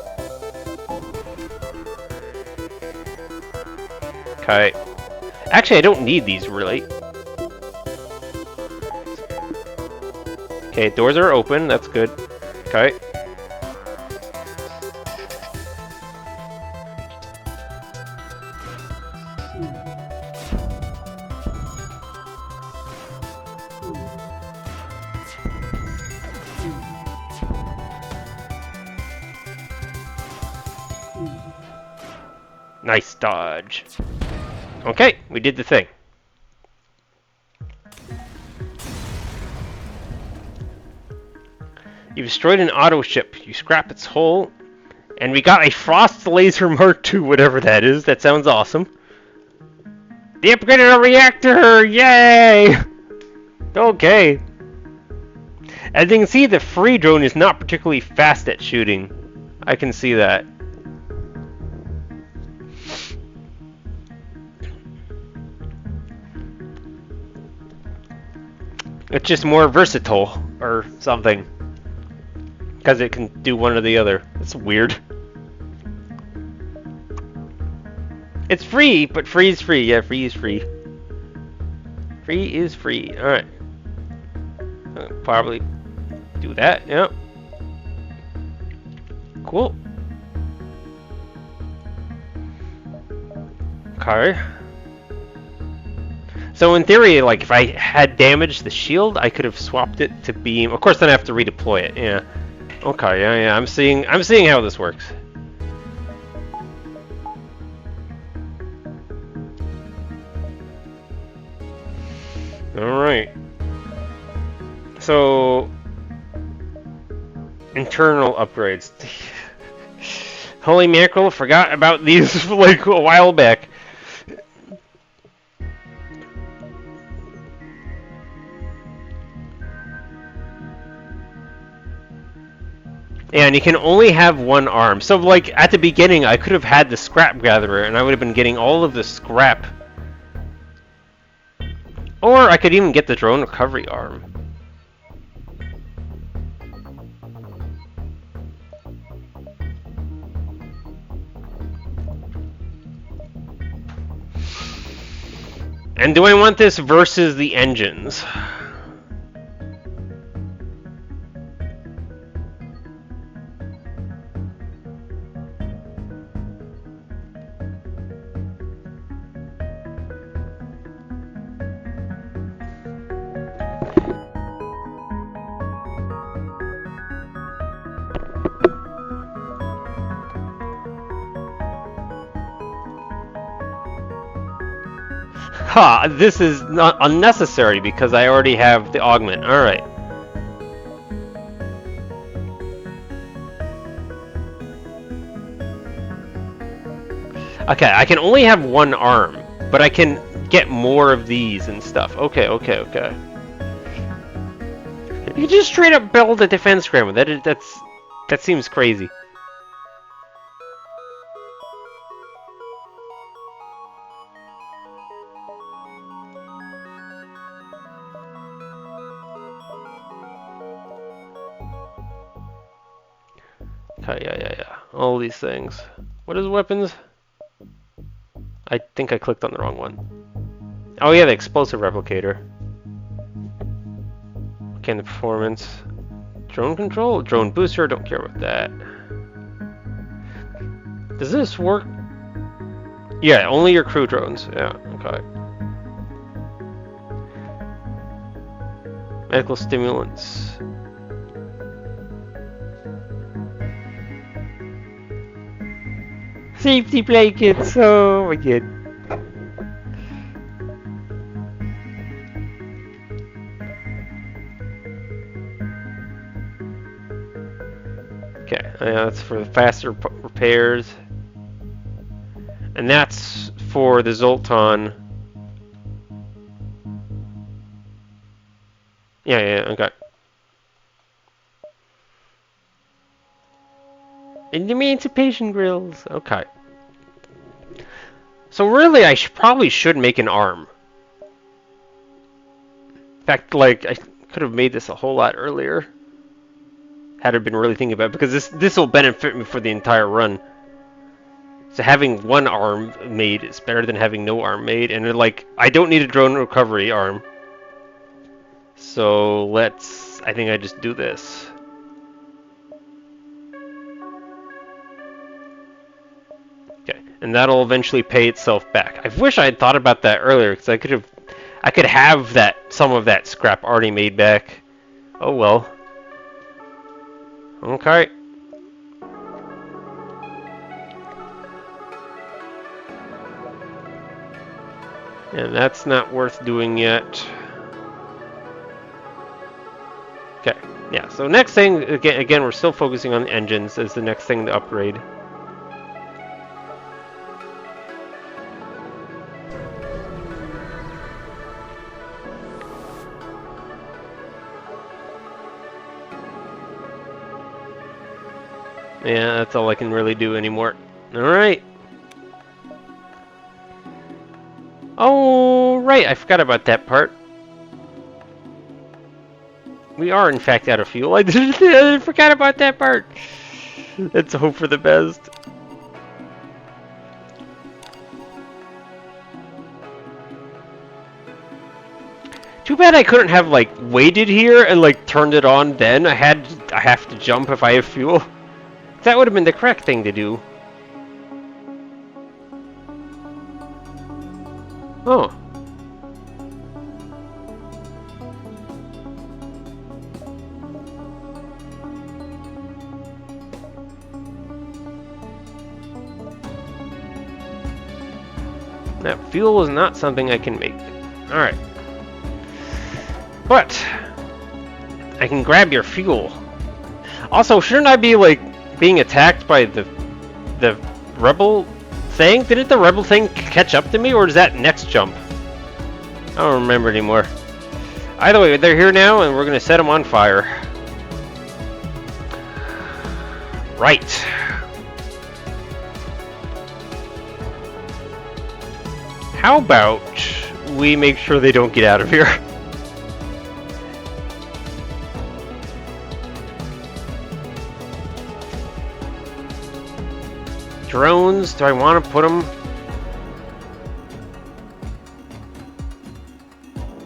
Okay. Actually, I don't need these, really. Okay, doors are open. That's good. Okay. Nice dodge. Okay, we did the thing. You destroyed an auto ship. You scrap its hull, and we got a Frost Laser Mark II, whatever that is. That sounds awesome. The upgraded our reactor! Yay! Okay. As you can see, the free drone is not particularly fast at shooting. I can see that. It's just more versatile, or something. Because it can do one or the other. It's weird. It's free, but free is free. Yeah, free is free. Free is free. Alright. Probably do that, yep. Cool. Okay. So in theory, like if I had damaged the shield, I could have swapped it to beam. Of course, then I have to redeploy it. Yeah. Okay. Yeah. I'm seeing how this works. All right. So internal upgrades. Holy mackerel! Forgot about these like a while back. And you can only have one arm. So, like, at the beginning, I could have had the scrap gatherer, and I would have been getting all of the scrap. Or I could even get the drone recovery arm. And do I want this versus the engines? Ha! This is not unnecessary because I already have the augment. Alright. Okay, I can only have one arm, but I can get more of these and stuff. Okay. You just straight up build a defense grammar. That seems crazy. Okay, yeah. All these things. What is weapons? I think I clicked on the wrong one. Oh yeah, the explosive replicator. Okay, and the performance. Drone control? Drone booster? Don't care about that. Does this work? Yeah, only your crew drones. Yeah, okay. Medical stimulants. Safety blankets. Oh my god. Okay, that's for the faster repairs. And that's for the Zoltan. Yeah, okay. And emancipation grills. Okay. So really, I probably should make an arm. In fact, like, I could have made this a whole lot earlier. Had I been really thinking about it, because this will benefit me for the entire run. So having one arm made is better than having no arm made, and like, I don't need a drone recovery arm. So I think I just do this. Okay, and that'll eventually pay itself back. I wish I had thought about that earlier, because I could have some of that scrap already made back. Oh well. Okay. And that's not worth doing yet. Okay, yeah, so next thing, again, we're still focusing on engines as the next thing to upgrade. Yeah, that's all I can really do anymore. Alright. Oh, right, I forgot about that part. We are, in fact, out of fuel. I forgot about that part. Let's hope for the best. Too bad I couldn't have, like, waited here and, like, turned it on then. I have to jump if I have fuel. That would have been the correct thing to do. Oh. That fuel is not something I can make. Alright. But I can grab your fuel. Also, shouldn't I be like being attacked by the rebel thing? Didn't the rebel thing catch up to me, or is that next jump? I don't remember anymore. Either way, they're here now, and we're gonna set them on fire. Right. How about we make sure they don't get out of here? Drones, do I want to put them?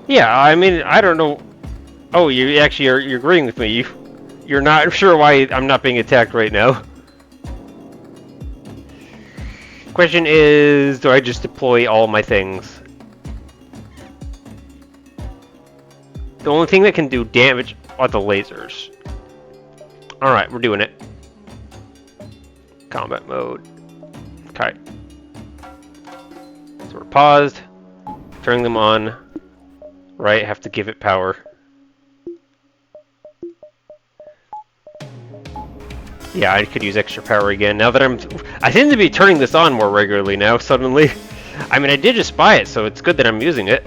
Yeah, I mean, I don't know. Oh, you're agreeing with me. You're not sure why I'm not being attacked right now. Question is, do I just deploy all my things? The only thing that can do damage are the lasers. Alright, we're doing it. Combat mode. Okay. So we're paused. Turning them on. Right, have to give it power. Yeah, I could use extra power again. Now that I seem to be turning this on more regularly now, suddenly. I mean, I did just buy it, so it's good that I'm using it.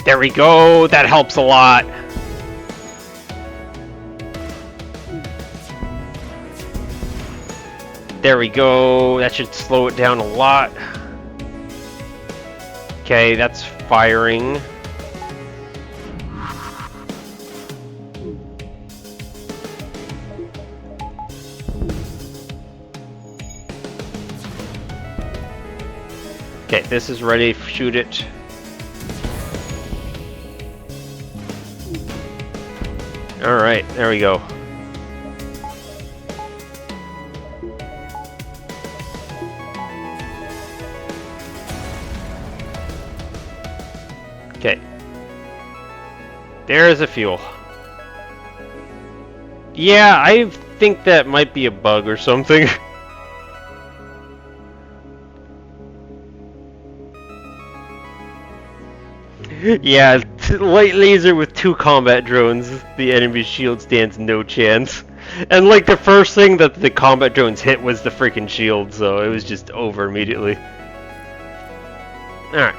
There we go, that helps a lot. There we go, that should slow it down a lot. Okay, that's firing. Okay, this is ready, shoot it. Alright, there we go. Okay. There's a fuel. Yeah, I think that might be a bug or something. Yeah, light laser with 2 combat drones. The enemy shield stands no chance. And like the first thing that the combat drones hit was the freaking shield, so it was just over immediately. Alright.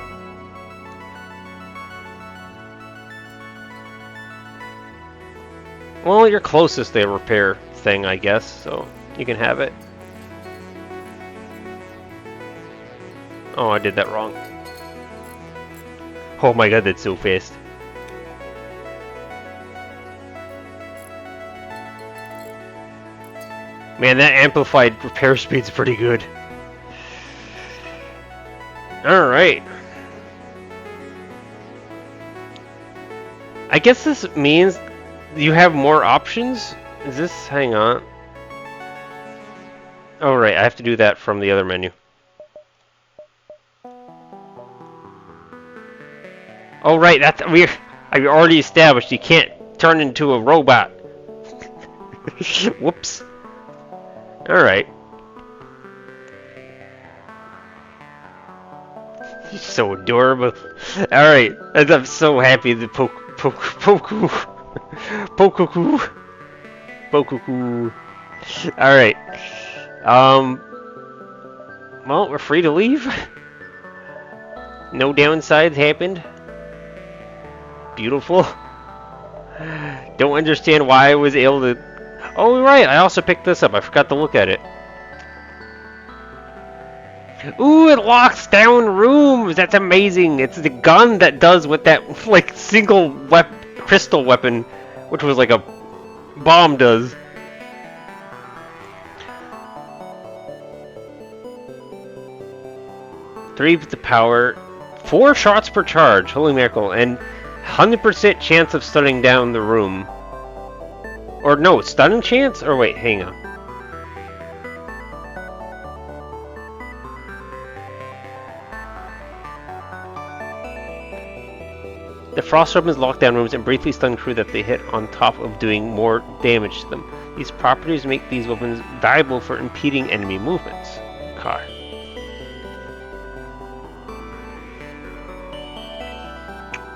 Well, you're closest to the repair thing, I guess, so you can have it. Oh, I did that wrong. Oh my god, that's so fast. Man, that amplified repair speed's pretty good. Alright. I guess this means you have more options? Is this... hang on. Oh right, I have to do that from the other menu. Oh right, that's... I already established you can't turn into a robot. Whoops. Alright. So adorable. Alright, I'm so happy the Pokuku. Alright. Well, we're free to leave. No downsides happened. Beautiful. Don't understand why I was able to... Oh, right, I also picked this up. I forgot to look at it. Ooh, it locks down rooms! That's amazing! It's the gun that does what that, like, single crystal weapon, which was like a bomb, does. Three with the power, 4 shots per charge, holy miracle, and 100% chance of stunning down the room. Or no, stunning chance? Or wait, hang on. Frost opens lockdown rooms and briefly stun crew that they hit on top of doing more damage to them. These properties make these weapons valuable for impeding enemy movements. Okay.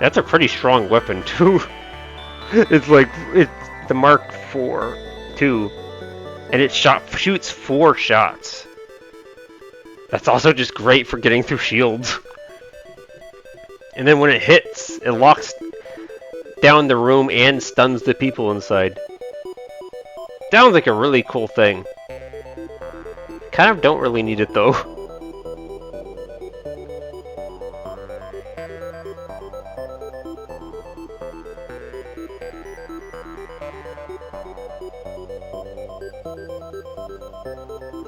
That's a pretty strong weapon too. It's the Mark IV too, and it shoots 4 shots. That's also just great for getting through shields. And then when it hits, it locks down the room and stuns the people inside. Sounds like a really cool thing. Kind of don't really need it though.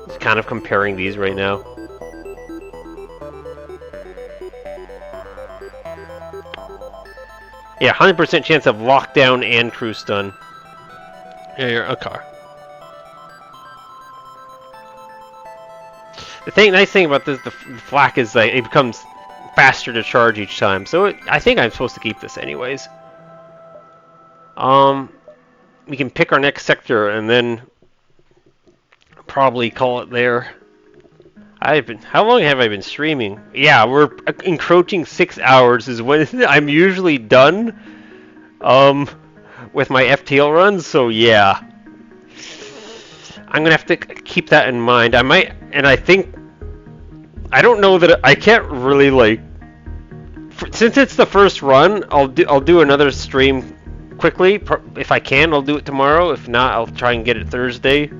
Just kind of comparing these right now. Yeah, 100% chance of lockdown and crew stun. Yeah, you're okay. Nice thing about this, the flak is like it becomes faster to charge each time. So I think I'm supposed to keep this anyways. We can pick our next sector and then probably call it there. How long have I been streaming? Yeah, we're encroaching 6 hours is when I'm usually done with my FTL runs, so yeah. I'm gonna have to keep that in mind. I might, and I don't know that I can't really since it's the first run, I'll do another stream quickly. If I can, I'll do it tomorrow. If not, I'll try and get it Tuesday.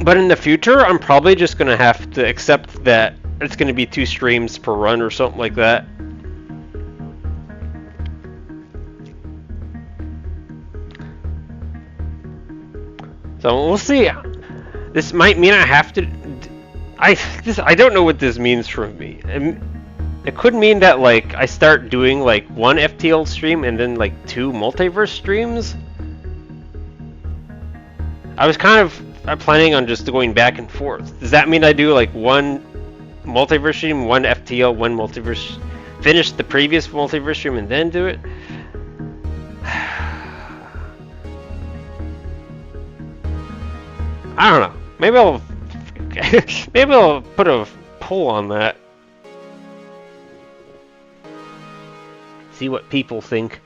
But in the future, I'm probably just going to have to accept that it's going to be 2 streams per run or something like that. So we'll see. This might mean I have to... I don't know what this means for me. It could mean that I start doing 1 FTL stream and then 2 multiverse streams. I was kind of planning on just going back and forth. Does that mean I do 1 multiverse stream, 1 FTL, 1 multiverse, finish the previous multiverse stream and then do it? I don't know. Maybe I'll put a poll on that. See what people think.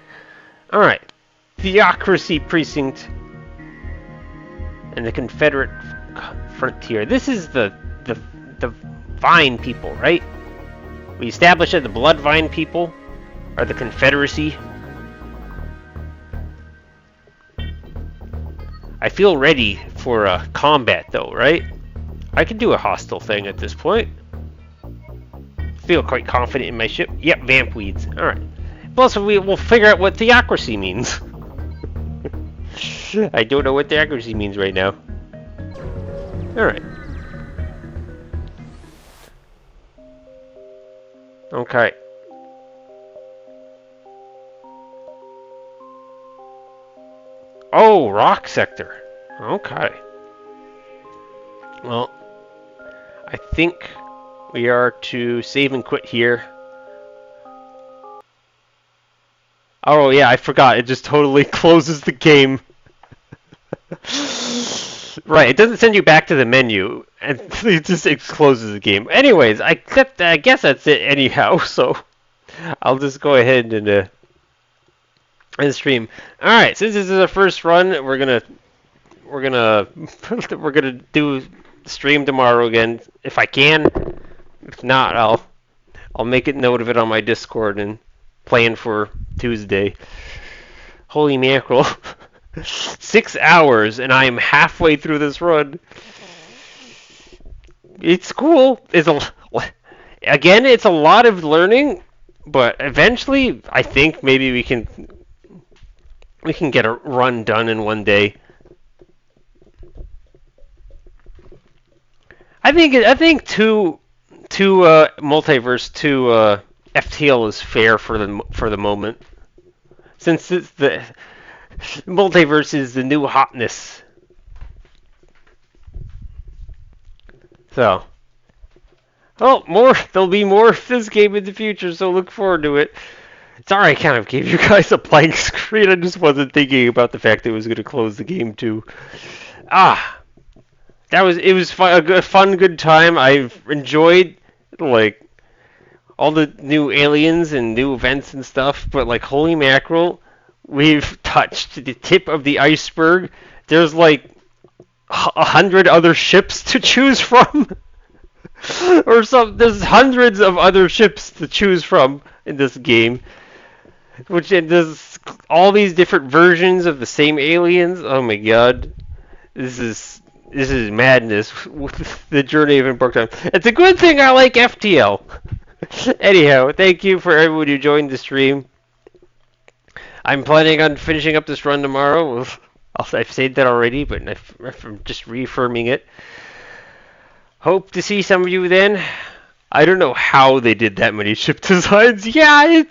All right, Theocracy Precinct and the Confederate Frontier. This is the Vine people, right? We established that the Blood Vine people are the Confederacy. I feel ready for combat, though, right? I could do a hostile thing at this point. Feel quite confident in my ship. Yep, vamp weeds. All right. Plus, we'll figure out what theocracy means. I don't know what theocracy means right now. All right. Okay. Oh, rock sector. Okay. Well, I think we are to save and quit here. Oh yeah, I forgot. It just totally closes the game. Right, it doesn't send you back to the menu, and it just closes the game. Anyways, I guess that's it anyhow. So I'll just go ahead and stream. All right, since this is our first run, we're gonna do stream tomorrow again if I can. If not, I'll make a note of it on my Discord and plan for Tuesday. Holy mackerel. 6 hours and I am halfway through this run. It's cool. It's a lot of learning, but eventually I think maybe we can get a run done in one day. I think two multiverse, 2 FTL is fair for the moment, since it's the multiverse is the new hotness. So, Oh, more. There'll be more of this game in the future, so look forward to it. Sorry, I kind of gave you guys a blank screen. I just wasn't thinking about the fact that it was going to close the game too. Ah, it was fun, good time. I've enjoyed like all the new aliens and new events and stuff, but like holy mackerel, we've touched the tip of the iceberg. There's like 100 other ships to choose from. Or some, there's hundreds of other ships to choose from in this game, which there's all these different versions of the same aliens. Oh my god, this is madness with the journey of Brook Time. It's a good thing I like FTL. Anyhow, thank you for everyone who joined the stream. I'm planning on finishing up this run tomorrow. I've said that already, but I'm just reaffirming it. Hope to see some of you then. I don't know how they did that many ship designs. Yeah,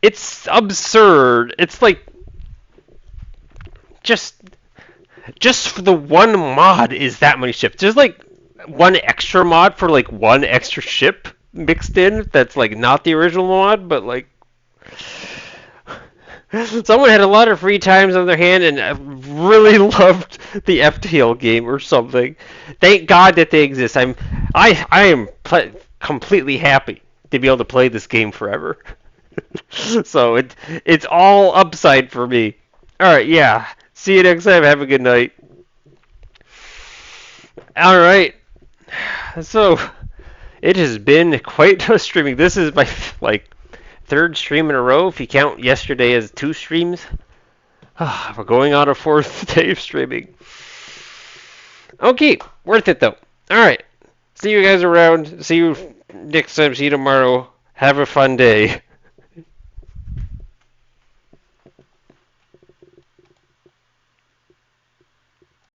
it's absurd. It's like just for the one mod is that many ships. There's like one extra mod for like one extra ship mixed in that's like not the original mod, but like someone had a lot of free times on their hand and really loved the FTL game or something. Thank God that they exist. I am completely happy to be able to play this game forever. So it's all upside for me. All right, yeah. See you next time. Have a good night. All right. So it has been quite a streaming. This is my like third stream in a row, if you count yesterday as 2 streams. We're going on a 4th day of streaming. Okay, worth it though. Alright, see you guys around. See you next time. See you tomorrow. Have a fun day.